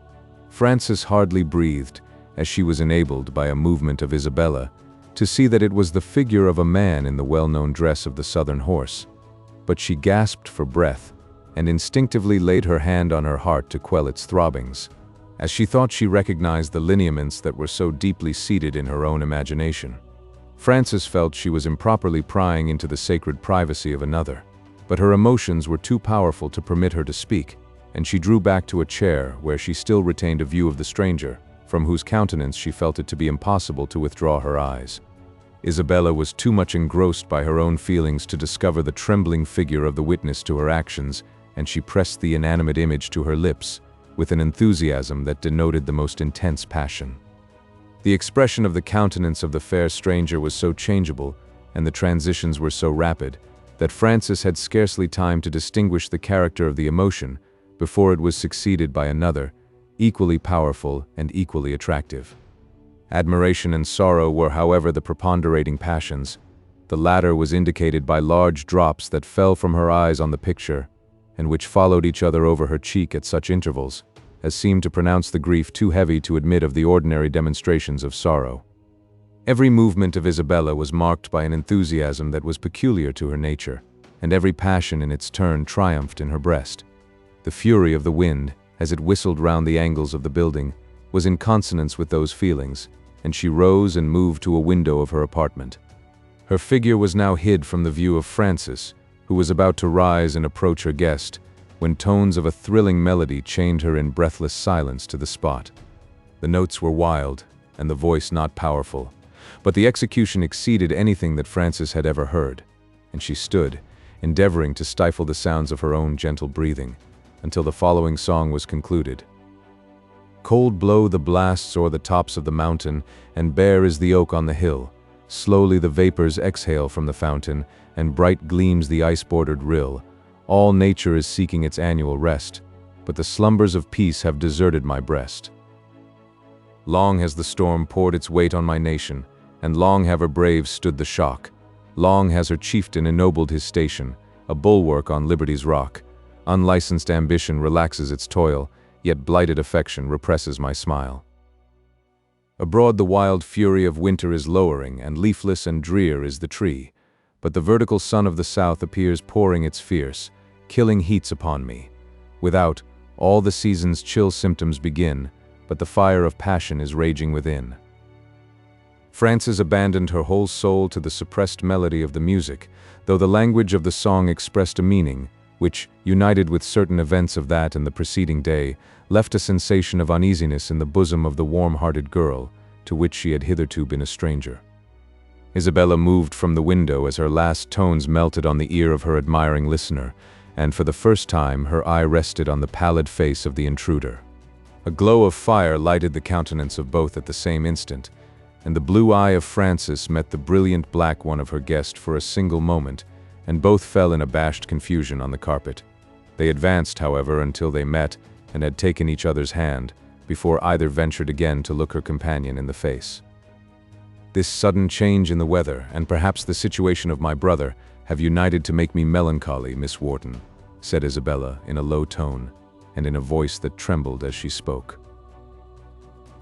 Frances hardly breathed, as she was enabled, by a movement of Isabella, to see that it was the figure of a man in the well-known dress of the Southern horse. But she gasped for breath, and instinctively laid her hand on her heart to quell its throbbings, as she thought she recognized the lineaments that were so deeply seated in her own imagination. Frances felt she was improperly prying into the sacred privacy of another, but her emotions were too powerful to permit her to speak, and she drew back to a chair where she still retained a view of the stranger, from whose countenance she felt it to be impossible to withdraw her eyes. Isabella was too much engrossed by her own feelings to discover the trembling figure of the witness to her actions, and she pressed the inanimate image to her lips with an enthusiasm that denoted the most intense passion. The expression of the countenance of the fair stranger was so changeable, and the transitions were so rapid, that Francis had scarcely time to distinguish the character of the emotion before it was succeeded by another, equally powerful and equally attractive. Admiration and sorrow were, however, the preponderating passions. The latter was indicated by large drops that fell from her eyes on the picture, and which followed each other over her cheek at such intervals as seemed to pronounce the grief too heavy to admit of the ordinary demonstrations of sorrow. Every movement of Isabella was marked by an enthusiasm that was peculiar to her nature, and every passion in its turn triumphed in her breast. The fury of the wind, as it whistled round the angles of the building, was in consonance with those feelings, and she rose and moved to a window of her apartment. Her figure was now hid from the view of Francis, who was about to rise and approach her guest, when tones of a thrilling melody chained her in breathless silence to the spot. The notes were wild, and the voice not powerful, but the execution exceeded anything that Francis had ever heard, and she stood, endeavoring to stifle the sounds of her own gentle breathing, until the following song was concluded. Cold blow the blasts o'er the tops of the mountain, and bare is the oak on the hill. Slowly the vapors exhale from the fountain, and bright gleams the ice-bordered rill. All nature is seeking its annual rest, but the slumbers of peace have deserted my breast. Long has the storm poured its weight on my nation, and long have her braves stood the shock. Long has her chieftain ennobled his station, a bulwark on liberty's rock. Unlicensed ambition relaxes its toil, yet blighted affection represses my smile. Abroad the wild fury of winter is lowering, and leafless and drear is the tree, but the vertical sun of the south appears pouring its fierce, killing heats upon me. Without, all the season's chill symptoms begin, but the fire of passion is raging within. Frances abandoned her whole soul to the suppressed melody of the music, though the language of the song expressed a meaning, which, united with certain events of that and the preceding day, left a sensation of uneasiness in the bosom of the warm-hearted girl, to which she had hitherto been a stranger. Isabella moved from the window as her last tones melted on the ear of her admiring listener, and for the first time her eye rested on the pallid face of the intruder. A glow of fire lighted the countenance of both at the same instant, and the blue eye of Frances met the brilliant black one of her guest for a single moment, and both fell in abashed confusion on the carpet. They advanced, however, until they met and had taken each other's hand, before either ventured again to look her companion in the face. This sudden change in the weather, and perhaps the situation of my brother, have united to make me melancholy, Miss Wharton, said Isabella in a low tone, and in a voice that trembled as she spoke.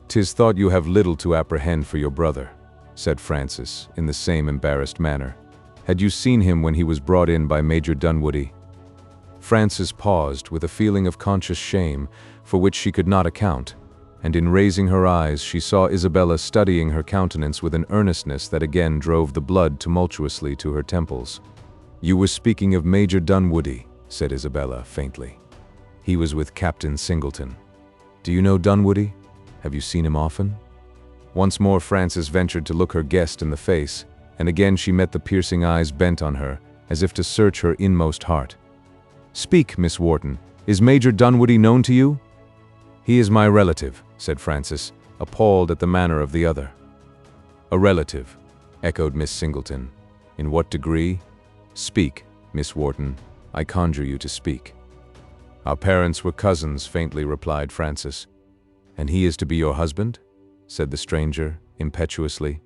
"'Tis thought you have little to apprehend for your brother," said Francis, in the same embarrassed manner. "Had you seen him when he was brought in by Major Dunwoodie?" Frances paused with a feeling of conscious shame, for which she could not account, and in raising her eyes she saw Isabella studying her countenance with an earnestness that again drove the blood tumultuously to her temples. "You were speaking of Major Dunwoodie," said Isabella faintly. "He was with Captain Singleton. Do you know Dunwoodie? Have you seen him often?" Once more Frances ventured to look her guest in the face, and again she met the piercing eyes bent on her, as if to search her inmost heart. "Speak, Miss Wharton. Is Major Dunwoodie known to you?" "He is my relative," said Frances, appalled at the manner of the other. "A relative," echoed Miss Singleton. "In what degree? Speak, Miss Wharton. I conjure you to speak." "Our parents were cousins," faintly replied Frances. "And he is to be your husband?" said the stranger, impetuously.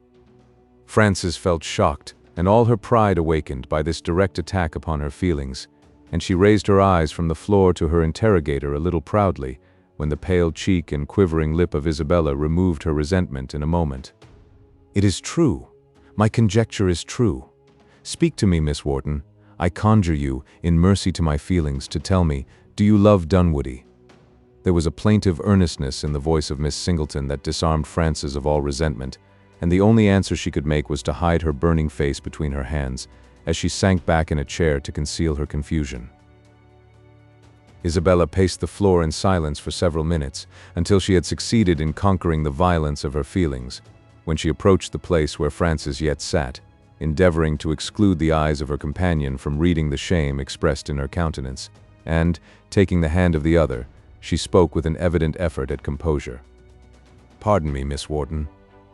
Frances felt shocked, and all her pride awakened by this direct attack upon her feelings, and she raised her eyes from the floor to her interrogator a little proudly, when the pale cheek and quivering lip of Isabella removed her resentment in a moment. "It is true. My conjecture is true. Speak to me, Miss Wharton. I conjure you, in mercy to my feelings, to tell me, do you love Dunwoodie?" There was a plaintive earnestness in the voice of Miss Singleton that disarmed Frances of all resentment, and the only answer she could make was to hide her burning face between her hands, as she sank back in a chair to conceal her confusion. Isabella paced the floor in silence for several minutes, until she had succeeded in conquering the violence of her feelings, when she approached the place where Frances yet sat, endeavoring to exclude the eyes of her companion from reading the shame expressed in her countenance, and, taking the hand of the other, she spoke with an evident effort at composure. "Pardon me, Miss Wharton.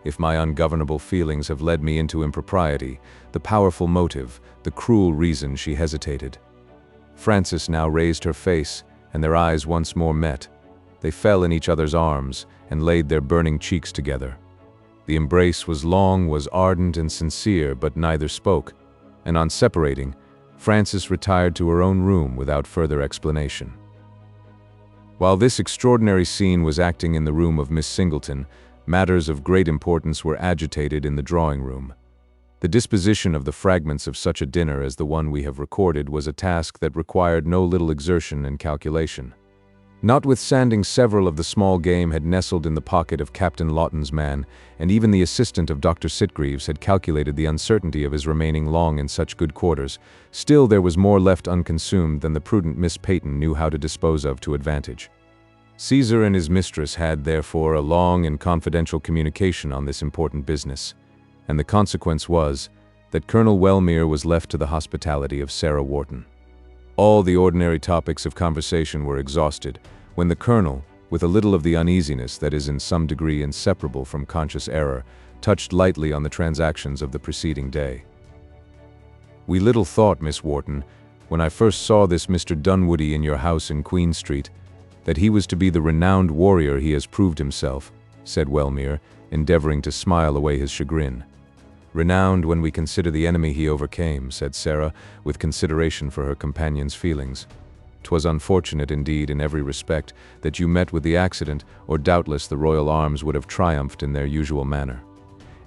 If my ungovernable feelings have led me into impropriety, the powerful motive, the cruel reason she hesitated. Frances now raised her face, and their eyes once more met. They fell in each other's arms, and laid their burning cheeks together. The embrace was long, was ardent and sincere, but neither spoke, and on separating, Frances retired to her own room without further explanation. While this extraordinary scene was acting in the room of Miss Singleton, matters of great importance were agitated in the drawing-room. The disposition of the fragments of such a dinner as the one we have recorded was a task that required no little exertion and calculation. Notwithstanding several of the small game had nestled in the pocket of Captain Lawton's man, and even the assistant of Dr. Sitgreaves had calculated the uncertainty of his remaining long in such good quarters, still there was more left unconsumed than the prudent Miss Peyton knew how to dispose of to advantage. Caesar and his mistress had, therefore, a long and confidential communication on this important business, and the consequence was that Colonel Wellmere was left to the hospitality of Sarah Wharton. All the ordinary topics of conversation were exhausted, when the Colonel, with a little of the uneasiness that is in some degree inseparable from conscious error, touched lightly on the transactions of the preceding day. "We little thought, Miss Wharton, when I first saw this Mr. Dunwoodie in your house in Queen Street, that he was to be the renowned warrior he has proved himself," said Wellmere, endeavoring to smile away his chagrin. "Renowned when we consider the enemy he overcame," said Sarah, with consideration for her companion's feelings. "'Twas unfortunate indeed in every respect that you met with the accident, or doubtless the royal arms would have triumphed in their usual manner.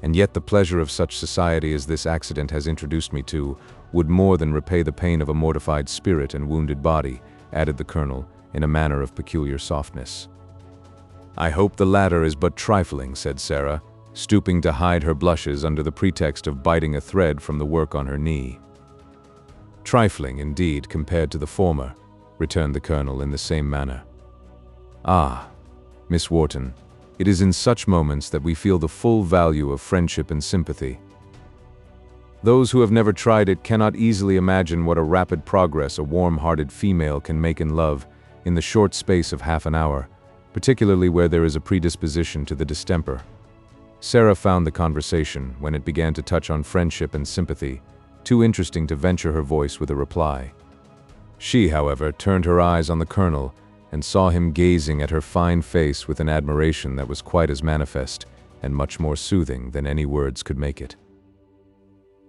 And yet the pleasure of such society as this accident has introduced me to would more than repay the pain of a mortified spirit and wounded body," added the Colonel, in a manner of peculiar softness. "I hope the latter is but trifling," said Sarah, stooping to hide her blushes under the pretext of biting a thread from the work on her knee. "Trifling, indeed, compared to the former," returned the Colonel in the same manner. "Ah, Miss Wharton, it is in such moments that we feel the full value of friendship and sympathy. Those who have never tried it cannot easily imagine what a rapid progress a warm-hearted female can make in love in the short space of half an hour, particularly where there is a predisposition to the distemper." Sarah found the conversation, when it began to touch on friendship and sympathy, too interesting to venture her voice with a reply. She, however, turned her eyes on the Colonel and saw him gazing at her fine face with an admiration that was quite as manifest and much more soothing than any words could make it.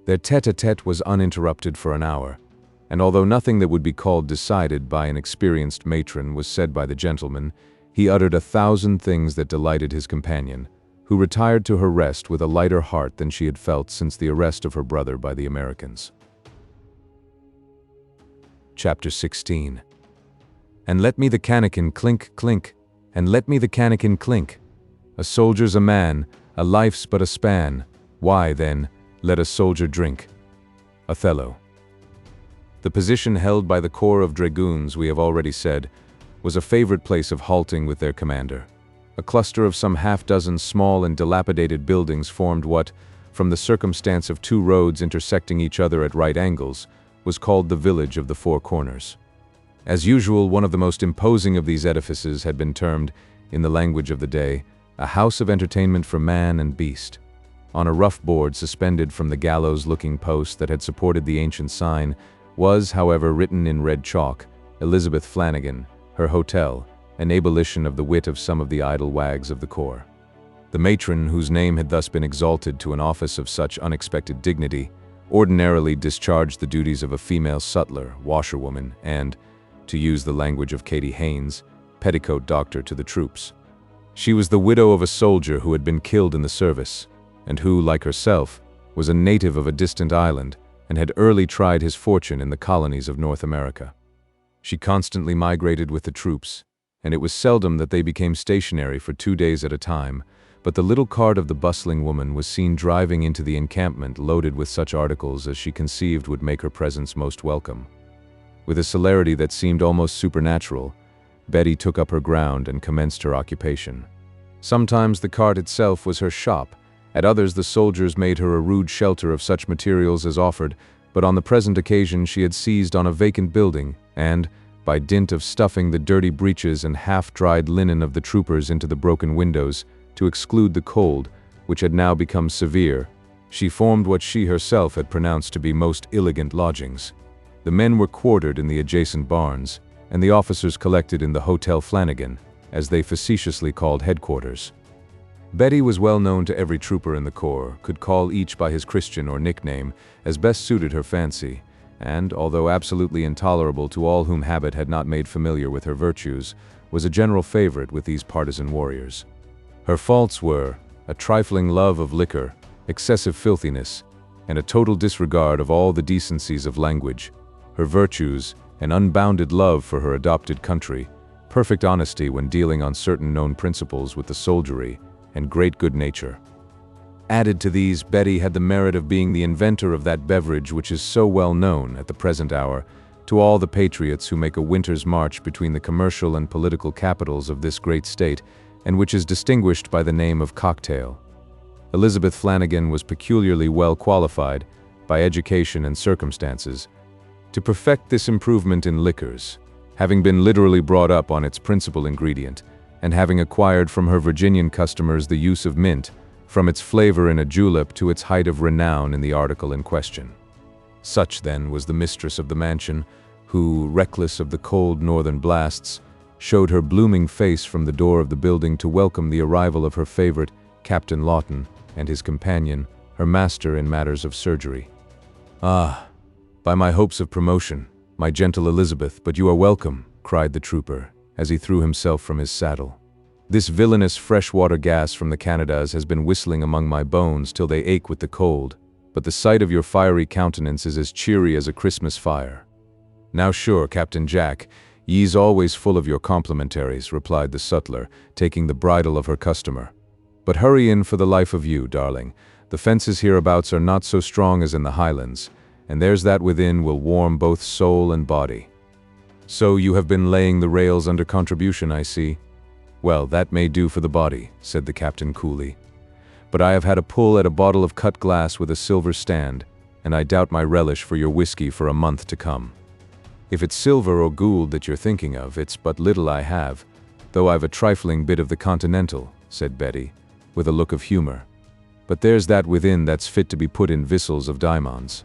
Their tête-à-tête was uninterrupted for an hour, and although nothing that would be called decided by an experienced matron was said by the gentleman, he uttered 1,000 things that delighted his companion, who retired to her rest with a lighter heart than she had felt since the arrest of her brother by the Americans. Chapter 16. "And let me the cannikin clink, clink, and let me the cannikin clink. A soldier's a man, a life's but a span, why, then, let a soldier drink." Othello. The position held by the corps of dragoons, we have already said, was a favorite place of halting with their commander. A cluster of some half-dozen small and dilapidated buildings formed what, from the circumstance of two roads intersecting each other at right angles, was called the Village of the Four Corners. As usual, one of the most imposing of these edifices had been termed, in the language of the day, a house of entertainment for man and beast. On a rough board suspended from the gallows-looking post that had supported the ancient sign was, however, written in red chalk, "Elizabeth Flanagan, her hotel," an abolition of the wit of some of the idle wags of the corps. The matron, whose name had thus been exalted to an office of such unexpected dignity, ordinarily discharged the duties of a female sutler, washerwoman, and, to use the language of Katie Haynes, petticoat doctor to the troops. She was the widow of a soldier who had been killed in the service, and who, like herself, was a native of a distant island and had early tried his fortune in the colonies of North America. She constantly migrated with the troops, and it was seldom that they became stationary for 2 days at a time, but the little cart of the bustling woman was seen driving into the encampment loaded with such articles as she conceived would make her presence most welcome. With a celerity that seemed almost supernatural, Betty took up her ground and commenced her occupation. Sometimes the cart itself was her shop, at others the soldiers made her a rude shelter of such materials as offered, but on the present occasion she had seized on a vacant building, and, by dint of stuffing the dirty breeches and half-dried linen of the troopers into the broken windows, to exclude the cold, which had now become severe, she formed what she herself had pronounced to be most elegant lodgings. The men were quartered in the adjacent barns, and the officers collected in the Hotel Flanagan, as they facetiously called headquarters. Betty was well known to every trooper in the corps, could call each by his Christian or nickname, as best suited her fancy, and, although absolutely intolerable to all whom habit had not made familiar with her virtues, was a general favorite with these partisan warriors. Her faults were a trifling love of liquor, excessive filthiness, and a total disregard of all the decencies of language. Her virtues, an unbounded love for her adopted country, perfect honesty when dealing on certain known principles with the soldiery, and great good nature. Added to these, Betty had the merit of being the inventor of that beverage which is so well known at the present hour to all the patriots who make a winter's march between the commercial and political capitals of this great state, and which is distinguished by the name of cocktail. Elizabeth Flanagan was peculiarly well qualified, by education and circumstances, to perfect this improvement in liquors, having been literally brought up on its principal ingredient, and having acquired from her Virginian customers the use of mint, from its flavor in a julep to its height of renown in the article in question. Such, then, was the mistress of the mansion, who, reckless of the cold northern blasts, showed her blooming face from the door of the building to welcome the arrival of her favorite, Captain Lawton, and his companion, her master in matters of surgery. "Ah, by my hopes of promotion, my gentle Elizabeth, but you are welcome," cried the trooper, as he threw himself from his saddle. "This villainous freshwater gas from the Canadas has been whistling among my bones till they ache with the cold, but the sight of your fiery countenance is as cheery as a Christmas fire." "Now sure, Captain Jack, ye's always full of your complimentaries," replied the sutler, taking the bridle of her customer. "But hurry in for the life of you, darling. The fences hereabouts are not so strong as in the Highlands, and there's that within will warm both soul and body." "So you have been laying the rails under contribution, I see. Well, that may do for the body," said the captain coolly. "But I have had a pull at a bottle of cut glass with a silver stand, and I doubt my relish for your whiskey for a month to come." "If it's silver or gould that you're thinking of, it's but little I have, though I've a trifling bit of the Continental," said Betty, with a look of humor. "But there's that within that's fit to be put in vessels of diamonds."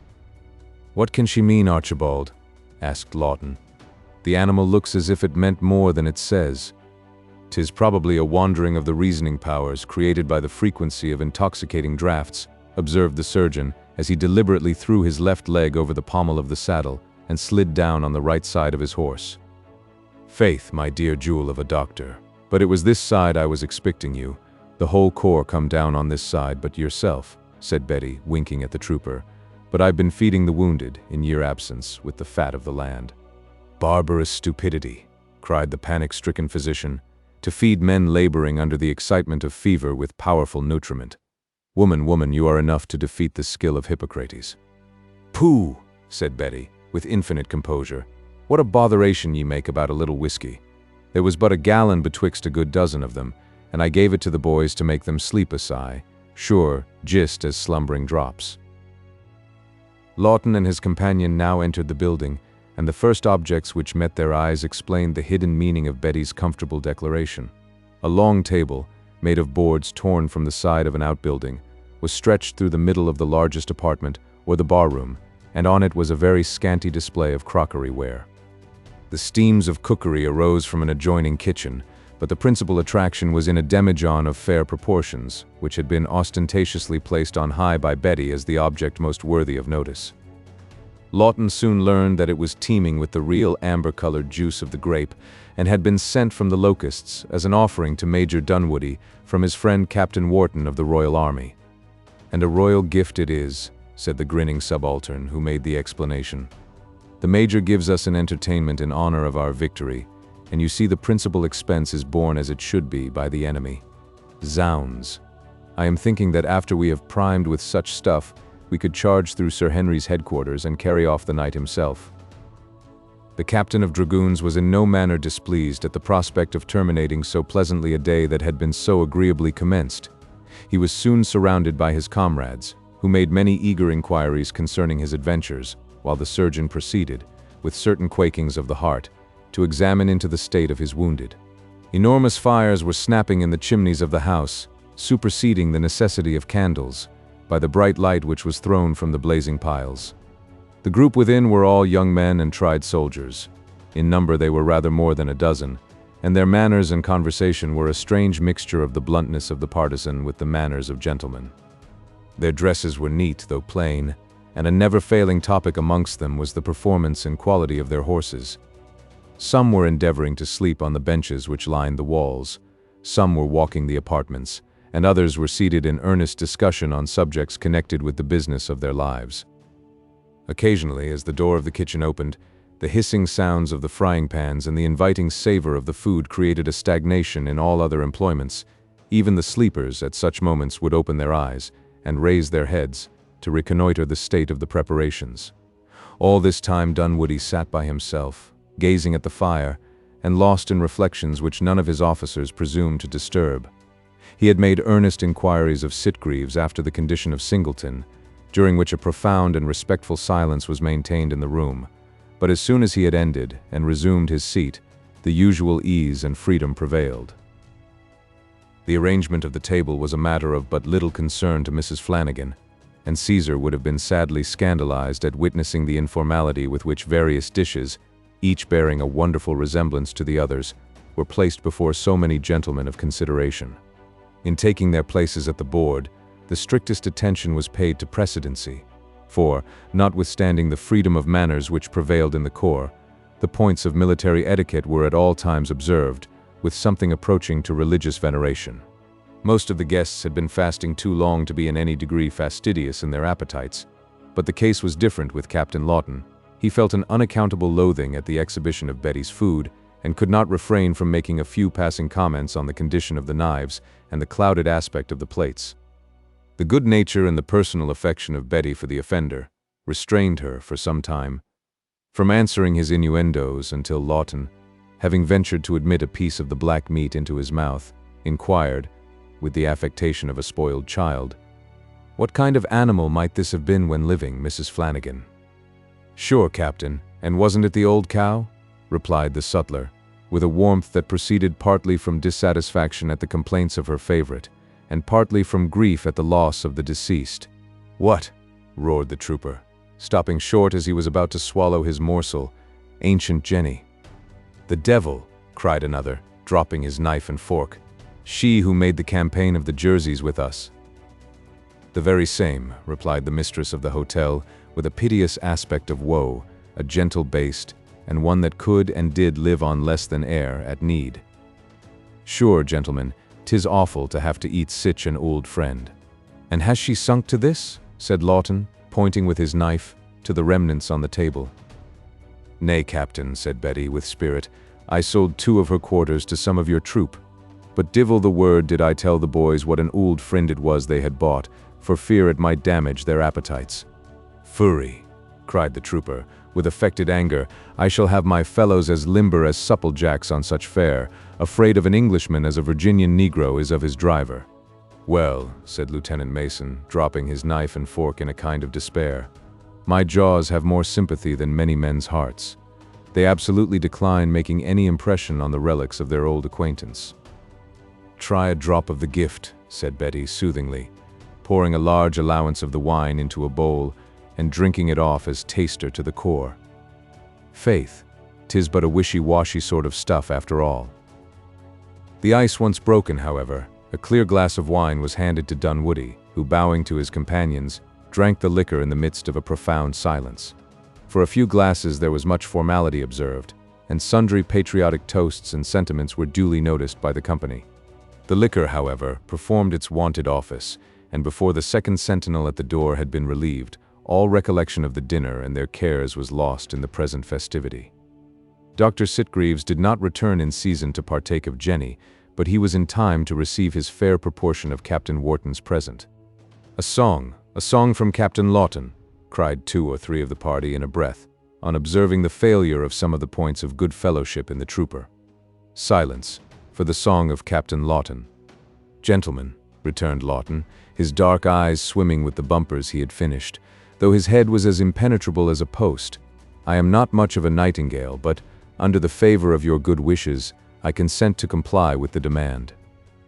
"What can she mean, Archibald?" asked Lawton. "The animal looks as if it meant more than it says." "'Tis probably a wandering of the reasoning powers created by the frequency of intoxicating draughts," observed the surgeon, as he deliberately threw his left leg over the pommel of the saddle and slid down on the right side of his horse. "Faith, my dear jewel of a doctor, but it was this side I was expecting you. The whole corps come down on this side but yourself," said Betty, winking at the trooper. "But I've been feeding the wounded, in your absence, with the fat of the land." "Barbarous stupidity," cried the panic-stricken physician, "to feed men laboring under the excitement of fever with powerful nutriment. Woman, you are enough to defeat the skill of Hippocrates." "Pooh," said Betty, with infinite composure. "What a botheration ye make about a little whiskey. There was but a gallon betwixt a good dozen of them, and I gave it to the boys to make them sleep a sigh, sure, just as slumbering drops." Lawton and his companion now entered the building, and the first objects which met their eyes explained the hidden meaning of Betty's comfortable declaration. A long table, made of boards torn from the side of an outbuilding, was stretched through the middle of the largest apartment, or the bar-room, and on it was a very scanty display of crockery ware. The steams of cookery arose from an adjoining kitchen, but the principal attraction was in a demijohn of fair proportions, which had been ostentatiously placed on high by Betty as the object most worthy of notice. Lawton soon learned that it was teeming with the real amber-colored juice of the grape, and had been sent from the Locusts as an offering to Major Dunwoody from his friend Captain Wharton of the Royal Army. "And a royal gift it is," said the grinning subaltern who made the explanation. "The Major gives us an entertainment in honor of our victory, and you see the principal expense is borne as it should be by the enemy. Zounds! I am thinking that after we have primed with such stuff, we could charge through Sir Henry's headquarters and carry off the knight himself." The captain of dragoons was in no manner displeased at the prospect of terminating so pleasantly a day that had been so agreeably commenced. He was soon surrounded by his comrades, who made many eager inquiries concerning his adventures, while the surgeon proceeded, with certain quakings of the heart, to examine into the state of his wounded. Enormous fires were snapping in the chimneys of the house, superseding the necessity of candles, by the bright light which was thrown from the blazing piles. The group within were all young men and tried soldiers. In number they were rather more than a dozen, and their manners and conversation were a strange mixture of the bluntness of the partisan with the manners of gentlemen. Their dresses were neat, though plain, and a never-failing topic amongst them was the performance and quality of their horses. Some were endeavoring to sleep on the benches which lined the walls, some were walking the apartments, and others were seated in earnest discussion on subjects connected with the business of their lives. Occasionally, as the door of the kitchen opened, the hissing sounds of the frying pans and the inviting savor of the food created a stagnation in all other employments. Even the sleepers at such moments would open their eyes and raise their heads to reconnoiter the state of the preparations. All this time Dunwoodie sat by himself, gazing at the fire, and lost in reflections which none of his officers presumed to disturb. He had made earnest inquiries of Sitgreaves after the condition of Singleton, during which a profound and respectful silence was maintained in the room, but as soon as he had ended and resumed his seat, the usual ease and freedom prevailed. The arrangement of the table was a matter of but little concern to Mrs. Flanagan, and Caesar would have been sadly scandalized at witnessing the informality with which various dishes, each bearing a wonderful resemblance to the others, were placed before so many gentlemen of consideration. In taking their places at the board, the strictest attention was paid to precedency, for, notwithstanding the freedom of manners which prevailed in the corps, the points of military etiquette were at all times observed, with something approaching to religious veneration. Most of the guests had been fasting too long to be in any degree fastidious in their appetites, but the case was different with Captain Lawton. He felt an unaccountable loathing at the exhibition of Betty's food, and could not refrain from making a few passing comments on the condition of the knives and the clouded aspect of the plates. The good nature and the personal affection of Betty for the offender restrained her, for some time, from answering his innuendos until Lawton, having ventured to admit a piece of the black meat into his mouth, inquired, with the affectation of a spoiled child, "What kind of animal might this have been when living, Mrs. Flanagan?" "Sure, Captain, and wasn't it the old cow?" replied the sutler, with a warmth that proceeded partly from dissatisfaction at the complaints of her favorite, and partly from grief at the loss of the deceased. "What?" roared the trooper, stopping short as he was about to swallow his morsel. "Ancient Jenny." "The devil!" cried another, dropping his knife and fork. "She who made the campaign of the Jerseys with us." "The very same," replied the mistress of the hotel, with a piteous aspect of woe, a gentle baste, and one that could and did live on less than air at need. "Sure, gentlemen, 'tis awful to have to eat sich an old friend." "And has she sunk to this?" said Lawton, pointing with his knife to the remnants on the table. "Nay, Captain," said Betty with spirit, "I sold 2 of her quarters to some of your troop. But divil the word did I tell the boys what an old friend it was they had bought, for fear it might damage their appetites." "Fury," cried the trooper, with affected anger, "I shall have my fellows as limber as supple-jacks on such fare, afraid of an Englishman as a Virginian Negro is of his driver." "Well," said Lieutenant Mason, dropping his knife and fork in a kind of despair, "my jaws have more sympathy than many men's hearts. They absolutely decline making any impression on the relics of their old acquaintance." "Try a drop of the gift," said Betty soothingly, pouring a large allowance of the wine into a bowl and drinking it off as taster to the core. "Faith, 'tis but a wishy-washy sort of stuff after all." The ice once broken, however, a clear glass of wine was handed to Dunwoodie, who, bowing to his companions, drank the liquor in the midst of a profound silence. For a few glasses there was much formality observed, and sundry patriotic toasts and sentiments were duly noticed by the company. The liquor, however, performed its wonted office, and before the second sentinel at the door had been relieved, all recollection of the dinner and their cares was lost in the present festivity. Dr. Sitgreaves did not return in season to partake of Jenny, but he was in time to receive his fair proportion of Captain Wharton's present. A song from Captain Lawton," cried 2 or 3 of the party in a breath, on observing the failure of some of the points of good fellowship in the trooper. "Silence, for the song of Captain Lawton." "Gentlemen," returned Lawton, his dark eyes swimming with the bumpers he had finished, though his head was as impenetrable as a post, "I am not much of a nightingale, but, under the favor of your good wishes, I consent to comply with the demand."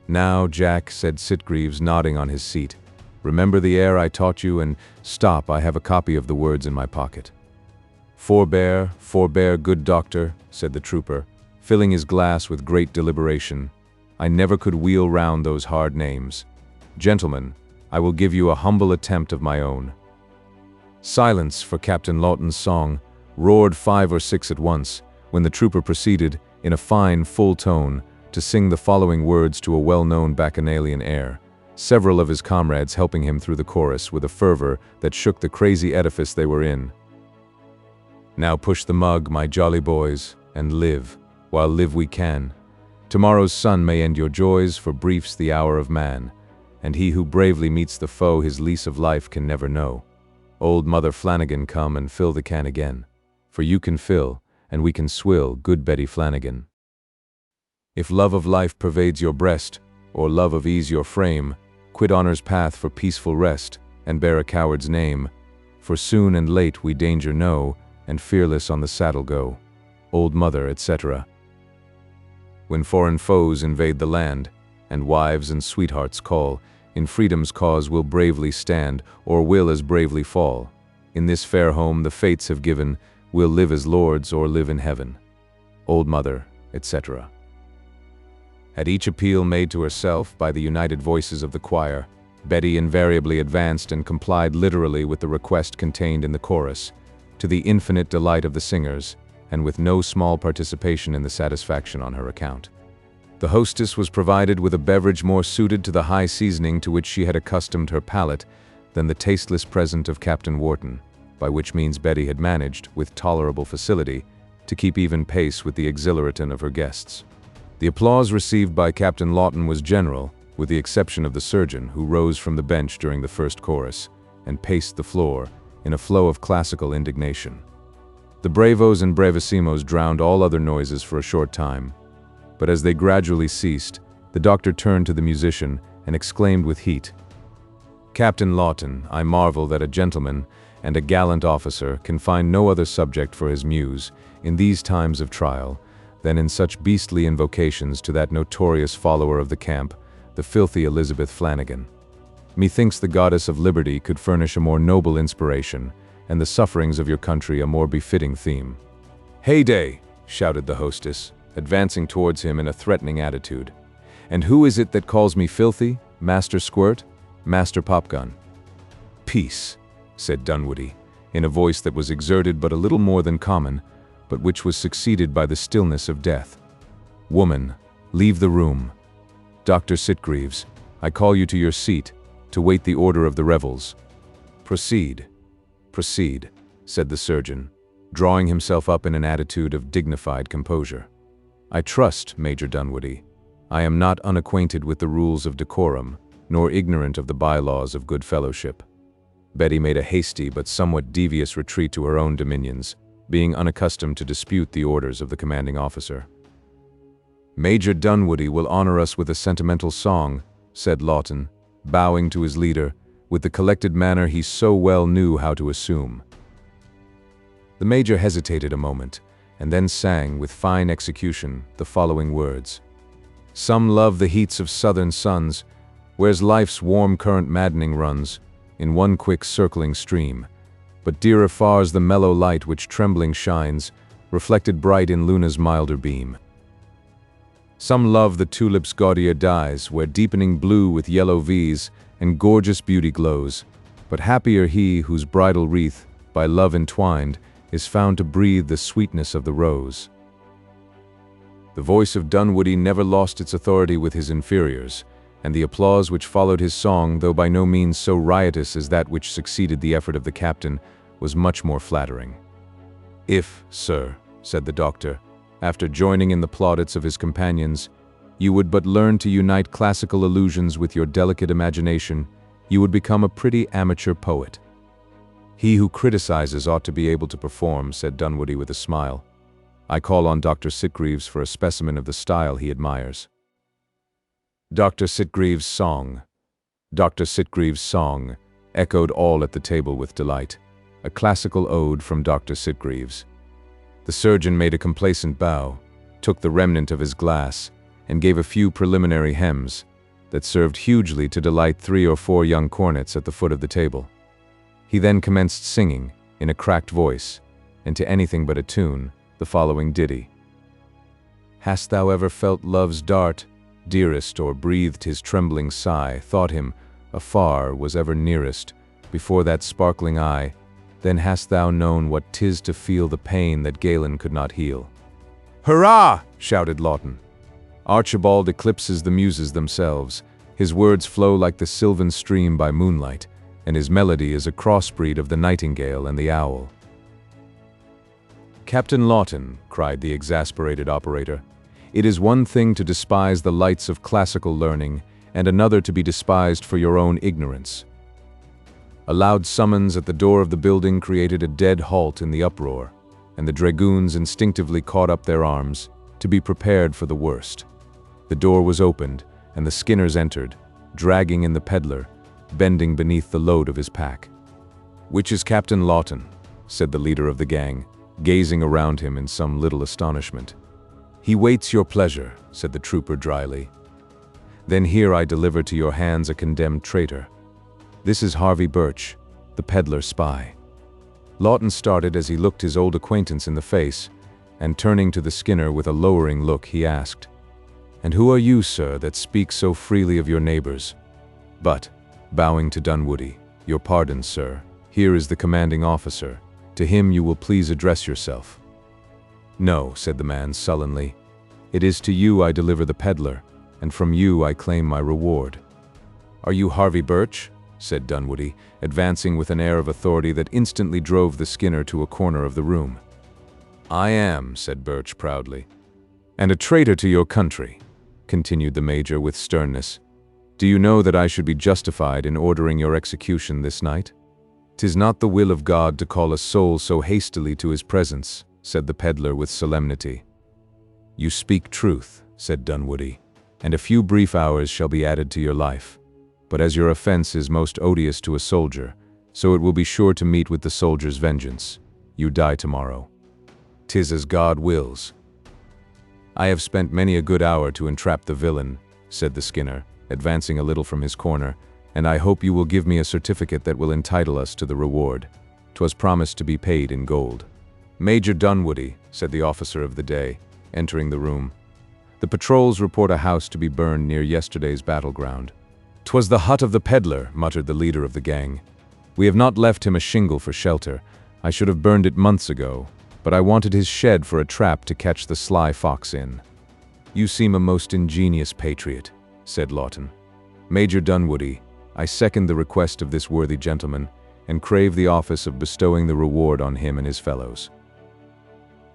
"Now, Jack," said Sitgreaves, nodding on his seat, "remember the air I taught you, and stop, I have a copy of the words in my pocket." "Forbear, forbear, good doctor," said the trooper, filling his glass with great deliberation. "I never could wheel round those hard names. Gentlemen, I will give you a humble attempt of my own." Silence, for Captain Lawton's song roared 5 or 6 at once, when the trooper proceeded, in a fine, full tone, to sing the following words to a well-known bacchanalian air, several of his comrades helping him through the chorus with a fervor that shook the crazy edifice they were in. "Now push the mug, my jolly boys, and live, while live we can. Tomorrow's sun may end your joys, for brief's the hour of man, and he who bravely meets the foe his lease of life can never know. Old Mother Flanagan, come and fill the can again, for you can fill, and we can swill, good Betty Flanagan. If love of life pervades your breast, or love of ease your frame, quit honor's path for peaceful rest, and bear a coward's name, for soon and late we danger know, and fearless on the saddle go. Old Mother, etc. When foreign foes invade the land, and wives and sweethearts call, in freedom's cause we'll bravely stand, or will as bravely fall. In this fair home the fates have given, we'll live as lords or live in heaven. Old Mother, etc. At each appeal made to herself by the united voices of the choir, Betty invariably advanced and complied literally with the request contained in the chorus, to the infinite delight of the singers, and with no small participation in the satisfaction on her account. The hostess was provided with a beverage more suited to the high seasoning to which she had accustomed her palate than the tasteless present of Captain Wharton, by which means Betty had managed, with tolerable facility, to keep even pace with the exhilaraton of her guests. The applause received by Captain Lawton was general, with the exception of the surgeon, who rose from the bench during the first chorus, and paced the floor, in a flow of classical indignation. The bravos and bravissimos drowned all other noises for a short time, but as they gradually ceased, the doctor turned to the musician and exclaimed with heat, "Captain Lawton, I marvel that a gentleman and a gallant officer can find no other subject for his muse, in these times of trial, than in such beastly invocations to that notorious follower of the camp, the filthy Elizabeth Flanagan. Methinks the goddess of liberty could furnish a more noble inspiration, and the sufferings of your country a more befitting theme." "Heyday!" shouted the hostess, advancing towards him in a threatening attitude. "And who is it that calls me filthy? Master Squirt? Master Popgun?" "Peace," said Dunwoody, in a voice that was exerted but a little more than common, but which was succeeded by the stillness of death. "Woman, leave the room. Dr. Sitgreaves, I call you to your seat, to wait the order of the revels." "Proceed, proceed," said the surgeon, drawing himself up in an attitude of dignified composure. "I trust, Major Dunwoody, I am not unacquainted with the rules of decorum, nor ignorant of the bylaws of good fellowship." Betty made a hasty but somewhat devious retreat to her own dominions, being unaccustomed to dispute the orders of the commanding officer. "Major Dunwoody will honor us with a sentimental song," said Lawton, bowing to his leader, with the collected manner he so well knew how to assume. The major hesitated a moment, and then sang, with fine execution, the following words. "Some love the heats of southern suns, where's life's warm current maddening runs, in one quick circling stream. But dearer far's the mellow light which trembling shines, reflected bright in Luna's milder beam. Some love the tulip's gaudier dyes, where deepening blue with yellow V's and gorgeous beauty glows, but happier he whose bridal wreath, by love entwined, is found to breathe the sweetness of the rose." The voice of Dunwoody never lost its authority with his inferiors, and the applause which followed his song, though by no means so riotous as that which succeeded the effort of the captain, was much more flattering. "If, sir," said the doctor, after joining in the plaudits of his companions, "you would but learn to unite classical allusions with your delicate imagination, you would become a pretty amateur poet." "He who criticizes ought to be able to perform," said Dunwoody with a smile. "I call on Dr. Sitgreaves for a specimen of the style he admires." "Dr. Sitgreaves' song, Dr. Sitgreaves' song," echoed all at the table with delight. A classical ode from Dr. Sitgreaves. The surgeon made a complacent bow, took the remnant of his glass, and gave a few preliminary hems, that served hugely to delight 3 or 4 young cornets at the foot of the table. He then commenced singing, in a cracked voice, and to anything but a tune, the following ditty. Hast thou ever felt love's dart, dearest, or breathed his trembling sigh, thought him, afar, was ever nearest, before that sparkling eye, then hast thou known what 'tis to feel the pain that Galen could not heal. Hurrah! Shouted Lawton. Archibald eclipses the muses themselves. His words flow like the sylvan stream by moonlight, and his melody is a crossbreed of the nightingale and the owl. Captain Lawton, cried the exasperated operator, it is one thing to despise the lights of classical learning, and another to be despised for your own ignorance. A loud summons at the door of the building created a dead halt in the uproar, and the dragoons instinctively caught up their arms, to be prepared for the worst. The door was opened, and the Skinners entered, dragging in the peddler, bending beneath the load of his pack. "Which is Captain Lawton?" said the leader of the gang, gazing around him in some little astonishment. "He waits your pleasure," said the trooper dryly. "Then here I deliver to your hands a condemned traitor. This is Harvey Birch, the peddler spy." Lawton started as he looked his old acquaintance in the face, and turning to the Skinner with a lowering look, he asked, "And who are you, sir, that speak so freely of your neighbors? But," bowing to Dunwoody, "your pardon, sir, here is the commanding officer. To him you will please address yourself." "No," said the man sullenly. "It is to you I deliver the peddler, and from you I claim my reward." "Are you Harvey Birch?" said Dunwoody, advancing with an air of authority that instantly drove the Skinner to a corner of the room. "I am," said Birch proudly. "And a traitor to your country," continued the Major with sternness. "Do you know that I should be justified in ordering your execution this night?" "'Tis not the will of God to call a soul so hastily to his presence," said the peddler with solemnity. "You speak truth," said Dunwoody, "and a few brief hours shall be added to your life. But as your offense is most odious to a soldier, so it will be sure to meet with the soldier's vengeance. You die tomorrow. 'Tis as God wills." "I have spent many a good hour to entrap the villain," said the Skinner, advancing a little from his corner, "and I hope you will give me a certificate that will entitle us to the reward. 'Twas promised to be paid in gold." "Major Dunwoody," said the officer of the day, entering the room, "the patrols report a house to be burned near yesterday's battleground." "'Twas the hut of the peddler," muttered the leader of the gang. "We have not left him a shingle for shelter. I should have burned it months ago, but I wanted his shed for a trap to catch the sly fox in." "You seem a most ingenious patriot," said Lawton. "Major Dunwoody, I second the request of this worthy gentleman, and crave the office of bestowing the reward on him and his fellows."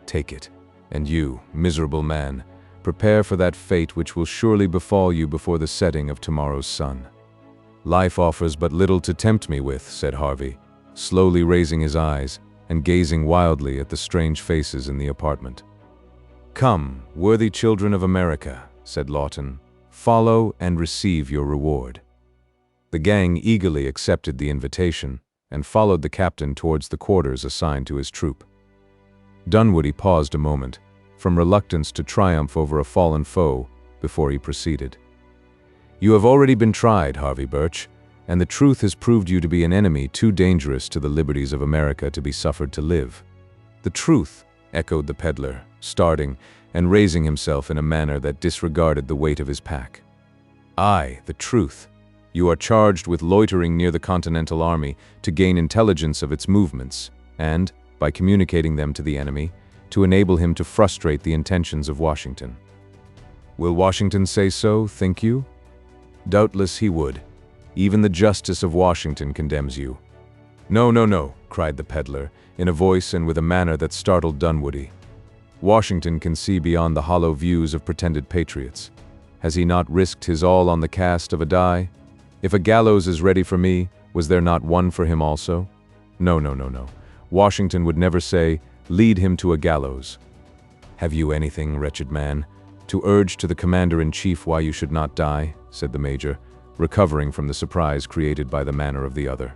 "Take it, and you, miserable man, prepare for that fate which will surely befall you before the setting of tomorrow's sun." "Life offers but little to tempt me with," said Harvey, slowly raising his eyes and gazing wildly at the strange faces in the apartment. "Come, worthy children of America," said Lawton, "follow and receive your reward." The gang eagerly accepted the invitation and followed the captain towards the quarters assigned to his troop. Dunwoody paused a moment, from reluctance to triumph over a fallen foe, before he proceeded. "You have already been tried, Harvey Birch, and the truth has proved you to be an enemy too dangerous to the liberties of America to be suffered to live." "The truth," echoed the peddler, starting and raising himself in a manner that disregarded the weight of his pack. "Aye, the truth. You are charged with loitering near the Continental Army to gain intelligence of its movements, and, by communicating them to the enemy, to enable him to frustrate the intentions of Washington." "Will Washington say so, think you?" "Doubtless he would. Even the justice of Washington condemns you." "No, no, no," cried the peddler, in a voice and with a manner that startled Dunwoody. "Washington can see beyond the hollow views of pretended patriots. Has he not risked his all on the cast of a die? If a gallows is ready for me, was there not one for him also? No, no, no, no. Washington would never say, 'Lead him to a gallows.' Have you anything, wretched man, to urge to the commander-in-chief why you should not die?" said the major, recovering from the surprise created by the manner of the other.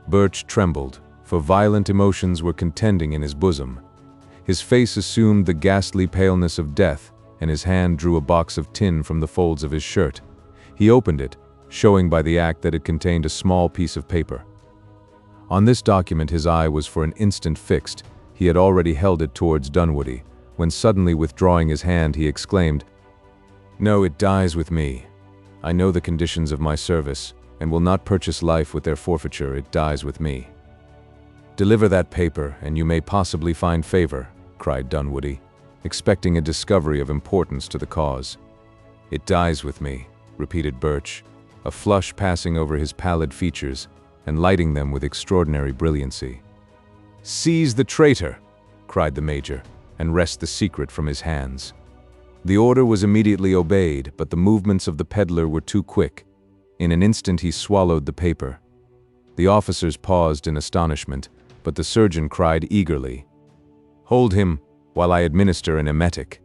Birch trembled, for violent emotions were contending in his bosom. His face assumed the ghastly paleness of death, and his hand drew a box of tin from the folds of his shirt. He opened it, showing by the act that it contained a small piece of paper. On this document his eye was for an instant fixed. He had already held it towards Dunwoody, when suddenly withdrawing his hand he exclaimed, "No, it dies with me. I know the conditions of my service, and will not purchase life with their forfeiture. It dies with me." "Deliver that paper, and you may possibly find favor," cried Dunwoody, expecting a discovery of importance to the cause. "It dies with me," repeated Birch, a flush passing over his pallid features and lighting them with extraordinary brilliancy. "Seize the traitor!" cried the Major, and wrest the secret from his hands. The order was immediately obeyed, but the movements of the peddler were too quick. In an instant he swallowed the paper. The officers paused in astonishment, but the surgeon cried eagerly, "Hold him, while I administer an emetic."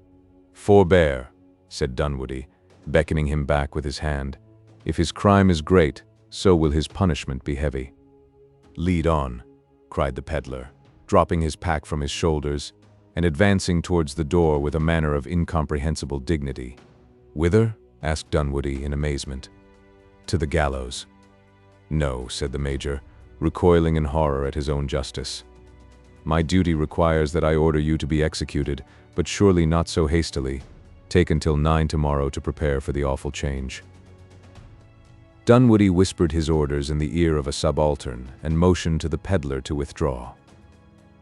"Forbear," said Dunwoody, beckoning him back with his hand. "If his crime is great, so will his punishment be heavy." "Lead on," cried the peddler, dropping his pack from his shoulders, and advancing towards the door with a manner of incomprehensible dignity. "Whither?" asked Dunwoody in amazement. "To the gallows." "No," said the Major, recoiling in horror at his own justice. "My duty requires that I order you to be executed, but surely not so hastily. Take until 9 tomorrow to prepare for the awful change." Dunwoody whispered his orders in the ear of a subaltern and motioned to the peddler to withdraw.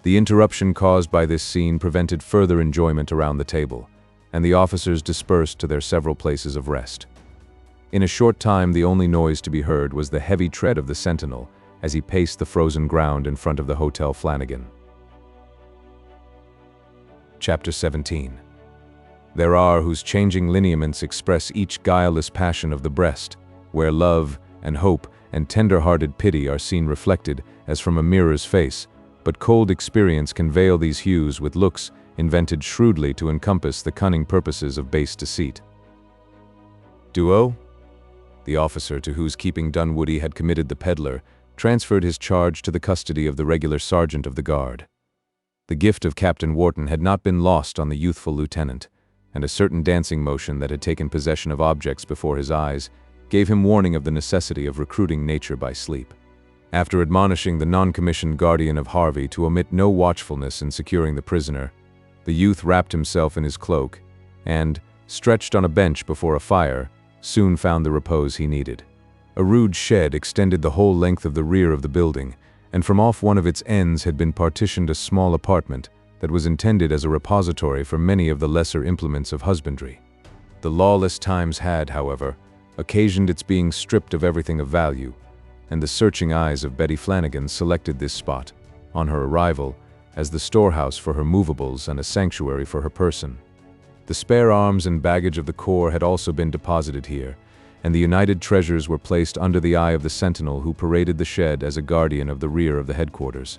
The interruption caused by this scene prevented further enjoyment around the table, and the officers dispersed to their several places of rest. In a short time the only noise to be heard was the heavy tread of the sentinel as he paced the frozen ground in front of the Hotel Flanagan. Chapter 17. There are whose changing lineaments express each guileless passion of the breast, where love and hope and tender-hearted pity are seen reflected as from a mirror's face, but cold experience can veil these hues with looks invented shrewdly to encompass the cunning purposes of base deceit. Duo? The officer to whose keeping Dunwoody had committed the peddler transferred his charge to the custody of the regular sergeant of the guard. The gift of Captain Wharton had not been lost on the youthful lieutenant, and a certain dancing motion that had taken possession of objects before his eyes gave him warning of the necessity of recruiting nature by sleep. After admonishing the non-commissioned guardian of Harvey to omit no watchfulness in securing the prisoner, the youth wrapped himself in his cloak and, stretched on a bench before a fire, soon found the repose he needed. A rude shed extended the whole length of the rear of the building, and from off one of its ends had been partitioned a small apartment that was intended as a repository for many of the lesser implements of husbandry. The lawless times had, however, occasioned its being stripped of everything of value, and the searching eyes of Betty Flanagan selected this spot, on her arrival, as the storehouse for her movables and a sanctuary for her person. The spare arms and baggage of the corps had also been deposited here, and the united treasures were placed under the eye of the sentinel who paraded the shed as a guardian of the rear of the headquarters.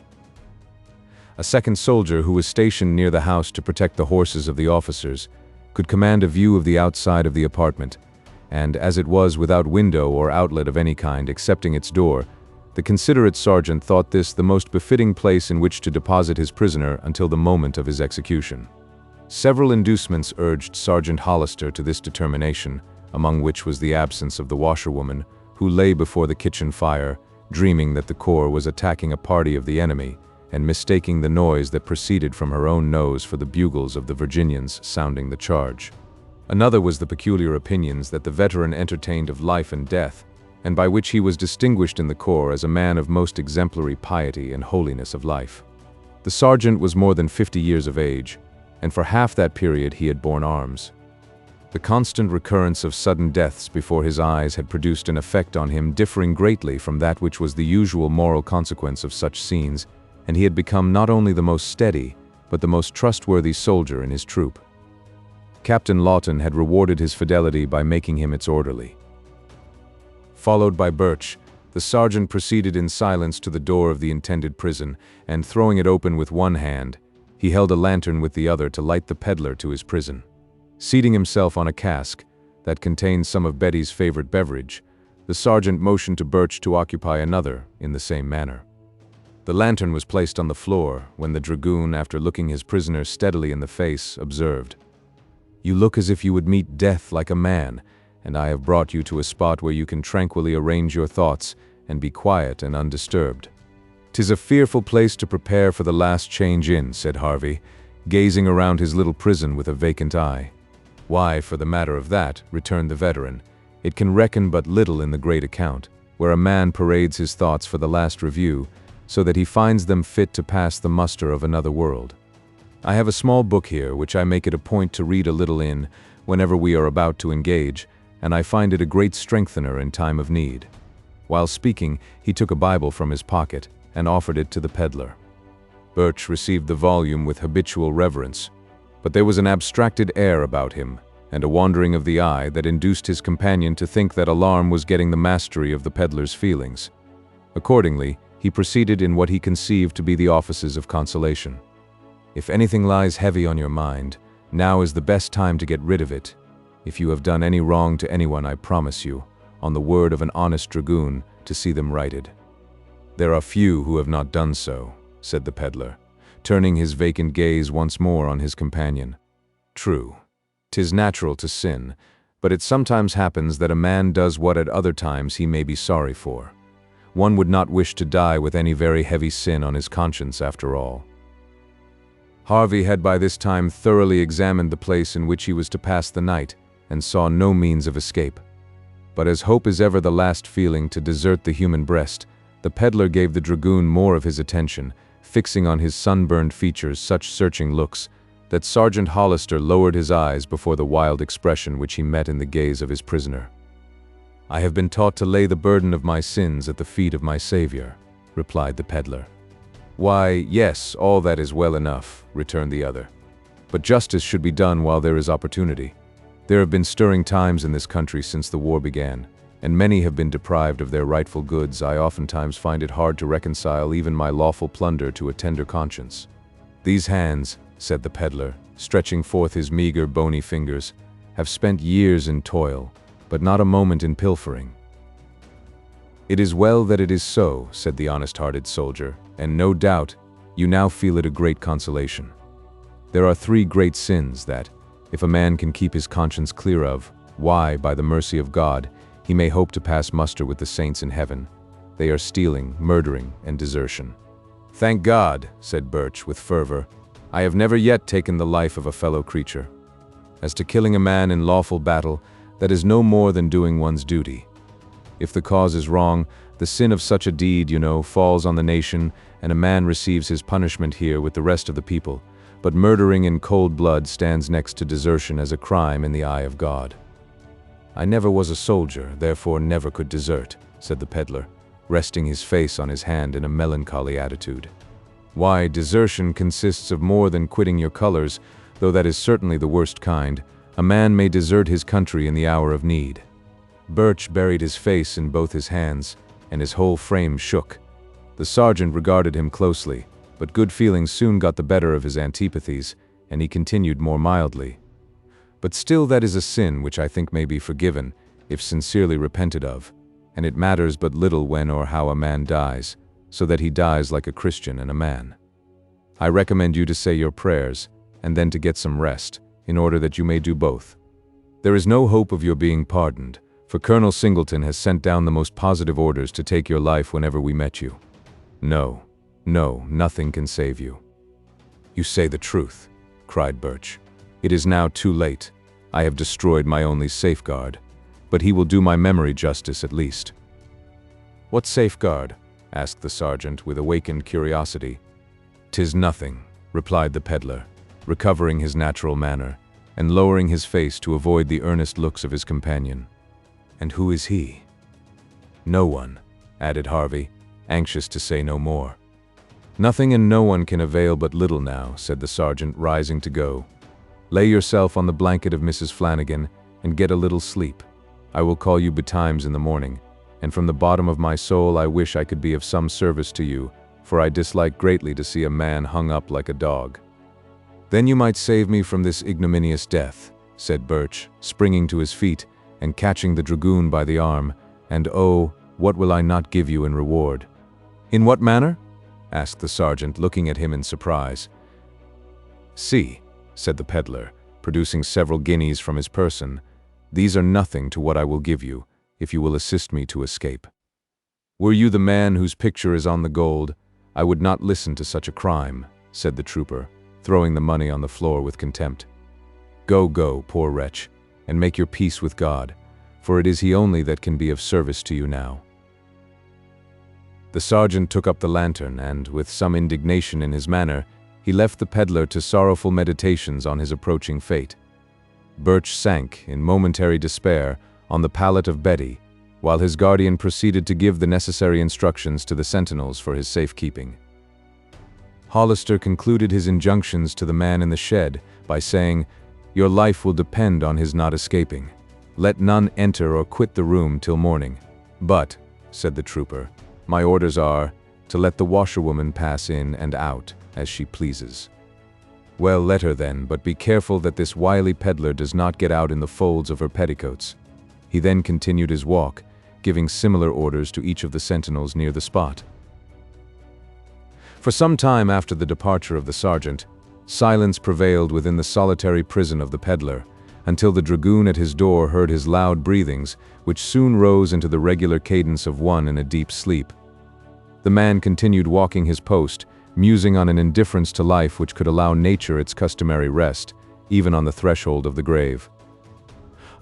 A second soldier who was stationed near the house to protect the horses of the officers could command a view of the outside of the apartment, and as it was without window or outlet of any kind excepting its door, the considerate sergeant thought this the most befitting place in which to deposit his prisoner until the moment of his execution. Several inducements urged Sergeant Hollister to this determination, among which was the absence of the washerwoman, who lay before the kitchen fire, dreaming that the corps was attacking a party of the enemy, and mistaking the noise that proceeded from her own nose for the bugles of the Virginians sounding the charge. Another was the peculiar opinions that the veteran entertained of life and death, and by which he was distinguished in the corps as a man of most exemplary piety and holiness of life. The sergeant was more than 50 years of age, and for half that period he had borne arms. The constant recurrence of sudden deaths before his eyes had produced an effect on him differing greatly from that which was the usual moral consequence of such scenes, and he had become not only the most steady, but the most trustworthy soldier in his troop. Captain Lawton had rewarded his fidelity by making him its orderly. Followed by Birch, the sergeant proceeded in silence to the door of the intended prison, and throwing it open with one hand, he held a lantern with the other to light the peddler to his prison. Seating himself on a cask that contained some of Betty's favorite beverage, the sergeant motioned to Birch to occupy another in the same manner. The lantern was placed on the floor when the dragoon, after looking his prisoner steadily in the face, observed, "You look as if you would meet death like a man, and I have brought you to a spot where you can tranquilly arrange your thoughts and be quiet and undisturbed." "'Tis a fearful place to prepare for the last change in," said Harvey, gazing around his little prison with a vacant eye. "Why, for the matter of that," returned the veteran, "it can reckon but little in the great account, where a man parades his thoughts for the last review, so that he finds them fit to pass the muster of another world. I have a small book here which I make it a point to read a little in whenever we are about to engage, and I find it a great strengthener in time of need." While speaking, he took a Bible from his pocket and offered it to the peddler. Birch received the volume with habitual reverence, but there was an abstracted air about him, and a wandering of the eye that induced his companion to think that alarm was getting the mastery of the peddler's feelings. Accordingly, he proceeded in what he conceived to be the offices of consolation. "If anything lies heavy on your mind, now is the best time to get rid of it. If you have done any wrong to anyone, I promise you, on the word of an honest dragoon, to see them righted." "There are few who have not done so," said the peddler, turning his vacant gaze once more on his companion. "True, 'tis natural to sin, but it sometimes happens that a man does what at other times he may be sorry for. One would not wish to die with any very heavy sin on his conscience after all." Harvey had by this time thoroughly examined the place in which he was to pass the night, and saw no means of escape. But as hope is ever the last feeling to desert the human breast, the peddler gave the dragoon more of his attention, fixing on his sunburned features such searching looks that Sergeant Hollister lowered his eyes before the wild expression which he met in the gaze of his prisoner. "I have been taught to lay the burden of my sins at the feet of my Savior," replied the peddler. "Why, yes, all that is well enough," returned the other. "But justice should be done while there is opportunity. There have been stirring times in this country since the war began, and many have been deprived of their rightful goods. I oftentimes find it hard to reconcile even my lawful plunder to a tender conscience. These hands," said the peddler, stretching forth his meager, bony fingers, "have spent years in toil, but not a moment in pilfering." "It is well that it is so," said the honest-hearted soldier, "and no doubt you now feel it a great consolation. There are 3 great sins that, if a man can keep his conscience clear of, why, by the mercy of God, he may hope to pass muster with the saints in heaven. They are stealing, murdering, and desertion." "Thank God," said Birch with fervor, "I have never yet taken the life of a fellow creature. As to killing a man in lawful battle, that is no more than doing one's duty. If the cause is wrong, the sin of such a deed, falls on the nation, and a man receives his punishment here with the rest of the people. But murdering in cold blood stands next to desertion as a crime in the eye of God." "I never was a soldier, therefore never could desert," said the peddler, resting his face on his hand in a melancholy attitude. "Why, desertion consists of more than quitting your colors, though that is certainly the worst kind. A man may desert his country in the hour of need." Birch buried his face in both his hands, and his whole frame shook. The sergeant regarded him closely, but good feelings soon got the better of his antipathies, and he continued more mildly. "But still that is a sin which I think may be forgiven, if sincerely repented of, and it matters but little when or how a man dies, so that he dies like a Christian and a man. I recommend you to say your prayers, and then to get some rest, in order that you may do both. There is no hope of your being pardoned, for Colonel Singleton has sent down the most positive orders to take your life whenever we met you. No, nothing can save you." "You say the truth," cried Birch. "It is now too late. I have destroyed my only safeguard, but he will do my memory justice at least." "What safeguard?" asked the sergeant with awakened curiosity. "'Tis nothing," replied the peddler, recovering his natural manner, and lowering his face to avoid the earnest looks of his companion. "And who is he?" "No one," added Harvey, anxious to say no more. "Nothing and no one can avail but little now," said the sergeant, rising to go. "Lay yourself on the blanket of Mrs. Flanagan and get a little sleep. I will call you betimes in the morning, and from the bottom of my soul I wish I could be of some service to you, for I dislike greatly to see a man hung up like a dog." "Then you might save me from this ignominious death," said Birch, springing to his feet and catching the dragoon by the arm, "and oh, what will I not give you in reward?" "In what manner?" asked the sergeant, looking at him in surprise. "See," said the peddler, producing several guineas from his person, These are nothing to what I will give you, if you will assist me to escape. Were you the man whose picture is on the gold, I would not listen to such a crime, said the trooper, throwing the money on the floor with contempt. Go, poor wretch, and make your peace with God, for it is He only that can be of service to you now. The sergeant took up the lantern, and, with some indignation in his manner, he left the peddler to sorrowful meditations on his approaching fate. Birch sank, in momentary despair, on the pallet of Betty, while his guardian proceeded to give the necessary instructions to the sentinels for his safekeeping. Hollister concluded his injunctions to the man in the shed by saying, "Your life will depend on his not escaping. Let none enter or quit the room till morning. But," said the trooper, "my orders are to let the washerwoman pass in and out as she pleases." "Well, let her then, but be careful that this wily peddler does not get out in the folds of her petticoats." He then continued his walk, giving similar orders to each of the sentinels near the spot. For some time after the departure of the sergeant, silence prevailed within the solitary prison of the peddler, until the dragoon at his door heard his loud breathings, which soon rose into the regular cadence of one in a deep sleep. The man continued walking his post, musing on an indifference to life which could allow nature its customary rest, even on the threshold of the grave.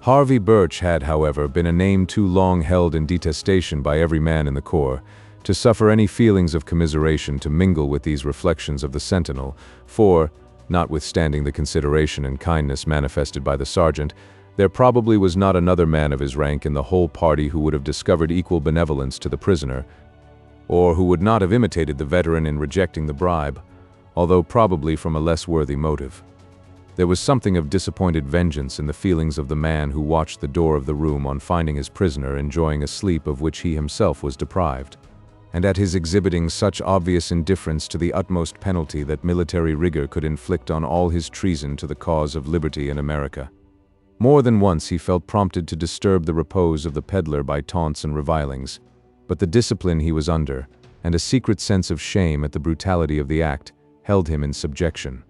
Harvey Birch had, however, been a name too long held in detestation by every man in the corps, to suffer any feelings of commiseration to mingle with these reflections of the sentinel, for, notwithstanding the consideration and kindness manifested by the sergeant, there probably was not another man of his rank in the whole party who would have discovered equal benevolence to the prisoner, or who would not have imitated the veteran in rejecting the bribe, although probably from a less worthy motive. There was something of disappointed vengeance in the feelings of the man who watched the door of the room on finding his prisoner enjoying a sleep of which he himself was deprived, and at his exhibiting such obvious indifference to the utmost penalty that military rigor could inflict on all his treason to the cause of liberty in America. More than once he felt prompted to disturb the repose of the peddler by taunts and revilings, but the discipline he was under, and a secret sense of shame at the brutality of the act, held him in subjection.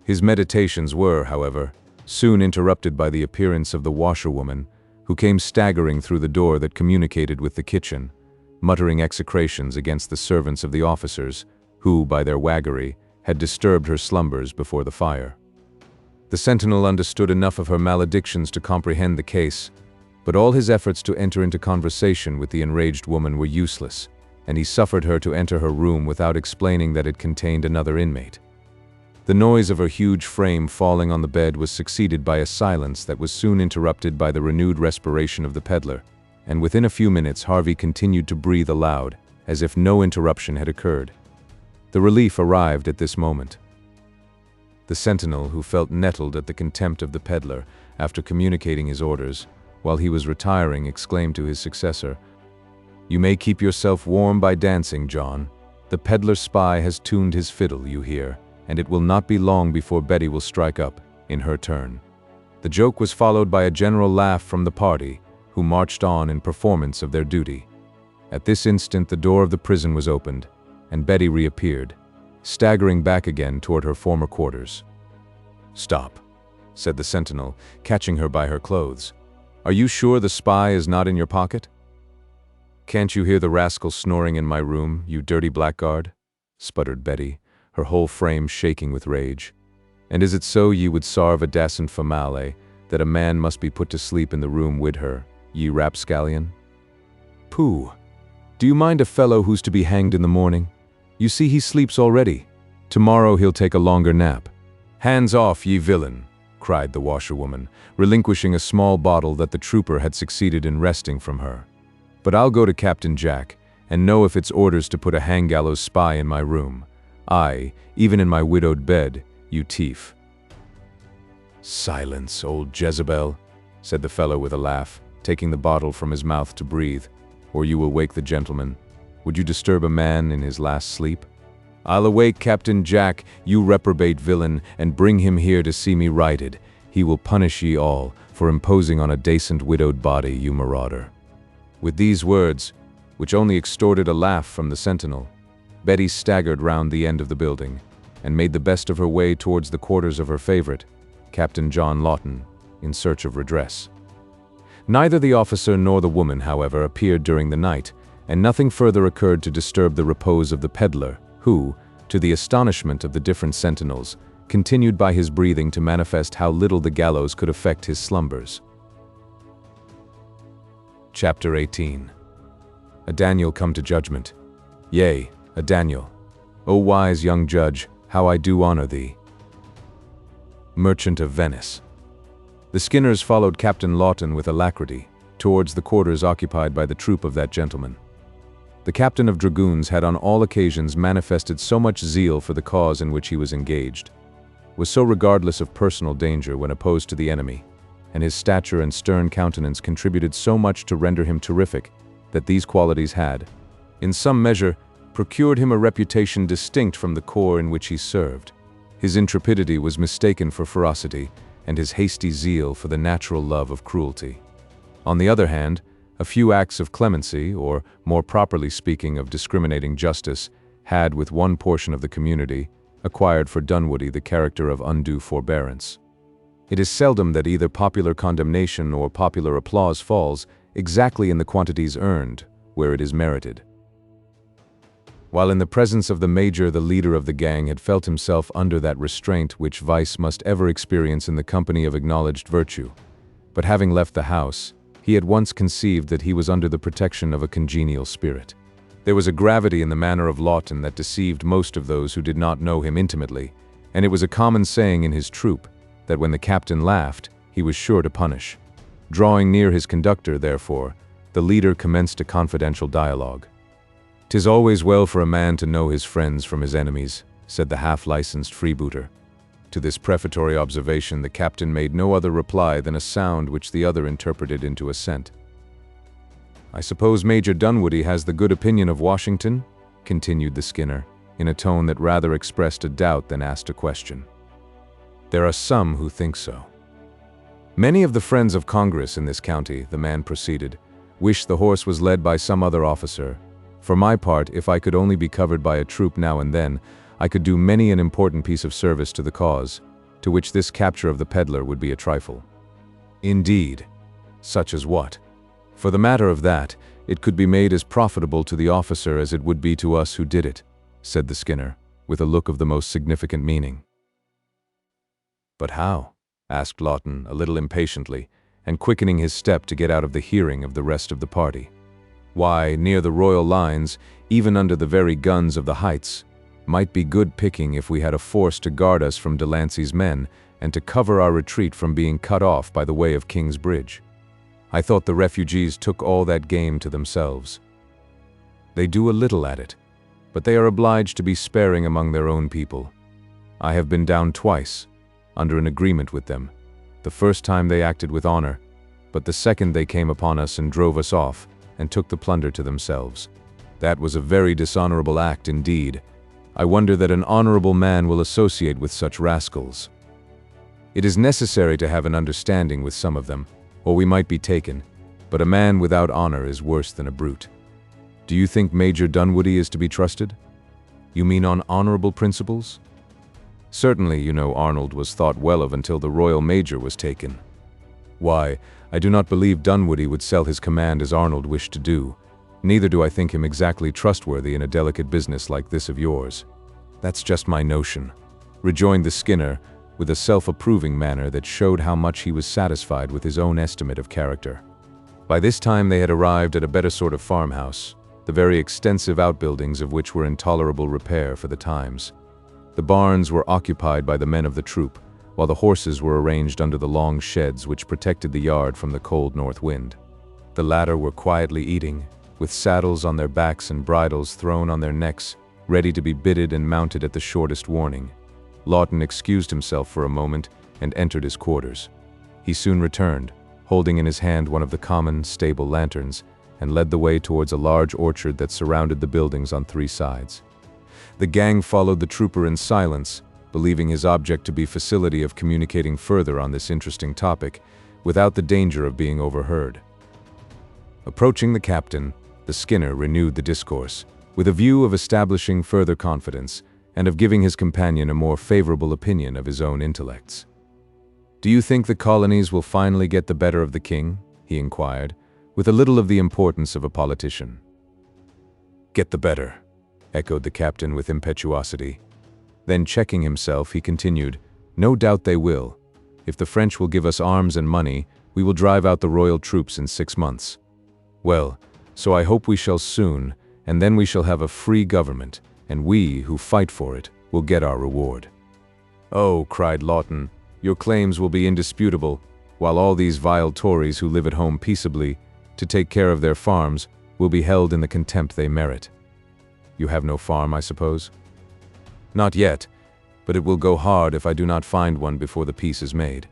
His meditations were, however, soon interrupted by the appearance of the washerwoman, who came staggering through the door that communicated with the kitchen, muttering execrations against the servants of the officers, who, by their waggery, had disturbed her slumbers before the fire. The sentinel understood enough of her maledictions to comprehend the case, but all his efforts to enter into conversation with the enraged woman were useless, and he suffered her to enter her room without explaining that it contained another inmate. The noise of her huge frame falling on the bed was succeeded by a silence that was soon interrupted by the renewed respiration of the peddler, and within a few minutes Harvey continued to breathe aloud, as if no interruption had occurred. The relief arrived at this moment. The sentinel, who felt nettled at the contempt of the peddler, after communicating his orders, while he was retiring, exclaimed to his successor, "You may keep yourself warm by dancing, John. The peddler spy has tuned his fiddle, you hear, and it will not be long before Betty will strike up, in her turn." The joke was followed by a general laugh from the party, who marched on in performance of their duty. At this instant the door of the prison was opened, and Betty reappeared, staggering back again toward her former quarters. "Stop," said the sentinel, catching her by her clothes. "Are you sure the spy is not in your pocket?" "Can't you hear the rascal snoring in my room, you dirty blackguard?" sputtered Betty, her whole frame shaking with rage. "And is it so ye would sarve a dacent famale, that a man must be put to sleep in the room wid her, ye rapscallion? Pooh! Do you mind a fellow who's to be hanged in the morning? You see he sleeps already. Tomorrow he'll take a longer nap." "Hands off, ye villain!" cried the washerwoman, relinquishing a small bottle that the trooper had succeeded in wresting from her. "But I'll go to Captain Jack, and know if it's orders to put a hang-gallows spy in my room. Aye, even in my widowed bed, you thief." "Silence, old Jezebel," said the fellow with a laugh, taking the bottle from his mouth to breathe, "or you will wake the gentleman. Would you disturb a man in his last sleep? I'll awake Captain Jack, you reprobate villain, and bring him here to see me righted. He will punish ye all for imposing on a decent widowed body, you marauder." With these words, which only extorted a laugh from the sentinel, Betty staggered round the end of the building, and made the best of her way towards the quarters of her favorite, Captain John Lawton, in search of redress. Neither the officer nor the woman, however, appeared during the night, and nothing further occurred to disturb the repose of the peddler, who, to the astonishment of the different sentinels, continued by his breathing to manifest how little the gallows could affect his slumbers. Chapter 18. A Daniel come to judgment. Yea, a Daniel. O wise young judge, how I do honor thee. Merchant of Venice. The Skinners followed Captain Lawton with alacrity, towards the quarters occupied by the troop of that gentleman. The captain of dragoons had on all occasions manifested so much zeal for the cause in which he was engaged, was so regardless of personal danger when opposed to the enemy, and his stature and stern countenance contributed so much to render him terrific, that these qualities had, in some measure, procured him a reputation distinct from the corps in which he served. His intrepidity was mistaken for ferocity, and his hasty zeal for the natural love of cruelty. On the other hand, a few acts of clemency, or more properly speaking of discriminating justice, had, with one portion of the community, acquired for Dunwoodie the character of undue forbearance. It is seldom that either popular condemnation or popular applause falls exactly in the quantities earned, where it is merited. While in the presence of the major, the leader of the gang had felt himself under that restraint which vice must ever experience in the company of acknowledged virtue, but having left the house, he at once conceived that he was under the protection of a congenial spirit. There was a gravity in the manner of Lawton that deceived most of those who did not know him intimately, and it was a common saying in his troop that when the captain laughed, he was sure to punish. Drawing near his conductor, therefore, the leader commenced a confidential dialogue. "'Tis always well for a man to know his friends from his enemies," said the half-licensed freebooter. To this prefatory observation the captain made no other reply than a sound which the other interpreted into assent. "I suppose Major Dunwoodie has the good opinion of Washington?" continued the Skinner, in a tone that rather expressed a doubt than asked a question. "There are some who think so. Many of the friends of Congress in this county," the man proceeded, "wish the horse was led by some other officer. For my part, if I could only be covered by a troop now and then, I could do many an important piece of service to the cause, to which this capture of the peddler would be a trifle." "Indeed. Such as what?" "For the matter of that, it could be made as profitable to the officer as it would be to us who did it," said the Skinner, with a look of the most significant meaning. "But how?" asked Lawton, a little impatiently, and quickening his step to get out of the hearing of the rest of the party. "Why, near the royal lines, even under the very guns of the heights, might be good picking if we had a force to guard us from Delancey's men and to cover our retreat from being cut off by the way of King's Bridge. I thought the refugees took all that game to themselves." "They do a little at it, but they are obliged to be sparing among their own people. I have been down twice, under an agreement with them. The first time they acted with honor, but the second they came upon us and drove us off, and took the plunder to themselves. That was a very dishonorable act indeed. I wonder that an honorable man will associate with such rascals. It is necessary to have an understanding with some of them, or we might be taken, but a man without honor is worse than a brute. Do you think Major Dunwoodie is to be trusted? You mean on honorable principles? Certainly, you know, Arnold was thought well of until the Royal Major was taken. Why, I do not believe Dunwoodie would sell his command as Arnold wished to do. Neither do I think him exactly trustworthy in a delicate business like this of yours." "That's just my notion," rejoined the Skinner, with a self-approving manner that showed how much he was satisfied with his own estimate of character. By this time they had arrived at a better sort of farmhouse, the very extensive outbuildings of which were in tolerable repair for the times. The barns were occupied by the men of the troop, while the horses were arranged under the long sheds which protected the yard from the cold north wind. The latter were quietly eating, with saddles on their backs and bridles thrown on their necks, ready to be bitted and mounted at the shortest warning. Lawton excused himself for a moment and entered his quarters. He soon returned, holding in his hand one of the common, stable lanterns, and led the way towards a large orchard that surrounded the buildings on three sides. The gang followed the trooper in silence, believing his object to be facility of communicating further on this interesting topic, without the danger of being overheard. Approaching the captain, the Skinner renewed the discourse, with a view of establishing further confidence, and of giving his companion a more favorable opinion of his own intellects. "Do you think the colonies will finally get the better of the king?" he inquired, with a little of the importance of a politician. "Get the better," echoed the captain with impetuosity. Then, checking himself, he continued, "No doubt they will. If the French will give us arms and money, we will drive out the royal troops in 6 months. Well, so I hope we shall soon, and then we shall have a free government, and we, who fight for it, will get our reward." "Oh," cried Lawton, "your claims will be indisputable, while all these vile Tories who live at home peaceably, to take care of their farms, will be held in the contempt they merit. You have no farm, I suppose?" "Not yet, but it will go hard if I do not find one before the peace is made."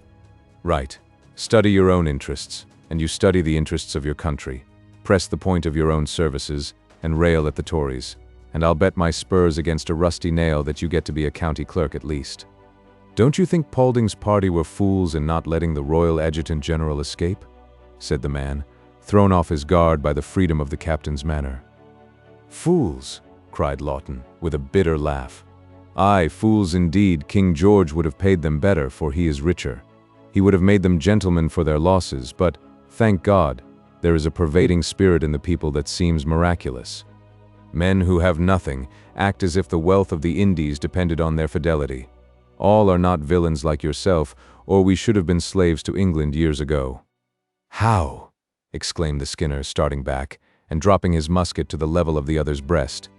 "Right. Study your own interests, and you study the interests of your country. Press the point of your own services, and rail at the Tories, and I'll bet my spurs against a rusty nail that you get to be a county clerk at least. Don't you think Paulding's party were fools in not letting the royal adjutant general escape?" said the man, thrown off his guard by the freedom of the captain's manner. "Fools!" cried Lawton, with a bitter laugh. "Aye, fools indeed. King George would have paid them better, for he is richer. He would have made them gentlemen for their losses, but, thank God, there is a pervading spirit in the people that seems miraculous. Men who have nothing act as if the wealth of the Indies depended on their fidelity. All are not villains like yourself, or we should have been slaves to England years ago." "How?" exclaimed the Skinner, starting back, and dropping his musket to the level of the other's breast.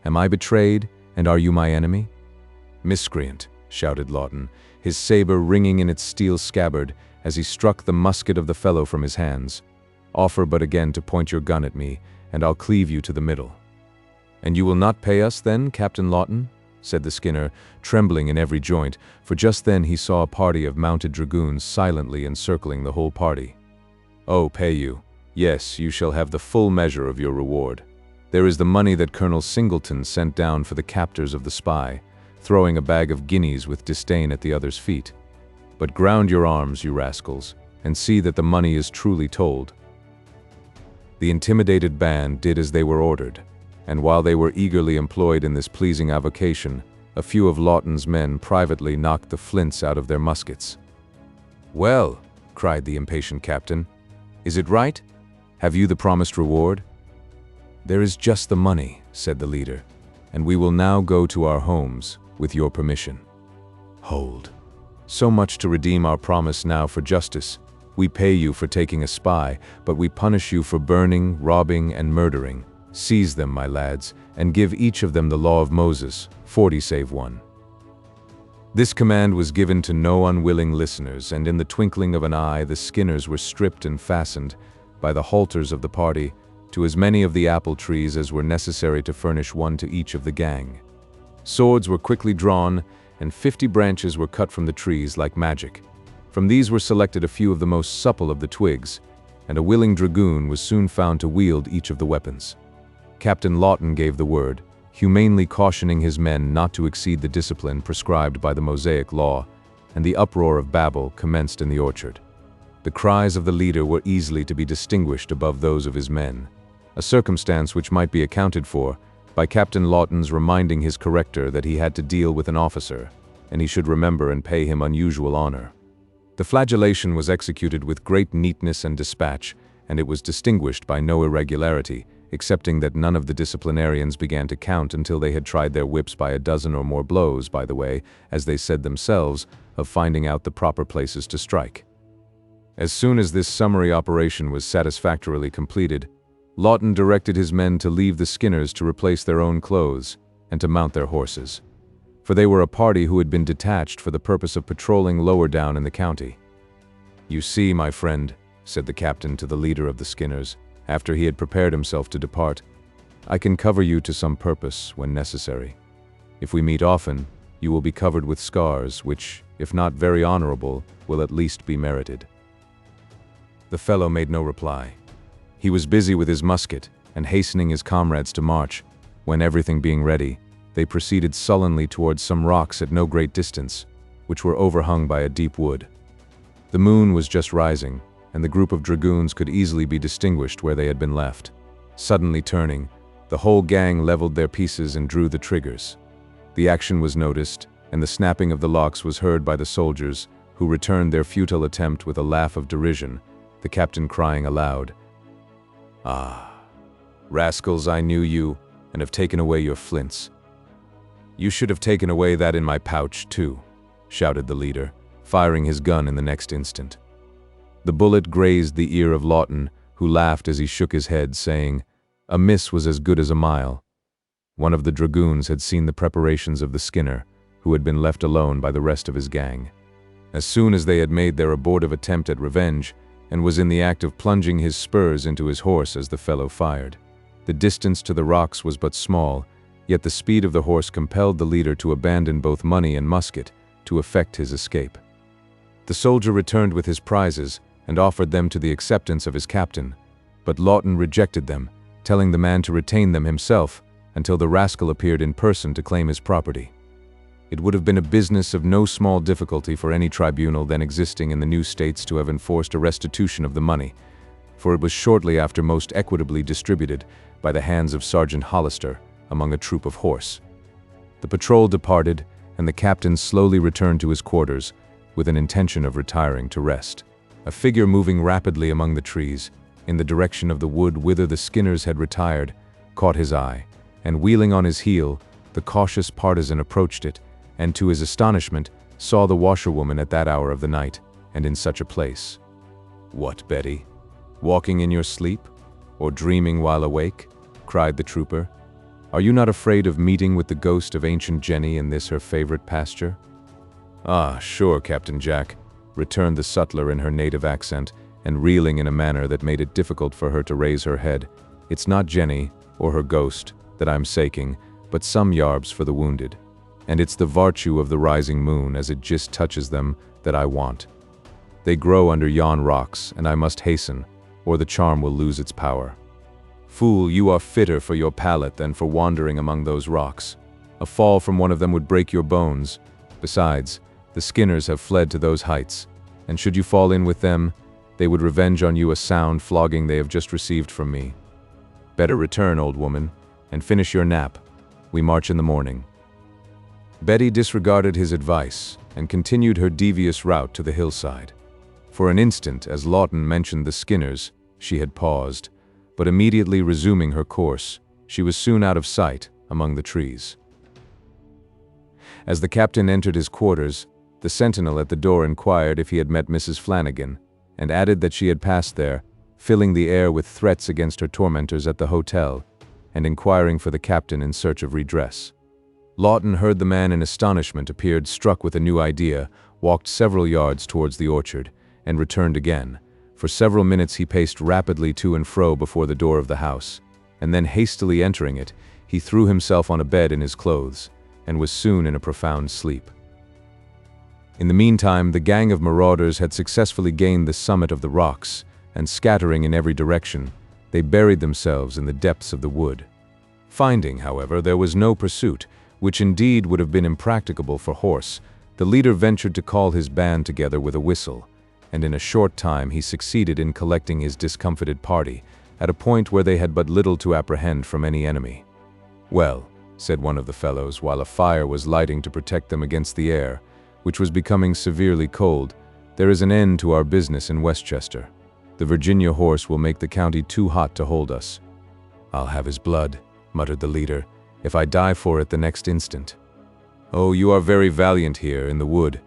"Am I betrayed, and are you my enemy?" "Miscreant," shouted Lawton, his saber ringing in its steel scabbard as he struck the musket of the fellow from his hands. "Offer but again to point your gun at me, and I'll cleave you to the middle." "And you will not pay us then, Captain Lawton?" said the Skinner, trembling in every joint, for just then he saw a party of mounted dragoons silently encircling the whole party. "Oh, pay you. Yes, you shall have the full measure of your reward. There is the money that Colonel Singleton sent down for the captors of the spy," throwing a bag of guineas with disdain at the other's feet. "But ground your arms, you rascals, and see that the money is truly told." The intimidated band did as they were ordered, and while they were eagerly employed in this pleasing avocation, a few of Lawton's men privately knocked the flints out of their muskets. "Well," cried the impatient captain, "is it right? Have you the promised reward?" "There is just the money," said the leader, "and we will now go to our homes, with your permission." "Hold. So much to redeem our promise now for justice. We pay you for taking a spy, but we punish you for burning, robbing, and murdering. Seize them, my lads, and give each of them the law of Moses, 40 save 1. This command was given to no unwilling listeners, and in the twinkling of an eye the Skinners were stripped and fastened, by the halters of the party, to as many of the apple trees as were necessary to furnish one to each of the gang. Swords were quickly drawn, and 50 branches were cut from the trees like magic. From these were selected a few of the most supple of the twigs, and a willing dragoon was soon found to wield each of the weapons. Captain Lawton gave the word, humanely cautioning his men not to exceed the discipline prescribed by the Mosaic law, and the uproar of Babel commenced in the orchard. The cries of the leader were easily to be distinguished above those of his men, a circumstance which might be accounted for by Captain Lawton's reminding his corrector that he had to deal with an officer, and he should remember and pay him unusual honor. The flagellation was executed with great neatness and dispatch, and it was distinguished by no irregularity, excepting that none of the disciplinarians began to count until they had tried their whips by a dozen or more blows, by the way, as they said themselves, of finding out the proper places to strike. As soon as this summary operation was satisfactorily completed, Lawton directed his men to leave the Skinners to replace their own clothes, and to mount their horses. For they were a party who had been detached for the purpose of patrolling lower down in the county. "You see, my friend," said the captain to the leader of the Skinners, after he had prepared himself to depart, "I can cover you to some purpose when necessary. If we meet often, you will be covered with scars, which, if not very honorable, will at least be merited." The fellow made no reply. He was busy with his musket and hastening his comrades to march, when everything being ready, they proceeded sullenly towards some rocks at no great distance, which were overhung by a deep wood. The moon was just rising, and the group of dragoons could easily be distinguished where they had been left. Suddenly turning, the whole gang leveled their pieces and drew the triggers. The action was noticed, and the snapping of the locks was heard by the soldiers, who returned their futile attempt with a laugh of derision, the captain crying aloud, "Ah, rascals, I knew you, and have taken away your flints." "You should have taken away that in my pouch, too," shouted the leader, firing his gun in the next instant. The bullet grazed the ear of Lawton, who laughed as he shook his head, saying, "A miss was as good as a mile." One of the dragoons had seen the preparations of the Skinner, who had been left alone by the rest of his gang. As soon as they had made their abortive attempt at revenge, and was in the act of plunging his spurs into his horse as the fellow fired. The distance to the rocks was but small, yet the speed of the horse compelled the leader to abandon both money and musket to effect his escape. The soldier returned with his prizes and offered them to the acceptance of his captain, but Lawton rejected them, telling the man to retain them himself until the rascal appeared in person to claim his property. It would have been a business of no small difficulty for any tribunal then existing in the new states to have enforced a restitution of the money, for it was shortly after most equitably distributed by the hands of Sergeant Hollister among a troop of horse. The patrol departed, and the captain slowly returned to his quarters with an intention of retiring to rest. A figure moving rapidly among the trees, in the direction of the wood whither the Skinners had retired, caught his eye, and wheeling on his heel, the cautious partisan approached it, and to his astonishment, saw the washerwoman at that hour of the night, and in such a place. "What, Betty? Walking in your sleep? Or dreaming while awake?" cried the trooper. "Are you not afraid of meeting with the ghost of ancient Jenny in this her favorite pasture?" "Ah, sure, Captain Jack," returned the sutler in her native accent, and reeling in a manner that made it difficult for her to raise her head. "It's not Jenny, or her ghost, that I'm saking, but some yarbs for the wounded. And it's the vartue of the rising moon as it just touches them that I want. They grow under yon rocks, and I must hasten, or the charm will lose its power. Fool, you are fitter for your pallet than for wandering among those rocks. A fall from one of them would break your bones. Besides, the Skinners have fled to those heights, and should you fall in with them, they would revenge on you a sound flogging they have just received from me. Better return, old woman, and finish your nap. We march in the morning." Betty disregarded his advice and continued her devious route to the hillside. For an instant, as Lawton mentioned the Skinners, she had paused, but immediately resuming her course, she was soon out of sight among the trees. As the captain entered his quarters, the sentinel at the door inquired if he had met Mrs. Flanagan, and added that she had passed there, filling the air with threats against her tormentors at the hotel, and inquiring for the captain in search of redress. Lawton heard the man in astonishment, appeared struck with a new idea, walked several yards towards the orchard, and returned again. For several minutes he paced rapidly to and fro before the door of the house, and then hastily entering it, he threw himself on a bed in his clothes, and was soon in a profound sleep. In the meantime, the gang of marauders had successfully gained the summit of the rocks, and scattering in every direction, they buried themselves in the depths of the wood. Finding, however, there was no pursuit, which indeed would have been impracticable for horse, the leader ventured to call his band together with a whistle, and in a short time he succeeded in collecting his discomfited party at a point where they had but little to apprehend from any enemy. "Well," said one of the fellows, while a fire was lighting to protect them against the air, which was becoming severely cold, "there is an end to our business in Westchester. The Virginia horse will make the county too hot to hold us." "I'll have his blood," muttered the leader, "if I die for it the next instant." "Oh, you are very valiant here in the wood,"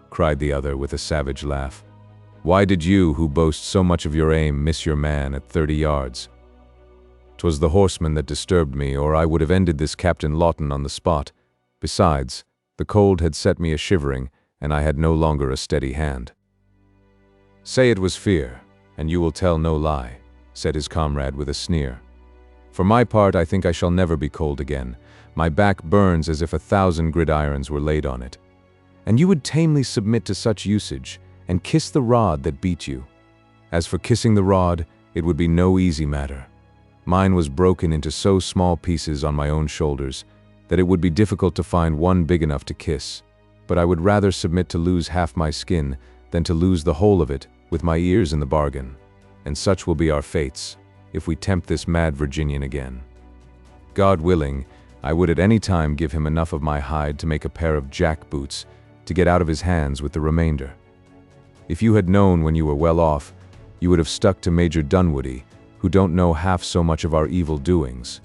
cried the other with a savage laugh. "Why did you, who boast so much of your aim, miss your man at 30 yards? 'Twas the horseman that disturbed me, or I would have ended this Captain Lawton on the spot. Besides, the cold had set me a-shivering, and I had no longer a steady hand." "Say it was fear, and you will tell no lie," said his comrade with a sneer. "For my part, I think I shall never be cold again. My back burns as if 1,000 gridirons were laid on it. And you would tamely submit to such usage, and kiss the rod that beat you. As for kissing the rod, it would be no easy matter. Mine was broken into so small pieces on my own shoulders that it would be difficult to find one big enough to kiss, but I would rather submit to lose half my skin than to lose the whole of it, with my ears in the bargain. And such will be our fates, if we tempt this mad Virginian again. God willing, I would at any time give him enough of my hide to make a pair of jack boots to get out of his hands with the remainder. If you had known when you were well off, you would have stuck to Major Dunwoody, who don't know half so much of our evil doings."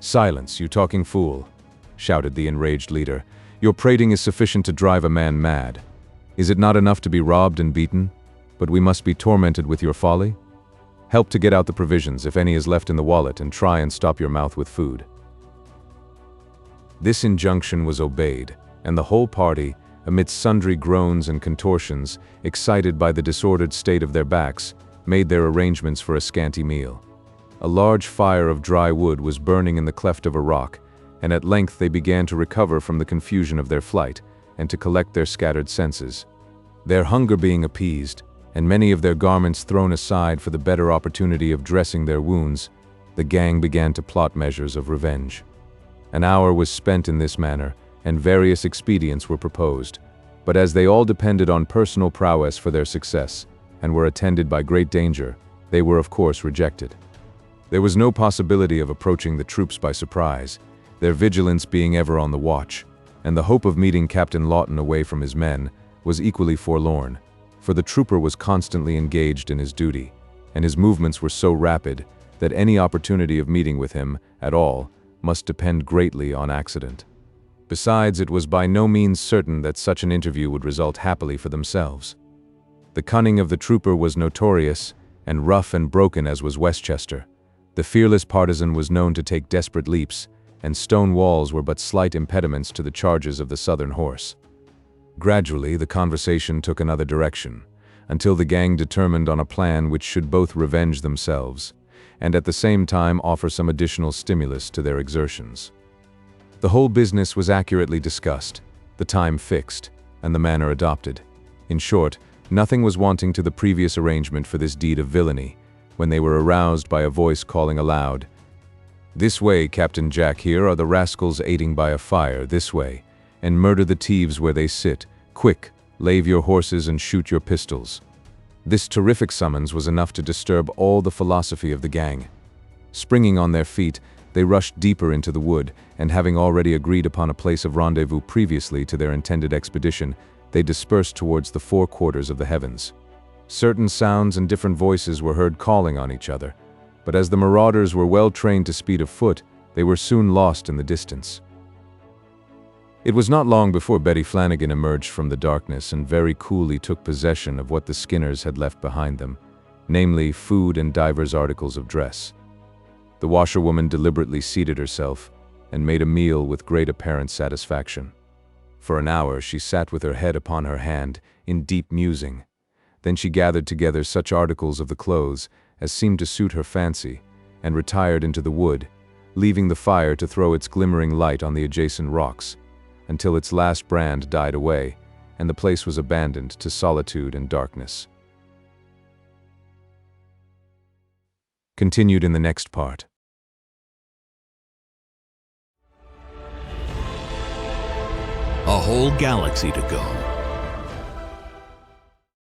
"Silence, you talking fool," shouted the enraged leader. "Your prating is sufficient to drive a man mad. Is it not enough to be robbed and beaten? But we must be tormented with your folly? Help to get out the provisions, if any is left in the wallet, and try and stop your mouth with food." This injunction was obeyed, and the whole party, amidst sundry groans and contortions, excited by the disordered state of their backs, made their arrangements for a scanty meal. A large fire of dry wood was burning in the cleft of a rock, and at length they began to recover from the confusion of their flight, and to collect their scattered senses. Their hunger being appeased, and many of their garments thrown aside for the better opportunity of dressing their wounds, the gang began to plot measures of revenge. An hour was spent in this manner, and various expedients were proposed, but as they all depended on personal prowess for their success, and were attended by great danger, they were of course rejected. There was no possibility of approaching the troops by surprise, their vigilance being ever on the watch, and the hope of meeting Captain Lawton away from his men was equally forlorn, for the trooper was constantly engaged in his duty, and his movements were so rapid that any opportunity of meeting with him at all must depend greatly on accident. Besides, it was by no means certain that such an interview would result happily for themselves. The cunning of the trooper was notorious, and rough and broken as was Westchester, the fearless partisan was known to take desperate leaps, and stone walls were but slight impediments to the charges of the Southern horse. Gradually, the conversation took another direction, until the gang determined on a plan which should both revenge themselves, and at the same time offer some additional stimulus to their exertions. The whole business was accurately discussed, the time fixed, and the manner adopted. In short, nothing was wanting to the previous arrangement for this deed of villainy, when they were aroused by a voice calling aloud, "This way, Captain Jack, here are the rascals aiding by a fire, this way, and murder the thieves where they sit. Quick, lave your horses and shoot your pistols." This terrific summons was enough to disturb all the philosophy of the gang. Springing on their feet, they rushed deeper into the wood, and having already agreed upon a place of rendezvous previously to their intended expedition, they dispersed towards the four quarters of the heavens. Certain sounds and different voices were heard calling on each other, but as the marauders were well trained to speed of foot, they were soon lost in the distance. It was not long before Betty Flanagan emerged from the darkness and very coolly took possession of what the Skinners had left behind them, namely food and divers articles of dress. The washerwoman deliberately seated herself and made a meal with great apparent satisfaction. For an hour she sat with her head upon her hand in deep musing. Then she gathered together such articles of the clothes as seemed to suit her fancy, and retired into the wood, leaving the fire to throw its glimmering light on the adjacent rocks, until its last brand died away, and the place was abandoned to solitude and darkness. Continued in the next part. A whole galaxy to go.